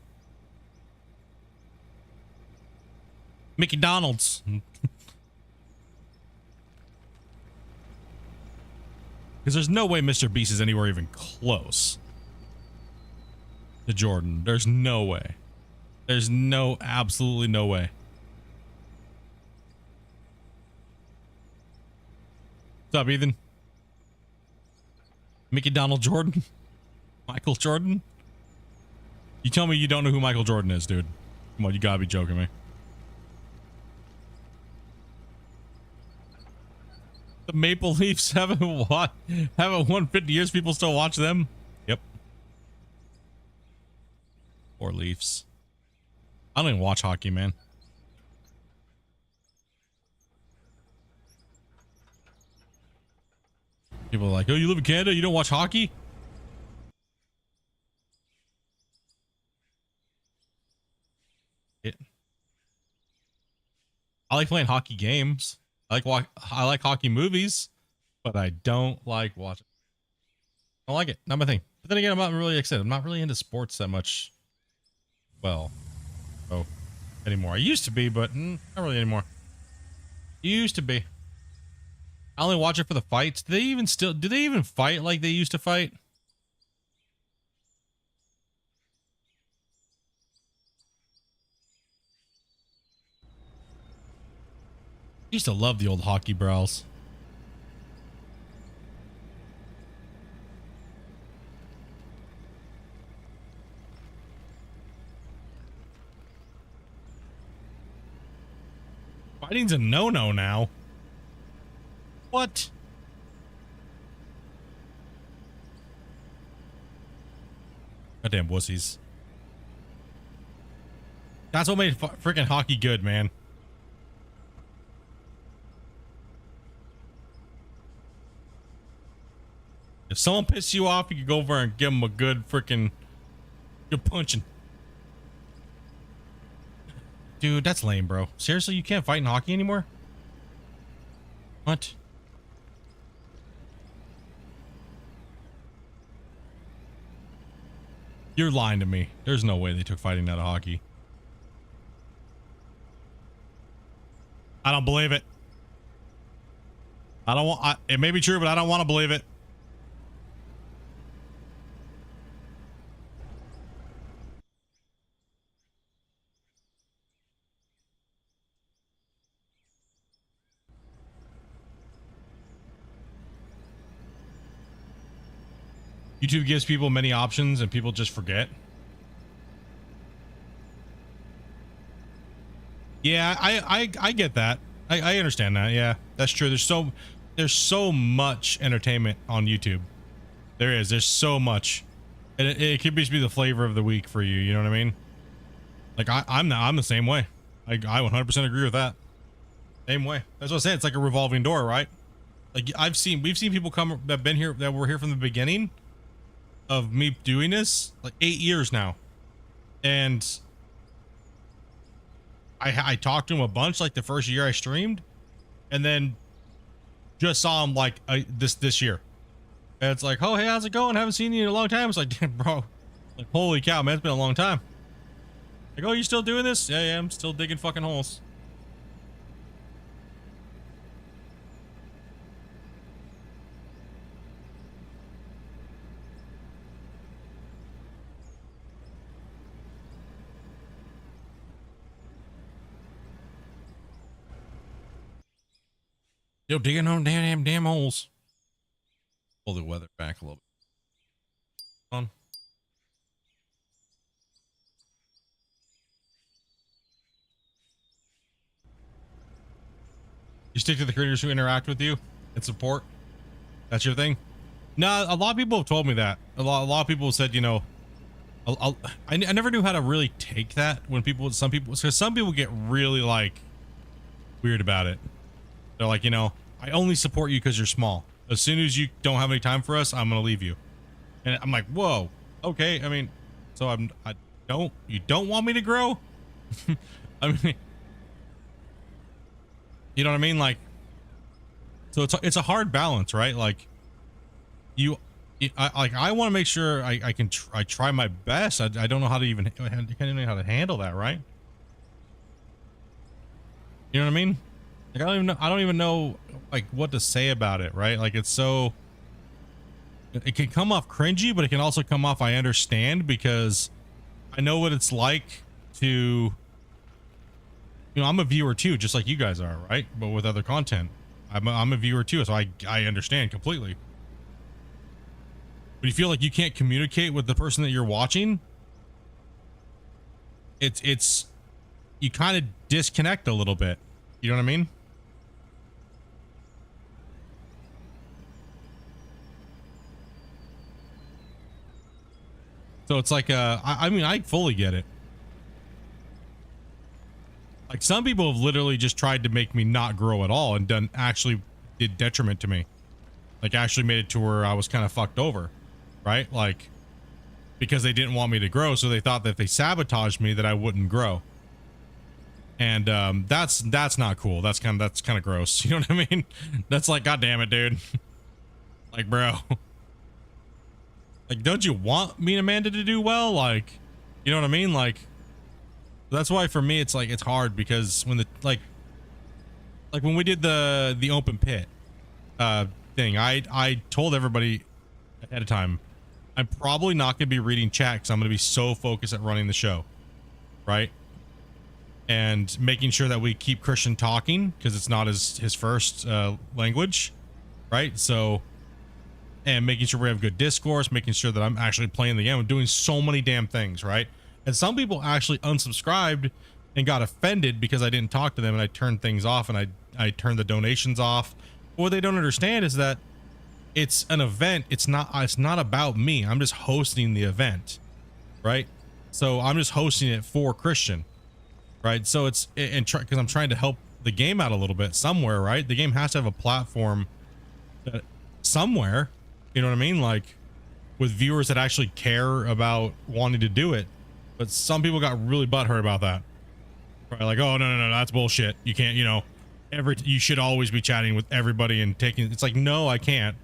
Mickey Donalds. Because there's no way Mr. Beast is anywhere even close to Jordan. There's no way. There's absolutely no way. What's up, Ethan? Mickey Donald Jordan? Michael Jordan? You tell me you don't know who Michael Jordan is, dude. Come on, you gotta be joking me. The Maple Leafs haven't won 50 years. People still watch them. Yep. Poor Leafs. I don't even watch hockey, man. People are like, oh, you live in Canada? You don't watch hockey? I like playing hockey games. I like hockey movies, but I don't like watching. I don't like it. Not my thing. But then again, I'm not really excited. I'm not really into sports that much. Well, oh, anymore. I used to be, but not really anymore. Used to be. I only watch it for the fights. Do they even fight like they used to fight? I used to love the old hockey brawls. Fighting's a no-no now. What? Goddamn wussies. That's what made freaking hockey good, man. If someone pisses you off, you can go over and give them a good freaking good punching. Dude, that's lame, bro. Seriously, you can't fight in hockey anymore? What? You're lying to me. There's no way they took fighting out of hockey. I don't believe it. I don't want. It may be true, but I don't want to believe it. YouTube gives people many options and people just forget. Yeah, I get that. I understand that. Yeah, that's true. There's so much entertainment on YouTube. There's so much. And it could just be the flavor of the week for you. You know what I mean? Like I'm the same way. I 100% agree with that. Same way. That's what I say. It's like a revolving door, right? Like we've seen people come that were here from the beginning of me doing this, like 8 years now, and I talked to him a bunch like the first year I streamed, and then just saw him like this year, and it's like, oh hey, how's it going? Haven't seen you in a long time. It's like, damn, bro, like holy cow, man, it's been a long time. Like, oh, you still doing this? Yeah, I'm still digging fucking holes. Yo, digging on damn holes. Pull the weather back a little bit. On. You stick to the creators who interact with you and support. That's your thing. No, a lot of people have told me that. A lot of people said, you know, I never knew how to really take that when some people get really like weird about it. They're like, you know, I only support you because you're small. As soon as you don't have any time for us, I'm gonna leave you. And I'm like, whoa, okay. I mean, so you don't want me to grow? I mean, you know what I mean? Like, so it's a hard balance, right? Like, I want to make sure I try my best. I don't know how to even know how to handle that, right? You know what I mean? Like, I don't even know like what to say about it, right? Like, it can come off cringy, but it can also come off, I understand, because I know what it's like to, you know, I'm a viewer too, just like you guys are, right? But with other content, I'm a viewer too, so I understand completely. But you feel like you can't communicate with the person that you're watching, it's you kind of disconnect a little bit. You know what I mean? So it's like, I mean, I fully get it. Like, some people have literally just tried to make me not grow at all and did detriment to me. Like, actually made it to where I was kind of fucked over, right? Like, because they didn't want me to grow, so they thought that if they sabotaged me that I wouldn't grow. And that's not cool. That's kind of gross. You know what I mean? That's like, God damn it, dude. Like, bro. Like, don't you want me and Amanda to do well? Like, you know what I mean? Like, That's why for me, it's like, it's hard because when the, like when we did the open pit, thing, I told everybody ahead of time, I'm probably not going to be reading chat because I'm going to be so focused at running the show, right? And making sure that we keep Christian talking because it's not his first language, right? So, and making sure we have good discourse, making sure that I'm actually playing the game. I'm doing so many damn things, right? And some people actually unsubscribed and got offended because I didn't talk to them and I turned things off and I turned the donations off. What they don't understand is that it's an event. It's not about me. I'm just hosting the event, right? So I'm just hosting it for Christian, right? So it's, and because I'm trying to help the game out a little bit somewhere, right? The game has to have a platform that somewhere, you know what I mean? Like with viewers that actually care about wanting to do it. But some people got really butthurt about that. Right? Like, oh, no, that's bullshit. You can't, you know, you should always be chatting with everybody and taking, it's like, no, I can't.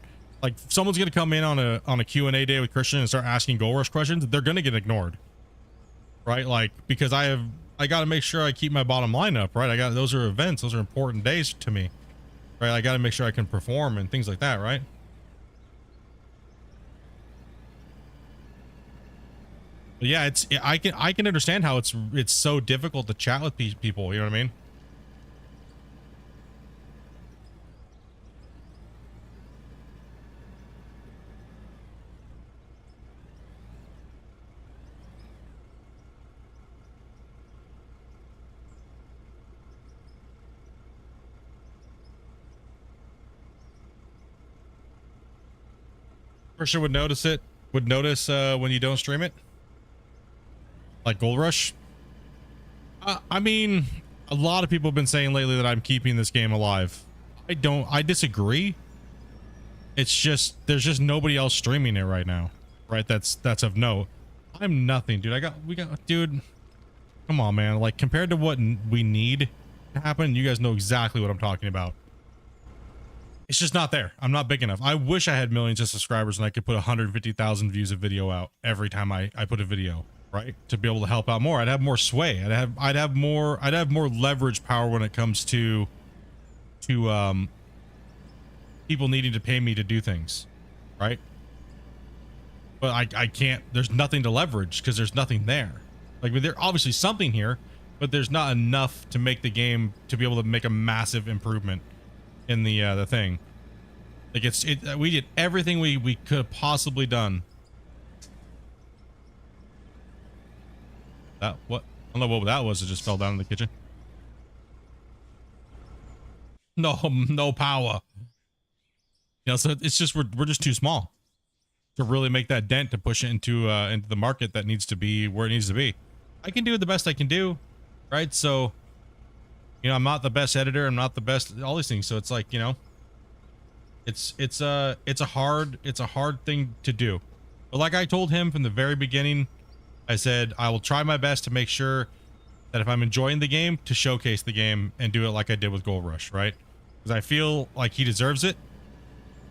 Like, if someone's going to come in on a Q&A day with Christian and start asking Gold Rush questions, they're going to get ignored. Right? Like, because I got to make sure I keep my bottom line up, right? Those are events. Those are important days to me, right? I got to make sure I can perform and things like that, right? But yeah, I can understand how it's so difficult to chat with people, you know what I mean? Christian would notice it, when you don't stream it. Like Gold Rush. I mean, a lot of people have been saying lately that I'm keeping this game alive. I disagree. It's just, there's just nobody else streaming it right now. Right? That's of note. I'm nothing, dude. Dude, come on, man. Like, compared to what we need to happen, you guys know exactly what I'm talking about. It's just not there. I'm not big enough. I wish I had millions of subscribers and I could put 150,000 views of video out every time I put a video, right? To be able to help out more. I'd have more sway. I'd have more leverage power when it comes to people needing to pay me to do things, right? But I can't, there's nothing to leverage because there's nothing there. Like, there's obviously something here, but there's not enough to make the game to be able to make a massive improvement in the thing. Like, we did everything we could have possibly done. I don't know what that was. It just fell down in the kitchen. No power. You know, so it's just, we're just too small to really make that dent to push it into the market that needs to be where it needs to be. I can do the best I can do, right? So, you know, I'm not the best editor. I'm not the best, all these things. So it's like, you know, it's a hard thing to do. But like I told him from the very beginning, I said, I will try my best to make sure that if I'm enjoying the game, to showcase the game and do it like I did with Gold Rush, right? Because I feel like he deserves it.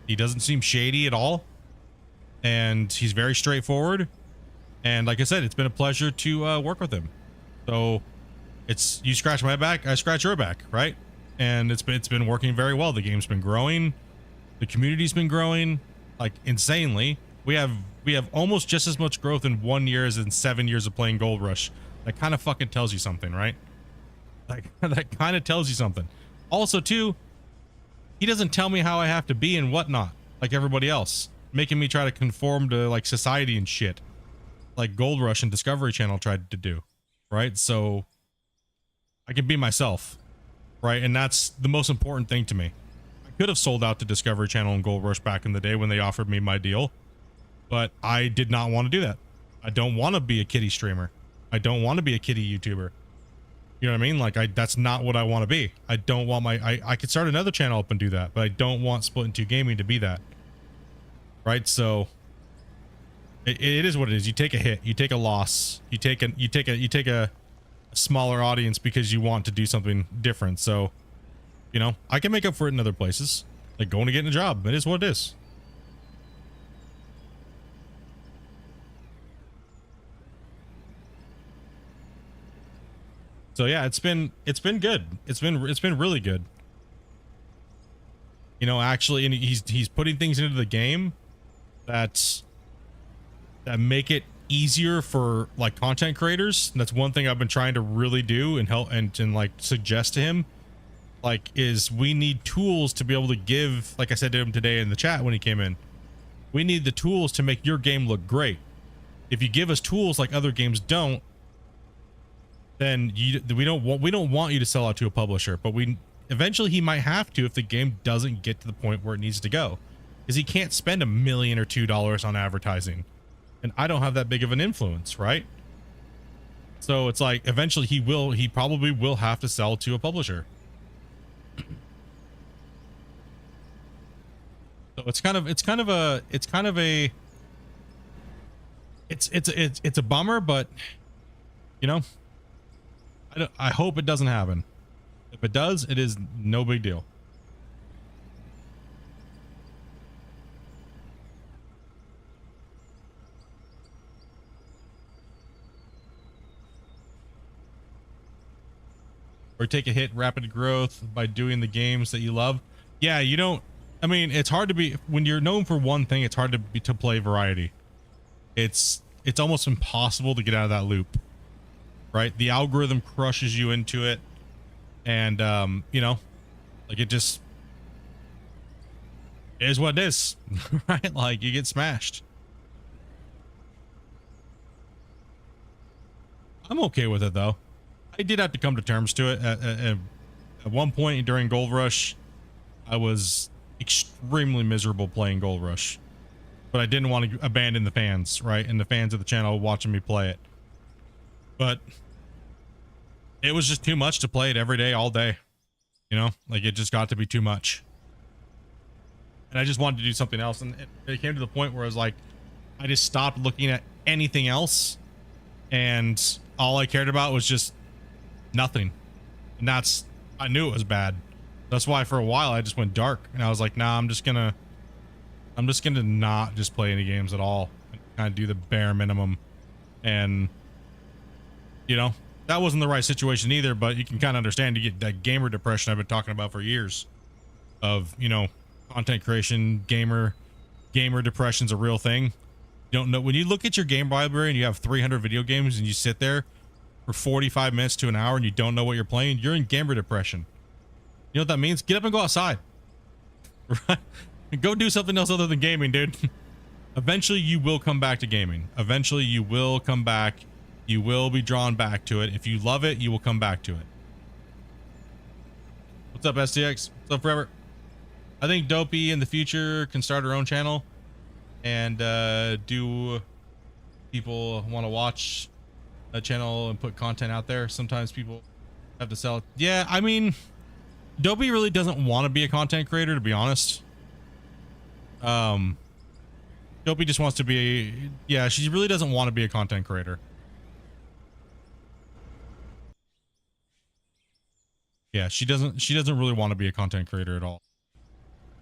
He doesn't seem shady at all. And he's very straightforward. And like I said, it's been a pleasure to work with him. So it's, you scratch my back, I scratch your back, right? And it's been working very well. The game's been growing. The community's been growing like insanely. We have almost just as much growth in 1 year as in 7 years of playing Gold Rush. That kind of fucking tells you something, right? Like, that kind of tells you something. Also, too, he doesn't tell me how I have to be and whatnot, like everybody else, making me try to conform to like society and shit, like Gold Rush and Discovery Channel tried to do, right? So I can be myself, right? And that's the most important thing to me. I could have sold out to Discovery Channel and Gold Rush back in the day when they offered me my deal, but I did not want to do that. I don't want to be a kitty streamer. I don't want to be a kitty YouTuber. You know what I mean? Like, that's not what I want to be. I don't want I could start another channel up and do that, but I don't want Splitintwo Gaming to be that. Right? So it is what it is. You take a hit, you take a loss, you take a smaller audience because you want to do something different. So, you know, I can make up for it in other places, like going to get a job. It is what it is. So yeah, it's been good. It's been really good. You know, actually, and he's putting things into the game that make it easier for like content creators. And that's one thing I've been trying to really do and help and like suggest to him, like, is we need tools to be able to give, like I said to him today in the chat when he came in, we need the tools to make your game look great. If you give us tools like other games don't, then we don't want you to sell out to a publisher. But eventually he might have to if the game doesn't get to the point where it needs to go, because he can't spend $1 million or $2 on advertising, and I don't have that big of an influence, right? So it's like eventually he probably will have to sell to a publisher. So it's a bummer, but you know, I hope it doesn't happen. If it does, it is no big deal. Or take a hit rapid growth by doing the games that you love. Yeah, you don't, I mean, it's hard to be, when you're known for one thing, it's hard to play variety. It's almost impossible to get out of that loop, right? The algorithm crushes you into it, and you know, like, it just is what it is. Right? Like, you get smashed. I'm okay with it though. I did have to come to terms to it at one point during Gold Rush. I was extremely miserable playing Gold Rush, but I didn't want to abandon the fans, right? And the fans of the channel watching me play it. But it was just too much to play it every day, all day. You know, like, it just got to be too much. And I just wanted to do something else. And it came to the point where I was like, I just stopped looking at anything else. And all I cared about was just nothing. And I knew it was bad. That's why for a while I just went dark, and I was like, nah, I'm just gonna not just play any games at all, and kind of do the bare minimum. And you know, that wasn't the right situation either, but you can kind of understand, you get that gamer depression I've been talking about for years, of, you know, content creation, gamer depression's a real thing. You don't know, when you look at your game library and you have 300 video games and you sit there for 45 minutes to an hour and you don't know what you're playing, you're in gamer depression. You know what that means? Get up and go outside. Right? Go do something else other than gaming, dude. Eventually you will come back to gaming. Eventually you will come back. You will be drawn back to it. If you love it, you will come back to it. What's up, STX? What's up, Forever? I think Dopey in the future can start her own channel and do people want to watch a channel and put content out there. Sometimes people have to sell it. Yeah, I mean, Dopey really doesn't want to be a content creator, to be honest. Dopey just wants to be, yeah, she really doesn't want to be a content creator. Yeah, she doesn't really want to be a content creator at all.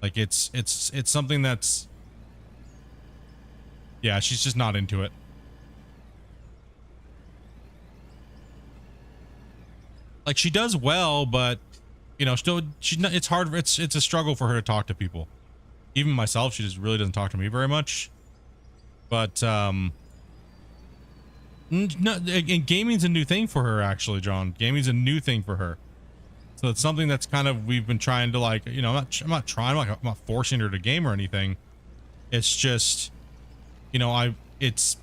Like, it's something that's, yeah, she's just not into it. Like, she does well, but you know, still, it's hard. It's a struggle for her to talk to people. Even myself, she just really doesn't talk to me very much. But no, and gaming's a new thing for her, actually, John. Gaming's a new thing for her. So it's something that's kind of, we've been trying to, like, you know, I'm not forcing her to game or anything. It's just, you know, it's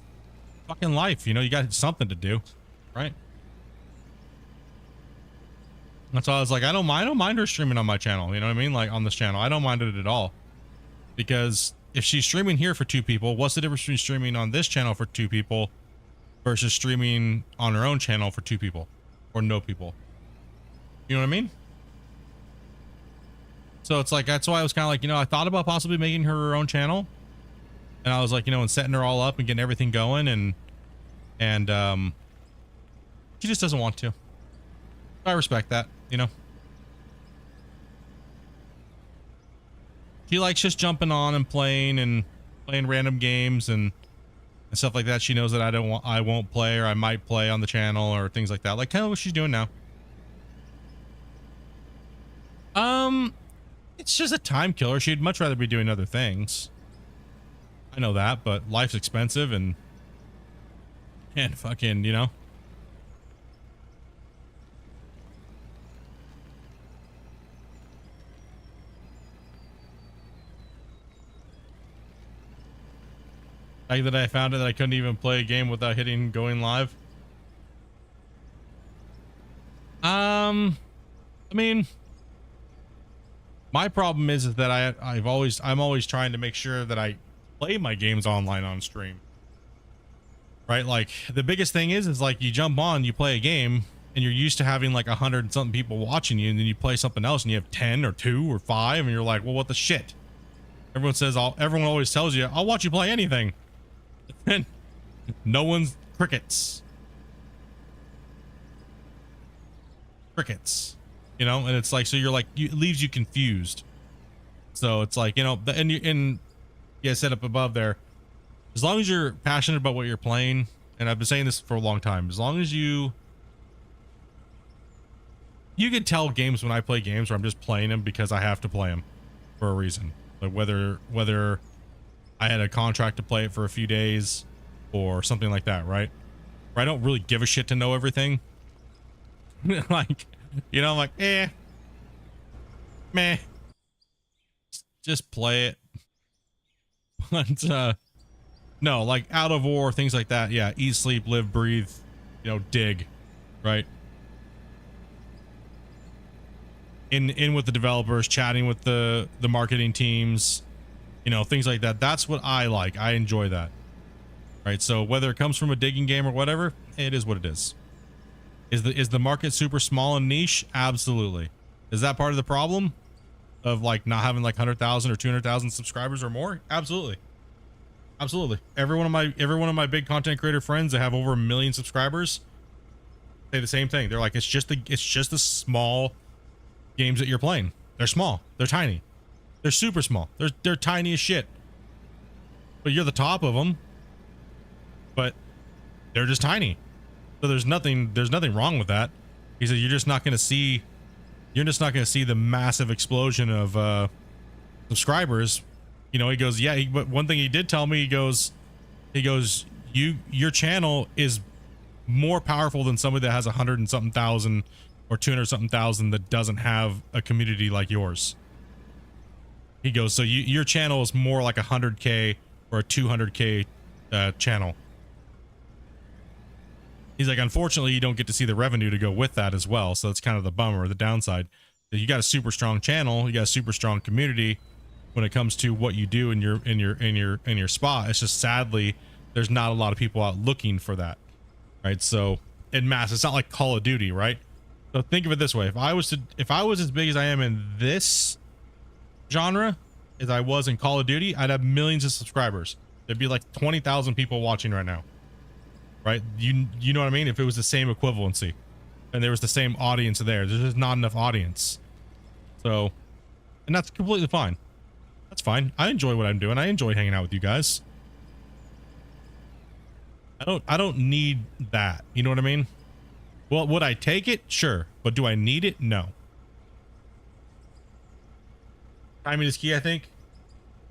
fucking life. You know, you got something to do, right? That's why I was like, I don't mind her streaming on my channel. You know what I mean? Like, on this channel, I don't mind it at all. Because if she's streaming here for 2 people, what's the difference between streaming on this channel for 2 people versus streaming on her own channel for 2 people or no people? You know what I mean? So it's like, that's why I was kind of like, you know, I thought about possibly making her own channel, and I was like, you know, and setting her all up and getting everything going, and she just doesn't want to. I respect that, you know. She likes just jumping on and playing random games and stuff like that. She knows that I won't play, or I might play on the channel or things like that. Like kind of what she's doing now. It's just a time killer. She'd much rather be doing other things. I know that, but life's expensive and fucking, you know. Like that I found it that I couldn't even play a game without hitting going live. I mean, my problem is that I'm always trying to make sure that I play my games online on stream. Right? Like the biggest thing is like you jump on, you play a game and you're used to having like 100 and something people watching you, and then you play something else and you have 10 or 2 or 5 and you're like, well, what the shit? Everyone always tells you, I'll watch you play anything. And no one's crickets, you know, and it's like, so you're like, it leaves you confused. So it's like, you know, and yeah, set up above there, as long as you're passionate about what you're playing, and I've been saying this for a long time, as long as you can tell games when I play games where I'm just playing them because I have to play them for a reason, like whether I had a contract to play it for a few days or something like that, right? Where I don't really give a shit to know everything. Like, you know, I'm like, meh, just play it. But no, like Out of War, things like that. Yeah, eat, sleep, live, breathe, you know, dig, right? In with the developers, chatting with the marketing teams, you know, things like that. That's what I like. I enjoy that. Right. So whether it comes from a digging game or whatever, it is what it is. Is the market super small and niche? Absolutely. Is that part of the problem of like not having like 100,000 or 200,000 subscribers or more? Absolutely. Absolutely. Every one of my big content creator friends that have over 1 million subscribers say the same thing. They're like, it's just the small games that you're playing. They're small. They're tiny. They're super small. They're tiny as shit. But you're the top of them. But they're just tiny. So there's nothing wrong with that. He said you're just not going to see the massive explosion of subscribers. You know, he goes, yeah, but one thing he did tell me, he goes, your channel is more powerful than somebody that has 100 and something thousand or 200 something thousand that doesn't have a community like yours. He goes, so your channel is more like 100K or a 200K channel. He's like, unfortunately, you don't get to see the revenue to go with that as well. So that's kind of the bummer, the downside. You got a super strong channel, you got a super strong community when it comes to what you do in your spot. It's just sadly there's not a lot of people out looking for that, right? So in mass, it's not like Call of Duty, right? So think of it this way: if I was as big as I am in this genre as I was in Call of Duty, I'd have millions of subscribers. There'd be like 20,000 people watching right now, right? You know what I mean? If it was the same equivalency and there was the same audience there's just not enough audience. So, and that's completely fine. That's fine. I enjoy what I'm doing. I enjoy hanging out with you guys. I don't need that. You know what I mean? Well, would I take it? Sure. But do I need it? No. Timing is key, I think.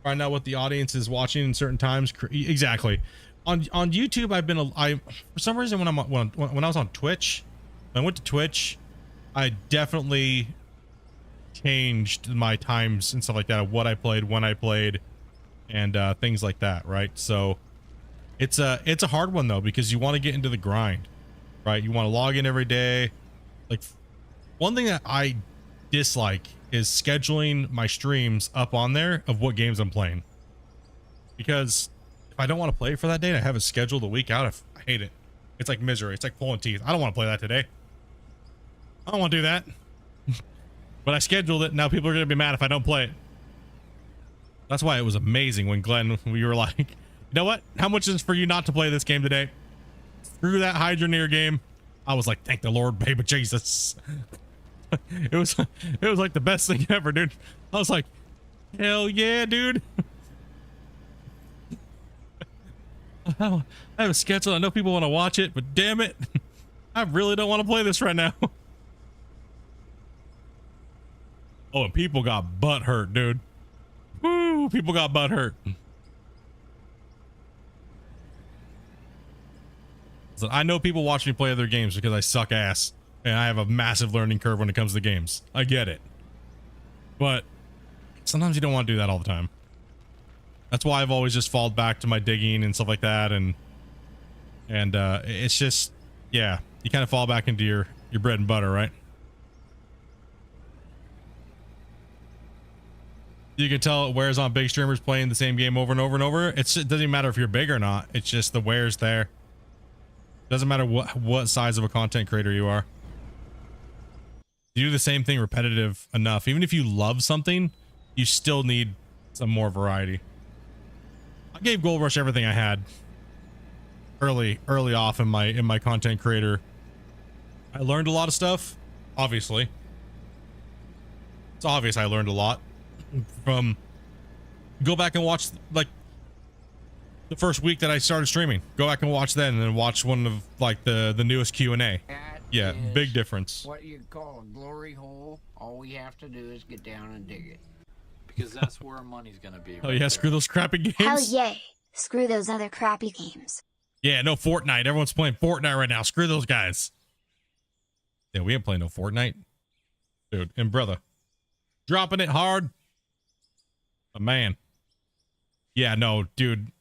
Find out what the audience is watching in certain times. Exactly. On YouTube, for some reason when I was on Twitch, when I went to Twitch, I definitely changed my times and stuff like that of what I played, when I played, and things like that, right? So it's a hard one though, because you want to get into the grind, right? You want to log in every day. Like, one thing that I dislike is scheduling my streams up on there of what games I'm playing, because if I don't want to play for that day and I have it scheduled a week out, I hate it. It's like misery. It's like pulling teeth. I don't want to play that today. I don't want to do that. But I scheduled it. Now people are going to be mad if I don't play it. That's why it was amazing when Glenn, we were like, you know what? How much is for you not to play this game today? Screw that Hydroneer game. I was like, thank the Lord, baby Jesus. It was like the best thing ever, dude. I was like, hell yeah, dude. I have a schedule. I know people want to watch it, but damn it, I really don't want to play this right now. Oh, and people got butt hurt, dude. Woo, people got butt hurt. So I know people watch me play other games because I suck ass and I have a massive learning curve when it comes to games. I get it. But sometimes you don't want to do that all the time. That's why I've always just fallen back to my digging and stuff like that. And it's just, yeah, you kind of fall back into your bread and butter, right? You can tell it wears on big streamers playing the same game over and over and over. It doesn't even matter if you're big or not. It's just the wear's there. Doesn't matter what size of a content creator you are. You do the same thing repetitive enough. Even if you love something, you still need some more variety. I gave Gold Rush everything I had early off in my content creator. I learned a lot of stuff, obviously. It's obvious I learned a lot from go back and watch like the first week that I started streaming. Go back and watch then and then watch one of like the newest Q&A. Yeah, big difference. What you call a glory hole, all we have to do is get down and dig it. Because that's where our money's gonna be. Oh yeah, screw those crappy games. Hell yeah. Screw those other crappy games. Yeah, no Fortnite. Everyone's playing Fortnite right now. Screw those guys. Yeah, we ain't playing no Fortnite. Dude, and brother. Dropping it hard. But man. Yeah, no, dude.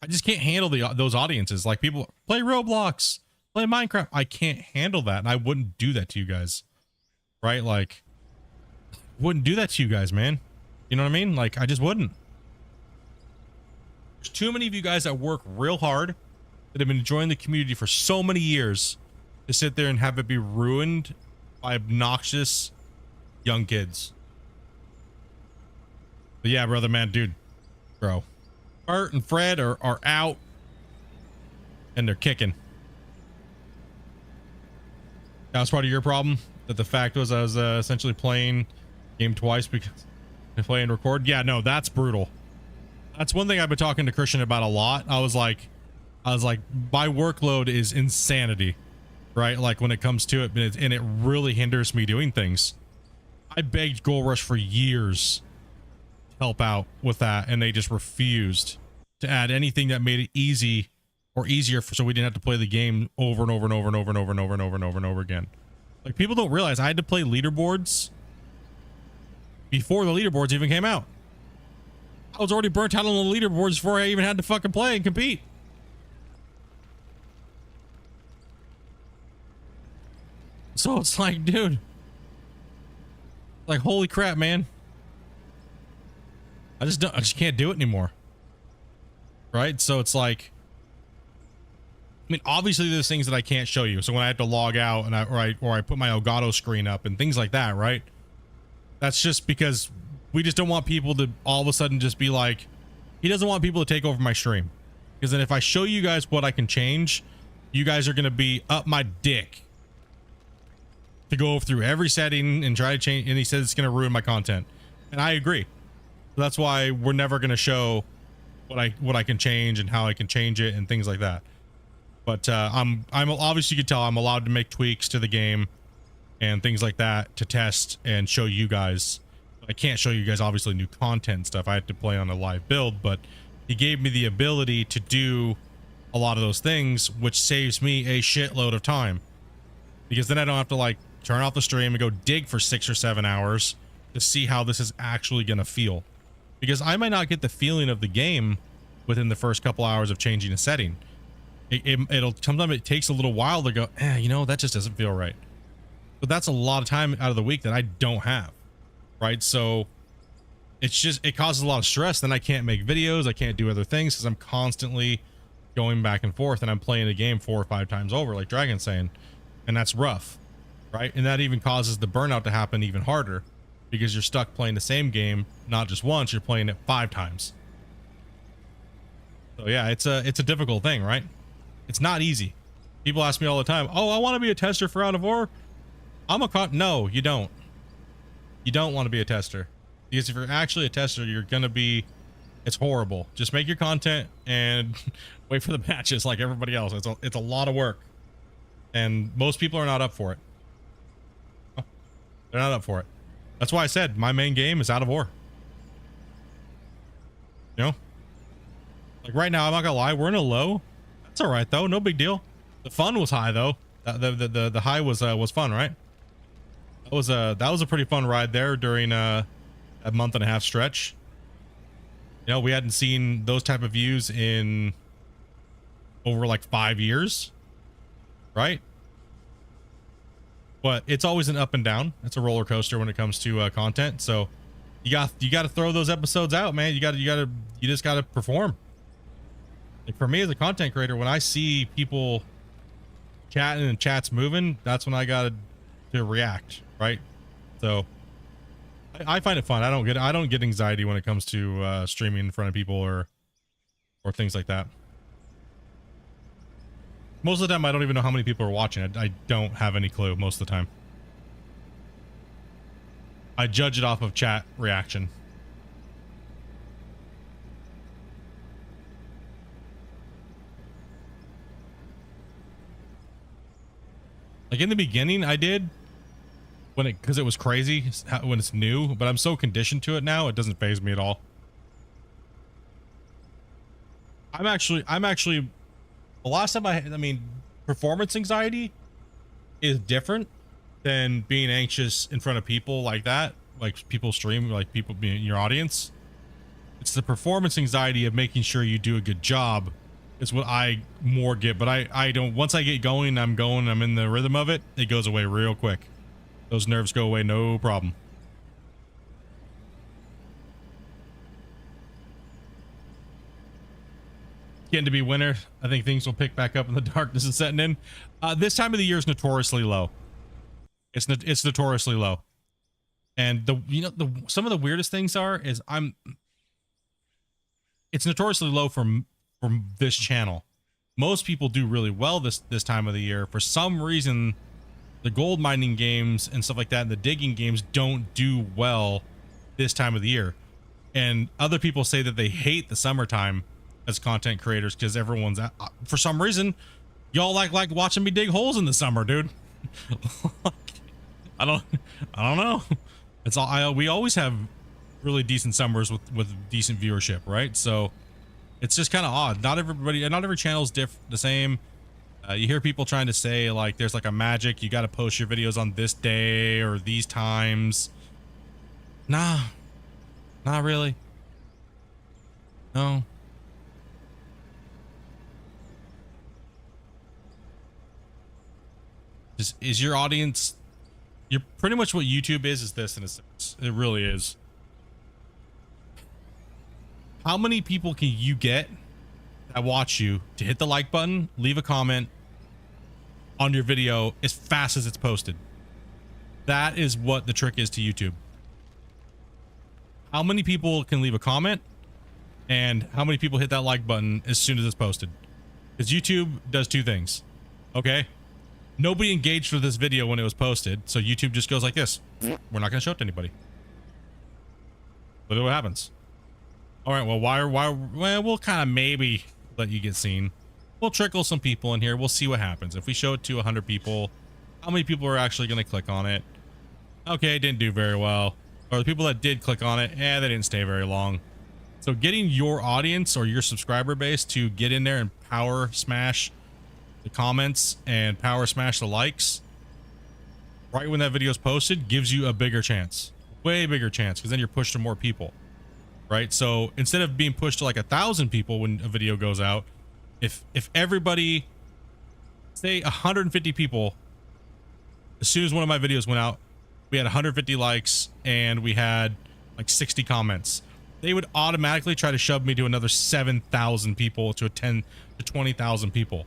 I just can't handle those audiences. Like people play Roblox, play Minecraft. I can't handle that. And I wouldn't do that to you guys. Right? Like, wouldn't do that to you guys, man. You know what I mean? Like, I just wouldn't. There's too many of you guys that work real hard that have been enjoying the community for so many years to sit there and have it be ruined by obnoxious young kids. But yeah, brother, man, dude, bro. Bert and Fred are out and they're kicking. That was part of your problem? That the fact was I was essentially playing game twice because I play and record? Yeah, no, that's brutal. That's one thing I've been talking to Christian about a lot. I was like, my workload is insanity, right? Like when it comes to it, and it really hinders me doing things. I begged Gold Rush for years to help out with that, and they just refused to add anything that made it easy or easier so we didn't have to play the game over and over and over and over and over and over and over and over and over again. Like people don't realize I had to play leaderboards before the leaderboards even came out. I was already burnt out on the leaderboards before I even had to fucking play and compete. So it's like, dude, like, holy crap, man. I just can't do it anymore. Right? So it's like, I mean, obviously there's things that I can't show you. So when I have to log out and or I put my Elgato screen up and things like that, right? That's just because we just don't want people to all of a sudden just be like, he doesn't want people to take over my stream. Because then if I show you guys what I can change, you guys are going to be up my dick to go through every setting and try to change. And he says it's going to ruin my content. And I agree. So that's why we're never going to show what I can change and how I can change it and things like that. But I'm obviously, you can tell I'm allowed to make tweaks to the game and things like that to test and show you guys. I can't show you guys obviously new content stuff. I had to play on a live build, but he gave me the ability to do a lot of those things, which saves me a shitload of time, because then I don't have to like turn off the stream and go dig for 6 or 7 hours to see how this is actually going to feel, because I might not get the feeling of the game within the first couple hours of changing a setting. It'll sometimes it takes a little while to go, you know, that just doesn't feel right. But that's a lot of time out of the week that I don't have. Right? So it's just, it causes a lot of stress. Then I can't make videos. I can't do other things because I'm constantly going back and forth, and I'm playing a game 4 or 5 times over, like Dragon's saying. And that's rough. Right? And that even causes the burnout to happen even harder, because you're stuck playing the same game, not just once, you're playing it 5 times. So yeah, it's a difficult thing, right? It's not easy. People ask me all the time, oh, I want to be a tester for Out of War. No, you don't. You don't want to be a tester, because if you're actually a tester, you're going to be, it's horrible. Just make your content and wait for the patches like everybody else. It's a lot of work, and most people are not up for it. They're not up for it. That's why I said my main game is Out of War. You know? Like right now, I'm not gonna lie, we're in a low. That's all right though, no big deal. The fun was high though. The high was fun, right? That was a pretty fun ride there during a month and a half stretch. You know, we hadn't seen those type of views in over like 5 years, right? But it's always an up and down. It's a roller coaster when it comes to content. So you got to throw those episodes out, man. You just got to perform. Like for me as a content creator, when I see people chatting and chats moving, that's when I got to react, right? So I find it fun. I don't get anxiety when it comes to streaming in front of people or things like that. Most of the time, I don't even know how many people are watching. I don't have any clue most of the time. I judge it off of chat reaction. Like in the beginning, I did because it was crazy when it's new, but I'm so conditioned to it now, it doesn't faze me at all. I'm actually the last time I mean, performance anxiety is different than being anxious in front of people like that, like people stream, like people being in your audience. It's the performance anxiety of making sure you do a good job is what I more get, but I don't, once I get going, I'm in the rhythm of it, it goes away real quick. Those nerves go away, no problem. Getting to be winter. I think things will pick back up and the darkness is setting in. This time of the year is notoriously low. It's notoriously low. And some of the weirdest things is it's notoriously low from this channel. Most people do really well this time of the year. For some reason, the gold mining games and stuff like that and the digging games don't do well this time of the year. And other people say that they hate the summertime as content creators because everyone's for some reason y'all like watching me dig holes in the summer, dude. I don't know. It's all we always have really decent summers with decent viewership, right? So it's just kind of odd. Not every channel is the same. You hear people trying to say like there's like a magic, you got to post your videos on this day or these times. Nah, not really. No. Is your audience, you're pretty much what YouTube is this in a sense. It really is. How many people can you get that watch you to hit the like button, leave a comment on your video as fast as it's posted? That is what the trick is to YouTube. How many people can leave a comment and how many people hit that like button as soon as it's posted? Because YouTube does two things. Okay. Nobody engaged with this video when it was posted, so YouTube just goes like this. We're not going to show it to anybody. Look at what happens. All right, well, well, we'll kind of maybe let you get seen. We'll trickle some people in here. We'll see what happens. If we show it to 100 people, how many people are actually going to click on it? Okay, it didn't do very well. Or the people that did click on it, they didn't stay very long. So getting your audience or your subscriber base to get in there and power smash the comments and power smash the likes right when that video is posted gives you a bigger chance, way bigger chance, because then you're pushed to more people, right? So instead of being pushed to like 1,000 people when a video goes out, if everybody, say 150 people, as soon as one of my videos went out, we had 150 likes and we had like 60 comments, they would automatically try to shove me to another 7,000 people, to 10 to 20,000 people,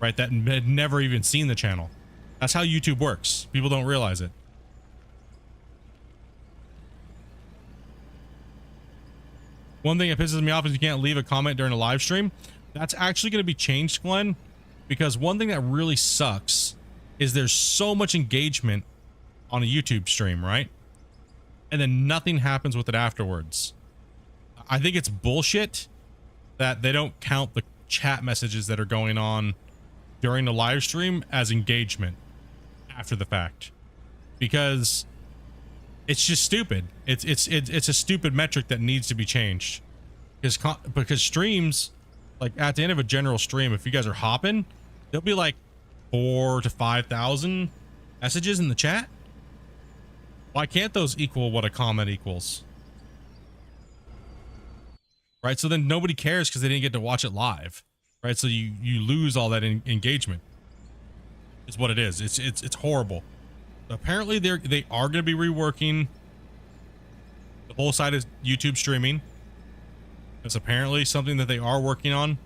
right, that had never even seen the channel. That's how YouTube works. People don't realize it. One thing that pisses me off is you can't leave a comment during a live stream. That's actually going to be changed, Glenn, because one thing that really sucks is there's so much engagement on a YouTube stream, right? And then nothing happens with it afterwards. I think it's bullshit that they don't count the chat messages that are going on during the live stream as engagement after the fact, because It's just stupid. It's a stupid metric that needs to be changed. Because streams, like at the end of a general stream, if you guys are hopping, there'll be like 4,000 to 5,000 messages in the chat. Why can't those equal what a comment equals? Right, so then nobody cares because they didn't get to watch it live. Right, so you lose all that engagement. Is what it is. It's horrible. Apparently they are going to be reworking the whole side of YouTube streaming. It's apparently something that they are working on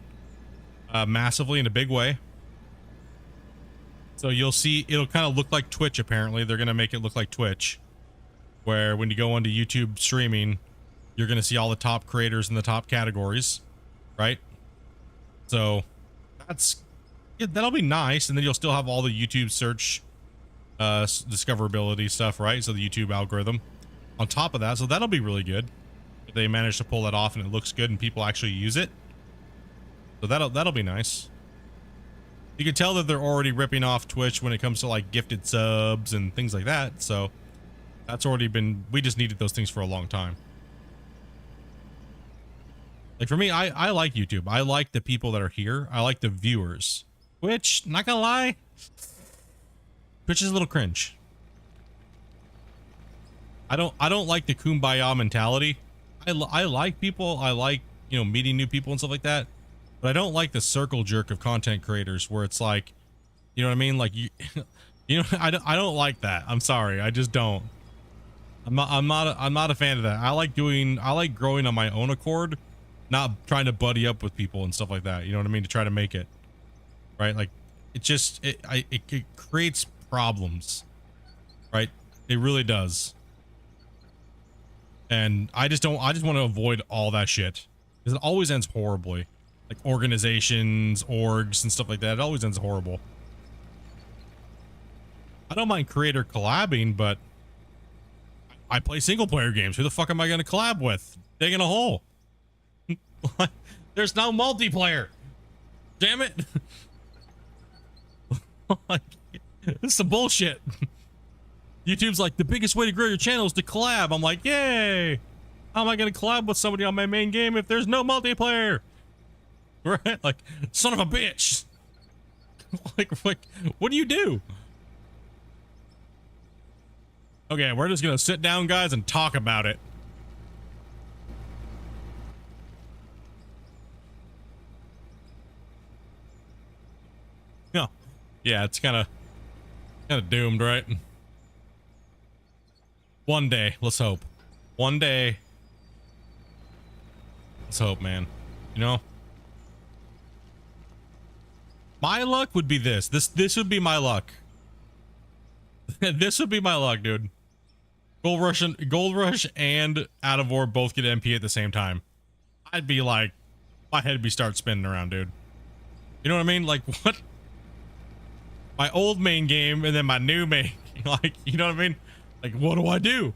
massively in a big way. So you'll see it'll kind of look like Twitch. Apparently they're going to make it look like Twitch, where when you go onto YouTube streaming, you're going to see all the top creators in the top categories, right? So that'll be nice. And then you'll still have all the YouTube search discoverability stuff, right? So the YouTube algorithm on top of that. So that'll be really good if they manage to pull that off and it looks good and people actually use it. So that'll be nice. You can tell that they're already ripping off Twitch when it comes to like gifted subs and things like that. So that's already been, we just needed those things for a long time. Like for me, I like YouTube. I like the people that are here. I like the viewers. Which, not gonna lie, Twitch is a little cringe. I don't like the kumbaya mentality. I like people. I like, you know, meeting new people and stuff like that. But I don't like the circle jerk of content creators where it's like, you know what I mean? Like you know, I don't like that. I'm sorry. I just don't. I'm not a fan of that. I like growing on my own accord, not trying to buddy up with people and stuff like that. You know what I mean? To try to make it right. Like it just, it creates problems, right? It really does. And I just want to avoid all that shit because it always ends horribly. Like organizations, orgs and stuff like that. It always ends horrible. I don't mind creator collabing, but I play single player games. Who the fuck am I going to collab with? Digging a hole. There's no multiplayer. Damn it. Like, this is some bullshit. YouTube's like, the biggest way to grow your channel is to collab. I'm like, yay. How am I going to collab with somebody on my main game if there's no multiplayer? Right? Like, son of a bitch. like, what do you do? Okay, we're just going to sit down, guys, and talk about it. No. Yeah, it's kind of doomed, right? One day, let's hope. One day. Let's hope, man. You know? My luck would be this. This would be my luck. This would be my luck, dude. Gold Rush and Out of War both get MP at the same time. I'd be like, my head would be start spinning around, dude. You know what I mean? Like, what? My old main game and then my new main. Like, you know what I mean? Like, what do I do?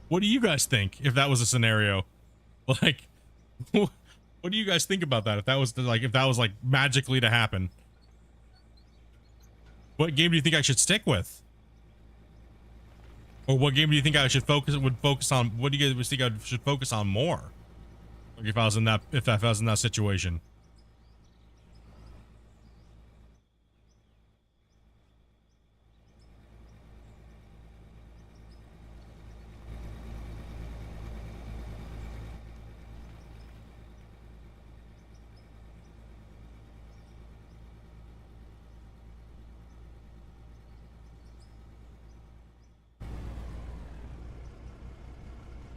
What do you guys think if that was a scenario? Like, what do you guys think about that? If that was like magically to happen, what game do you think I should stick with? Or what game do you think I should focus on? What do you guys think I should focus on more? Like if I was in that situation.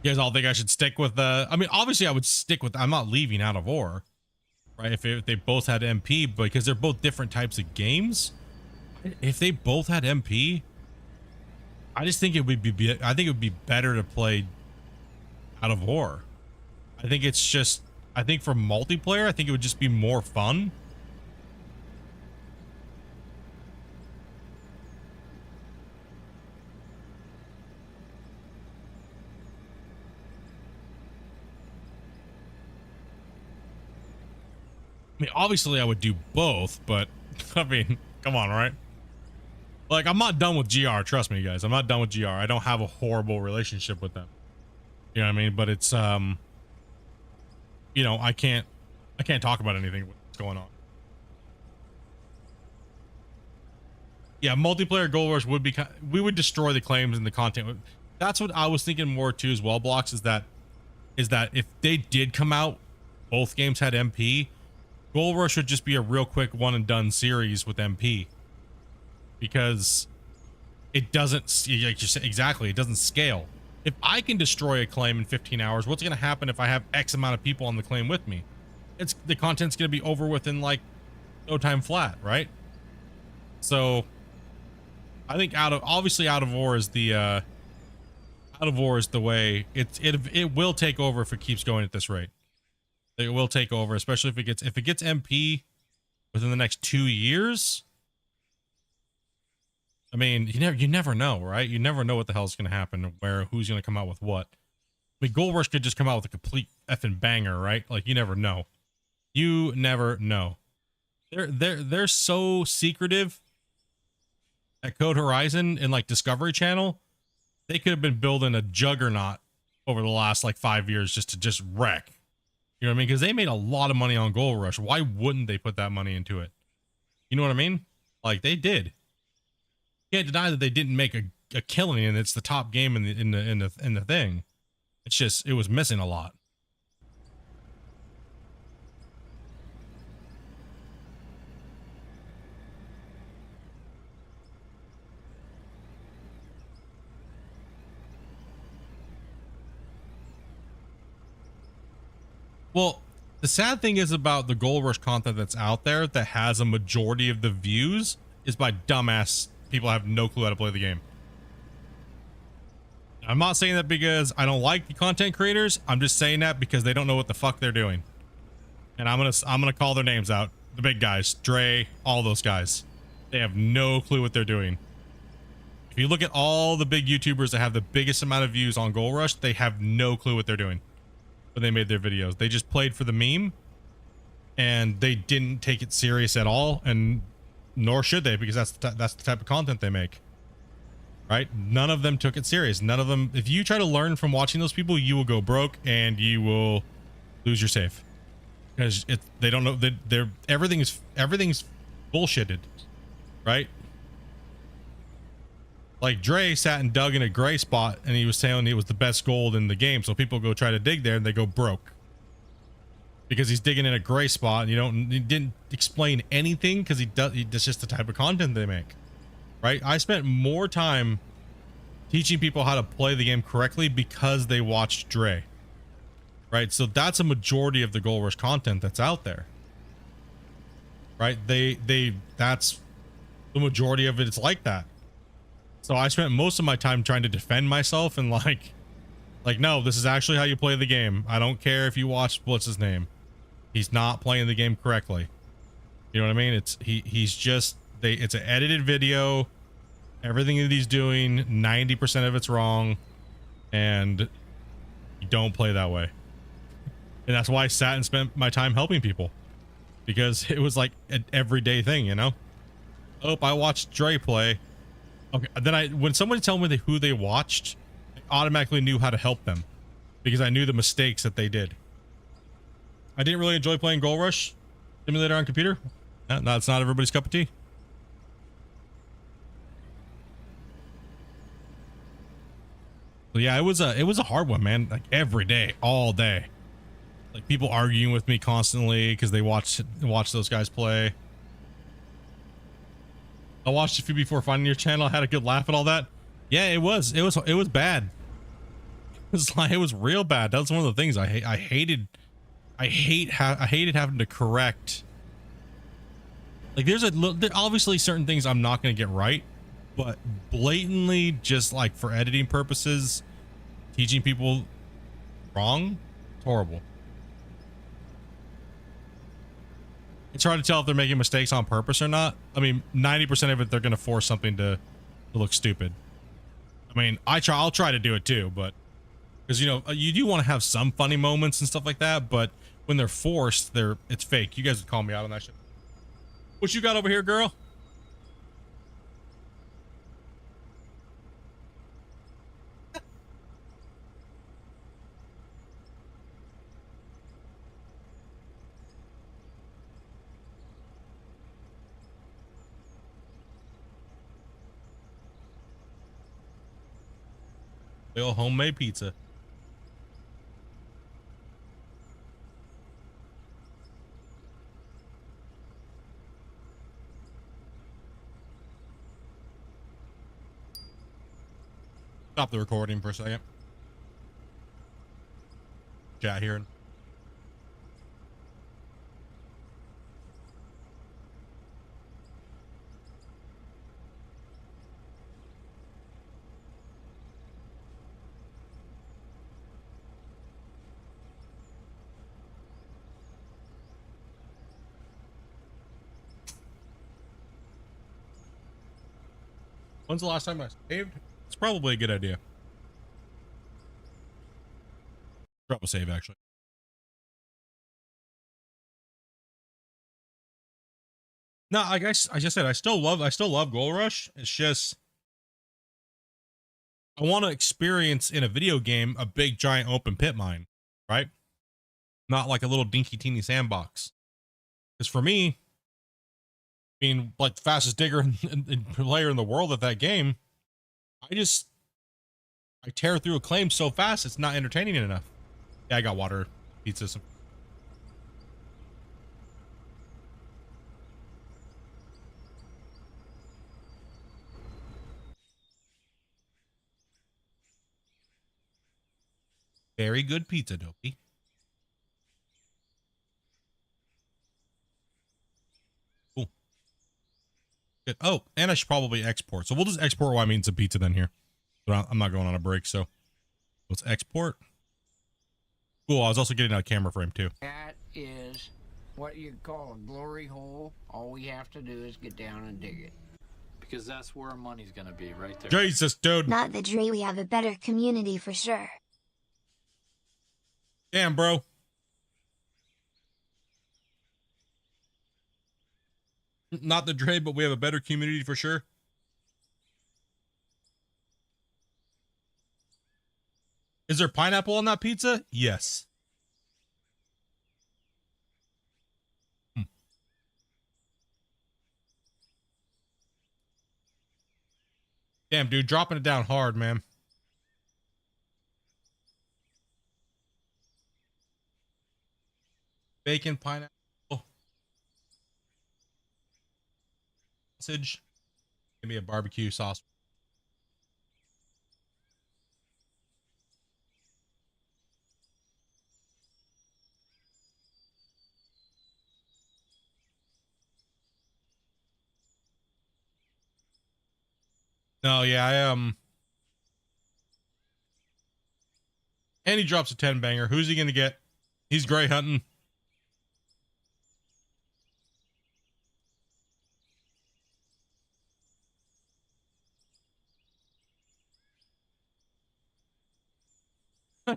You guys all think I should stick with I mean, obviously I would stick with, I'm not leaving Out of War, right? If they both had MP, because they're both different types of games. If they both had MP, I just think it would be better to play Out of War. I think for multiplayer, I think it would just be more fun. I mean, obviously I would do both, but I mean, come on, right? Like, I'm not done with GR. Trust me, guys. I'm not done with GR. I don't have a horrible relationship with them. You know what I mean? But it's, you know, I can't talk about anything that's going on. Yeah, multiplayer Gold Rush would be, we would destroy the claims and the content. That's what I was thinking more too as well, Blocks, is that if they did come out, both games had MP, Gold Rush would just be a real quick one and done series with MP. Because it doesn't, like you said, exactly, it doesn't scale. If I can destroy a claim in 15 hours, what's going to happen if I have X amount of people on the claim with me? It's the content's going to be over within like no time flat, right? So I think out of war is the out of war is the way. It will take over if it keeps going at this rate. It will take over, especially if it gets MP within the next 2 years. I mean, you never know, right? You never know what the hell's going to happen, who's going to come out with what. I mean, Gold Rush could just come out with a complete effing banger, right? Like, you never know. You never know. They're so secretive at Code Horizon and like Discovery Channel. They could have been building a juggernaut over the last like 5 years just to wreck. You know what I mean? Because they made a lot of money on Gold Rush. Why wouldn't they put that money into it? You know what I mean? Like, they did. Can't deny that they didn't make a killing, and it's the top game in the thing. It's just, it was missing a lot. Well, the sad thing is about the Gold Rush content that's out there that has a majority of the views is by dumbass people have no clue how to play the game. I'm not saying that because I don't like the content creators. I'm just saying that because they don't know what the fuck they're doing. And I'm gonna call their names out. The big guys, Dre, all those guys. They have no clue what they're doing. If you look at all the big YouTubers that have the biggest amount of views on Gold Rush, they have no clue what they're doing when they made their videos. They just played for the meme and they didn't take it serious at all, and nor should they, because that's the type of content they make, right? None of them took it serious. None of them. If you try to learn from watching those people, you will go broke and you will lose your save, because they don't know. They're everything's bullshitted, right? Like, Dre sat and dug in a gray spot and he was saying it was the best gold in the game, so people go try to dig there and they go broke because he's digging in a gray spot, and he didn't explain anything, because that's just the type of content they make, right? I spent more time teaching people how to play the game correctly because they watched Dre, right? So that's a majority of the Gold Rush content that's out there, right? That's the majority of it. It's like that. So I spent most of my time trying to defend myself and like, no, this is actually how you play the game. I don't care if you watch what's his name. He's not playing the game correctly. You know what I mean? It's it's an edited video. Everything that he's doing, 90% of it's wrong, and you don't play that way. And that's why I sat and spent my time helping people, because it was like an everyday thing, Oh, I watched Dre play. Okay, then when somebody told me who they watched, I automatically knew how to help them, because I knew the mistakes that they did. I didn't really enjoy playing Gold Rush Simulator on computer. That's not everybody's cup of tea. So yeah, it was a hard one, man. Like, every day, all day, like people arguing with me constantly because they watch those guys play. I watched a few before finding your channel. I had a good laugh at all that. Yeah, it was bad. It was real bad. That was one of the things I hated. I hated having to correct. Like, there obviously certain things I'm not going to get right, but blatantly, just like for editing purposes, teaching people wrong, it's horrible. It's hard to tell if they're making mistakes on purpose or not. I mean, 90% of it, they're going to force something to look stupid. I mean, I'll try to do it too, but because, you do want to have some funny moments and stuff like that, but when they're forced, it's fake. You guys would call me out on that shit. What you got over here, girl? Real homemade pizza. Stop the recording for a second. Chat here. When's the last time I saved? It's probably a good idea. Drop a save actually. No, I guess I just said I still love Gold Rush. It's just I want to experience in a video game a big giant open pit mine, right? Not like a little dinky teeny sandbox. Because for me, being like the fastest digger and player in the world at that game, I tear through a claim so fast it's not entertaining enough. Yeah, I got water, pizza, some. Very good pizza, Dopey. Cool. Good. Oh, and I should probably export. So we'll just export while I mean some pizza then here. But I'm not going on a break, so let's export. Cool. I was also getting out a camera frame too. That is what you call a glory hole. All we have to do is get down and dig it. Because that's where our money's gonna be, right there. Jesus, dude. Not the Dre, we have a better community for sure. Damn, bro. Not the Dre, but we have a better community for sure. Is there pineapple on that pizza? Yes. Damn, dude, dropping it down hard, man. Bacon, pineapple, sausage. Give me a barbecue sauce. No, yeah, and he drops a 10 banger. Who's he gonna get? He's gray hunting.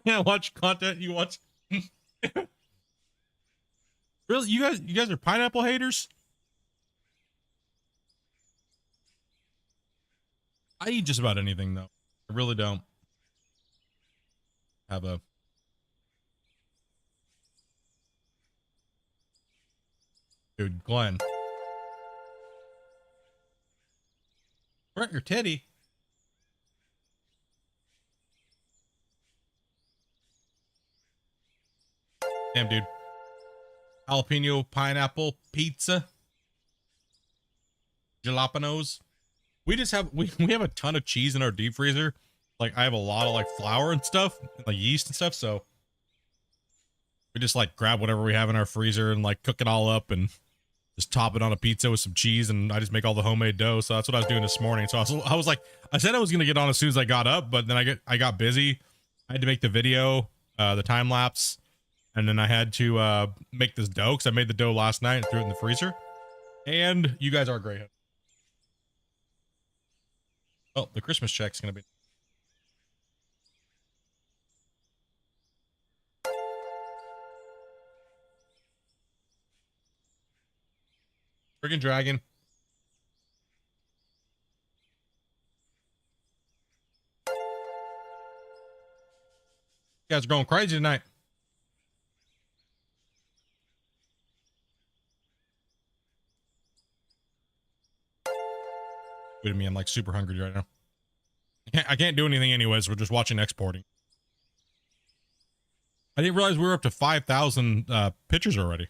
Yeah, watch content. You watch. Really, you guys are pineapple haters. I eat just about anything though. I really don't have a. Dude, Glenn. Hurt your titty. Damn, dude. Jalapeno pineapple pizza. Jalapenos. We just have we have a ton of cheese in our deep freezer. Like I have a lot of like flour and stuff, like yeast and stuff, so we just like grab whatever we have in our freezer and like cook it all up and just top it on a pizza with some cheese, and I just make all the homemade dough. So that's what I was doing this morning. So I was like, I said I was gonna get on as soon as I got up, but then I got busy. I had to make the video, the time lapse, and then I had to make this dough because I made the dough last night and threw it in the freezer. And you guys are great. Oh, the Christmas check's gonna be. Friggin' dragon. You guys are going crazy tonight. Good to me, I'm like super hungry right now. I can't do anything anyways. We're just watching exporting. I didn't realize we were up to 5,000 pictures already.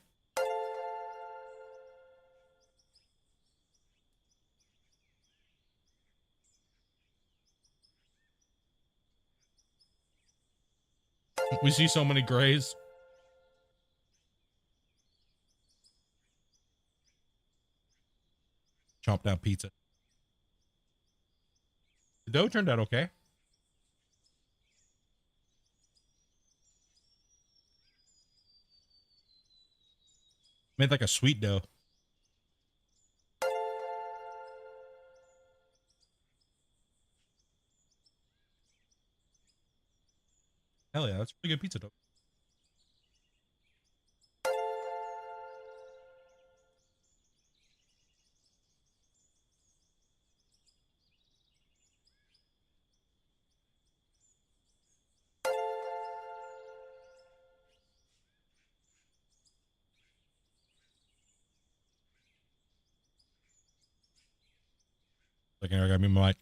We see so many grays. Chomp down pizza. The dough turned out okay. Made like a sweet dough. Hell yeah, that's pretty good pizza dough. Like, I got me my mic.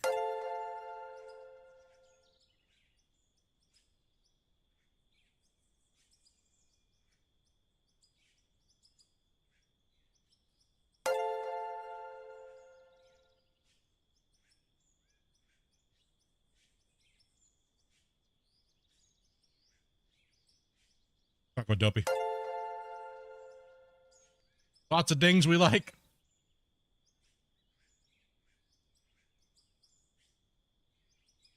Talk about dopey. Lots of dings we like.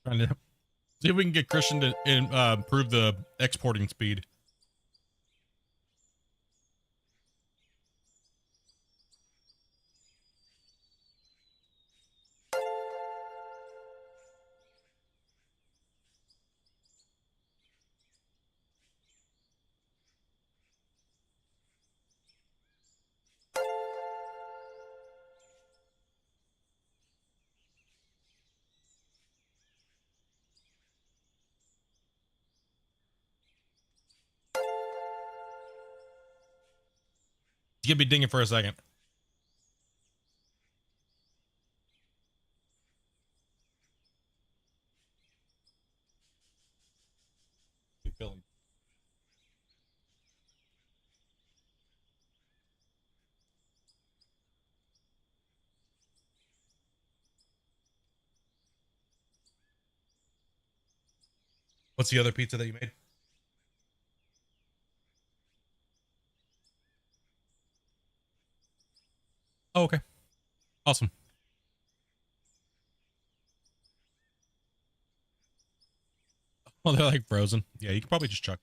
Trying to see if we can get Christian to improve the exporting speed. He's gonna be dinging for a second. What's the other pizza that you made? Oh, okay. Awesome. Well, they're like frozen. Yeah, you can probably just chuck.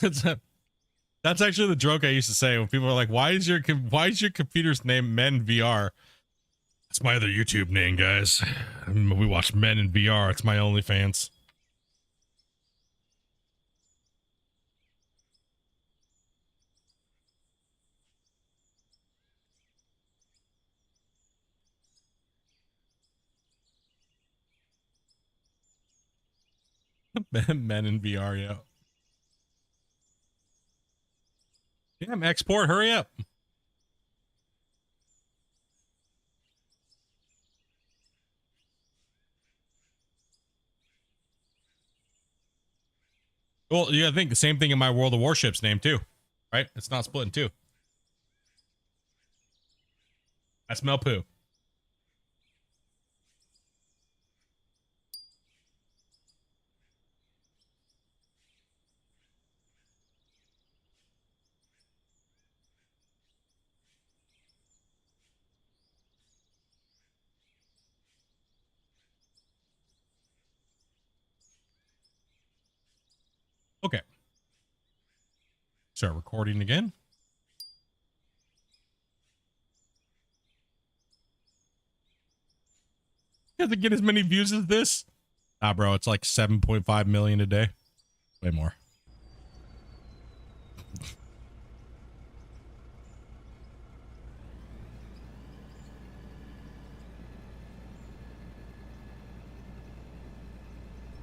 That's actually the joke I used to say when people are like, why is your computer's name Men VR? It's my other YouTube name, guys. We watch Men in VR. It's my OnlyFans. Men in VR, yeah. Damn, export, hurry up. Well, yeah, I think the same thing in my World of Warships name too, right? It's not split in two. I smell poo. Okay. Start recording again. You have to get as many views as this? Ah, bro, it's like 7.5 million a day. Way more.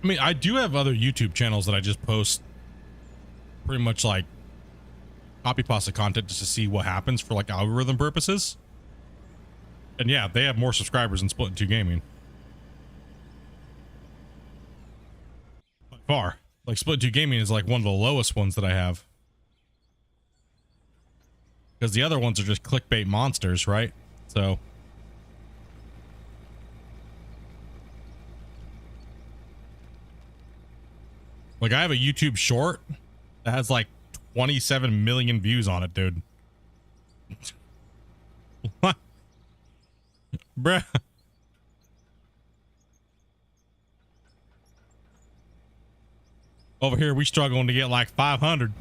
I mean, I do have other YouTube channels that I just post pretty much like copy pasta content just to see what happens for like algorithm purposes. And yeah, they have more subscribers than Splitintwo Gaming. By far. Like Splitintwo Gaming is like one of the lowest ones that I have. Because the other ones are just clickbait monsters, right? So like I have a YouTube short that has like 27 million views on it, dude. What? Bruh. Over here, we struggling to get like 500.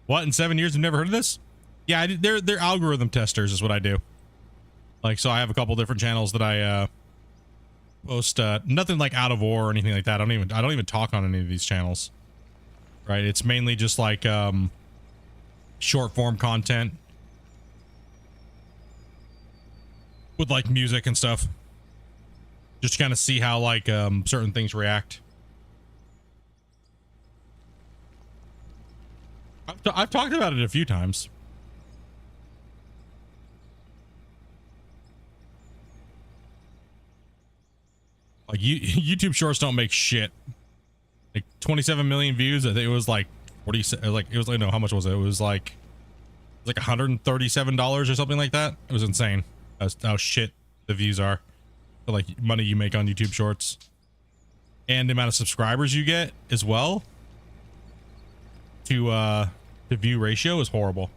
What, in 7 years, you've never heard of this? Yeah, they're algorithm testers is what I do. Like, so I have a couple different channels that I post, nothing like out of war or anything like that. I don't even talk on any of these channels. Right? It's mainly just like short form content with like music and stuff. Just to kind of see how like certain things react. I've talked about it a few times. Like YouTube shorts don't make shit. Like 27 million views. I think it was like 40. Like it was like, no, how much was it? It was like $137 or something like that. It was insane. How shit the views are. For like money you make on YouTube shorts, and the amount of subscribers you get as well. To view ratio is horrible.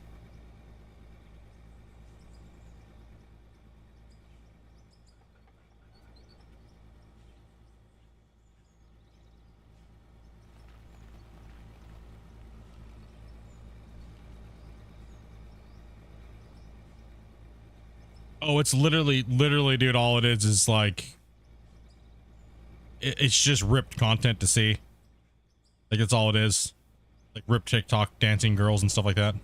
Oh, it's literally, dude, all it is like, it's just ripped content to see. Like, that's all it is. Like, ripped TikTok dancing girls and stuff like that.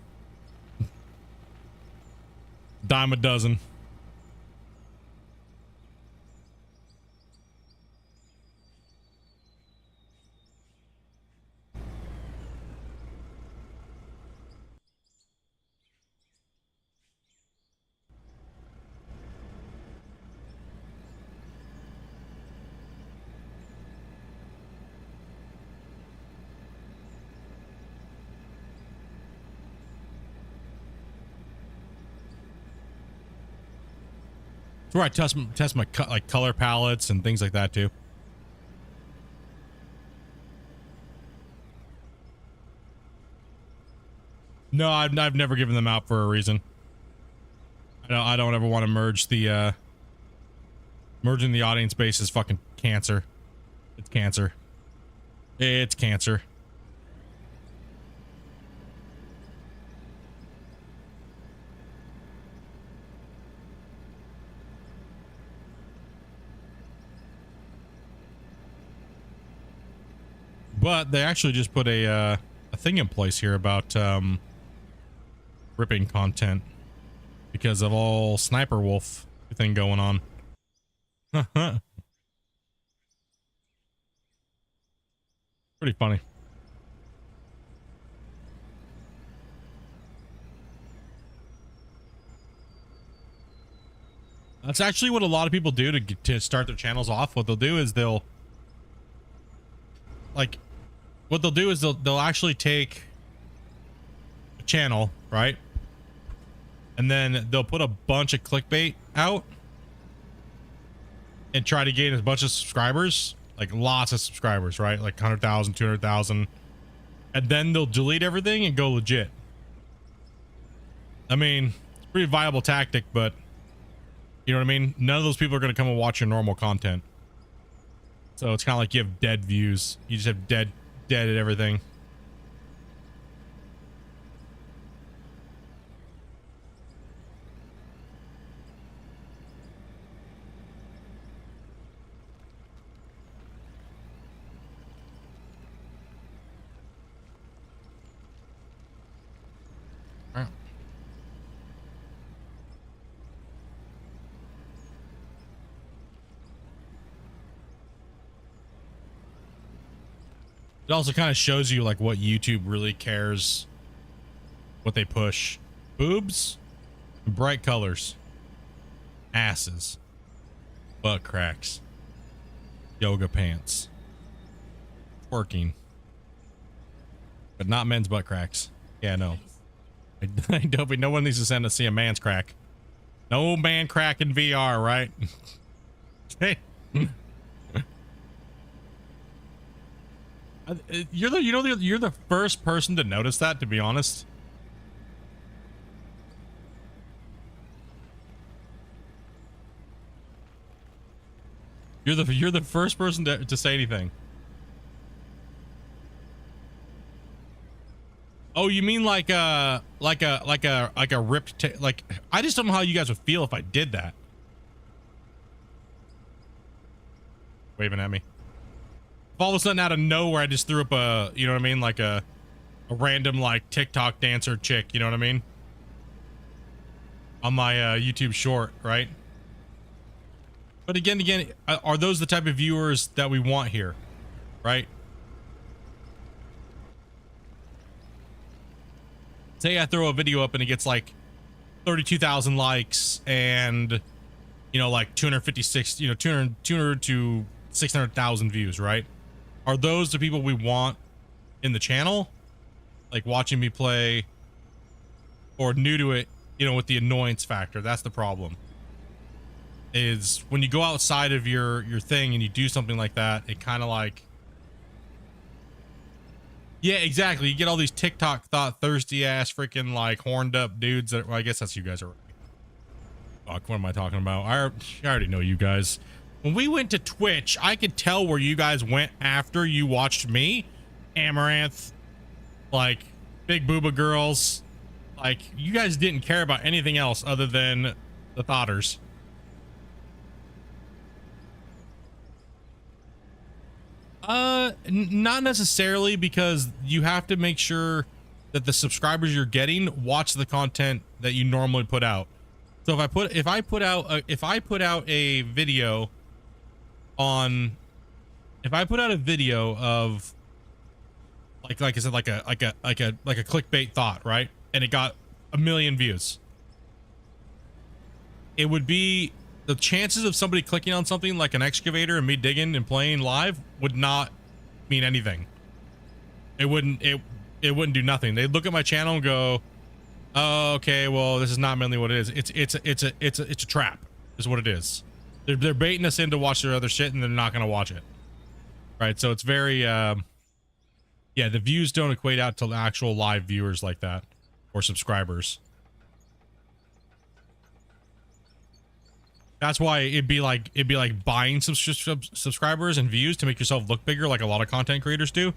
Dime a dozen. It's where I test my like color palettes and things like that too. No, I've never given them out for a reason. I don't ever want to merge the merging the audience base is fucking cancer. It's cancer. It's cancer. But they actually just put a thing in place here about ripping content because of all Sniper Wolf thing going on. Pretty funny. That's actually what a lot of people do to start their channels off. What they'll do is they'll actually take a channel, right? And then they'll put a bunch of clickbait out and try to gain as much as subscribers, like lots of subscribers, right? Like 100,000, 200,000. And then they'll delete everything and go legit. I mean, it's a pretty viable tactic, but you know what I mean? None of those people are going to come and watch your normal content. So it's kind of like you have dead views. You just have dead at everything. It also kind of shows you like what YouTube really cares, what they push. Boobs, bright colors, asses, butt cracks, yoga pants, twerking, but not men's butt cracks. Yeah, no. I don't. No one needs to send to see a man's crack. No man crack in VR, right? Hey. You're the first person to notice that, to be honest. You're the first person to say anything. Oh, you mean like a ripped like I just don't know how you guys would feel if I did that. Waving at me. If all of a sudden out of nowhere I just threw up a, you know what I mean, like a random like TikTok dancer chick, you know what I mean? On my YouTube short, right? But again, are those the type of viewers that we want here, right? Say I throw a video up and it gets like 32,000 likes and, you know, like 256, you know, 200 to 600,000 views, right? Are those the people we want in the channel? Like watching me play, or new to it, you know, with the annoyance factor? That's the problem. Is when you go outside of your thing and you do something like that, it kind of like, yeah, exactly. You get all these TikTok thought thirsty ass freaking like horned up dudes that, well, I guess that's you guys are. Fuck, what am I talking about? I already know you guys. When we went to Twitch, I could tell where you guys went after you watched me. Amaranth, like Big Booba Girls, like you guys didn't care about anything else other than the thoughters. Not necessarily, because you have to make sure that the subscribers you're getting watch the content that you normally put out. So if I put out a video on, if I put out a video of like I said, like a clickbait thought, right? And it got 1 million views, it would be, the chances of somebody clicking on something like an excavator and me digging and playing live would not mean anything. It wouldn't do nothing. They'd look at my channel and go, oh, okay, well, this is not mainly what it is. It's a trap is what it is. They're baiting us in to watch their other shit, and they're not going to watch it. Right. So it's very, yeah, the views don't equate out to actual live viewers like that, or subscribers. That's why it'd be like buying subscribers and views to make yourself look bigger, like a lot of content creators do.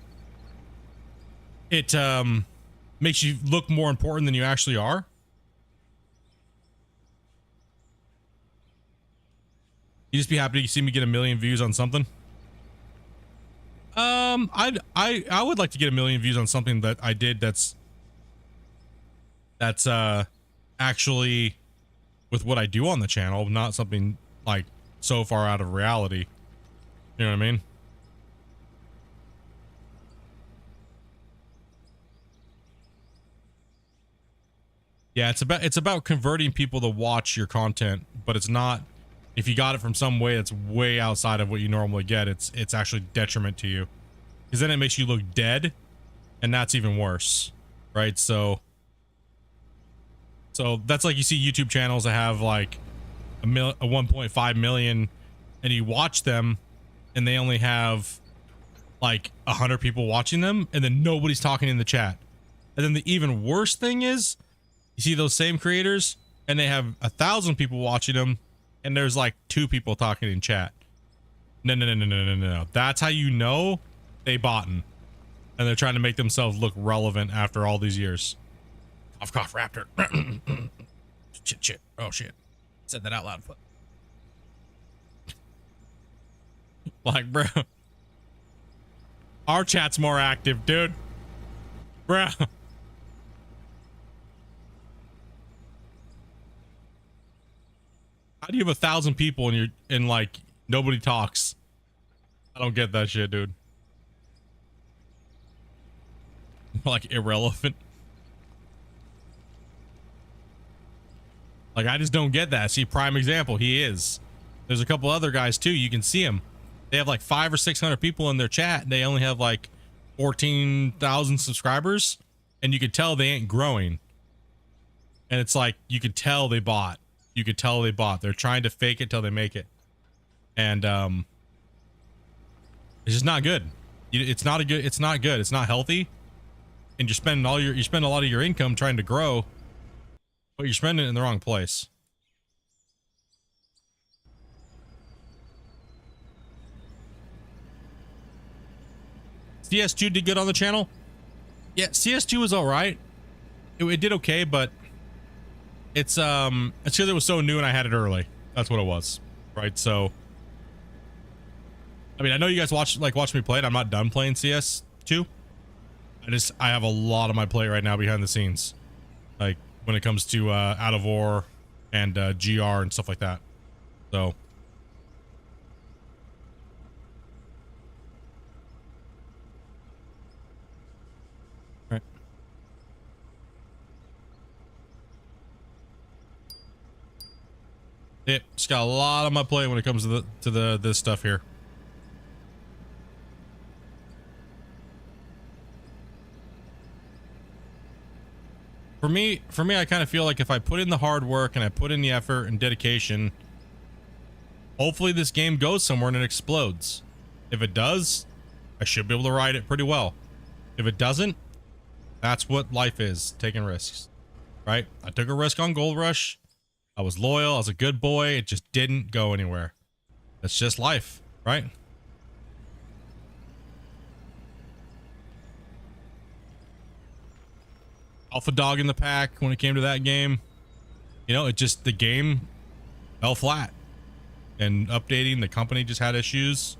It makes you look more important than you actually are. You just be happy to see me get 1 million views on something. I would like to get 1 million views on something that I did that's actually with what I do on the channel, not something like so far out of reality. You know what I mean? Yeah, it's about converting people to watch your content, but it's not, if you got it from some way that's way outside of what you normally get, it's actually detriment to you, because then it makes you look dead, and that's even worse, right? So that's like, you see YouTube channels that have like a 1.5 million, and you watch them and they only have like 100 people watching them, and then nobody's talking in the chat. And then the even worse thing is, you see those same creators and they have 1,000 people watching them, and there's like 2 people talking in chat. No. That's how you know they botting, and they're trying to make themselves look relevant after all these years. Cough, raptor. Shit. Oh, shit. Said that out loud. Like, bro. Our chat's more active, dude. Bro. How do you have 1,000 people and like nobody talks? I don't get that shit, dude. like irrelevant. Like, I just don't get that. See, prime example, he is. There's a couple other guys too. You can see them. They have like 500 or 600 people in their chat. They only have like 14,000 subscribers, and you could tell they ain't growing. And it's like, you could tell they bought. You could tell they bought. They're trying to fake it till they make it. And it's just not good. It's not good. It's not healthy. And you spend a lot of your income trying to grow, but you're spending it in the wrong place. CS2 did good on the channel. Yeah, CS2 was all right. It did okay, but it's because it was so new and I had it early. That's what it was, right? So, I mean, I know you guys watch me play it. I'm not done playing CS2. I have a lot of my play right now behind the scenes, like when it comes to Out of War and GR and stuff like that. So. Right. Yep, just got a lot of my play when it comes to this stuff here. For me, I kind of feel like if I put in the hard work and I put in the effort and dedication, hopefully this game goes somewhere and it explodes. If it does, I should be able to ride it pretty well. If it doesn't, that's what life is, taking risks, right? I took a risk on Gold Rush. I was loyal. I was a good boy. It just didn't go anywhere. It's just life, right? Alpha dog in the pack when it came to that game. You know, the game fell flat. And updating, the company just had issues.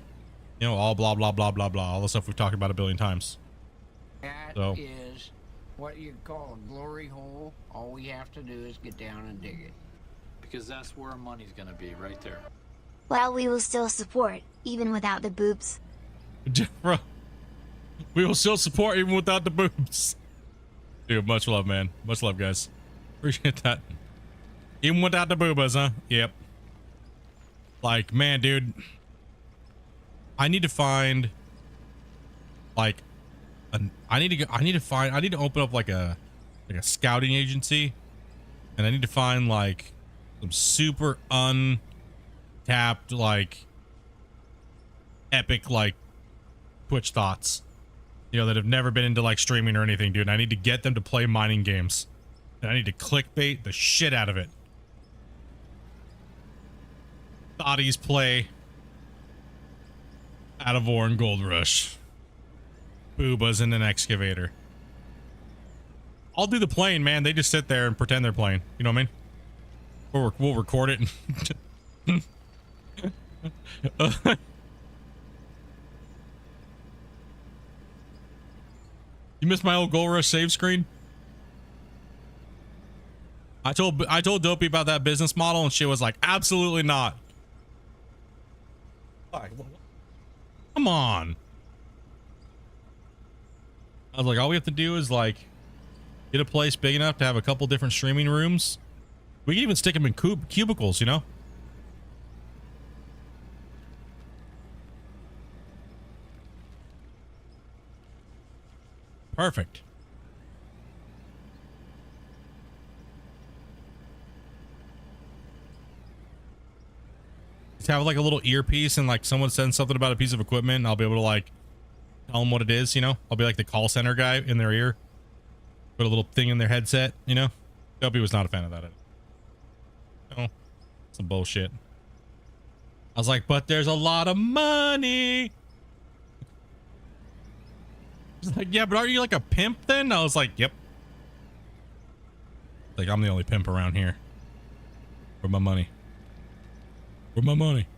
You know, all blah, blah, blah, blah, blah. All the stuff we've talked about a billion times. That is what you call a glory hole. All we have to do is get down and dig it. Because that's where our money's gonna be, right there. Well, we will still support, even without the boobs. Bro, we will still support even without the boobs. Dude, much love, man. Much love, guys. Appreciate that. Even without the boobas, huh? Yep. Like, man, dude. I need to find, like, I need to open up like a scouting agency, and I need to find like some super untapped, like, epic, like, Twitch thoughts. You know, that have never been into like streaming or anything, dude. I need to get them to play mining games. And I need to clickbait the shit out of it. Thotties play Out of War and Gold Rush. Boobas in an excavator. I'll do the playing, man. They just sit there and pretend they're playing. You know what I mean? We'll record it and You missed my old Gold Rush save screen? I told Dopey about that business model and she was like, absolutely not. Come on. I was like, all we have to do is like get a place big enough to have a couple different streaming rooms. We can even stick them in cubicles, you know? Perfect. Just have like a little earpiece and like someone sends something about a piece of equipment and I'll be able to like tell them what it is, you know? I'll be like the call center guy in their ear. Put a little thing in their headset, you know? Dopey was not a fan of that. No. Some bullshit. I was like, but there's a lot of money. He's like, yeah, but aren't you like a pimp then? I was like, yep. Like, I'm the only pimp around here. Where's my money? Where's my money?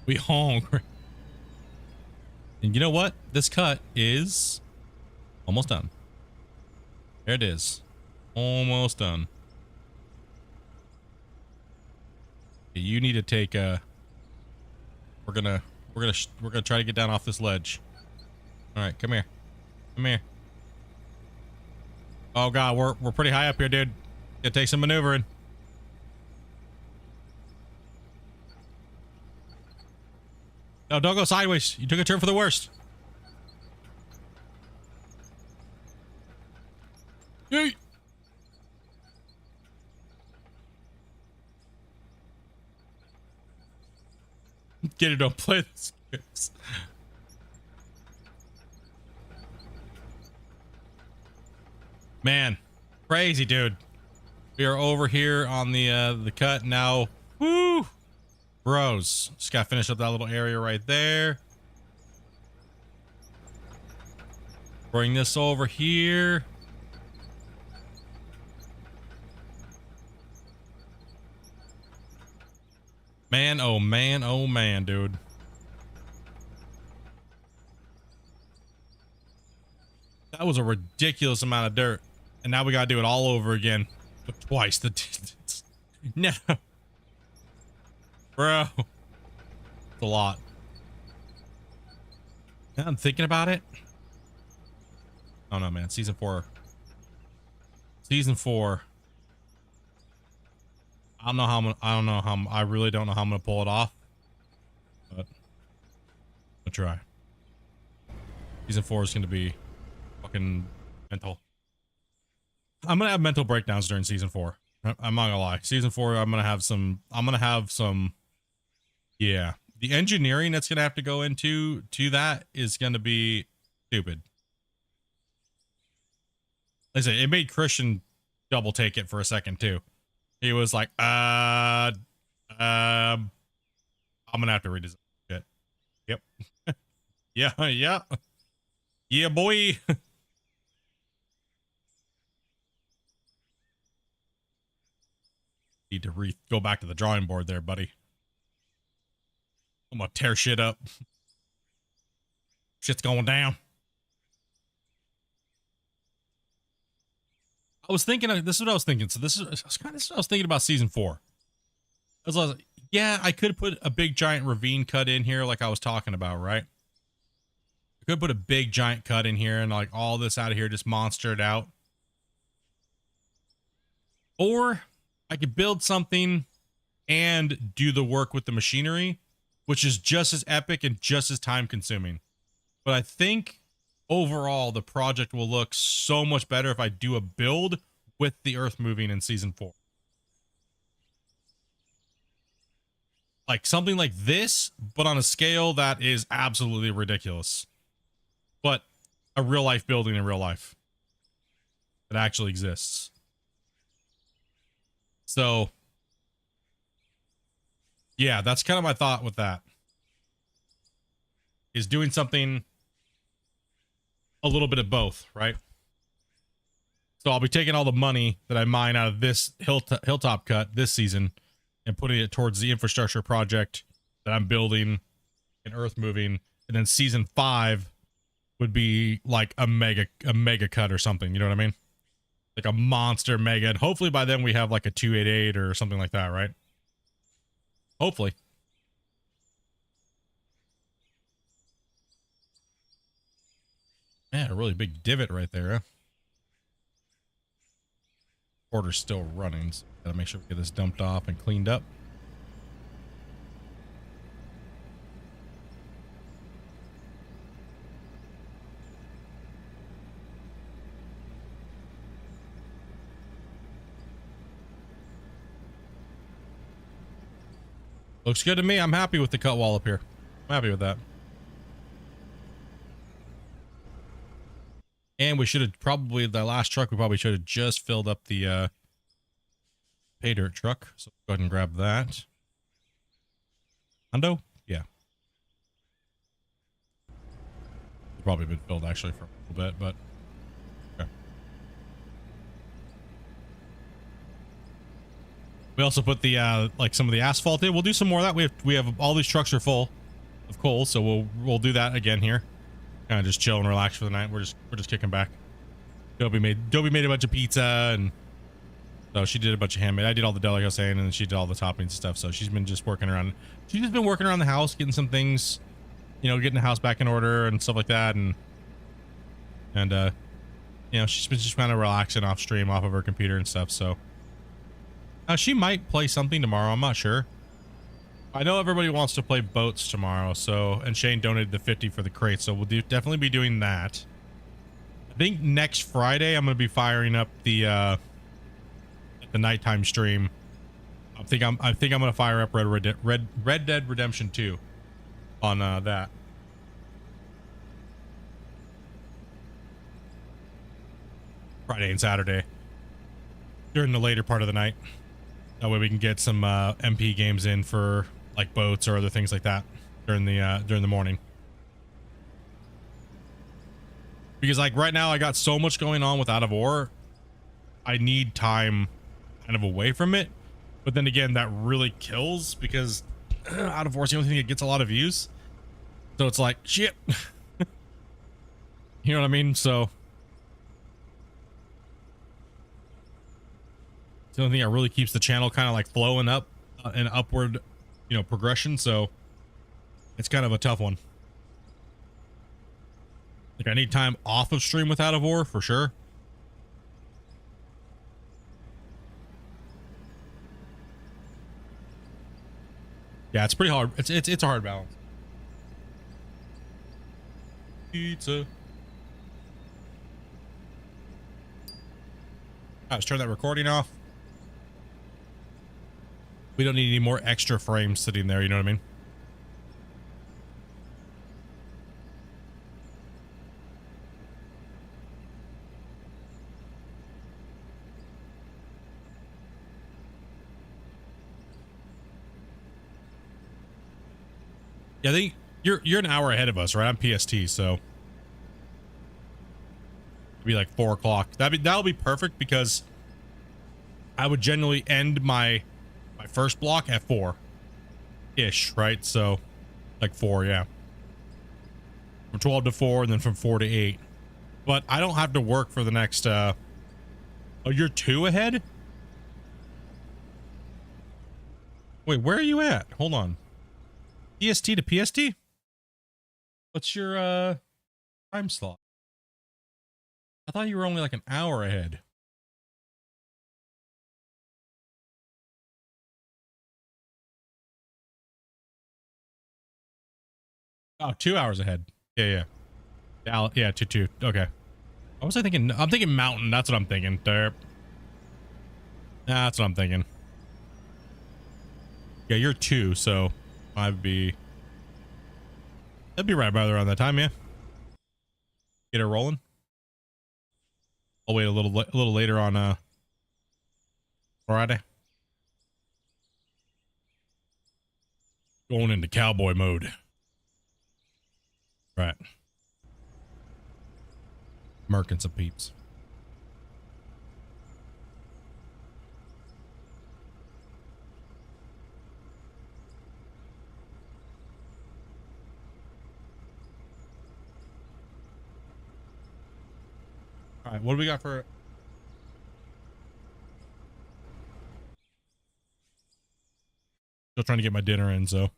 We hungry. And you know what? This cut is almost done. There it is. Almost done. You need to take we're gonna try to get down off this ledge. All right, come here. Come here. Oh god, we're pretty high up here, dude. Gotta take some maneuvering. No, don't go sideways. You took a turn for the worst. Yeet. Get it, don't play this. Man, crazy, dude. We are over here on the cut now. Woo! Bros, just gotta finish up that little area right there. Bring this over here. Man, oh man, dude. That was a ridiculous amount of dirt. And now we gotta do it all over again. But twice the distance. No. Bro. It's a lot. Now I'm thinking about it. Oh no, man. Season 4. Season 4. I don't know how I really don't know how I'm gonna pull it off. But I'll try. Season 4 is gonna be fucking mental. I'm gonna have mental breakdowns during season 4. I'm not gonna lie. Season 4, I'm gonna have some yeah. The engineering that's gonna have to go into that is gonna be stupid. Like I said, it made Christian double take it for a second too. He was like, I'm gonna have to redesign shit. Yep. Yeah. Yeah, boy. Need to go back to the drawing board there, buddy. I'm gonna tear shit up. Shit's going down. I was thinking, this is what I was thinking. So this is what I was thinking about season 4. I was like, yeah, I could put a big giant ravine cut in here like I was talking about, right? I could put a big giant cut in here and like all this out of here, just monster it out. Or I could build something and do the work with the machinery, which is just as epic and just as time consuming. But I think overall the project will look so much better if I do a build with the earth moving in season 4. Like something like this, but on a scale that is absolutely ridiculous. But a real life building in real life that actually exists. So yeah, that's kind of my thought with that. Is doing something a little bit of both, right? So I'll be taking all the money that I mine out of this hilltop cut this season and putting it towards the infrastructure project that I'm building and earth moving. And then season 5 would be like a mega cut or something. You know what I mean? Like a monster mega. And hopefully by then we have like a 288 or something like that, right? Hopefully. Man, a really big divot right there, huh? Order's still running, so gotta make sure we get this dumped off and cleaned up. Looks good to me. I'm happy with the cut wall up here. I'm happy with that. And we should have probably, the last truck, we probably should have just filled up the pay dirt truck. So go ahead and grab that. Hondo? Yeah. It's probably been filled actually for a little bit, but okay. We also put the like some of the asphalt in. We'll do some more of that. We have all these trucks are full of coal, so we'll do that again here. Kind of just chill and relax for the night. We're just kicking back. Dobie made a bunch of pizza and So she did a bunch of handmade. I did all the dough, like I was saying, and then she did all the toppings and stuff. So she's been just working around. She's just been working around the house, getting some things, you know, getting the house back in order and stuff like that. And you know, she's been just kind of relaxing off stream, off of her computer and stuff. So she might play something tomorrow. I'm not sure. I know everybody wants to play boats tomorrow. So, and Shane donated the 50 for the crate. So we'll definitely be doing that. I think next Friday I'm going to be firing up the nighttime stream. I think I'm going to fire up Red Dead Redemption 2 on that. Friday and Saturday during the later part of the night. That way we can get some MP games in for like boats or other things like that during the morning. Because like right now I got so much going on with Out of War. I need time kind of away from it. But then again, that really kills because Out of War is the only thing that gets a lot of views. So it's like, shit. You know what I mean? So it's the only thing that really keeps the channel kind of like flowing up an upward, you know, progression. So it's kind of a tough one. Like I need time off of stream with Out of War for sure. Yeah, it's pretty hard. It's a hard balance. Pizza. Let's turn that recording off. We don't need any more extra frames sitting there, you know what I mean? Yeah, I think you're an hour ahead of us, right? I'm PST, so it'll be like 4 o'clock. That'll be perfect because I would generally end my first block at 4-ish, right? So like 4, yeah. From 12 to 4 and then from 4 to 8. But I don't have to work for the next oh, you're 2 ahead? Wait, where are you at? Hold on. PST to PST? What's your time slot? I thought you were only like an hour ahead. Oh, 2 hours ahead. Yeah. Yeah, 2. Okay. What was I thinking? I'm thinking mountain. That's what I'm thinking. Derp. That's what I'm thinking. Yeah, you're 2, so that'd be right by around that time, yeah. Get it rolling. I'll wait a little later on Friday. Going into cowboy mode. Right. Murking some peeps. All right, what do we got for? Still trying to get my dinner in, so. All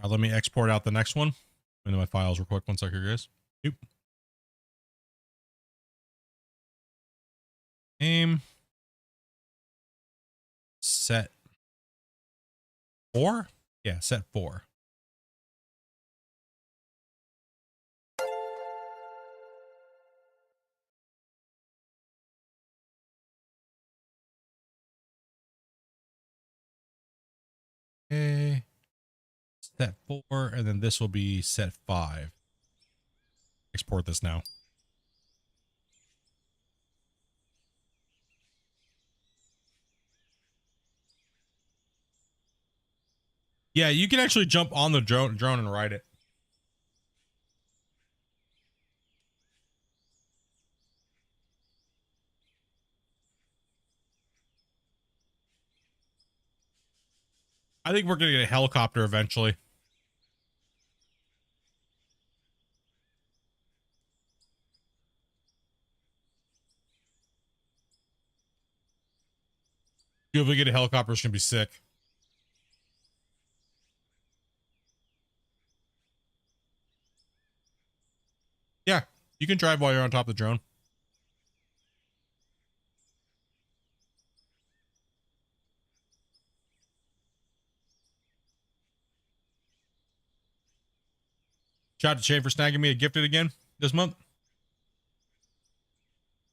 right, let me export out the next one into my files real quick. 1 second, guys. Oop. Aim. Set 4? Yeah, set 4. Okay. Set 4, and then this will be set 5. Export this now. Yeah, you can actually jump on the drone and ride it. I think we're gonna get a helicopter eventually. If we get a helicopter, it's gonna be sick. Yeah, you can drive while you're on top of the drone. Shout out to Shane for snagging me a gifted again this month.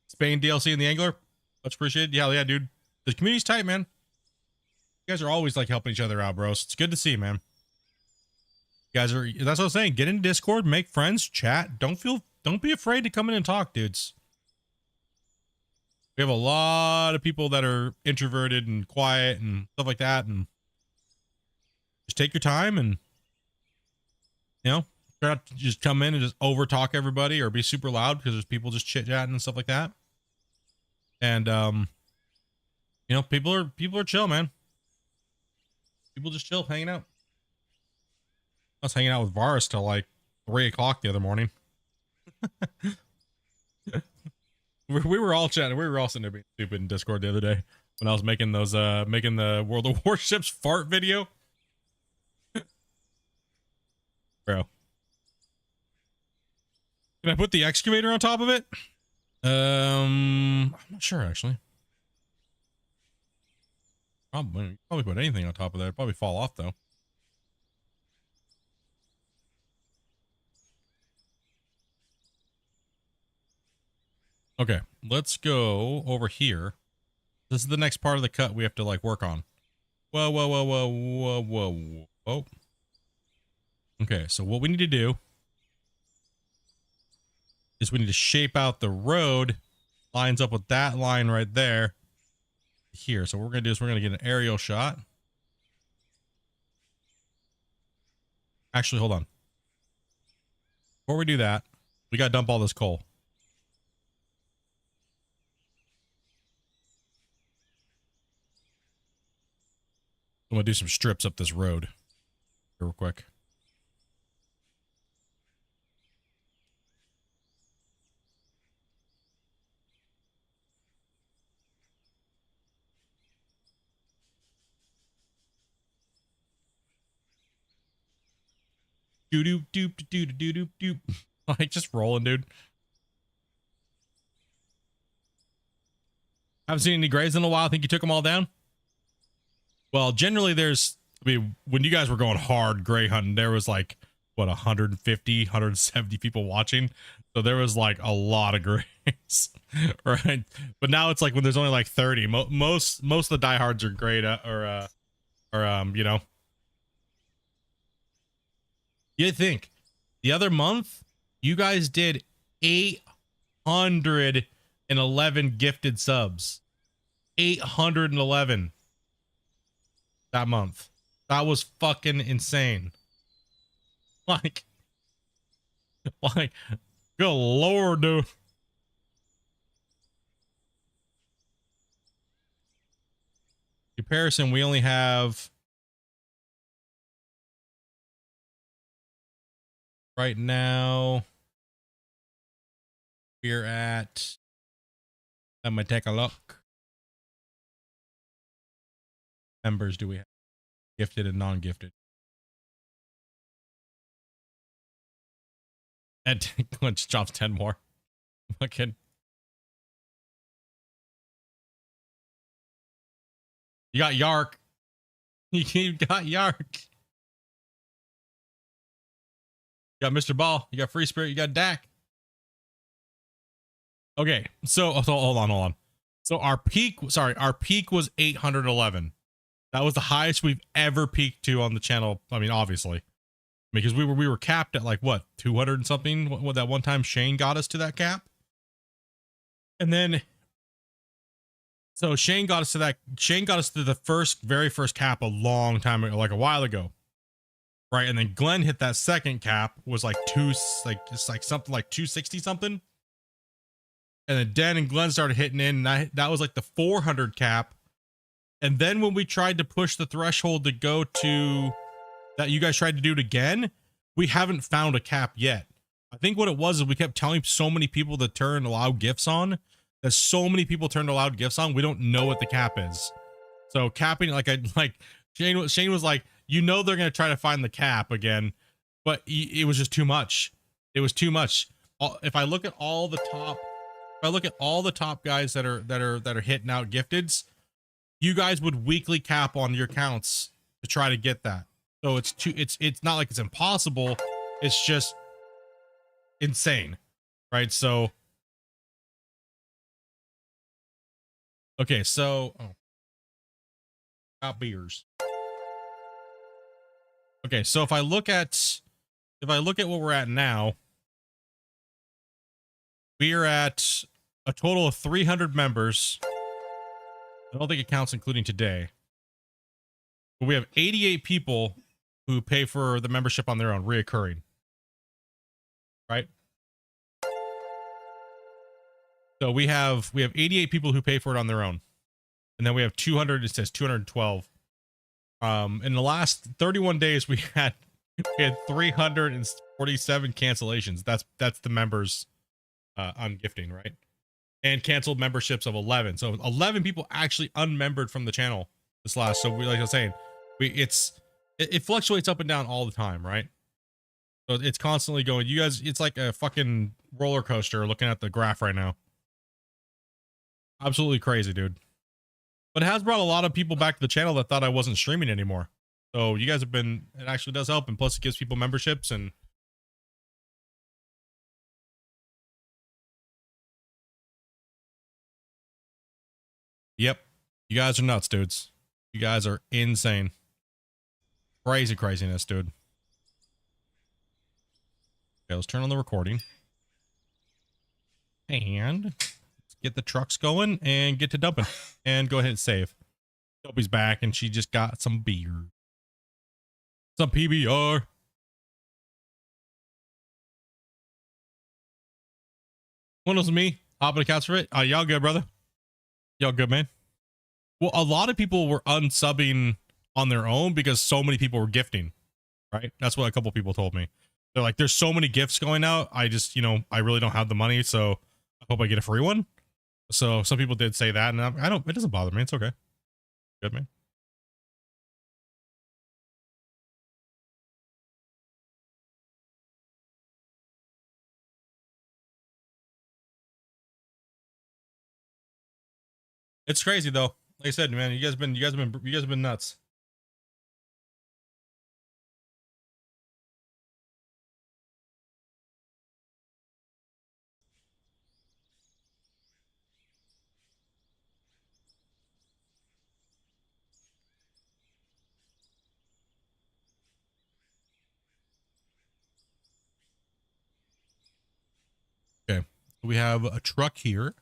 Spain DLC and the Angler. Much appreciated. Yeah, yeah, dude. The community's tight, man. You guys are always like helping each other out, bros. It's good to see, man. You guys are, that's what I'm saying. Get in Discord, make friends, chat. Don't be afraid to come in and talk, dudes. We have a lot of people that are introverted and quiet and stuff like that. And just take your time and, you know, try not to just come in and just over talk everybody or be super loud because there's people just chit chatting and stuff like that. And, you know, people are chill, man. People just chill, hanging out. I was hanging out with Varus till like 3 o'clock the other morning. we were all chatting. We were all sitting there being stupid in Discord the other day when I was making those, making the World of Warships fart video. Bro. Can I put the excavator on top of it? I'm not sure actually. Probably put anything on top of that. It'd probably fall off though. Okay, let's go over here. This is the next part of the cut we have to like work on. Whoa, whoa, whoa, whoa, whoa, whoa, whoa. Okay, so what we need to do is we need to shape out the road, lines up with that line right there here. So what we're gonna do is we're gonna get an aerial shot. Actually, hold on. Before we do that, we gotta dump all this coal. I'm gonna do some strips up this road real quick. Doo doo doop doo doo doo doop. Like just rolling, dude. Haven't seen any graves in a while. I think you took them all down. Well, generally there's, I mean, when you guys were going hard gray hunting, there was like, what, 150, 170 people watching. So there was like a lot of grays, right? But now it's like when there's only like 30, most of the diehards are great, you know. You think the other month you guys did 811 gifted subs. 811 that month. That was fucking insane. Like, good lord, dude. Comparison, we only have right now. We're at, let me take a look. Members do we have? Gifted and non-gifted. And Glitch drops 10 more. Fucking. You got Yark. You got Yark. You got Mr. Ball. You got Free Spirit. You got Dak. Okay, so hold on. So our peak was 811. That was the highest we've ever peaked to on the channel. I mean, obviously, because we were capped at like what, 200 and something. What that one time Shane got us to that cap, and then so Shane got us to that. Shane got us to the very first cap a long time ago, like a while ago, right? And then Glenn hit that second cap, was like it's like something like 260 something. And then Dan and Glenn started hitting in, and that was like the 400 cap. And then when we tried to push the threshold to go to that, you guys tried to do it again, we haven't found a cap yet. I think what it was is we kept telling so many people to turn allow gifts on, that so many people turned allowed gifts on, we don't know what the cap is. So capping, like Shane was like, you know, they're gonna try to find the cap again, but it was just too much. It was too much. If I look at all the top, guys that are hitting out gifteds, you guys would weekly cap on your counts to try to get that. So it's not like it's impossible. It's just insane, right? So, okay, so beers. Okay, so if I look at what we're at now, we are at a total of 300 members. I don't think it counts including today. But we have 88 people who pay for the membership on their own, reoccurring. Right? So we have 88 people who pay for it on their own. And then we have 200, it says 212. In the last 31 days we had 347 cancellations. That's the members on gifting, right? And canceled memberships of 11. So 11 people actually unmembered from the channel this last. So we, like I was saying, it fluctuates up and down all the time, right? So it's constantly going. You guys, it's like a fucking roller coaster looking at the graph right now. Absolutely crazy, dude. But it has brought a lot of people back to the channel that thought I wasn't streaming anymore. So you guys have been, it actually does help. And plus it gives people memberships and yep. You guys are nuts, dudes. You guys are insane. Crazy craziness, dude. Okay, let's turn on the recording. And let's get the trucks going and get to dumping. And go ahead and save. Shelby's back and she just got some beer. Some PBR. One was me. Hopping the couch for it. Y'all good, brother? Y'all good, man? Well, a lot of people were unsubbing on their own because so many people were gifting, right? That's what a couple people told me. They're like, there's so many gifts going out. I just, you know, I really don't have the money, so I hope I get a free one. So some people did say that, and I don't, it doesn't bother me. It's okay. Good, man. It's crazy though. Like I said, man, you guys have been nuts. Okay, we have a truck here.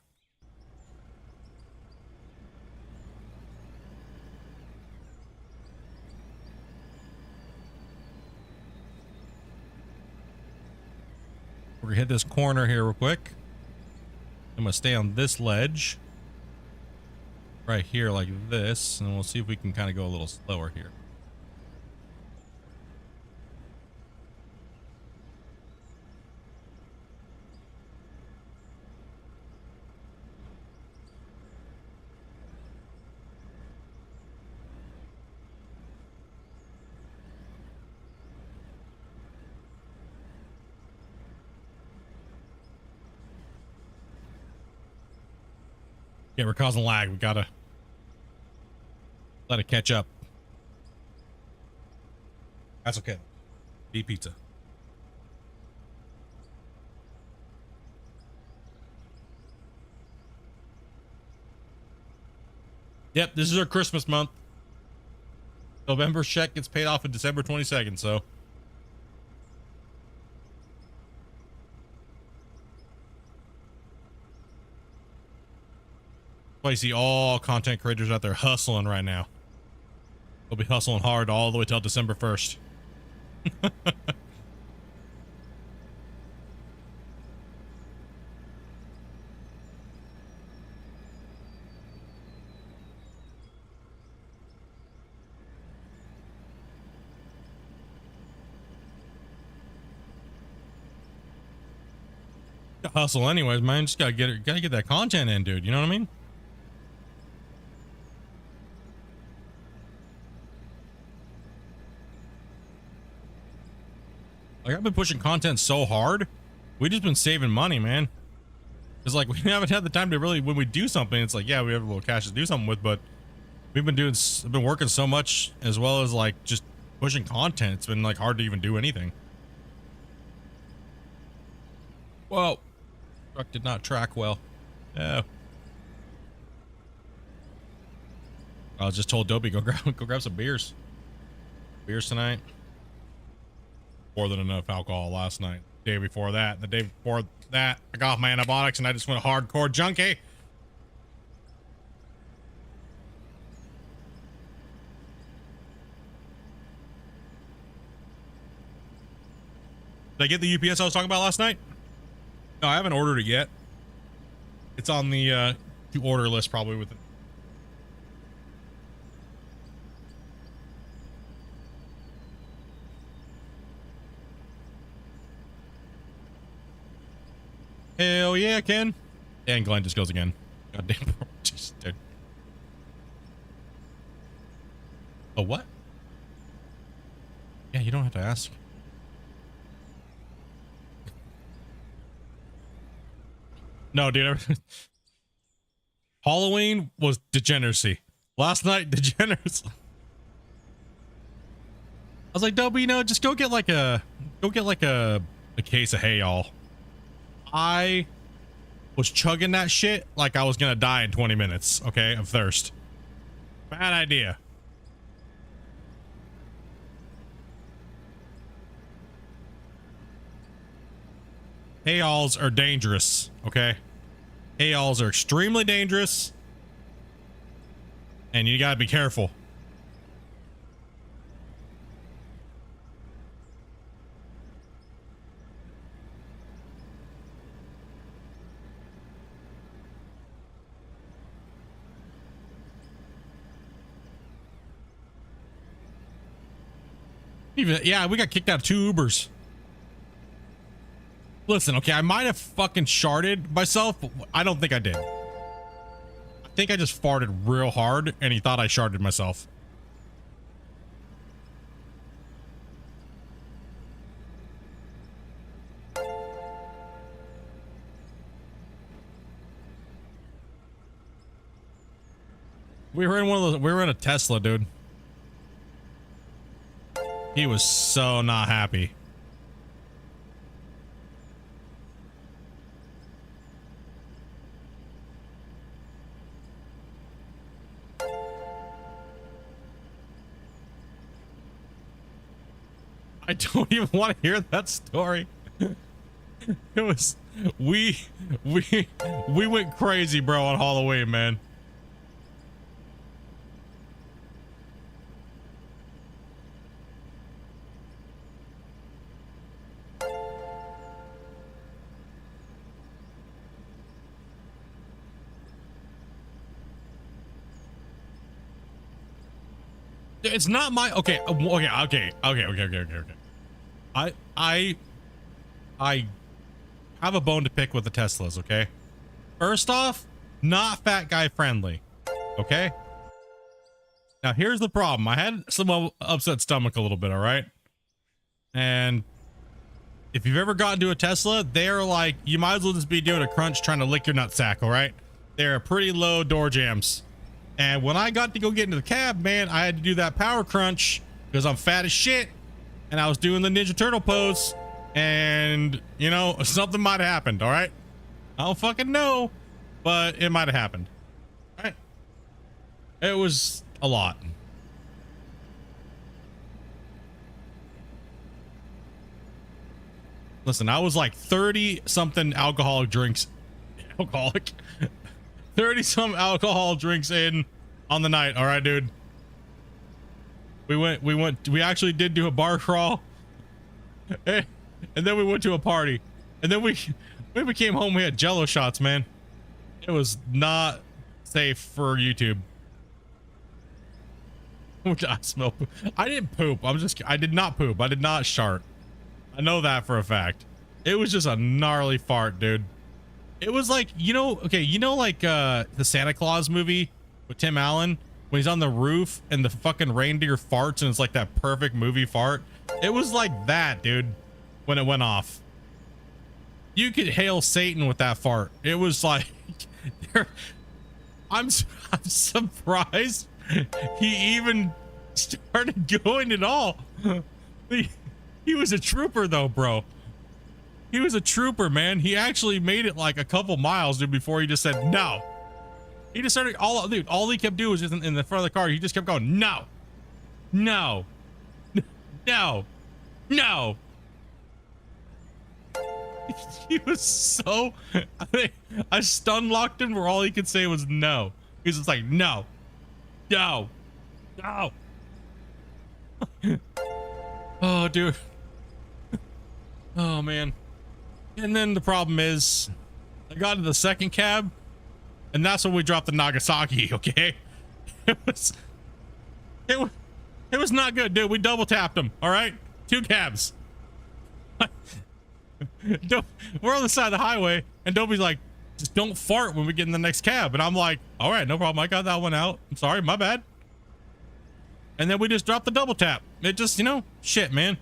We're gonna hit this corner here real quick. I'm gonna stay on this ledge right here like this, and we'll see if we can kind of go a little slower here. Yeah, we're causing lag. We gotta let it catch up. That's okay. Eat pizza. Yep, this is our Christmas month. November check gets paid off on December 22nd, so. I see all content creators out there hustling right now. They'll be hustling hard all the way till December 1st. Hustle anyways, man. Just gotta get that content in, dude. You know what I mean? Like, I've been pushing content so hard. We just been saving money, man. It's like we haven't had the time to really, when we do something, it's like, yeah, we have a little cash to do something with, but we've been working so much, as well as like just pushing content. It's been like hard to even do anything. Whoa. Truck did not track well. Oh. I was just told Dopey, go grab some beers. Beers tonight. More than enough alcohol last night. Day before that, the day before that, I got off my antibiotics and I just went hardcore junkie. Did I get the UPS I was talking about last night? No, I haven't ordered it yet. It's on the to order list probably with it. Hell yeah, Ken. And Glenn just goes again. Goddamn. Jeez, dude. Oh, what? Yeah, you don't have to ask. No, dude. Halloween was degeneracy. Last night, degeneracy. I was like, no, but you know, just go get like a case of hay, y'all. I was chugging that shit like I was gonna die in 20 minutes, okay, of thirst. Bad idea. Hay-alls are dangerous, okay? Hay-alls are extremely dangerous, and you gotta be careful. Yeah, we got kicked out of 2 Ubers. Listen, okay, I might have fucking sharted myself, but I don't think I did. I think I just farted real hard and he thought I sharted myself. We were in one of those, we were in a Tesla, dude. He was so not happy. I don't even want to hear that story. It was we went crazy, bro, on Halloween, man. It's not my okay. I have a bone to pick with the Teslas. Okay, first off, not fat guy friendly. Okay. Now here's the problem. I had some upset stomach a little bit. All right, and if you've ever gotten to a Tesla, they're like, you might as well just be doing a crunch trying to lick your nutsack. All right, they're pretty low door jams. And when I got to go get into the cab, man, I had to do that power crunch because I'm fat as shit. And I was doing the Ninja Turtle pose. And, you know, something might have happened, all right? I don't fucking know, but it might have happened. All right? It was a lot. Listen, I was like 30-something alcoholic drinks. Alcoholic? 30-some alcohol drinks in on the night. All right, dude. We actually did do a bar crawl. And then we went to a party. And then when we came home, we had Jello shots, man. It was not safe for YouTube. I smell poop. I didn't poop. I did not poop. I did not shart. I know that for a fact. It was just a gnarly fart, dude. It was like, you know, okay, you know, like the Santa Claus movie with Tim Allen when he's on the roof and the fucking reindeer farts and it's like that perfect movie fart. It was like that, dude, when it went off. You could hail Satan with that fart. It was like, I'm surprised he even started going at all. He was a trooper though, bro. He was a trooper, man. He actually made it like a couple miles, dude, before he just said no. He just started all he kept doing was just in the front of the car. He just kept going, no, no, no, no. He was so, I stun locked him where all he could say was no. He was just like, no, no, no. Oh, dude. Oh, man. And then the problem is I got into the second cab and that's when we dropped the Nagasaki. Okay. It was not good, dude. We double tapped him. All right. 2 cabs. We're on the side of the highway and Dobie's like, just don't fart when we get in the next cab. And I'm like, all right, no problem. I got that one out. I'm sorry. My bad. And then we just dropped the double tap. It just, you know, shit, man.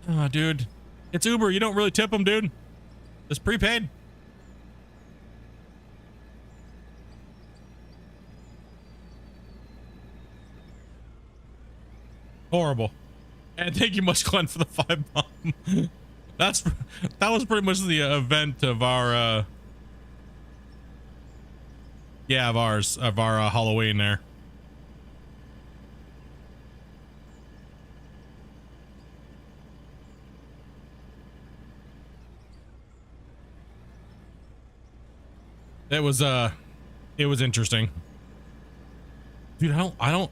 Oh, dude. It's Uber. You don't really tip them, dude. It's prepaid. Horrible. And thank you much, Glenn, for the 5 bomb. That was pretty much the event of our of our Halloween there. It was interesting. Dude, I don't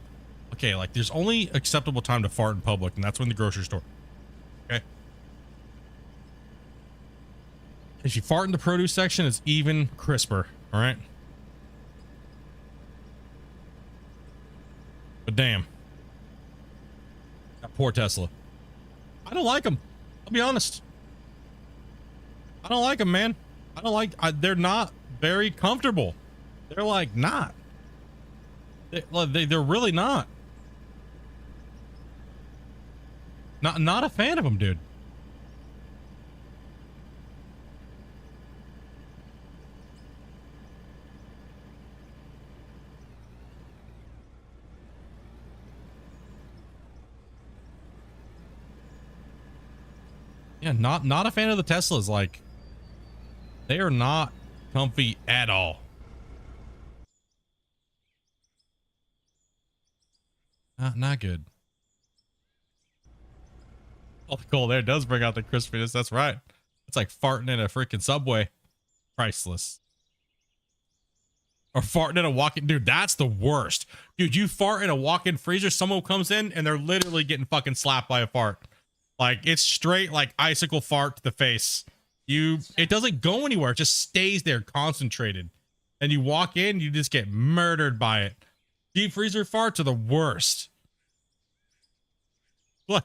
okay, like there's only acceptable time to fart in public, and that's when the grocery store. Okay. If you fart in the produce section, it's even crisper, all right? But damn. That poor Tesla. I don't like them. I'll be honest. I don't like them, man. I don't like, they're not very comfortable. They're like not. They're really not. Not a fan of them, dude. Yeah, not a fan of the Teslas. Like, they are not comfy at all. Not good. Oh, the cold air does bring out the crispiness. That's right. It's like farting in a freaking Subway. Priceless. Or farting in a walk-in. Dude, that's the worst. Dude, you fart in a walk-in freezer, someone comes in and they're literally getting fucking slapped by a fart. Like, it's straight like icicle fart to the face. It doesn't go anywhere. It just stays there concentrated. And you walk in, you just get murdered by it. Deep freezer farts are the worst. Look.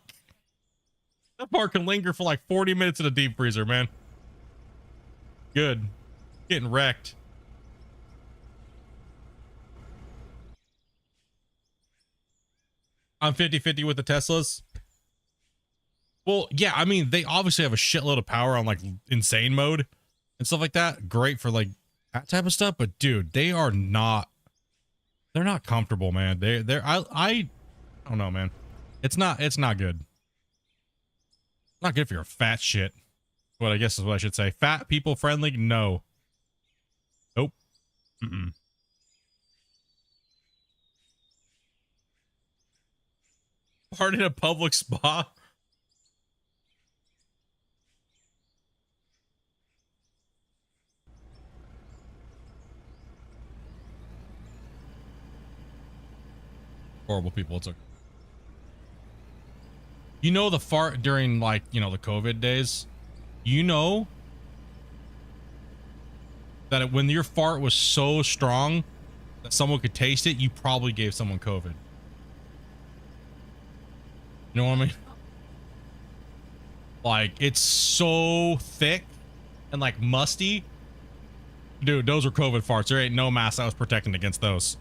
That part can linger for like 40 minutes in a deep freezer, man. Good. Getting wrecked. I'm 50-50 with the Teslas. Well, yeah, I mean, they obviously have a shitload of power on like insane mode and stuff like that. Great for like that type of stuff, but dude, they're not comfortable, man. I don't know, man. It's not good. Not good for your fat shit. What I guess is what I should say. Fat people friendly? No. Nope. Mm-mm. Part in a public spa? Horrible people. It's okay. You know, the fart during, like, you know, the COVID days, you know that when your fart was so strong that someone could taste it, you probably gave someone COVID. You know what I mean? Like, it's so thick and like musty. Dude, those are COVID farts. There ain't no mask that was protecting against those.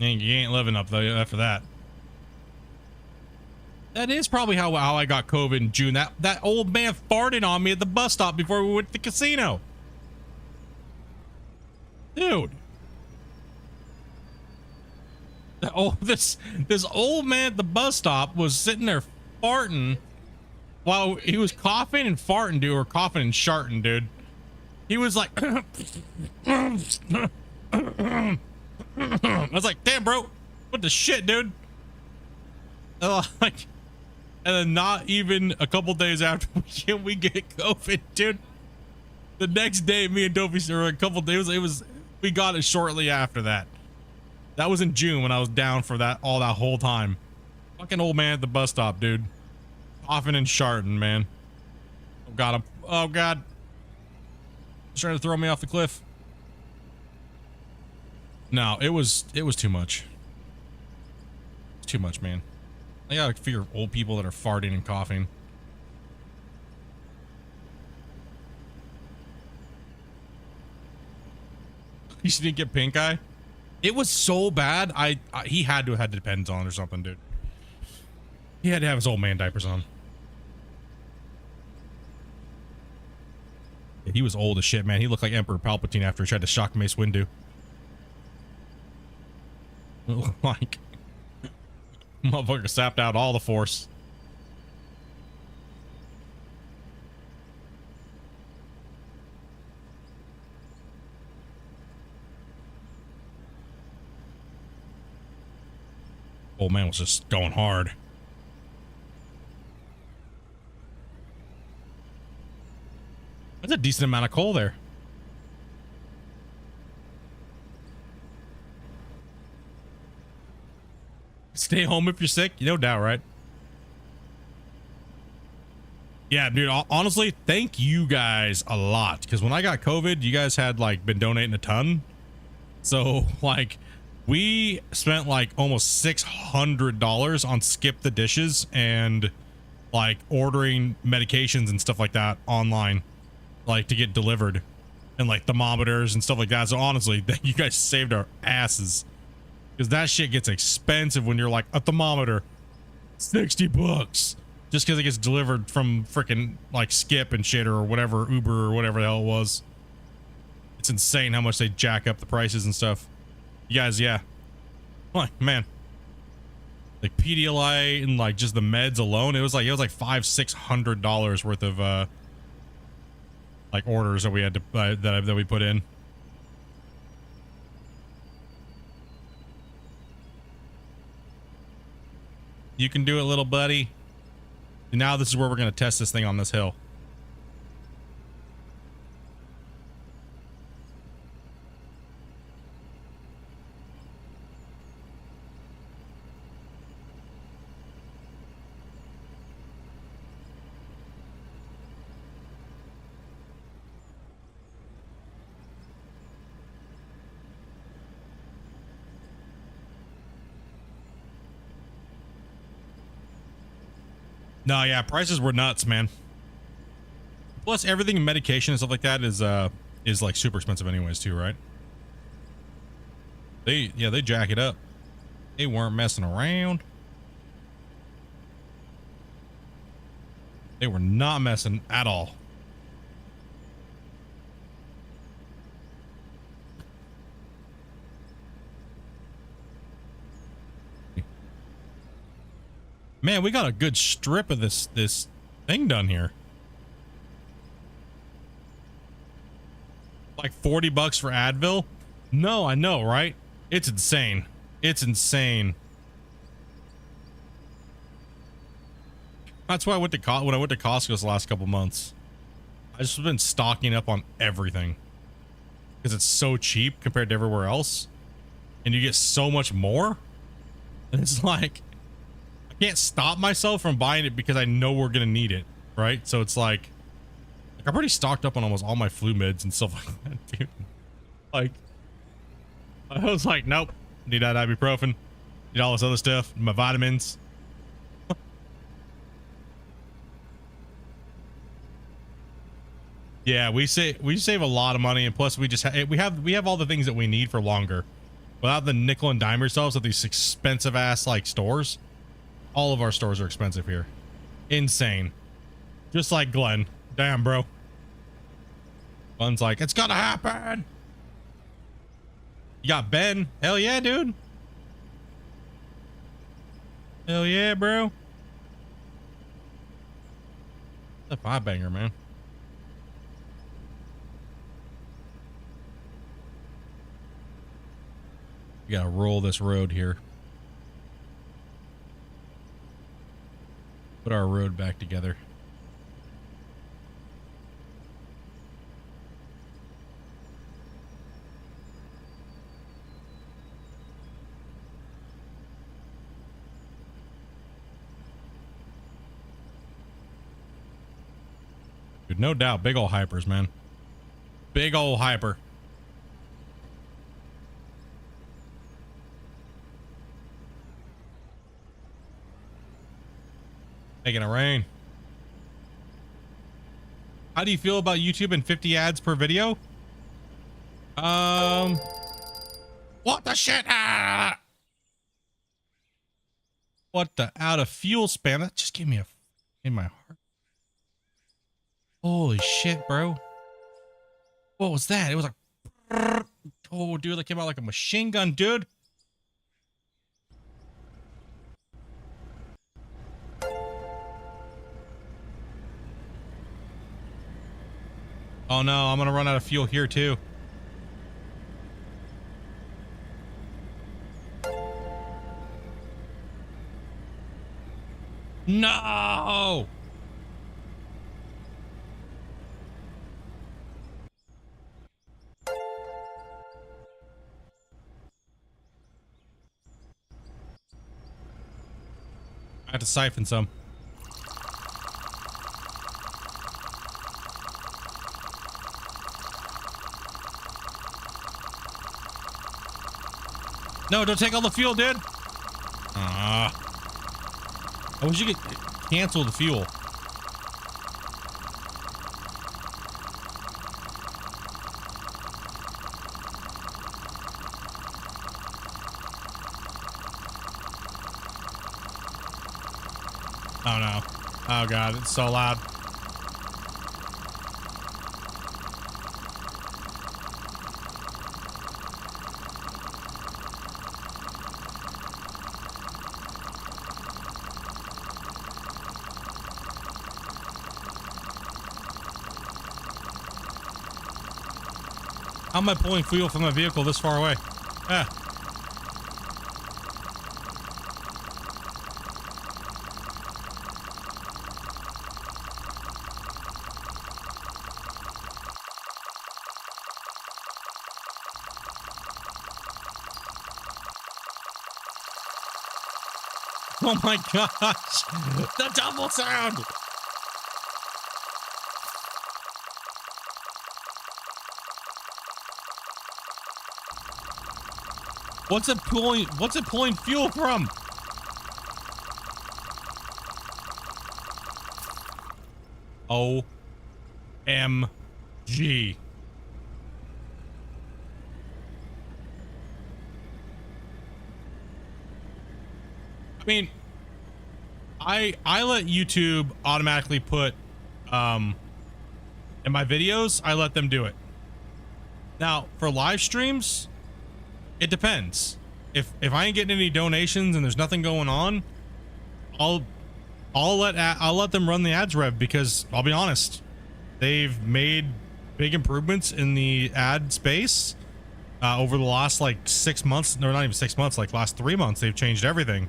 You ain't living up though after that. That is probably how I got COVID in June. That old man farted on me at the bus stop before we went to the casino. Dude. This old man at the bus stop was sitting there farting while he was coughing and farting, dude, or coughing and sharting, dude. He was like I was like, damn, bro, what the shit, dude? Like, and then not even a couple days after we get COVID, dude. The next day, me and Dopey, or a couple days, we got it shortly after that. That was in June when I was down for that whole time. Fucking old man at the bus stop, dude. Coughing and sharting, man. Oh god, oh god. He's trying to throw me off the cliff. No, it was too much. It's too much, man. I gotta fear old people that are farting and coughing. You didn't get pink eye? It was so bad. He had to have had Depends on or something, dude. He had to have his old man diapers on. Yeah, he was old as shit, man. He looked like Emperor Palpatine after he tried to shock Mace Windu. Like, motherfucker sapped out all the force. Old man was just going hard. That's a decent amount of coal there. Stay home if you're sick, no doubt, right? Yeah, dude, honestly, thank you guys a lot, because when I got COVID, you guys had like been donating a ton. So like we spent like almost $600 on skip the dishes and like ordering medications and stuff like that online, like to get delivered, and like thermometers and stuff like that. So honestly, you guys saved our asses. Because that shit gets expensive when you're like, a thermometer, $60. Just because it gets delivered from freaking like Skip and shit or whatever, Uber or whatever the hell it was. It's insane how much they jack up the prices and stuff. You guys, yeah. Like, man. Like Pedialyte and like just the meds alone, it was like $500-600 worth of like orders that we had to that we put in. You can do it, little buddy. Now this is where we're going to test this thing on this hill. No, yeah, prices were nuts, man. Plus everything in medication and stuff like that is like super expensive anyways too, right? They jack it up. They weren't messing around. They were not messing at all. Man, we got a good strip of this thing done here. Like $40 for Advil? No, I know, right? It's insane. It's insane. That's why when I went to Costco the last couple months. I just been stocking up on everything. because it's so cheap compared to everywhere else, and you get so much more. And it's like, I can't stop myself from buying it because I know we're gonna need it, right? So it's like I'm pretty stocked up on almost all my flu meds and stuff like that, dude. Like, I was like, nope, need that ibuprofen, need all this other stuff, my vitamins. Yeah, we save a lot of money, and plus we just we have all the things that we need for longer, without the nickel and dime ourselves at these expensive ass like stores. All of our stores are expensive here, insane. Just like Glenn, damn bro. Glenn's like, it's gonna happen. You got Ben, hell yeah, dude. Hell yeah, bro. That's a 5-banger, man. We gotta roll this road here. Put our road back together. Dude, no doubt, big ol' hypers, man. Big ol' hyper. Making it rain. How do you feel about YouTube and 50 ads per video? What the shit? Ah! What the out of fuel spam? That just gave me a in my heart. Holy shit, bro. What was that? It was like, oh, dude, that came out like a machine gun, dude. Oh no, I'm gonna run out of fuel here too. No! I have to siphon some. No, don't take all the fuel, dude. I wish you could cancel the fuel. Oh no. Oh god, it's so loud. How am I pulling fuel from my vehicle this far away? Ah. Oh my gosh! The double sound! What's it pulling fuel from? OMG. I mean, I let YouTube automatically put in my videos, I let them do it. Now, for live streams, it depends. If I ain't getting any donations and there's nothing going on, I'll let them run the ads rev, because I'll be honest, they've made big improvements in the ad space over the last like 6 months. No, not even 6 months, like last 3 months. They've changed everything.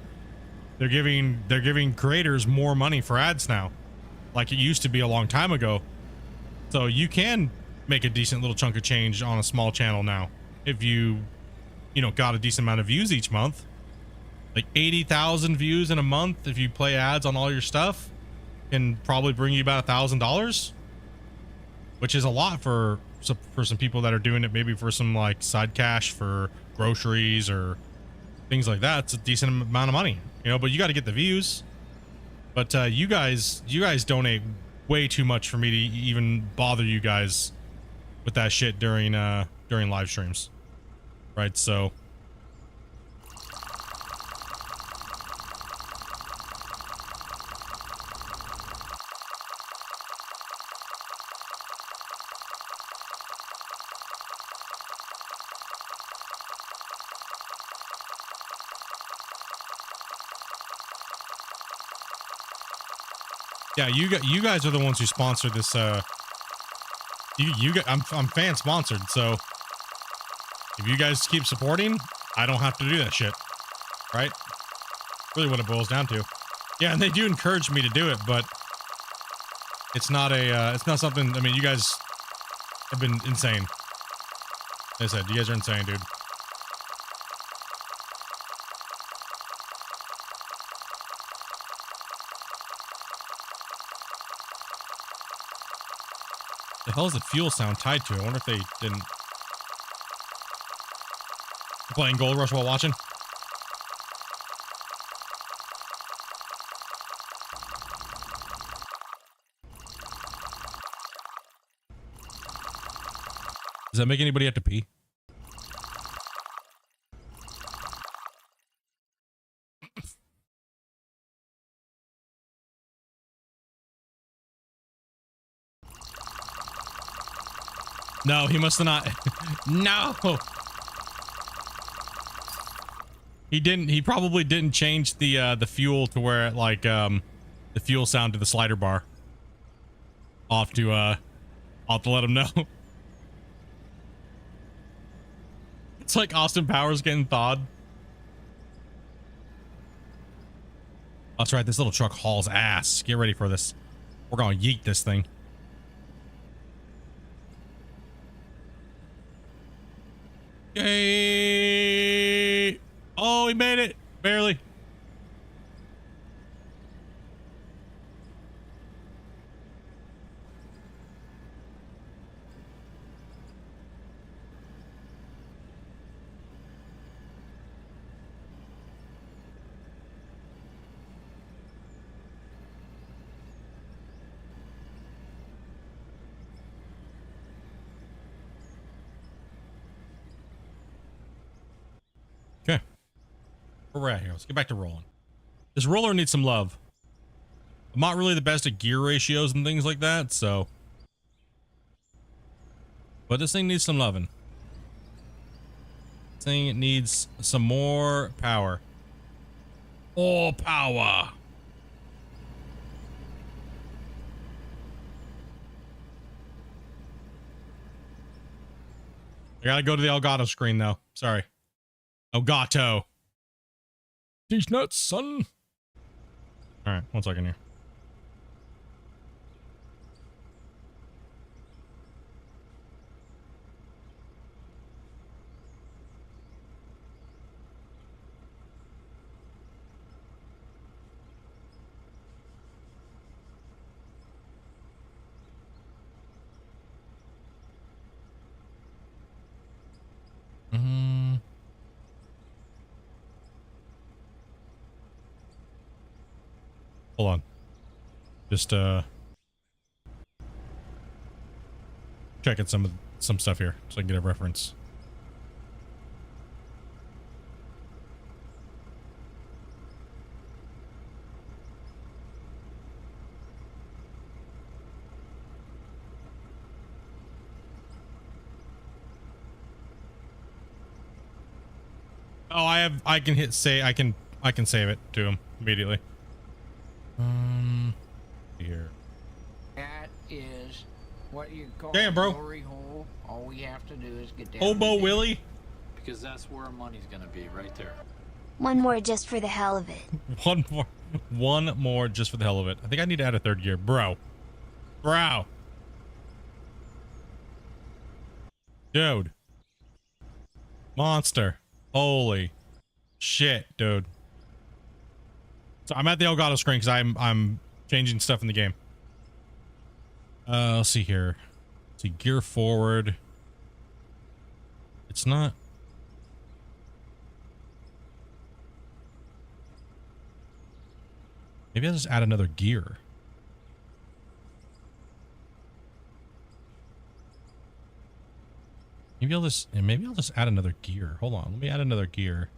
They're giving creators more money for ads now, like it used to be a long time ago. So you can make a decent little chunk of change on a small channel now. If you know, got a decent amount of views each month, like 80,000 views in a month, if you play ads on all your stuff, can probably bring you about $1,000, which is a lot for some people that are doing it maybe for some like side cash for groceries or things like that. It's a decent amount of money, you know, but you got to get the views. But you guys donate way too much for me to even bother you guys with that shit during live streams, right? So yeah, you guys are the ones who sponsored this. I'm fan sponsored, so if you guys keep supporting, I don't have to do that shit, right? Really, what it boils down to. Yeah, and they do encourage me to do it, but it's not something. I mean, you guys have been insane. Like I said, you guys are insane, dude. The hell is the fuel sound tied to? I wonder if they didn't. Playing Gold Rush while watching. Does that make anybody have to pee? No, he must have not. No. He didn't. He probably didn't change the fuel to where it, like the fuel sound to the slider bar. I'll have to let him know. It's like Austin Powers getting thawed. That's right. This little truck hauls ass. Get ready for this. We're gonna yeet this thing. Yay! Oh, he made it. Barely. Okay. Where we're at here. Let's get back to rolling. This roller needs some love. I'm not really the best at gear ratios and things like that, so. But this thing needs some loving. This thing needs some more power. Oh, power. I gotta go to the Elgato screen though. Sorry. Elgato. These nuts, son. All right, 1 second here. Hold on. Just checking some stuff here so I can get a reference. Oh, I can hit say I can save it to him immediately. Here. That is what you call damn, bro. a glory hole. All we have to do is get down. Hobo Willie. Because that's where our money's gonna be, right there. One more just for the hell of it. One more just for the hell of it. I think I need to add a third gear, bro. Dude. Monster. Holy shit, dude. So I'm at the Elgato screen because I'm changing stuff in the game. Let's see here. Let's see, gear forward. It's not. Maybe I'll just add another gear. Maybe I'll just add another gear. Hold on, let me add another gear.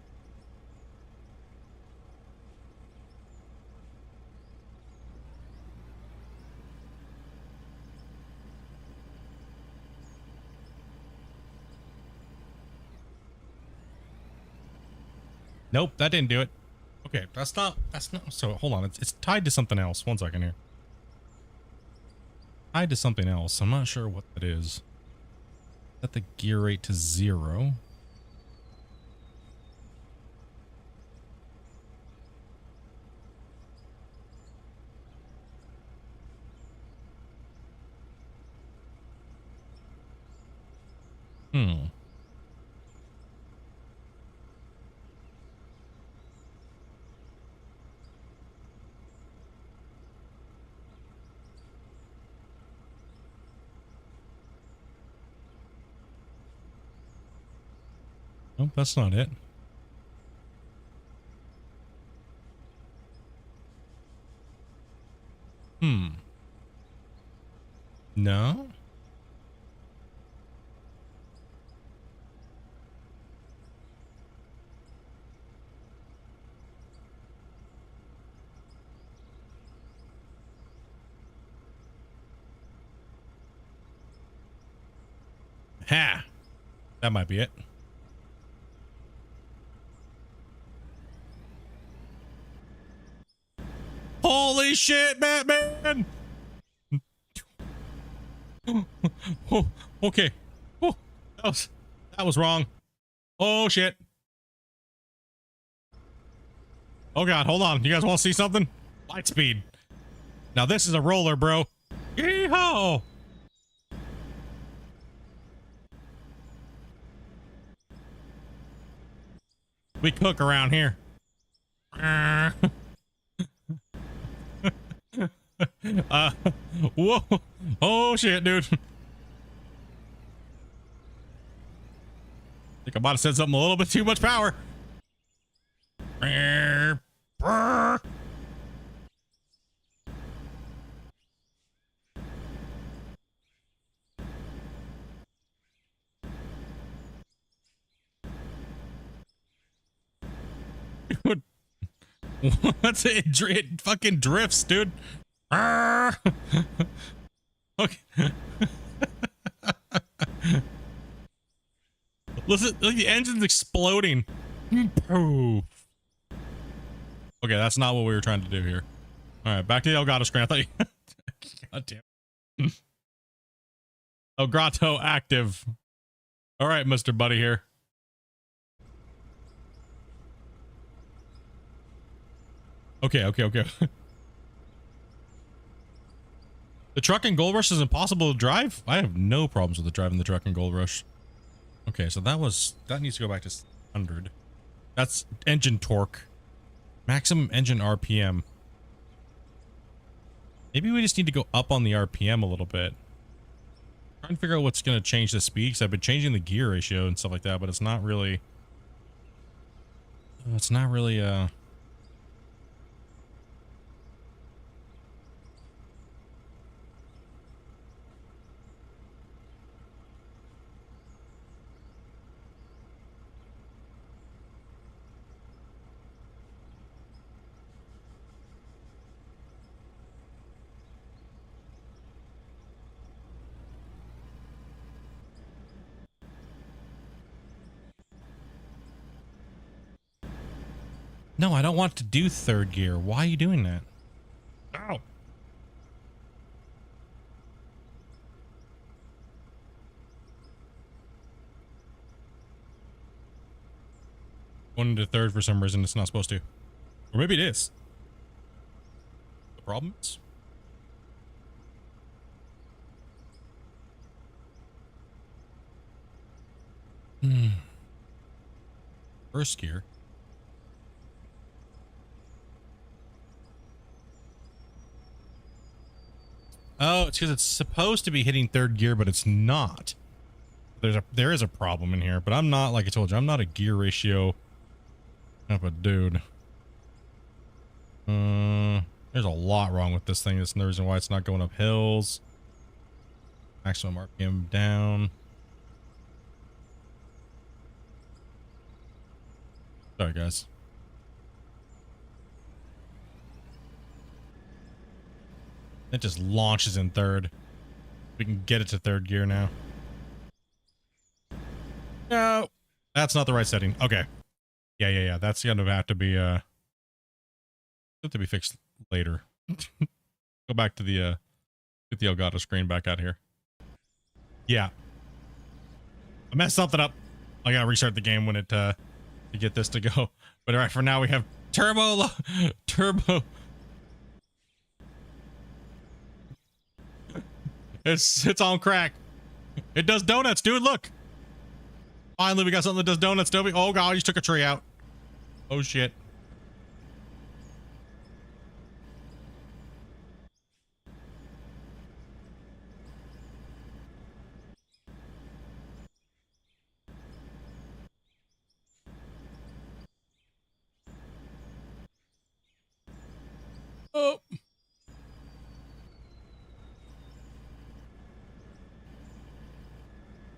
Nope, that didn't do it. Okay, that's not, so hold on, it's tied to something else. One second here. Tied to something else. I'm not sure what that is. Set the gear rate to 0. Nope, that's not it. No? Ha! That might be it. Holy shit, Batman! Oh, okay. Oh, that was wrong. Oh shit. Oh god, hold on. You guys want to see something? Light speed. Now this is a roller, bro. Yeehaw! We cook around here. Whoa. Oh shit, dude. Think I might have said something a little bit too much power. Dude. What's it? It fucking drifts, dude. Okay. Listen, like the engine's exploding. Poof. Okay, that's not what we were trying to do here. All right, back to the Elgato screen. I thought you... God damn. Elgato active. All right, Mr. Buddy here. Okay. The truck in Gold Rush is impossible to drive? I have no problems with driving the truck in Gold Rush. Okay, so that needs to go back to 100. That's engine torque. Maximum engine RPM. Maybe we just need to go up on the RPM a little bit. Trying to figure out what's going to change the speed, because I've been changing the gear ratio and stuff like that, but it's not really... No, I don't want to do third gear. Why are you doing that? Ow. Going into third for some reason. It's not supposed to. Or maybe it is. The problem is... First gear. Oh, it's because it's supposed to be hitting third gear, but it's not. There is a problem in here, but I'm not, like I told you, I'm not a gear ratio type of dude. There's a lot wrong with this thing. That's the reason why it's not going up hills. Maximum RPM down. Sorry, guys. It just launches in third. We can get it to third gear now. No, that's not the right setting. Okay. Yeah. That's gonna have to be fixed later. Go back to the get the Elgato screen back out here. Yeah. I messed something up. I gotta restart the game when it to get this to go. But all right, for now we have turbo. It's on crack. It does donuts, dude. Look. Finally, we got something that does donuts, Dobie. Oh god, you just took a tree out. Oh shit. Oh.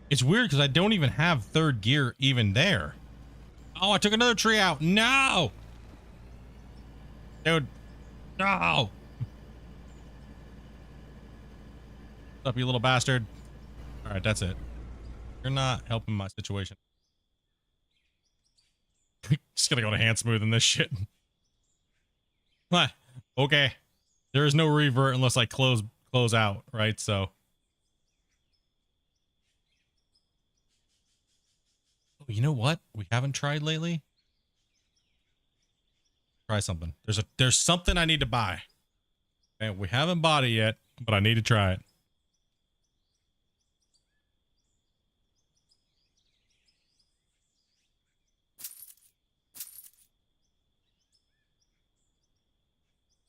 It's weird because I don't even have third gear even there. Oh, I took another tree out. No! Dude. No! What's up, you little bastard? Alright, that's it. You're not helping my situation. Just gonna go to hand smooth in this shit. Okay. There is no revert unless I close out, right? So. Oh, you know what? We haven't tried lately. Try something. There's something I need to buy. And we haven't bought it yet, but I need to try it.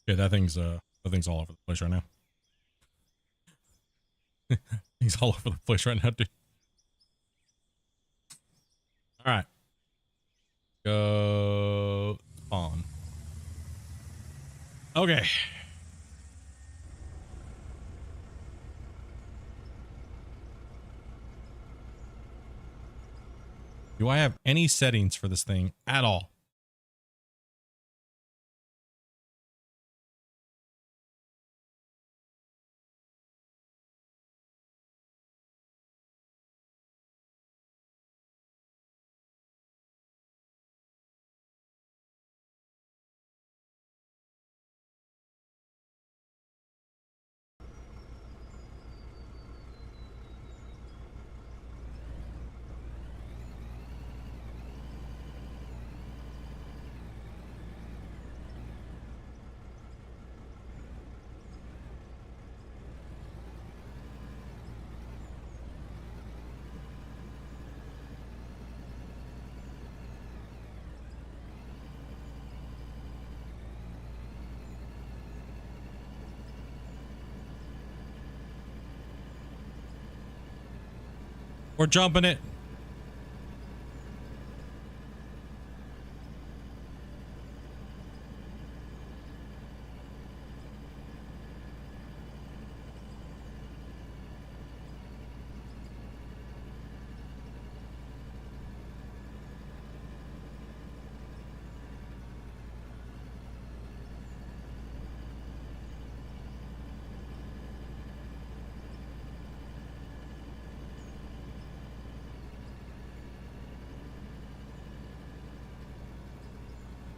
Yeah, that thing's all over the place right now. He's all over the place right now, dude. All right. Go spawn. Okay. Do I have any settings for this thing at all? We're jumping it.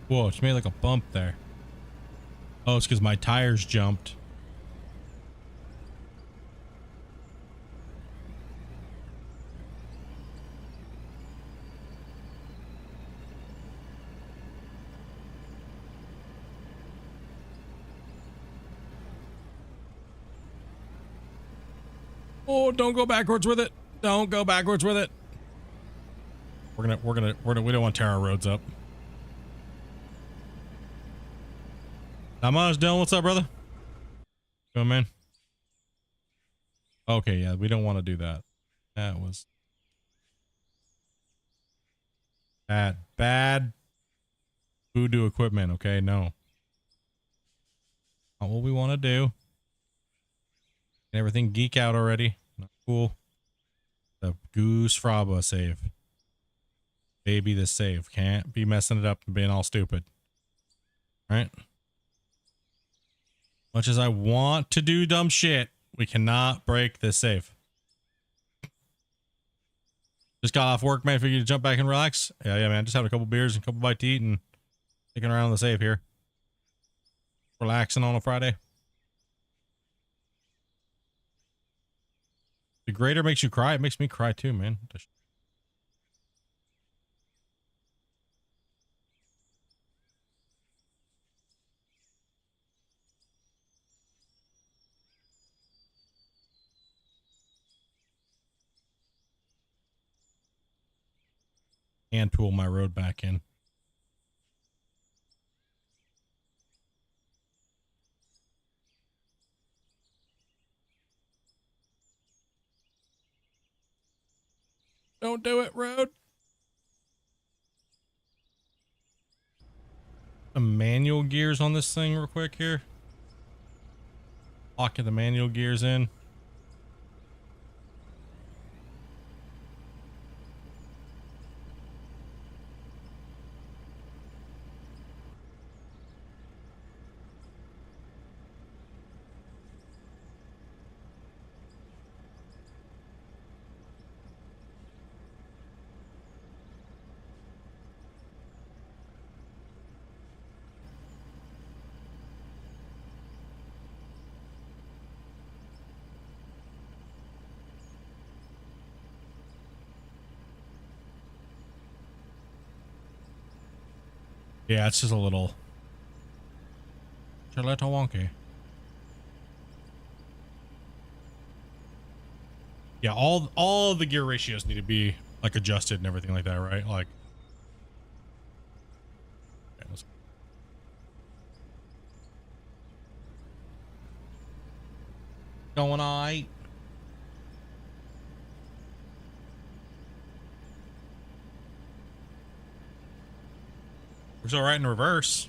Whoa, it's made like a bump there. Oh, it's because my tires jumped. Oh, don't go backwards with it. Don't go backwards with it. We don't want to tear our roads up. Not much, Dylan. What's up, brother? Go, man. Okay, yeah, we don't want to do that. That was bad voodoo equipment. Okay, no. Not what we want to do. And everything geek out already. Not cool. The Goose Fraba save. Baby, the save. Can't be messing it up and being all stupid. Right? Much as I want to do dumb shit, we cannot break this save. Just got off work, man. Figured to jump back and relax. Yeah, man. Just having a couple beers and a couple bites to eat and sticking around the save here. Relaxing on a Friday. The grader makes you cry. It makes me cry too, man. And tool my road back in. Don't do it, road. Some manual gears on this thing real quick here. Locking the manual gears in. Yeah, it's just a little wonky. Yeah, all the gear ratios need to be like adjusted and everything like that, right? Like, okay, going on. It's all right in reverse.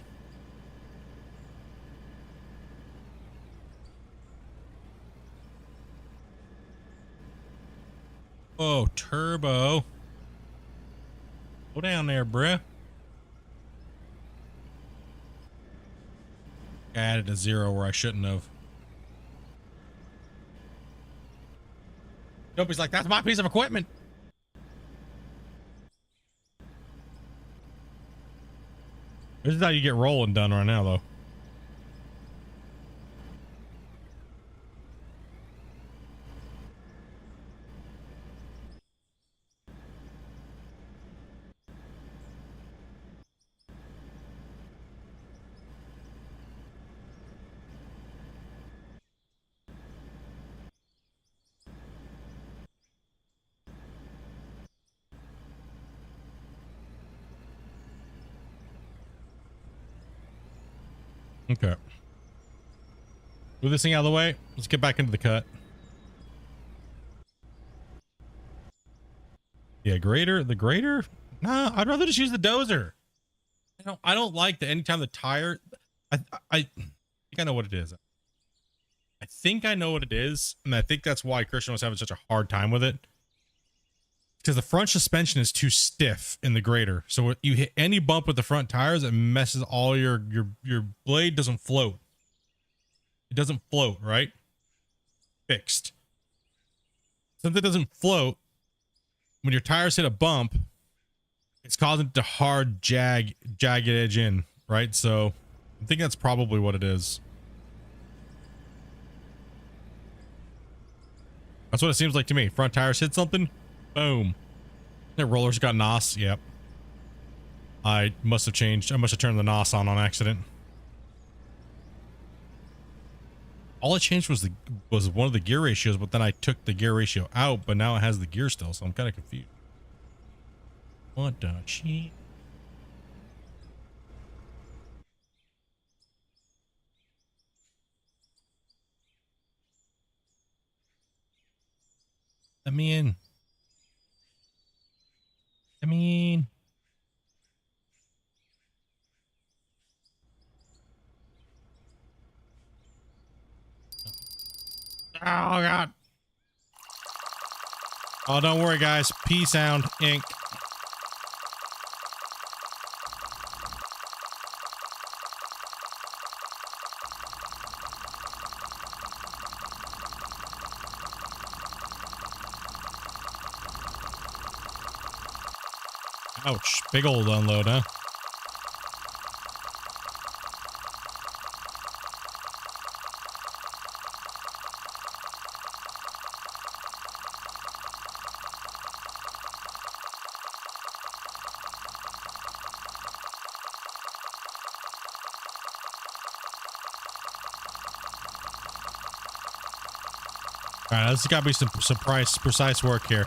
Oh, turbo. Go down there, bruh. I added a 0 where I shouldn't have. Dopey's like, that's my piece of equipment. This is how you get rolling done right now, though. Okay. Move this thing out of the way. Let's get back into the cut. Yeah, grader. The grader? Nah, I'd rather just use the dozer. I don't like that anytime the tire. I think I know what it is. I think I know what it is, and I think that's why Christian was having such a hard time with it. Because the front suspension is too stiff in the grader, so you hit any bump with the front tires, it messes all your blade doesn't float. It doesn't float, right? Fixed. Since it doesn't float, when your tires hit a bump, it's causing it to hard jagged edge in, right? So I think that's probably what it is. That's what it seems like to me. Front tires hit something, boom. That roller's got NOS. Yep. I must have changed. I must have turned the NOS on accident. All it changed was one of the gear ratios, but then I took the gear ratio out, but now it has the gear still, so I'm kind of confused. What the shit? Let me in. Let me in. Oh, God. Oh, don't worry, guys. P sound, ink. Ouch. Big old unload, huh? All right, this has got to be some precise work here.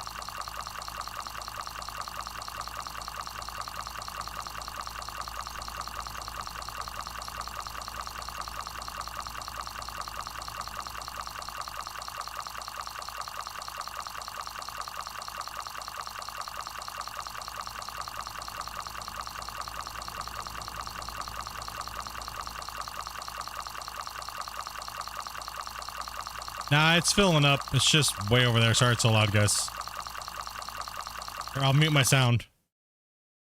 Nah, it's filling up. It's just way over there. Sorry it's so loud, guys. Here, I'll mute my sound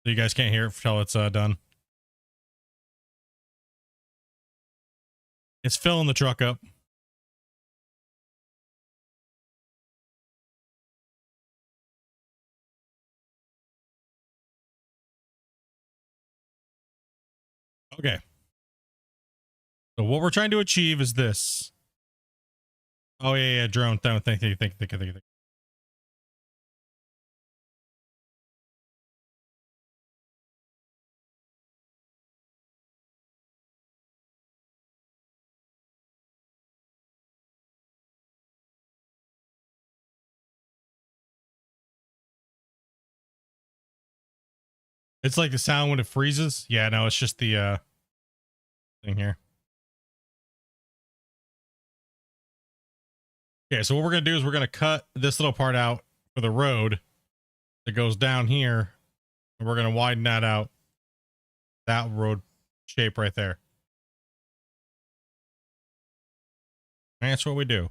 so you guys can't hear it until it's done. It's filling the truck up. Okay. So what we're trying to achieve is this. Oh yeah, drone. Think. It's like the sound when it freezes. Yeah, no, it's just the thing here. Okay, so what we're gonna do is we're gonna cut this little part out for the road that goes down here, and we're gonna widen that out. That road shape right there. And that's what we do.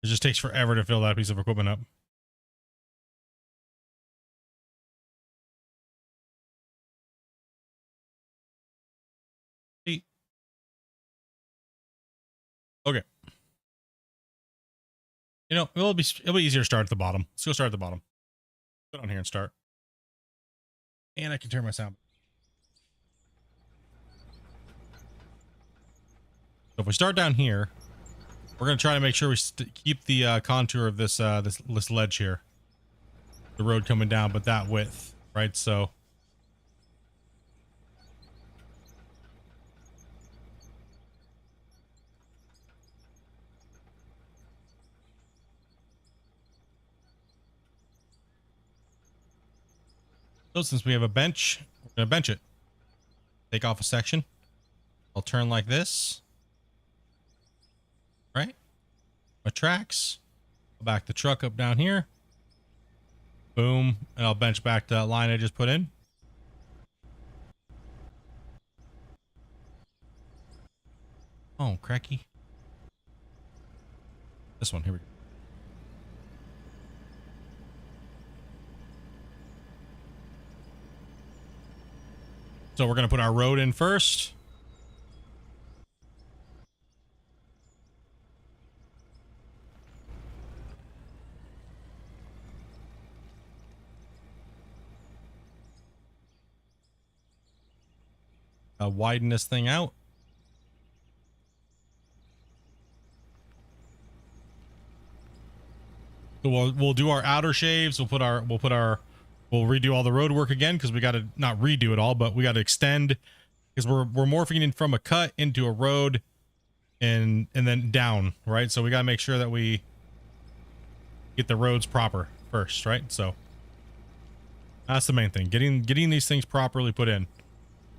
It just takes forever to fill that piece of equipment up. Okay. You know, it'll be easier to start at the bottom. Let's go start at the bottom. Go down here and start. And I can turn my sound. So if we start down here, we're going to try to make sure we keep the contour of this this ledge here. The road coming down, but that width, right? So since we have a bench, we're going to bench it. Take off a section. I'll turn like this. Right? My tracks. I'll back the truck up down here. Boom. And I'll bench back to that line I just put in. Oh, cracky. This one. Here we go. So we're going to put our road in first. Widen this thing out. So we'll do our outer shaves. We'll redo all the road work again because we got to not redo it all, but we got to extend because we're morphing in from a cut into a road and then down, right? So we got to make sure that we get the roads proper first, right? So that's the main thing, getting these things properly put in.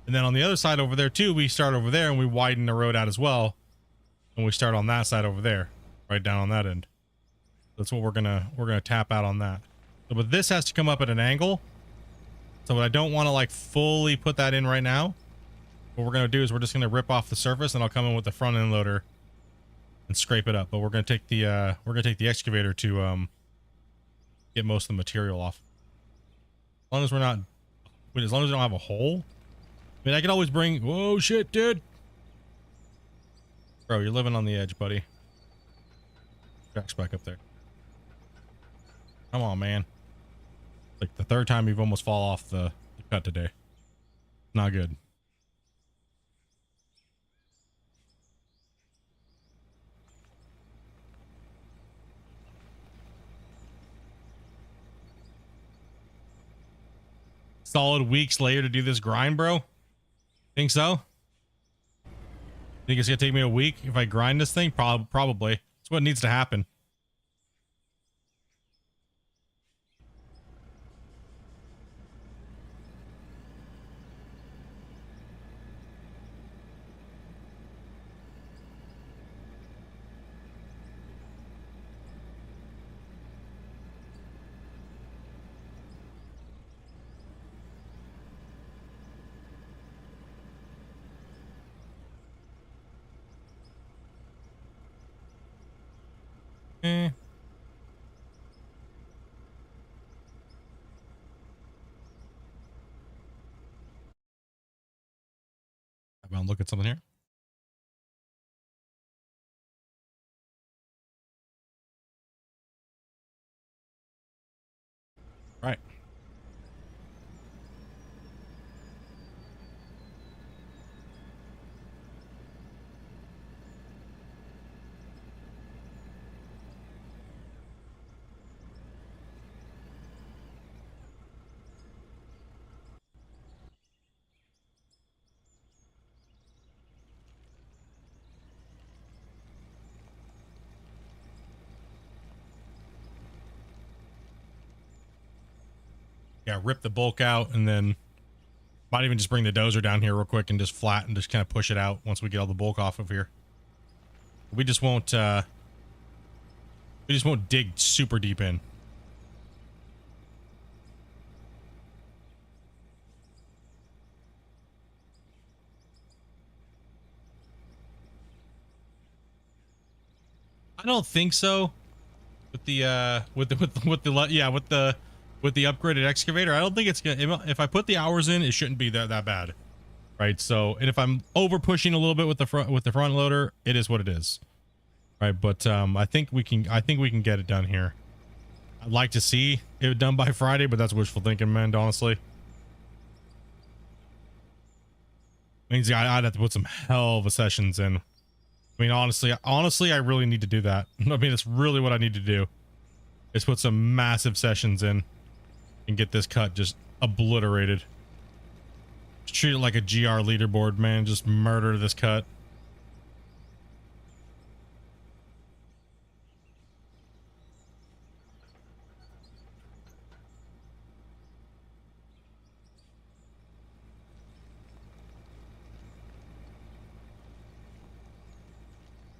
And then on the other side over there too, we start over there and we widen the road out as well. And we start on that side over there, right down on that end. That's what we're gonna tap out on that. So, but this has to come up at an angle. So I don't want to like fully put that in right now. What we're gonna do is we're just gonna rip off the surface and I'll come in with the front end loader and scrape it up. But we're gonna take the excavator to get most of the material off. As long as we're not, as long as we don't have a hole. I mean, I could always bring, whoa, shit, dude. Bro, you're living on the edge, buddy. Jack's back up there. Come on, man. Like the third time you've almost fall off the cut today. Not good. Solid weeks later to do this grind, bro. Think so? Think it's gonna take me a week if I grind this thing? Probably. That's what needs to happen. I'm looking at something here. Right. Yeah, rip the bulk out and then might even just bring the dozer down here real quick and just flat and just kind of push it out once we get all the bulk off of here. We just won't dig super deep in. I don't think so. With the upgraded excavator, I don't think it's gonna, if I put the hours in, it shouldn't be that bad. Right? So, and if I'm over pushing a little bit with the front loader, it is what it is. Right? But I think we can get it done here. I'd like to see it done by Friday, but that's wishful thinking, man, honestly. Means I'd have to put some hell of a sessions in. I mean, honestly, I really need to do that. I mean, it's really what I need to do is put some massive sessions in and get this cut just obliterated. Just treat it like a GR leaderboard, man. Just murder this cut.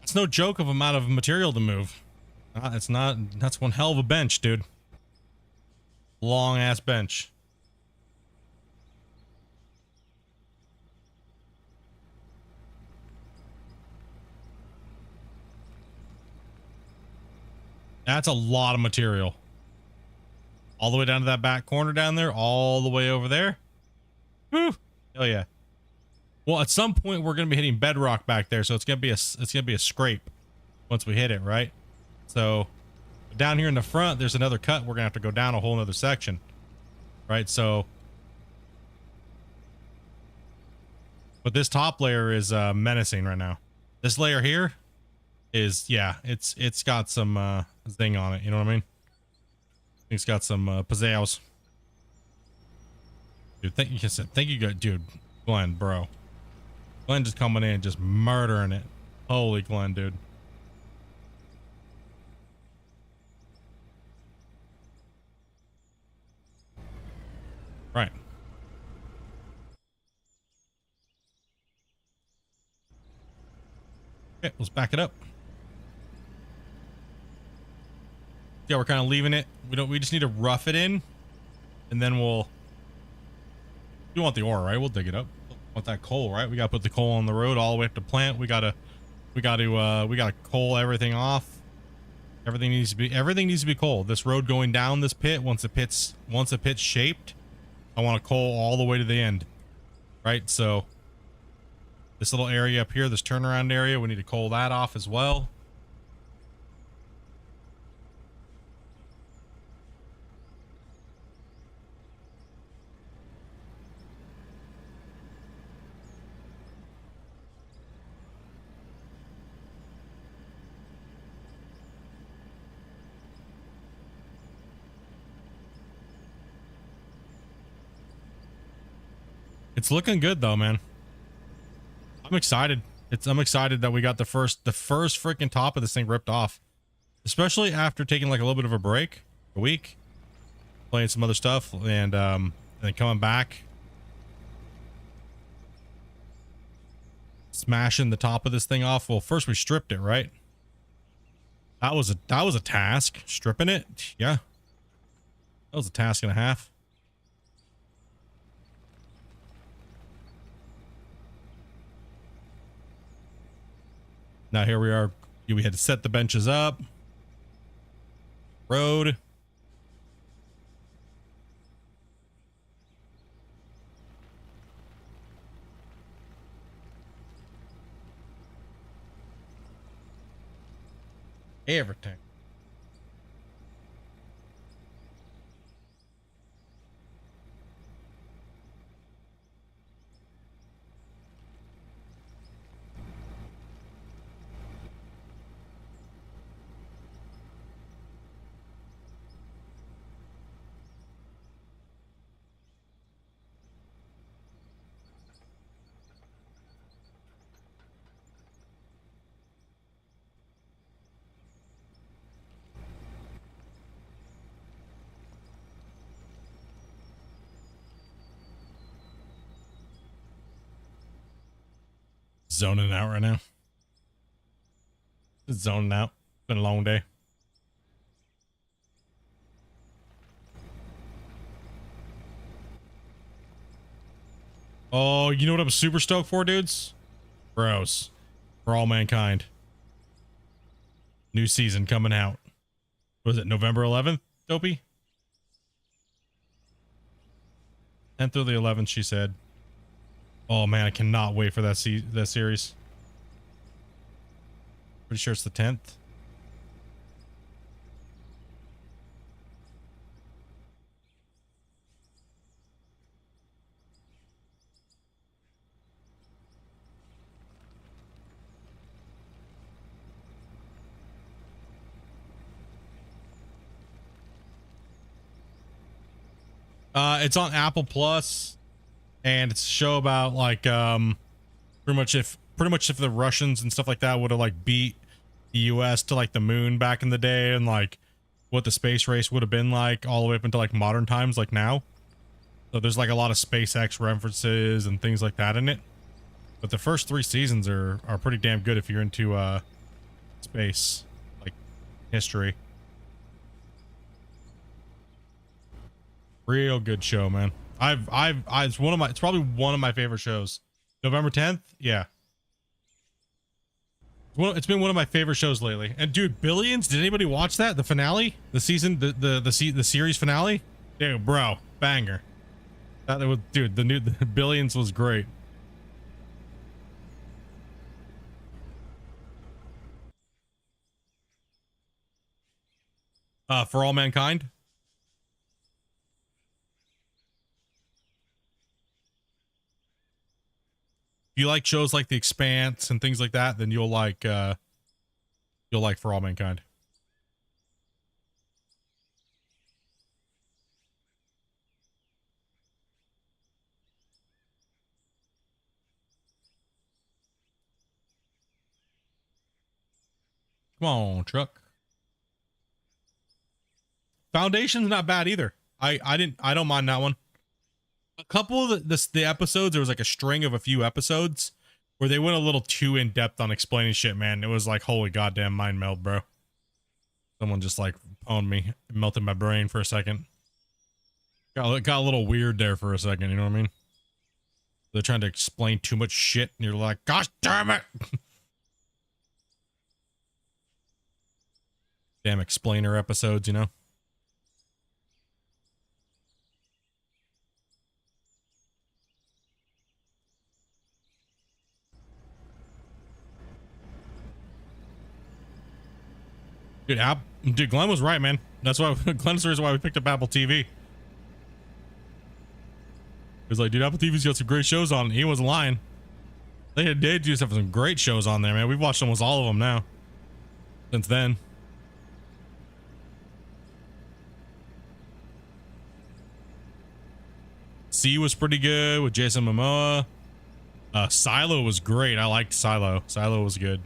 It's no joke of amount of material to move. It's not. That's one hell of a bench, dude. Long ass bench. That's a lot of material. All the way down to that back corner down there, all the way over there. Whew. Hell yeah. Well, at some point we're gonna be hitting bedrock back there, so it's gonna be a scrape once we hit it, right? So down here in the front, there's another cut. We're gonna have to go down a whole nother section, right? So, but this top layer is menacing right now. This layer here is, yeah, it's got some zing on it. You know what I mean? It's got some pizzazz. Dude, thank you, dude. Glenn, bro. Glenn just coming in, just murdering it. Holy Glenn, dude. Right. Okay, let's back it up. Yeah, we're kind of leaving it. We just need to rough it in, and then we want the ore, right? We'll dig it up. We want that coal, right? We gotta put the coal on the road all the way up to plant. We gotta coal everything off. Everything needs to be coal. This road going down this pit, once the pit's shaped, I want to coal all the way to the end. Right? So this little area up here, this turnaround area, we need to coal that off as well. It's looking good though, man. I'm excited. I'm excited that we got the first freaking top of this thing ripped off. Especially after taking like a little bit of a break, a week, playing some other stuff, and then coming back, smashing the top of this thing off. Well, first we stripped it, right? That was a task. Stripping it, yeah. That was a task and a half. Now here we are. We had to set the benches up. Road. Everything. Zoning out right now. Just zoning out. It's been a long day. Oh, you know what I'm super stoked for, dudes? Bros. For All Mankind. New season coming out. Was it November 11th, Dopey? 10th or the 11th, she said. Oh man, I cannot wait for that series. Pretty sure it's the 10th. It's on Apple Plus, and it's a show about like pretty much if the Russians and stuff like that would have like beat the US to like the moon back in the day, and like what the space race would have been like all the way up into like modern times like now. So there's like a lot of SpaceX references and things like that in it. But the first 3 seasons are pretty damn good if you're into space, like history. Real good show, man. It's probably one of my favorite shows. November 10th, yeah. It's been one of my favorite shows lately. And dude, Billions, did anybody watch that? The finale, the season, the series finale, dude, bro, banger. Dude, the Billions was great. For All Mankind. If you like shows like The Expanse and things like that, then you'll like For All Mankind. Come on, truck. Foundation's not bad either. I don't mind that one. A couple of the episodes, there was like a string of a few episodes where they went a little too in depth on explaining shit, man. It was like, holy goddamn mind meld, bro. Someone just like pwned me, melted my brain for a second. Got a little weird there for a second, you know what I mean? They're trying to explain too much shit, and you're like, gosh damn it! Damn explainer episodes, you know? Dude, Glenn was right, man. That's why Glenn's the reason why we picked up Apple TV. He was like, dude, Apple TV's got some great shows on. He wasn't lying. They just have some great shows on there, man. We've watched almost all of them now. Since then. C was pretty good with Jason Momoa. Silo was great. I liked Silo. Silo was good.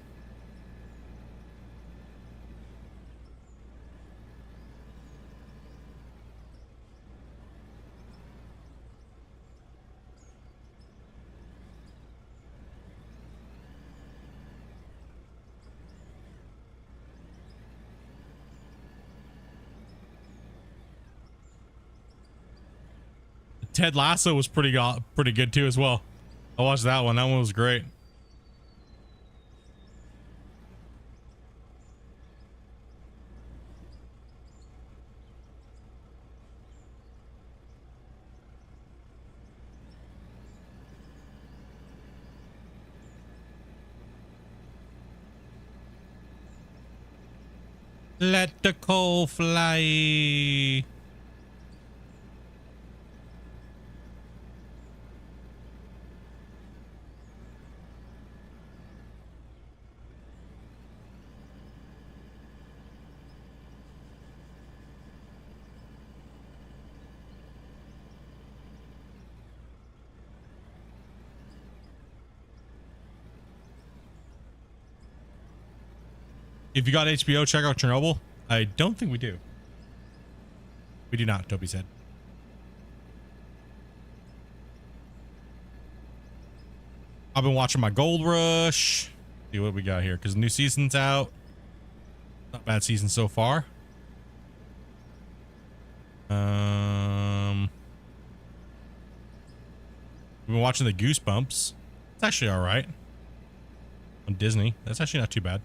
Ted Lasso was pretty good too as well. I watched that one. That one was great. Let the coal fly. If you got HBO, check out Chernobyl. I don't think we do. We do not, Toby said. I've been watching my Gold Rush. See what we got here, because the new season's out. Not bad season so far. We've been watching the Goosebumps. It's actually all right. On Disney. That's actually not too bad.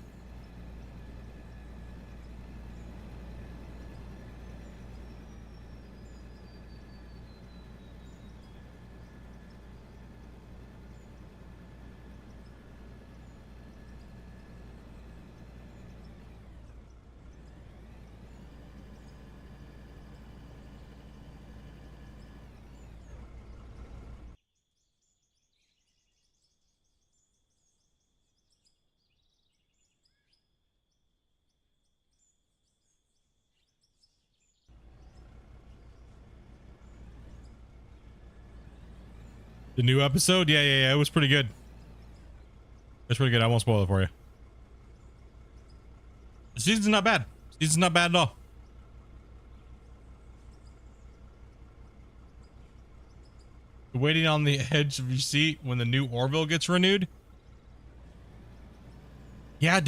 The new episode? Yeah. It was pretty good. It's pretty good. I won't spoil it for you. The season's not bad. The season's not bad at all. You're waiting on the edge of your seat when the new Orville gets renewed. Yeah,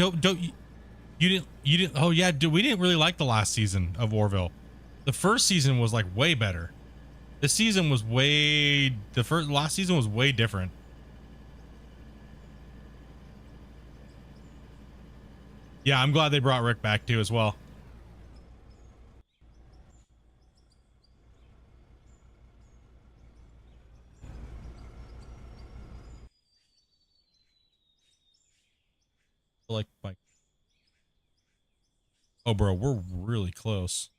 you didn't. Oh yeah, dude, we didn't really like the last season of Orville. The first season was like way better. The season was last season was way different. Yeah, I'm glad they brought Rick back too as well. Like, oh bro, we're really close.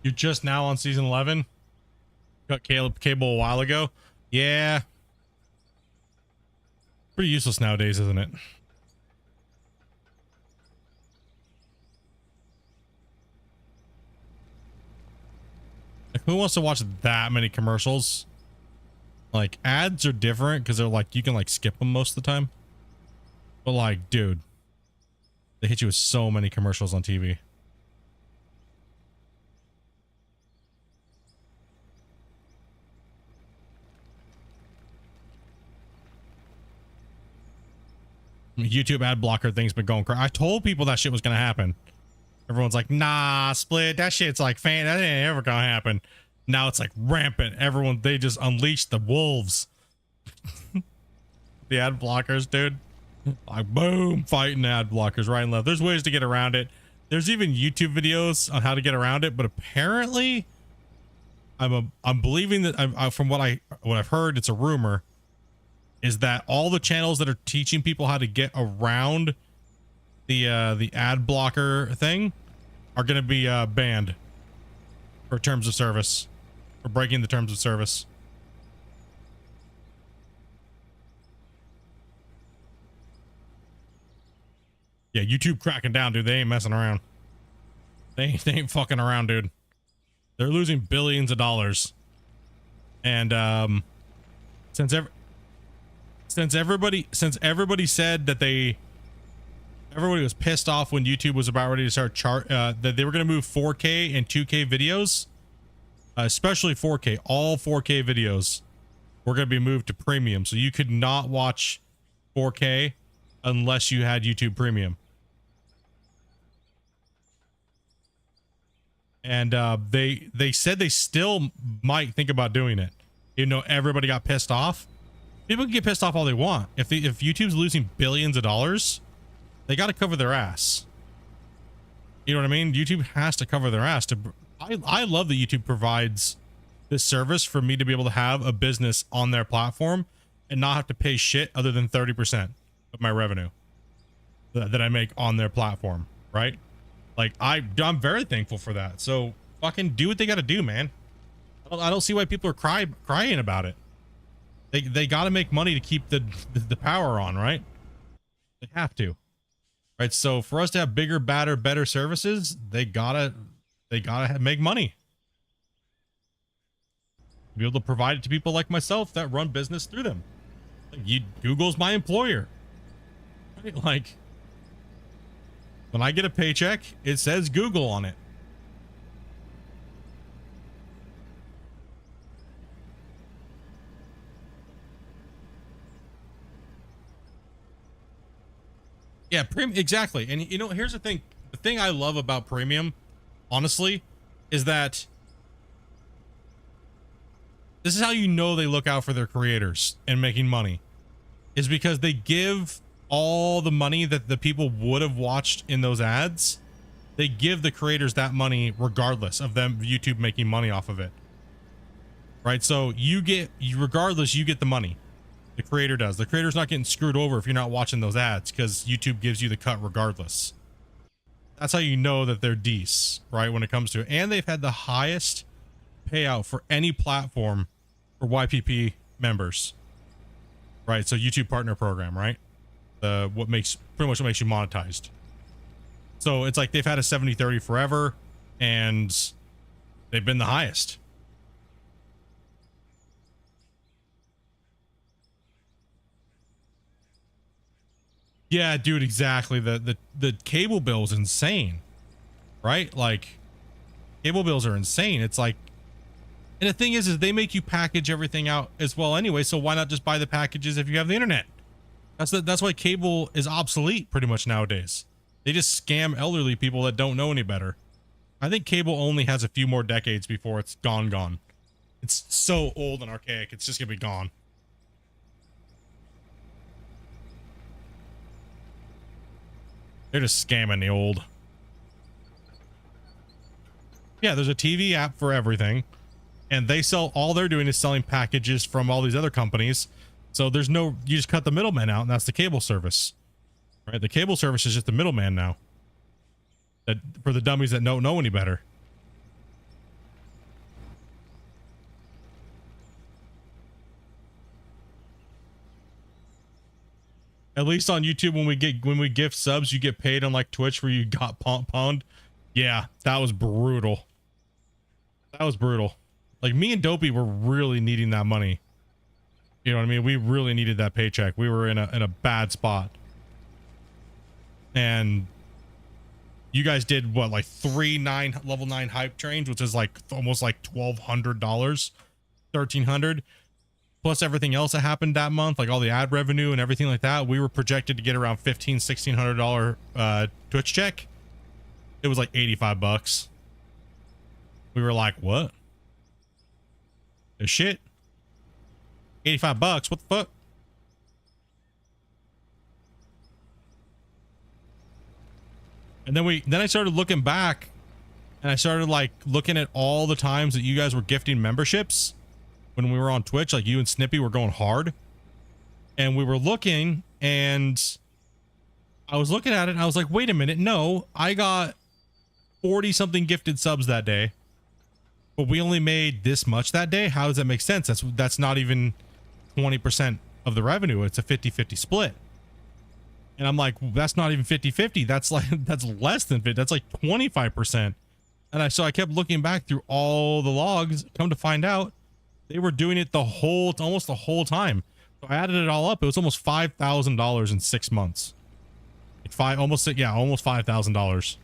You're just now on season 11? cut cable a while ago. Yeah. Pretty useless nowadays, isn't it? Like, who wants to watch that many commercials? Like, ads are different because they're like, you can like skip them most of the time. But like, dude, they hit you with so many commercials on TV. YouTube ad blocker thing's been going crazy. I told people that shit was gonna happen. Everyone's like, nah, Split, that shit's like that ain't ever gonna happen. Now it's like rampant. Everyone, they just unleashed the wolves. The ad blockers, dude. Like, boom, fighting ad blockers right and left. There's ways to get around it. There's even YouTube videos on how to get around it, but apparently I'm believing that from what I've heard, it's a rumor, is that all the channels that are teaching people how to get around the ad blocker thing are going to be banned for terms of service, for breaking the terms of service. Yeah, YouTube cracking down, dude. They ain't messing around. They ain't fucking around, dude. They're losing billions of dollars. And since everybody said that everybody was pissed off when YouTube was about ready to start that they were going to move 4K and 2K videos, especially 4K, all 4K videos were going to be moved to premium. So you could not watch 4K unless you had YouTube Premium. And they said they still might think about doing it, even though everybody got pissed off. People can get pissed off all they want. If YouTube's losing billions of dollars, they got to cover their ass. You know what I mean? YouTube has to cover their ass. I love that YouTube provides this service for me to be able to have a business on their platform and not have to pay shit other than 30% of my revenue that I make on their platform, right? Like, I'm very thankful for that. So fucking do what they got to do, man. I don't see why people are crying about it. They got to make money to keep the power on, right? They have to, right? So for us to have bigger, better services, they gotta make money. Be able to provide it to people like myself that run business through them. Like, Google's my employer, right? Like, when I get a paycheck, it says Google on it. Yeah, exactly. And you know, here's the thing. The thing I love about premium, honestly, is that this is how you know they look out for their creators and making money, is because they give all the money that the people would have watched in those ads. They give the creators that money regardless of them, YouTube making money off of it. Right? So regardless, you get the money. The creator does. The creator's not getting screwed over if you're not watching those ads, because YouTube gives you the cut regardless. That's how you know that they're decent, right? When it comes to it. And they've had the highest payout for any platform for YPP members, right? So YouTube partner program, right? Pretty much what makes you monetized. So it's like they've had a 70-30 forever, and they've been the highest. Yeah, dude, exactly. The cable bill is insane, right? Like, cable bills are insane. It's like, and the thing is they make you package everything out as well anyway. So why not just buy the packages if you have the internet? That's why cable is obsolete pretty much nowadays. They just scam elderly people that don't know any better. I think cable only has a few more decades before it's gone. It's so old and archaic. It's just gonna be gone. They're just scamming the old. Yeah, there's a TV app for everything, and all they're doing is selling packages from all these other companies. So you just cut the middleman out, and that's the cable service, right? The cable service is just the middleman now. For the dummies that don't know any better. At least on YouTube, when we gift subs, you get paid. Unlike Twitch, where you got pwned. Yeah, that was brutal. That was brutal. Like, me and Dopey were really needing that money. You know what I mean? We really needed that paycheck. We were in a bad spot. And you guys did what, like 3 level 9 hype trains, which is like almost like $1,200, $1,300, plus everything else that happened that month, like all the ad revenue and everything like that. We were projected to get around $1,600 Twitch check. It was like 85 bucks. We were like, what? The shit? 85 bucks? What the fuck? And then I started looking back, and I started like looking at all the times that you guys were gifting memberships when we were on Twitch. Like, you and Snippy were going hard, and we were looking, and I was looking at it and I was like, wait a minute. No, I got 40 something gifted subs that day, but we only made this much that day. How does that make sense? That's not even 20% of the revenue. It's a 50-50 split. And I'm like, that's not even 50-50. That's like, that's less than 50. That's like 25%. And so I kept looking back through all the logs. Come to find out, they were doing it almost the whole time. So I added it all up. It was almost $5,000 in 6 months. Almost $5,000.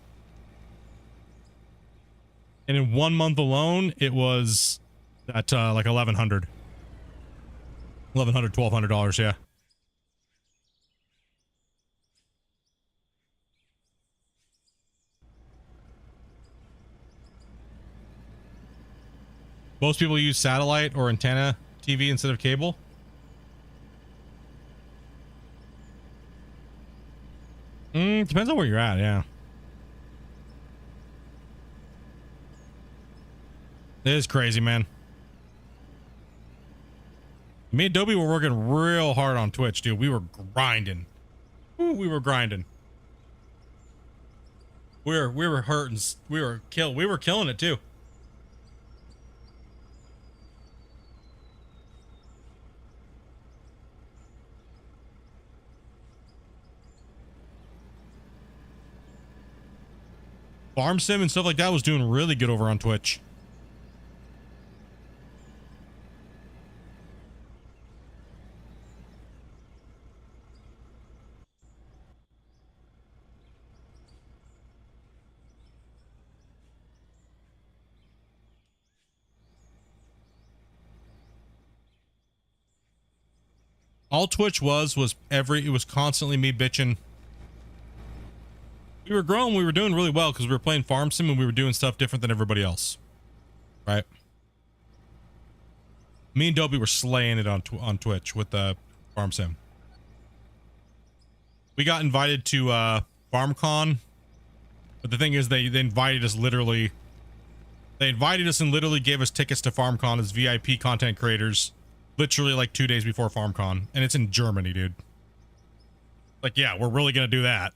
And in 1 month alone, it was at like $1,100, $1,200. Yeah. Most people use satellite or antenna TV instead of cable. Depends on where you're at, yeah. It is crazy, man. Me and Dobie were working real hard on Twitch, dude. We were grinding. Ooh, we were grinding. We were hurting. We were killing it too. Farm sim and stuff like that was doing really good over on Twitch. All Twitch was it was constantly me bitching. We were growing, we were doing really well because we were playing farm sim and we were doing stuff different than everybody else, right? Me and Dobie were slaying it on Twitch with the farm sim. We got invited to FarmCon, but the thing is, they invited us literally. They invited us and literally gave us tickets to FarmCon as VIP content creators, literally like 2 days before FarmCon, and it's in Germany, dude. Like, yeah, we're really gonna do that.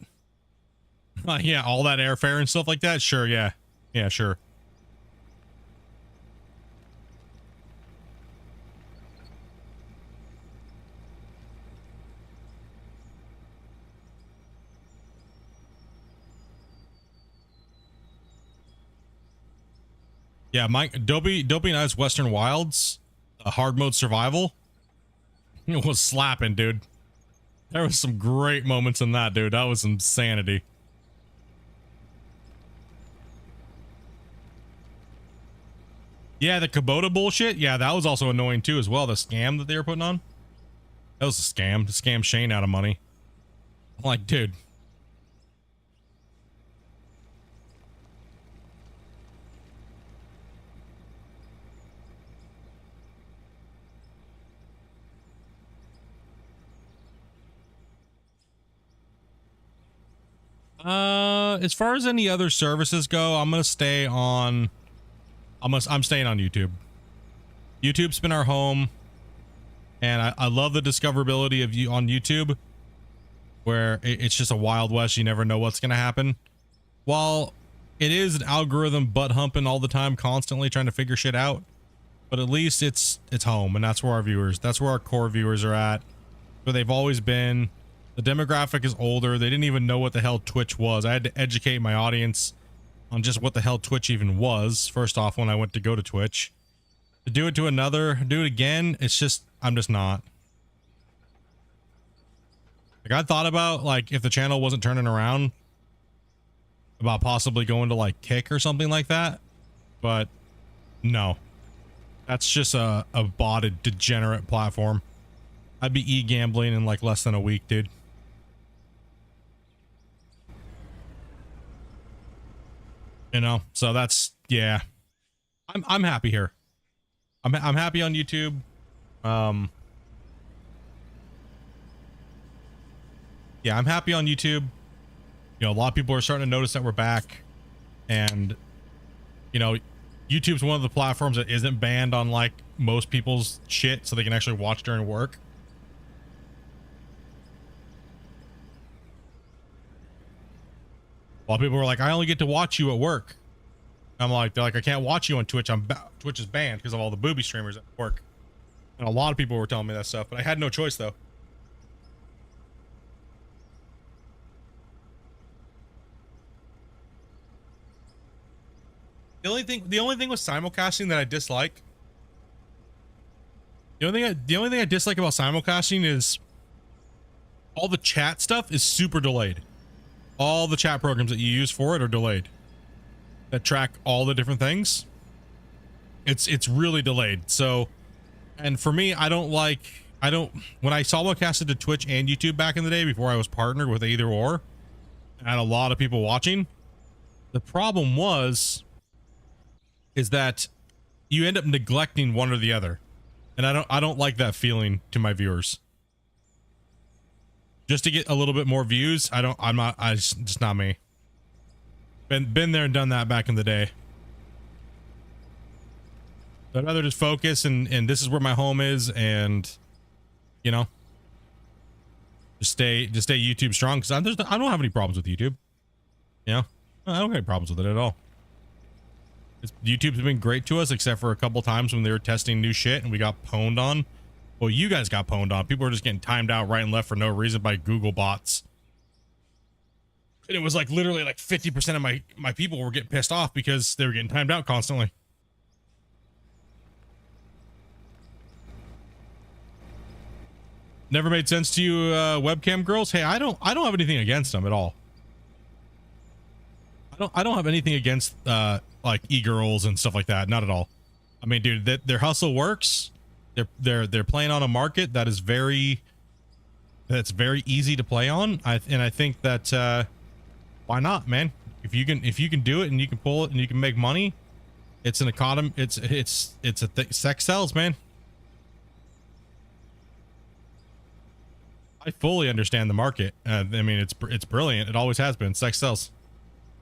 Yeah, all that airfare and stuff like that. Sure, yeah, yeah, sure. Yeah, Dobie and I's Western Wilds, hard mode survival, it was slapping, dude. There was some great moments in that, dude. That was insanity. Yeah, the Kubota bullshit. Yeah, that was also annoying too as well. The scam that they were putting on. That was a scam. To scam Shane out of money. I'm like, dude. As far as any other services go, I'm gonna stay on. I'm staying on YouTube. YouTube's been our home, and I love the discoverability of you on YouTube, where it's just a Wild West. You never know what's gonna happen. While it is an algorithm butt humping all the time, constantly trying to figure shit out, but at least it's home, and that's where our core viewers are at, where they've always been. The demographic is older. They didn't even know what the hell Twitch was. I had to educate my audience on just what the hell Twitch even was. First off, when I went to go to Twitch, to do it to another, do it again. It's just, I'm just not. Like, I thought about, like, if the channel wasn't turning around, about possibly going to like Kick or something like that, but no, that's just a botted degenerate platform. I'd be e-gambling in like less than a week, dude. You know, so that's, yeah, I'm happy here. I'm happy on YouTube. Yeah, I'm happy on YouTube. You know, a lot of people are starting to notice that we're back, and you know, YouTube's one of the platforms that isn't banned on like most people's shit, so they can actually watch during work. A lot of people were like, I only get to watch you at work. I'm like, they're like, I can't watch you on Twitch. Twitch is banned because of all the booby streamers at work. And a lot of people were telling me that stuff, but I had no choice though. The only thing with simulcasting that I dislike, the only thing I dislike about simulcasting is all the chat stuff is super delayed. All the chat programs that you use for it are delayed. That track all the different things. It's really delayed. So, and for me, when I simulcasted to Twitch and YouTube back in the day before I was partnered with either or, I had a lot of people watching. The problem is that you end up neglecting one or the other. And I don't like that feeling to my viewers. Just to get a little bit more views, it's just not me. Been there and done that back in the day. I'd rather just focus and this is where my home is, and you know, just stay YouTube strong, because I don't have any problems with YouTube. You know, I don't have any problems with it at all. YouTube's been great to us, except for a couple times when they were testing new shit and we got pwned on. Well, you guys got pwned on. People were just getting timed out right and left for no reason by Google bots. And it was like literally like 50% of my people were getting pissed off because they were getting timed out constantly. Never made sense to you, webcam girls? Hey, I don't have anything against them at all. I don't have anything against like e-girls and stuff like that. Not at all. I mean, dude, their hustle works. They're playing on a market that is very easy to play on. I think that why not, man? If you can do it and you can pull it and you can make money, it's an economy. Sex sells, man. I fully understand the market. I mean, it's brilliant. It always has been. Sex sells,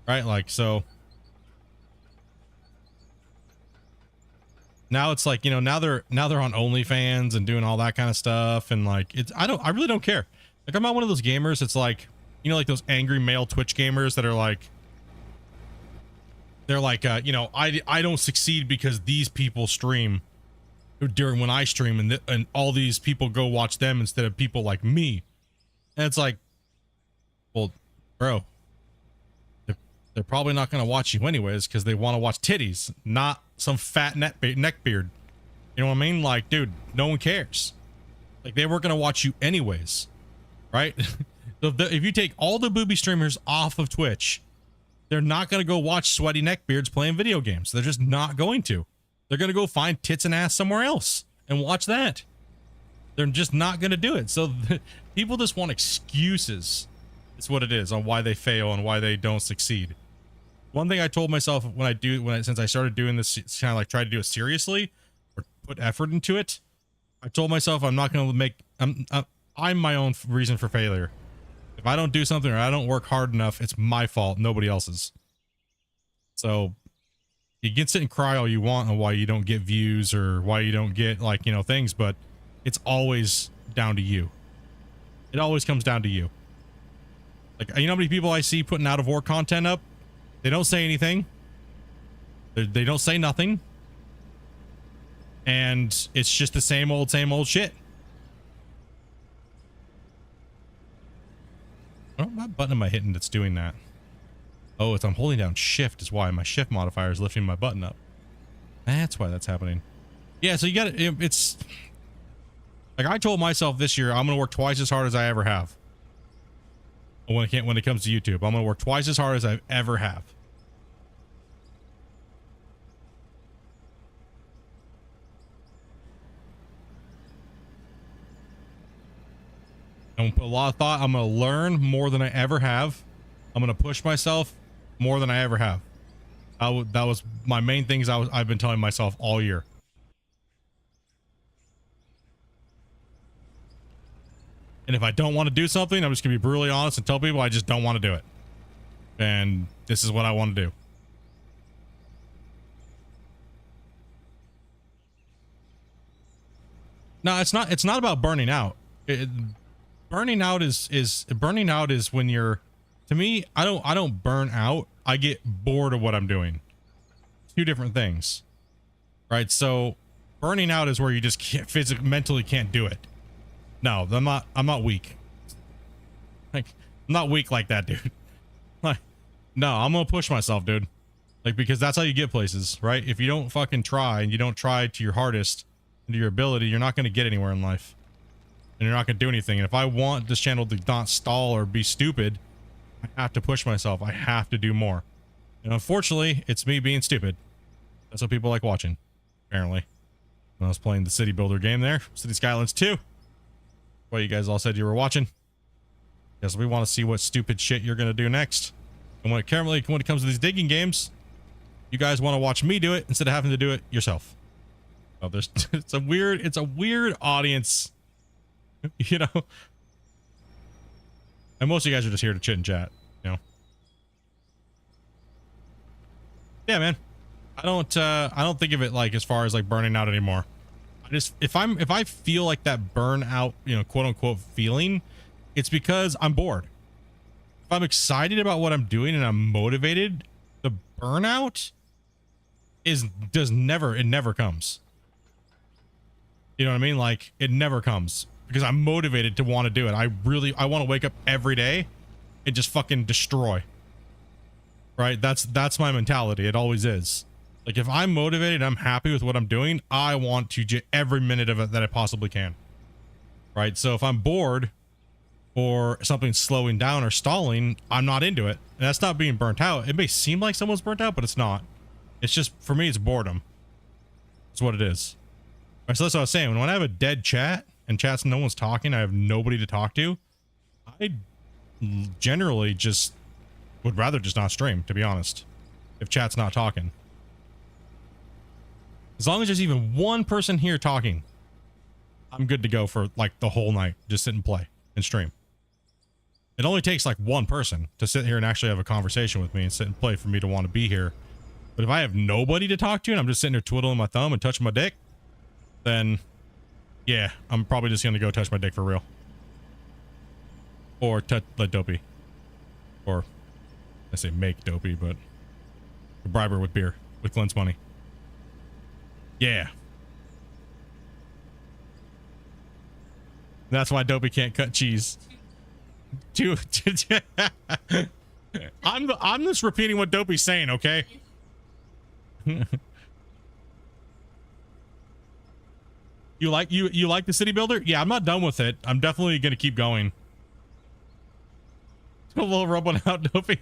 right? Like, so now it's like, you know, now they're on OnlyFans and doing all that kind of stuff, and like, I really don't care. Like, I'm not one of those gamers. It's like, you know, like those angry male Twitch gamers that are like, they're like, you know, I don't succeed because these people stream during when I stream, and all these people go watch them instead of people like me. And it's like, well, bro, they're probably not going to watch you anyways because they want to watch titties, not some fat neck beard. You know what I mean? Like, dude, no one cares. Like, they weren't going to watch you anyways, right? So if you take all the booby streamers off of Twitch, they're not going to go watch sweaty neckbeards playing video games. They're just not going to. They're going to go find tits and ass somewhere else and watch that. They're just not going to do it. So people just want excuses. It's what it is on why they fail and why they don't succeed. One thing I told myself since I started doing this, kind of like try to do it seriously or put effort into it, I told myself I'm not going to make, I'm my own reason for failure. If I don't do something or I don't work hard enough, it's my fault, nobody else's. So you can sit and cry all you want on why you don't get views or why you don't get, like, you know, things, but it's always down to you. It always comes down to you. Like, you know how many people I see putting out of war content up? They don't say anything. They don't say nothing. And it's just the same old shit. What button am I hitting that's doing that? Oh, it's I'm holding down shift is why my shift modifier is lifting my button up. That's why that's happening. Yeah, so you got it's like I told myself this year I'm gonna work twice as hard as I ever have. When it comes to YouTube, I'm gonna work twice as hard as I ever have. I'm gonna put a lot of thought. I'm gonna learn more than I ever have. I'm gonna push myself more than I ever have. That was my main things I've been telling myself all year. And if I don't want to do something, I'm just gonna be brutally honest and tell people I just don't want to do it. And this is what I want to do. No, it's not about burning out. Burning out is when you're, to me, I don't burn out. I get bored of what I'm doing. Two different things, right? So burning out is where you just can't mentally can't do it. No, I'm not weak. Like, I'm not weak like that, dude. Like, no, I'm gonna push myself, dude. Like, because that's how you get places, right? If you don't fucking try and you don't try to your hardest and to your ability, you're not gonna get anywhere in life. And you're not gonna do anything. And if I want this channel to not stall or be stupid, I have to push myself. I have to do more. And unfortunately, it's me being stupid. That's what people like watching, apparently. When I was playing the city builder game there, City Skylines 2. Well, you guys all said you were watching. Because we want to see what stupid shit you're gonna do next. And when it comes to these digging games, you guys want to watch me do it instead of having to do it yourself. Oh, there's it's a weird audience. You know, and most of you guys are just here to chit and chat, you know. Yeah, man. I don't think of it like as far as like burning out anymore. I just if I feel like that burnout, you know, quote unquote feeling, it's because I'm bored. If I'm excited about what I'm doing and I'm motivated, the burnout never comes. You know what I mean? Like, it never comes. Because I'm motivated to want to do it. I want to wake up every day and just fucking destroy. Right? That's my mentality. It always is. Like, if I'm motivated, I'm happy with what I'm doing, I want to get every minute of it that I possibly can. Right? So if I'm bored or something's slowing down or stalling, I'm not into it. And that's not being burnt out. It may seem like someone's burnt out, but it's not. It's just, for me, it's boredom. That's what it is. Right, so that's what I was saying. When I have a dead chat, and chats no one's talking, I have nobody to talk to, I generally just would rather just not stream, to be honest, if chat's not talking. As long as there's even one person here talking, I'm good to go for like the whole night. Just sit and play and stream. It only takes like one person to sit here and actually have a conversation with me and sit and play for me to want to be here. But if I have nobody to talk to and I'm just sitting there twiddling my thumb and touching my dick, then yeah, I'm probably just gonna go touch my dick for real. Or let Dopey. Or, I say make Dopey, but bribe her with beer. With Glenn's money. Yeah. That's why Dopey can't cut cheese. I'm just repeating what Dopey's saying, okay? You like the city builder? Yeah, I'm not done with it. I'm definitely gonna keep going. A little rub one out, Dopey.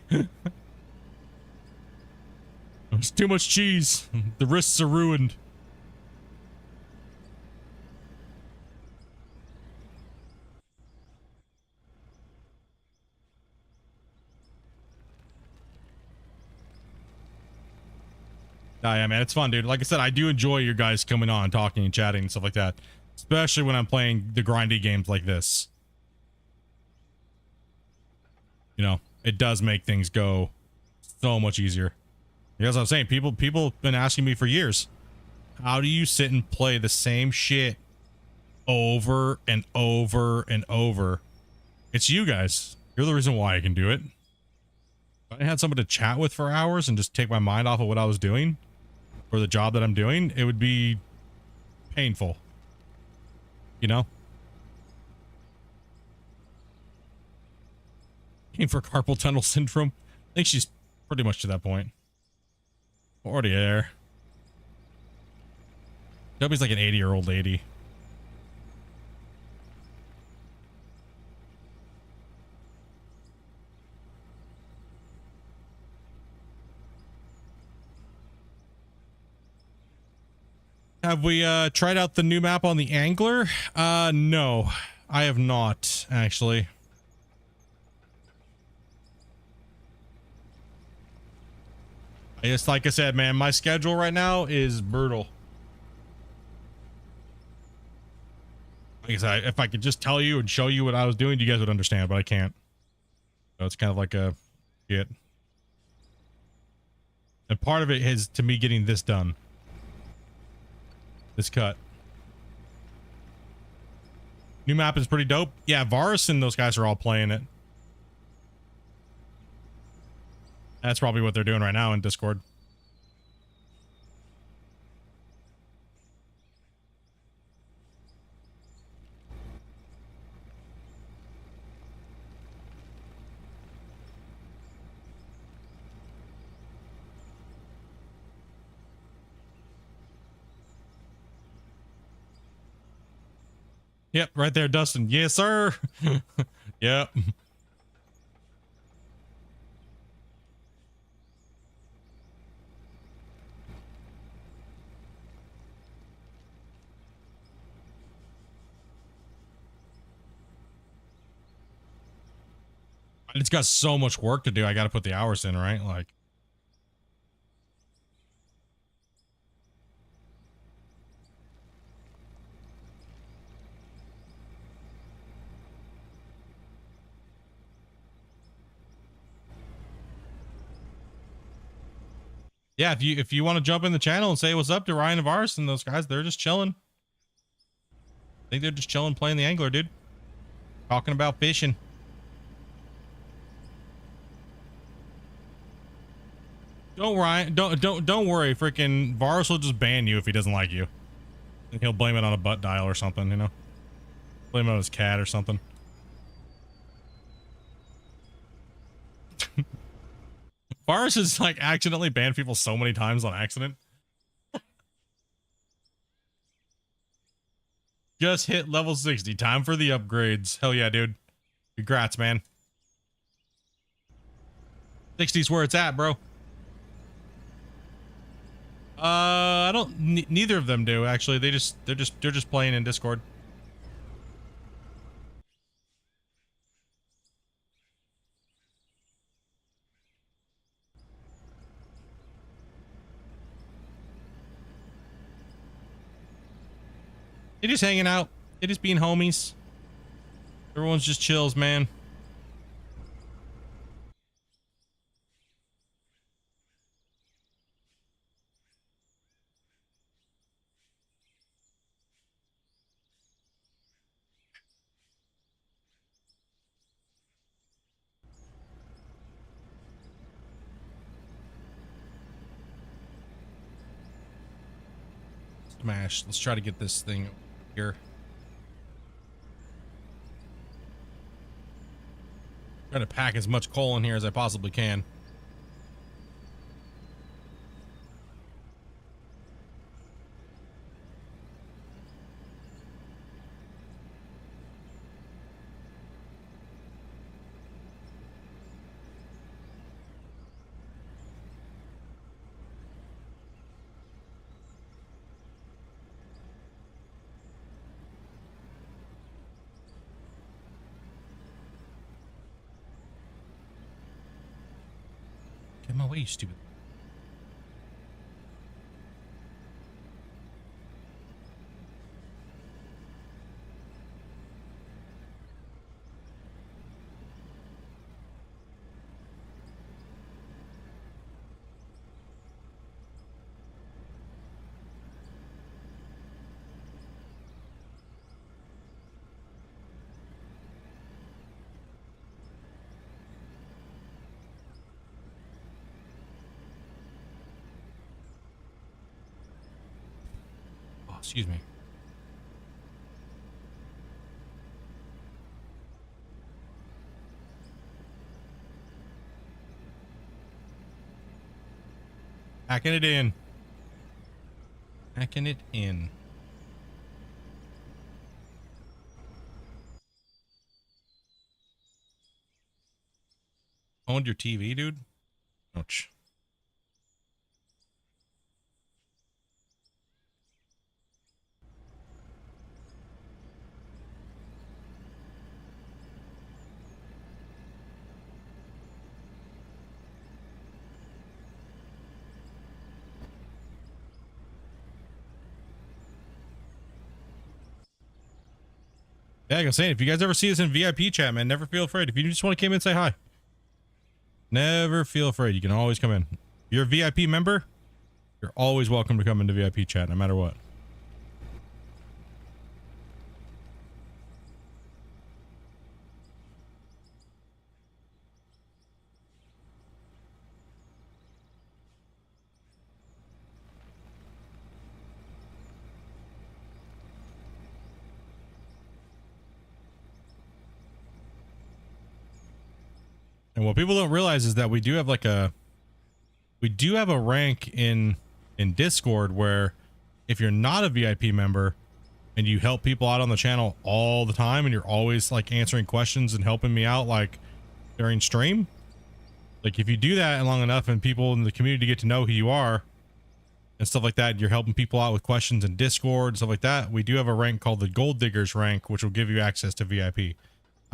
There's too much cheese. The wrists are ruined. Oh, yeah, man, it's fun, dude. Like I said, I do enjoy your guys coming on, talking and chatting and stuff like that. Especially when I'm playing the grindy games like this. You know, it does make things go so much easier. As I'm saying, people have been asking me for years, how do you sit and play the same shit over and over and over? It's you guys. You're the reason why I can do it. If I had someone to chat with for hours and just take my mind off of what I was doing, or the job that I'm doing, it would be painful. You know? waiting for carpal tunnel syndrome. I think she's pretty much to that point. Already there. Toby's like an 80-year-old lady. Have we tried out the new map on the Angler? No, I have not, actually. Just like I said, man, my schedule right now is brutal. Like I said, if I could just tell you and show you what I was doing, you guys would understand, but I can't. So it's kind of like a shit. And part of it is to me getting this done. This cut. New map is pretty dope. Yeah, Varus and those guys are all playing it. That's probably what they're doing right now in Discord. Yep, right there, Dustin. Yes, sir. Yep. It's got so much work to do. I got to put the hours in, right? Like, yeah, if you want to jump in the channel and say what's up to Ryan and Varus and those guys, they're just chilling. I think they're just chilling, playing the Angler, dude. Talking about fishing. Don't worry. Freaking Varus will just ban you if he doesn't like you. And he'll blame it on a butt dial or something, you know? Blame it on his cat or something. Varus has like accidentally banned people so many times on accident. Just hit level 60. Time for the upgrades. Hell yeah, dude. Congrats, man. 60's where it's at, bro. I don't. Neither of them do actually. They're just playing in Discord. They're just hanging out. They're just being homies. Everyone's just chills, man. Smash. Let's try to get this thing here. Trying to pack as much coal in here as I possibly can. Get my way, you stupid. Excuse me. Hacking it in. Hacking it in. Owned your TV, dude? Ouch. Yeah, like I was saying, if you guys ever see us in VIP chat, man, never feel afraid. If you just want to come in and say hi, never feel afraid. You can always come in. If you're a VIP member, you're always welcome to come into VIP chat, no matter what. And what people don't realize is that we do have like a rank in Discord where if you're not a VIP member and you help people out on the channel all the time and you're always like answering questions and helping me out like during stream, like if you do that long enough and people in the community get to know who you are and stuff like that, and you're helping people out with questions in Discord and stuff like that, we do have a rank called the Gold Diggers rank, which will give you access to VIP.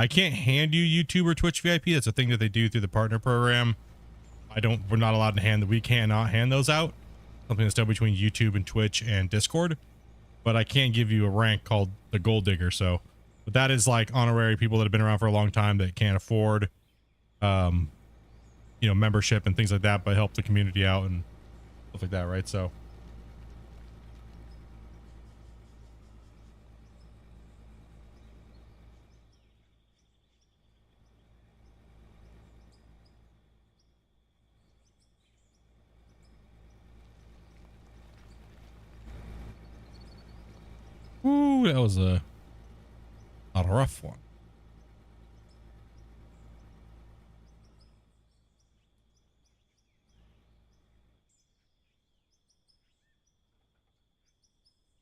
I can't hand you YouTube or Twitch VIP. That's a thing that they do through the partner program. We're not allowed to hand that. We cannot hand those out. Something that's done between YouTube and Twitch and Discord. But I can give you a rank called the Gold Digger. So, but that is like honorary people that have been around for a long time that can't afford, membership and things like that, but help the community out and stuff like that, right? So. Ooh, that was a rough one.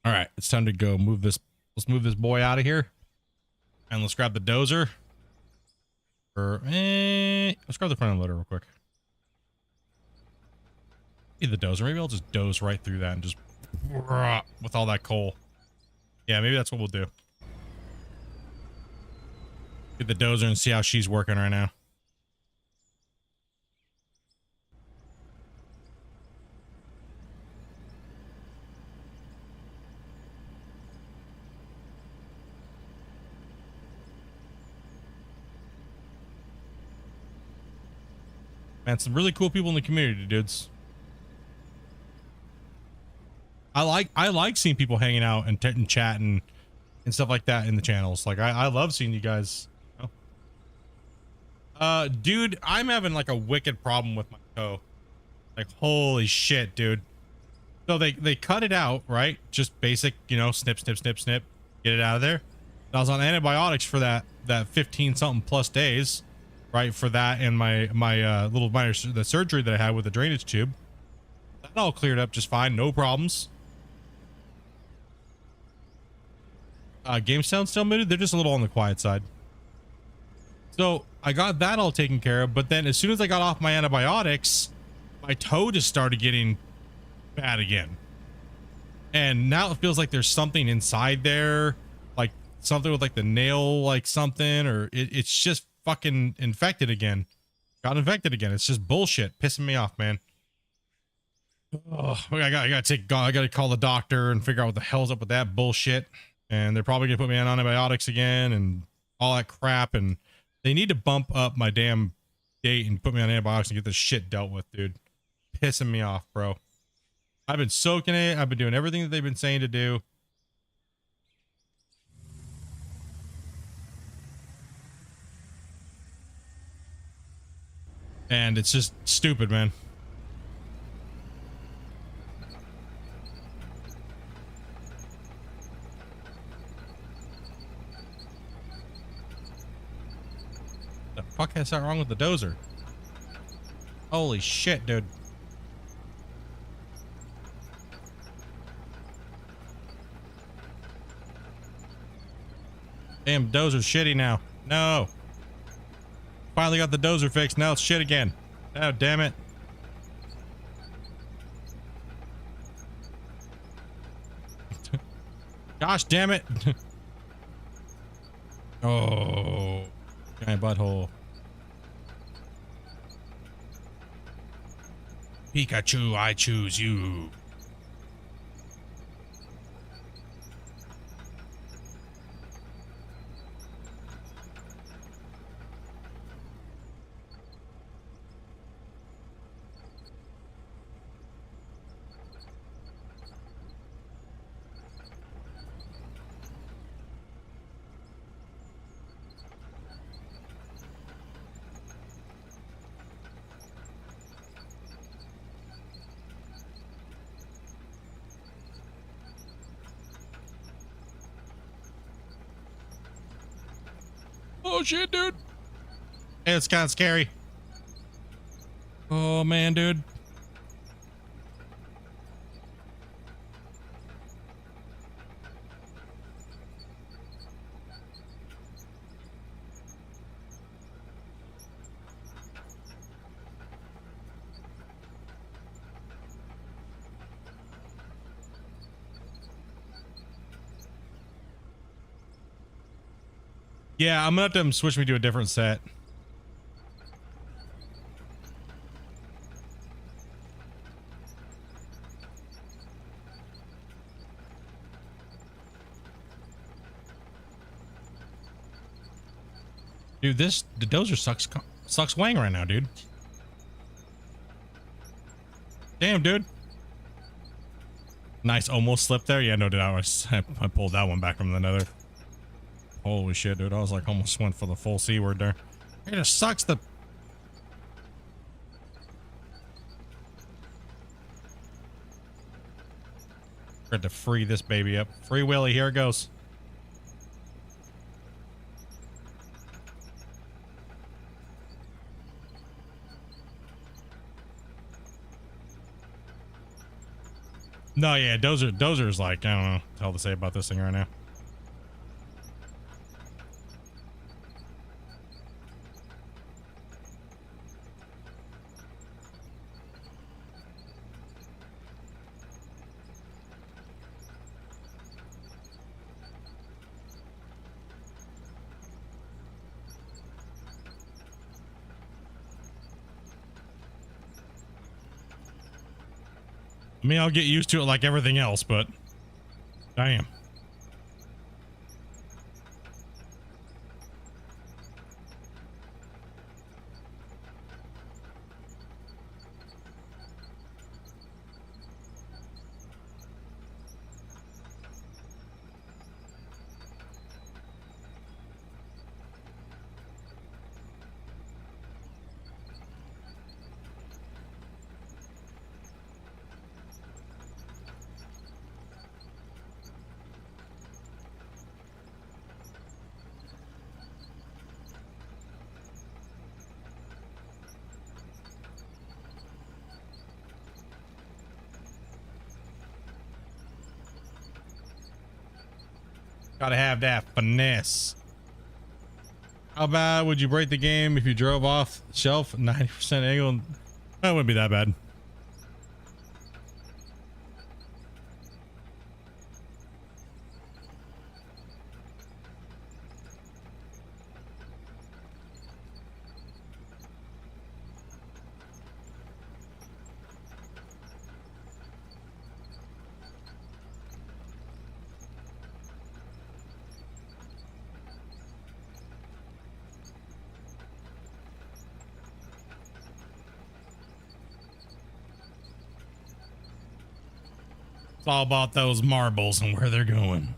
All right, it's time to go move this. Let's move this boy out of here, and let's grab the dozer. Let's grab the front end loader real quick. Need the dozer. Maybe I'll just doze right through that and just with all that coal. Yeah, maybe that's what we'll do. Get the dozer and see how she's working right now. Man, some really cool people in the community, dudes. I like seeing people hanging out and chatting and stuff like that in the channels. Like I love seeing you guys. You know? Dude, I'm having like a wicked problem with my toe. Like holy shit, dude. So they cut it out, right? Just basic, snip, snip, snip, snip, get it out of there. I was on antibiotics for that 15 something plus days, right? For that and my little minor the surgery that I had with the drainage tube. That all cleared up just fine, no problems. Game sound still muted. They're just a little on the quiet side. So I got that all taken care of, but then as soon as I got off my antibiotics, my toe just started getting bad again. And now it feels like there's something inside there, like something with like the nail, like something, or it's just fucking infected again. Got infected again. It's just bullshit, pissing me off, man. Oh, I gotta call the doctor and figure out what the hell's up with that bullshit. And they're probably gonna put me on antibiotics again and all that crap. And they need to bump up my damn date and put me on antibiotics and get this shit dealt with, dude. Pissing me off, bro. I've been soaking it. I've been doing everything that they've been saying to do. And it's just stupid, man. The fuck is that wrong with the dozer? Holy shit, dude. Damn, dozer's shitty now. No. Finally got the dozer fixed. Now it's shit again. Oh, damn it. Gosh, damn it. Oh, giant butthole. Pikachu, I choose you. Oh shit, dude. It's kind of scary. Oh man, dude. Yeah, I'm gonna have to switch me to a different set. Dude, the dozer sucks wang right now, dude. Damn, dude. Nice, almost slipped there. Yeah, no doubt. I pulled that one back from the nether. Holy shit, dude. I was like, almost went for the full C word there. It just sucks the... Got to free this baby up. Free Willy, here it goes. No, yeah, Dozer's like, I don't know what the hell to say about this thing right now. I mean, I'll get used to it like everything else, but damn. Gotta have that finesse. How bad would you break the game if you drove off the shelf 90% angle? That wouldn't be that bad. It's all about those marbles and where they're going.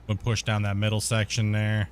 We'll push down that middle section there.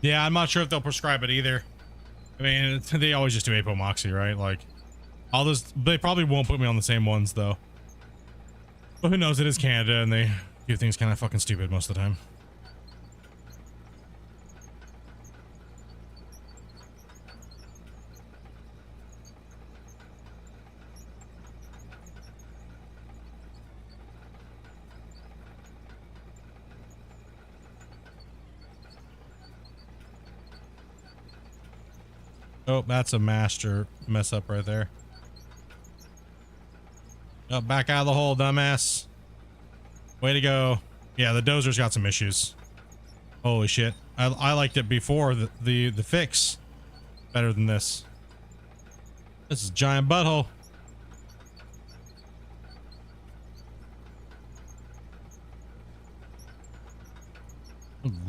Yeah, I'm not sure if they'll prescribe it either. I mean, they always just do apomoxy, right? Like, all those, they probably won't put me on the same ones though. But who knows? It is Canada, and they do things kind of fucking stupid most of the time. Oh, that's a master mess up right there. Oh, back out of the hole, dumbass. Way to go. Yeah, the dozer's got some issues. Holy shit. I liked it before the fix. Better than this. This is a giant butthole.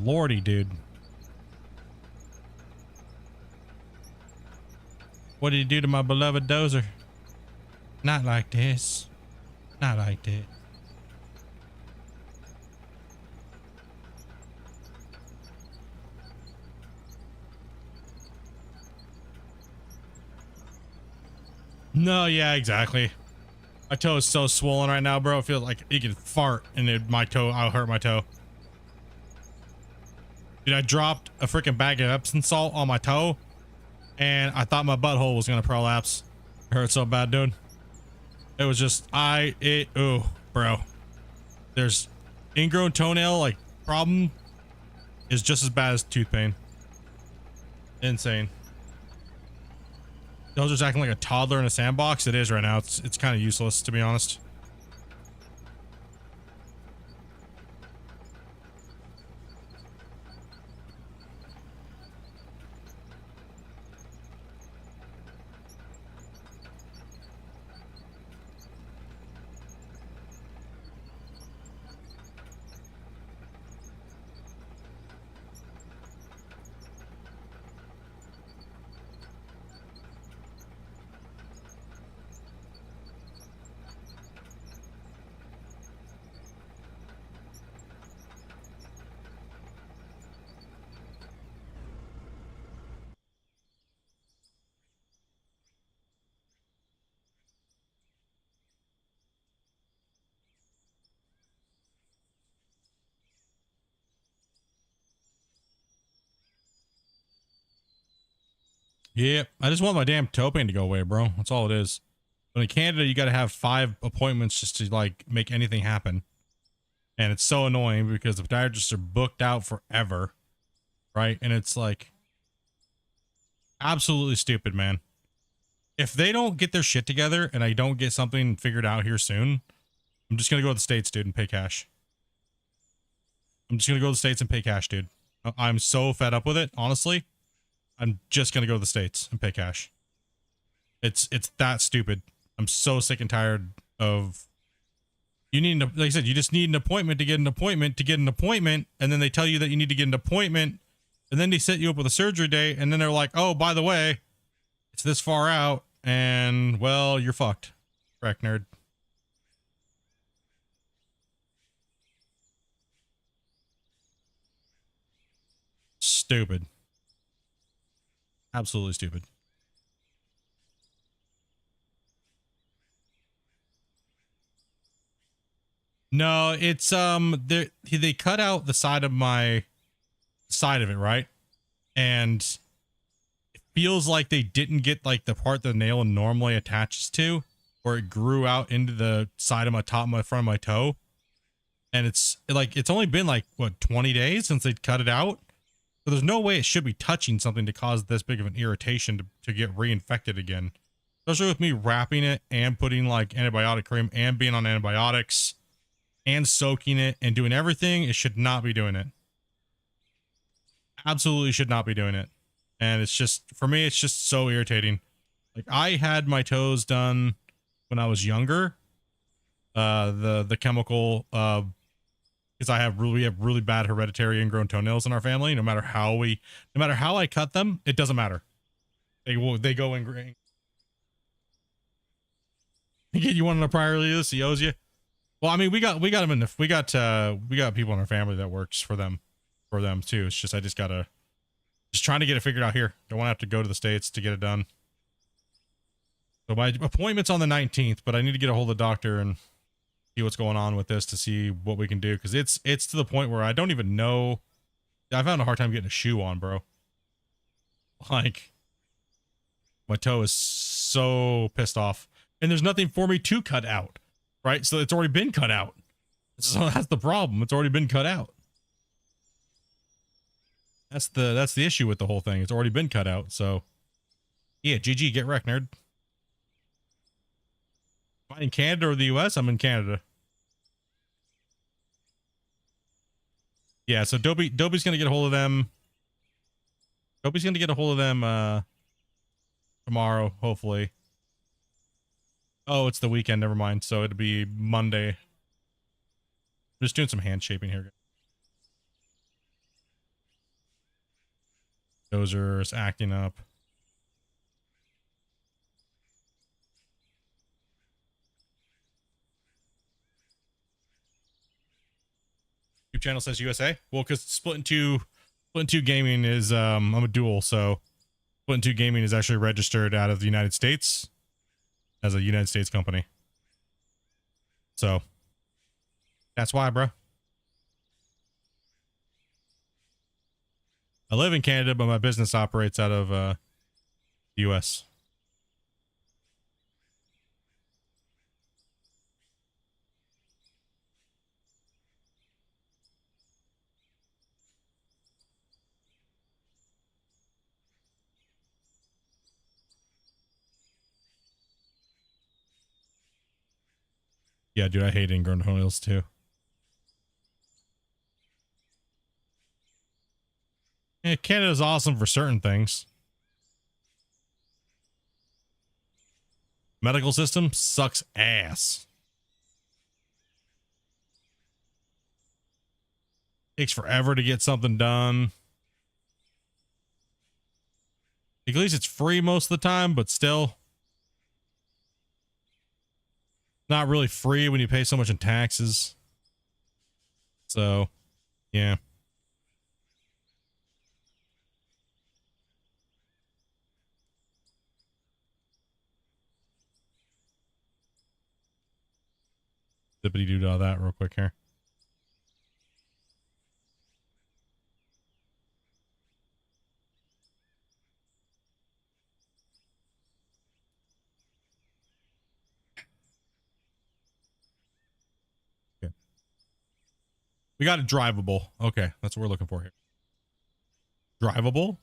Lordy, dude. What did you do to my beloved dozer? Not like this. Not like that. No, yeah, exactly. My toe is so swollen right now, bro. I feel like you could fart and I'll hurt my toe. Dude, I dropped a freaking bag of Epsom salt on my toe and I thought my butthole was gonna prolapse. It hurt so bad, dude. It was just, ooh, bro. There's ingrown toenail, like, problem is just as bad as tooth pain. Insane. Dozer's acting like a toddler in a sandbox. It is right now. It's kind of useless, to be honest. Yeah, I just want my damn toe pain to go away, bro. That's all it is. But in Canada, you got to have 5 appointments just to like make anything happen. And it's so annoying because the podiatrists are booked out forever. Right? And it's like absolutely stupid, man. If they don't get their shit together and I don't get something figured out here soon, I'm just going to go to the States, dude, and pay cash. I'm just going to go to the States and pay cash, dude. I'm so fed up with it, honestly. I'm just going to go to the States and pay cash. It's that stupid. I'm so sick and tired of, you need, like I said, you just need an appointment to get an appointment to get an appointment. And then they tell you that you need to get an appointment. And then they set you up with a surgery date. And then they're like, oh, by the way, it's this far out. And well, you're fucked. Correct, nerd. Stupid. Absolutely stupid. No, it's they cut out the side of my side of it, right? And it feels like they didn't get like the part the nail normally attaches to, or it grew out into the side of my top, my front of my toe. And it's like, it's only been like what, 20 days since they cut it out. So there's no way it should be touching something to cause this big of an irritation to get reinfected again. Especially with me wrapping it and putting like antibiotic cream and being on antibiotics and soaking it and doing everything. It should not be doing it. Absolutely should not be doing it. And it's just, for me, it's just so irritating. Like I had my toes done when I was younger. The chemical, because we have really bad hereditary ingrown toenails in our family. No matter how I cut them, it doesn't matter. They go ingrained. You want to know priorly this? He owes you. Well, I mean, we got them in the, we got people in our family that works for them too. It's just, I just gotta Just trying to get it figured out here. Don't want to have to go to the States to get it done. So my appointment's on the 19th, but I need to get a hold of the doctor and see what's going on with this to see what we can do. Because it's to the point where I don't even know. I've had a hard time getting a shoe on, bro. Like, my toe is so pissed off. And there's nothing for me to cut out, right? So it's already been cut out. So that's the problem. It's already been cut out. That's the issue with the whole thing. It's already been cut out. So yeah, GG, get wrecked, nerd. Am I in Canada or the US? I'm in Canada. Yeah, so Dopey's gonna get a hold of them. Dopey's gonna get a hold of them tomorrow, hopefully. Oh, it's the weekend, never mind. So it'll be Monday. I'm just doing some hand shaping here. Dozer's acting up. YouTube channel says USA. Well, because Splitintwo Gaming is I'm a dual, so Splitintwo Gaming is actually registered out of the United States as a United States company. So that's why, bro. I live in Canada, but my business operates out of the US. Yeah, dude, I hate ingrown toenails too. Yeah, Canada's awesome for certain things. Medical system sucks ass. Takes forever to get something done. At least it's free most of the time, but still not really free when you pay so much in taxes. So, yeah. Zippity doo dah that real quick here. Okay. We got a drivable. Okay, that's what we're looking for here. Drivable?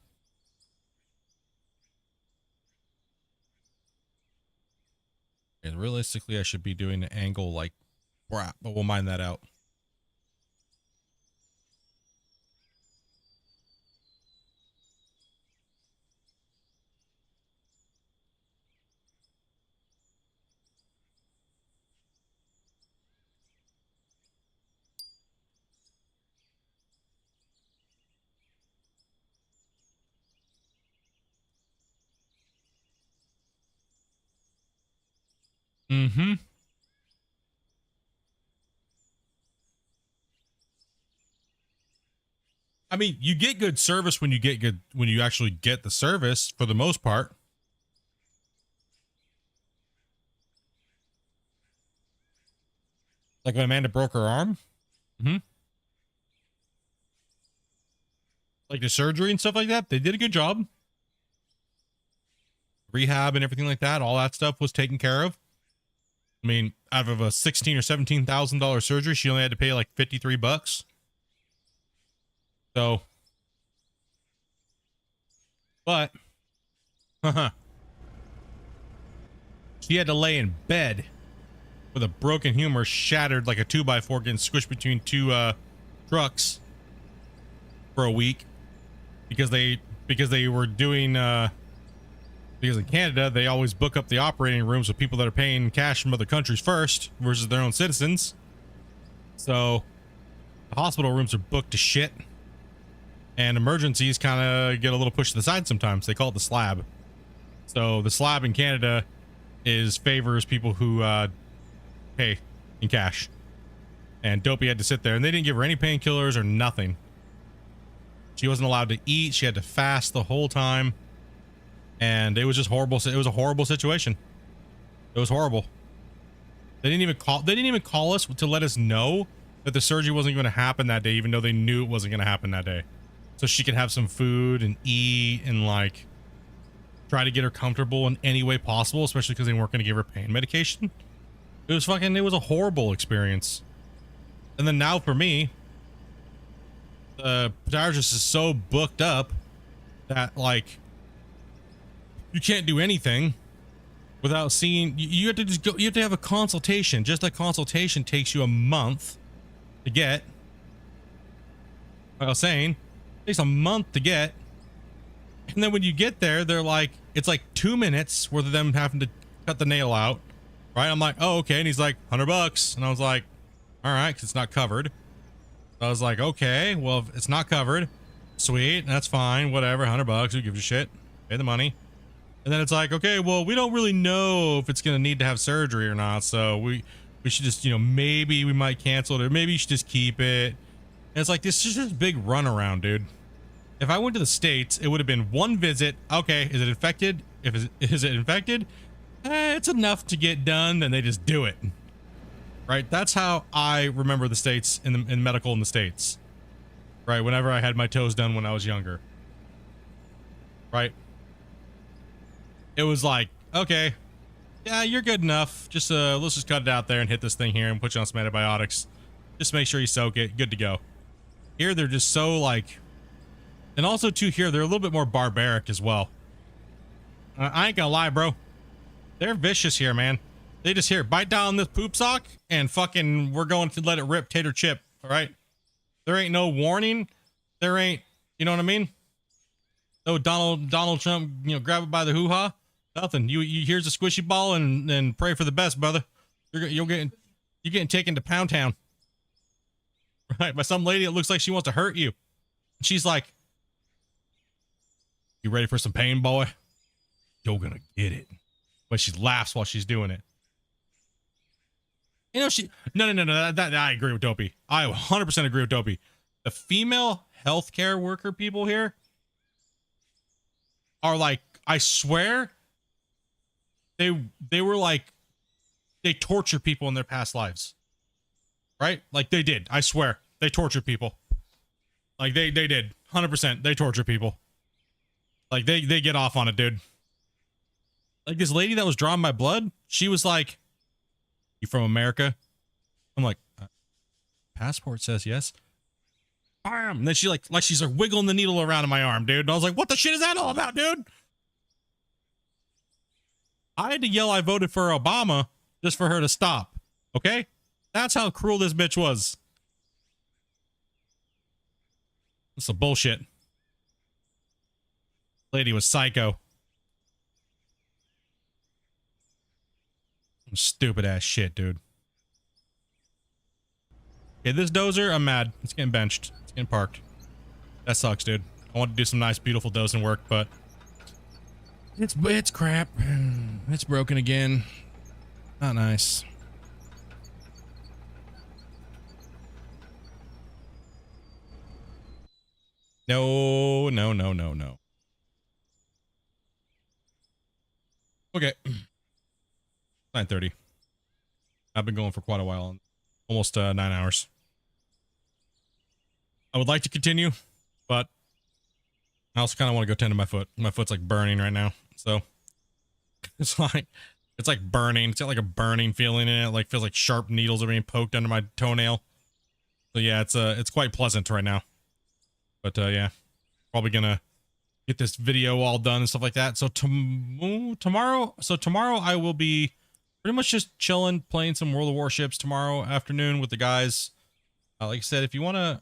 And realistically, I should be doing an angle like crap, but we'll mine that out. Mm-hmm. I mean, you get good service when you actually get the service for the most part. Like when Amanda broke her arm. Mm-hmm. Like the surgery and stuff like that. They did a good job. Rehab and everything like that. All that stuff was taken care of. I mean, out of a $16,000 or $17,000 surgery, she only had to pay like $53. So, but, she had to lay in bed with a broken humor shattered like a 2x4 getting squished between two trucks for a week because they were doing because in Canada they always book up the operating rooms with people that are paying cash from other countries first versus their own citizens. So the hospital rooms are booked to shit. And emergencies kind of get a little pushed to the side sometimes. They call it the slab. So the slab in Canada favors people who pay in cash. And Dopey had to sit there, and they didn't give her any painkillers or nothing. She wasn't allowed to eat. She had to fast the whole time. And it was just horrible. It was a horrible situation. It was horrible. They didn't even call us to let us know that the surgery wasn't going to happen that day, even though they knew it wasn't going to happen that day. So she could have some food and eat and like try to get her comfortable in any way possible, especially because they weren't going to give her pain medication. It was a horrible experience. And then now for me, the podiatrist is so booked up that like you can't do anything without seeing. You have to just go. You have to have a consultation. Just a consultation takes you a month to get. Like I was saying, it takes a month to get. And then when you get there, they're like, it's like 2 minutes worth of them having to cut the nail out. Right? I'm like, oh, okay. And he's like, $100. And I was like, all right, because it's not covered. So I was like, okay, well, if it's not covered, sweet, that's fine, whatever, $100, who gives a shit? Pay the money. And then it's like, okay, well, we don't really know if it's gonna need to have surgery or not, so we should just, you know, maybe we might cancel it, or maybe you should just keep it. And it's like, this is just a big runaround, dude. If I went to the States, it would have been one visit. Okay, is it infected? Is it infected? It's enough to get done, then they just do it. Right? That's how I remember the States in medical in the States. Right? Whenever I had my toes done when I was younger. Right? It was like, okay, yeah, you're good enough. Just let's just cut it out there and hit this thing here and put you on some antibiotics. Just make sure you soak it. Good to go. Here they're just so like, and also too here they're a little bit more barbaric as well. I ain't gonna lie, bro. They're vicious here, man. They just here bite down this poop sock and fucking we're going to let it rip tater chip. All right. There ain't no warning. There ain't, you know what I mean? No Donald Trump, you know, grab it by the hoo-ha. Nothing. You here's a squishy ball and pray for the best, brother. You're getting taken to Pound Town. Right, by some lady that looks like she wants to hurt you. She's like, you ready for some pain, boy? You're gonna get it. But she laughs while she's doing it. You know, no, that I agree with Dopey. I 100% agree with Dopey. The female healthcare worker people here are like, I swear, they were like, they torture people in their past lives. Right? Like they did. I swear. They torture people. Like they did. 100%. They torture people. Like they get off on it, dude. Like this lady that was drawing my blood, she was like, you from America? I'm like, passport says yes. Bam! And then she's like she's like wiggling the needle around in my arm, dude. And I was like, what the shit is that all about, dude? I had to yell I voted for Obama just for her to stop. Okay? That's how cruel this bitch was. That's some bullshit. Lady was psycho. Stupid ass shit, dude. Okay, this dozer, I'm mad. It's getting benched. It's getting parked. That sucks, dude. I want to do some nice, beautiful dozing work, but it's crap. It's broken again. Not nice. No. Okay. 9:30. I've been going for quite a while. Almost 9 hours. I would like to continue, but I also kind of want to go tend to my foot. My foot's like burning right now. So it's like burning. It's got like a burning feeling in it. Like feels like sharp needles are being poked under my toenail. So yeah, it's quite pleasant right now. But yeah, probably gonna get this video all done and stuff like that. So tomorrow I will be pretty much just chilling, playing some World of Warships tomorrow afternoon with the guys. Like I said, if you want to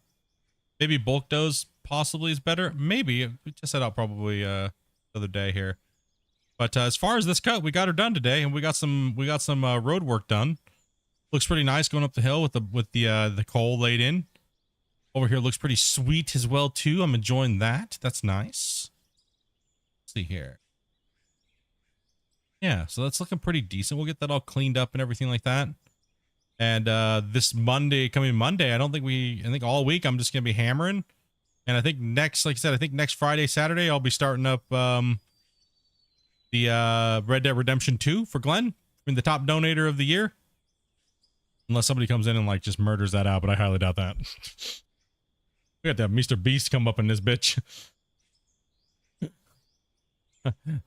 maybe bulk dose possibly is better. Maybe we just set out probably the other day here. But as far as this cut, we got her done today, and we got some road work done. Looks pretty nice going up the hill with the coal laid in. Over here looks pretty sweet as well too. I'm enjoying that. That's nice. Let's see here. Yeah, so that's looking pretty decent. We'll get that all cleaned up and everything like that. And this coming Monday, I think all week I'm just gonna be hammering And I think next, like I said, I think next Friday, Saturday, I'll be starting up the Red Dead Redemption 2 for Glenn. I mean, the top donator of the year. Unless somebody comes in and like just murders that out, but I highly doubt that. We got to have Mr. Beast come up in this bitch.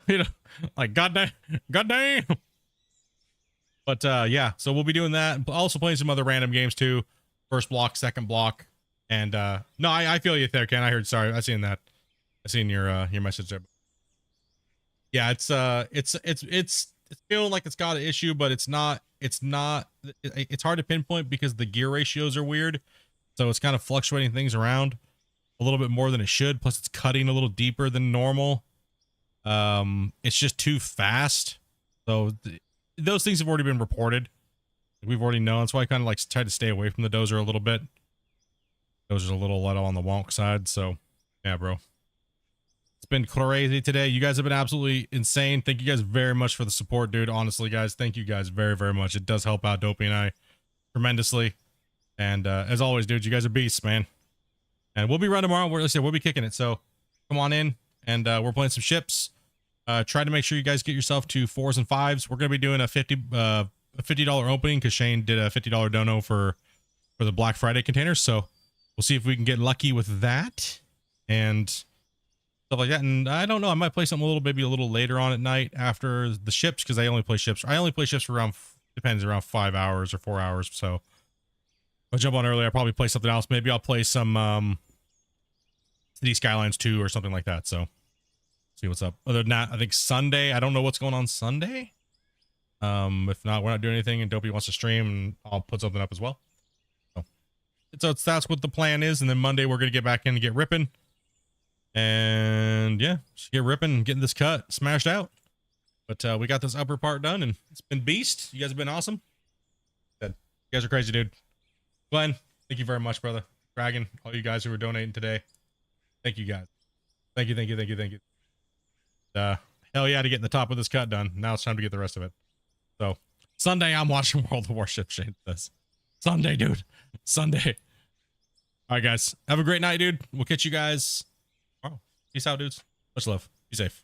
You know, like goddamn. But yeah, so we'll be doing that. Also playing some other random games too. First block, second block. And no, I feel you there, Ken. I heard, sorry, I seen that. I seen your message there. Yeah, it's feeling like it's got an issue, but it's hard to pinpoint because the gear ratios are weird. So it's kind of fluctuating things around a little bit more than it should. Plus it's cutting a little deeper than normal. It's just too fast. So those things have already been reported. We've already known. That's why I kind of like tried to stay away from the dozer a little bit. Dozer's a little on the wonk side. So yeah, bro. It's been crazy today. You guys have been absolutely insane. Thank you guys very much for the support, dude. Honestly, guys, thank you guys very, very much. It does help out Dopey and I tremendously. And as always, dude, you guys are beasts, man. And we'll be running tomorrow. We'll be kicking it. So come on in, and we're playing some ships. Try to make sure you guys get yourself to 4s and 5s. We're gonna be doing a $50 opening because Shane did a $50 dono for the Black Friday containers. So we'll see if we can get lucky with that and stuff like that. And I don't know, I might play something maybe a little later on at night after the ships, because I only play ships for around, depends, around 5 hours or 4 hours. So I'll jump on early. I'll probably play something else. Maybe I'll play some City Skylines 2 or something like that. So see what's up. Other than that, I think Sunday, I don't know what's going on Sunday. If not, we're not doing anything and Dopey wants to stream, and I'll put something up as well. So that's what the plan is. And then Monday we're gonna get back in and get ripping. And yeah, just get ripping and getting this cut smashed out. But we got this upper part done, and it's been beast. You guys have been awesome. Good. You guys are crazy, dude. Glenn, thank you very much, brother. Dragon, all you guys who were donating today, thank you guys. Thank you. Hell yeah, to get the top of this cut done. Now it's time to get the rest of it. So Sunday, I'm watching World of Warship. Shane this Sunday, dude. Sunday. All right, guys. Have a great night, dude. We'll catch you guys tomorrow. Peace out, dudes. Much love. Be safe.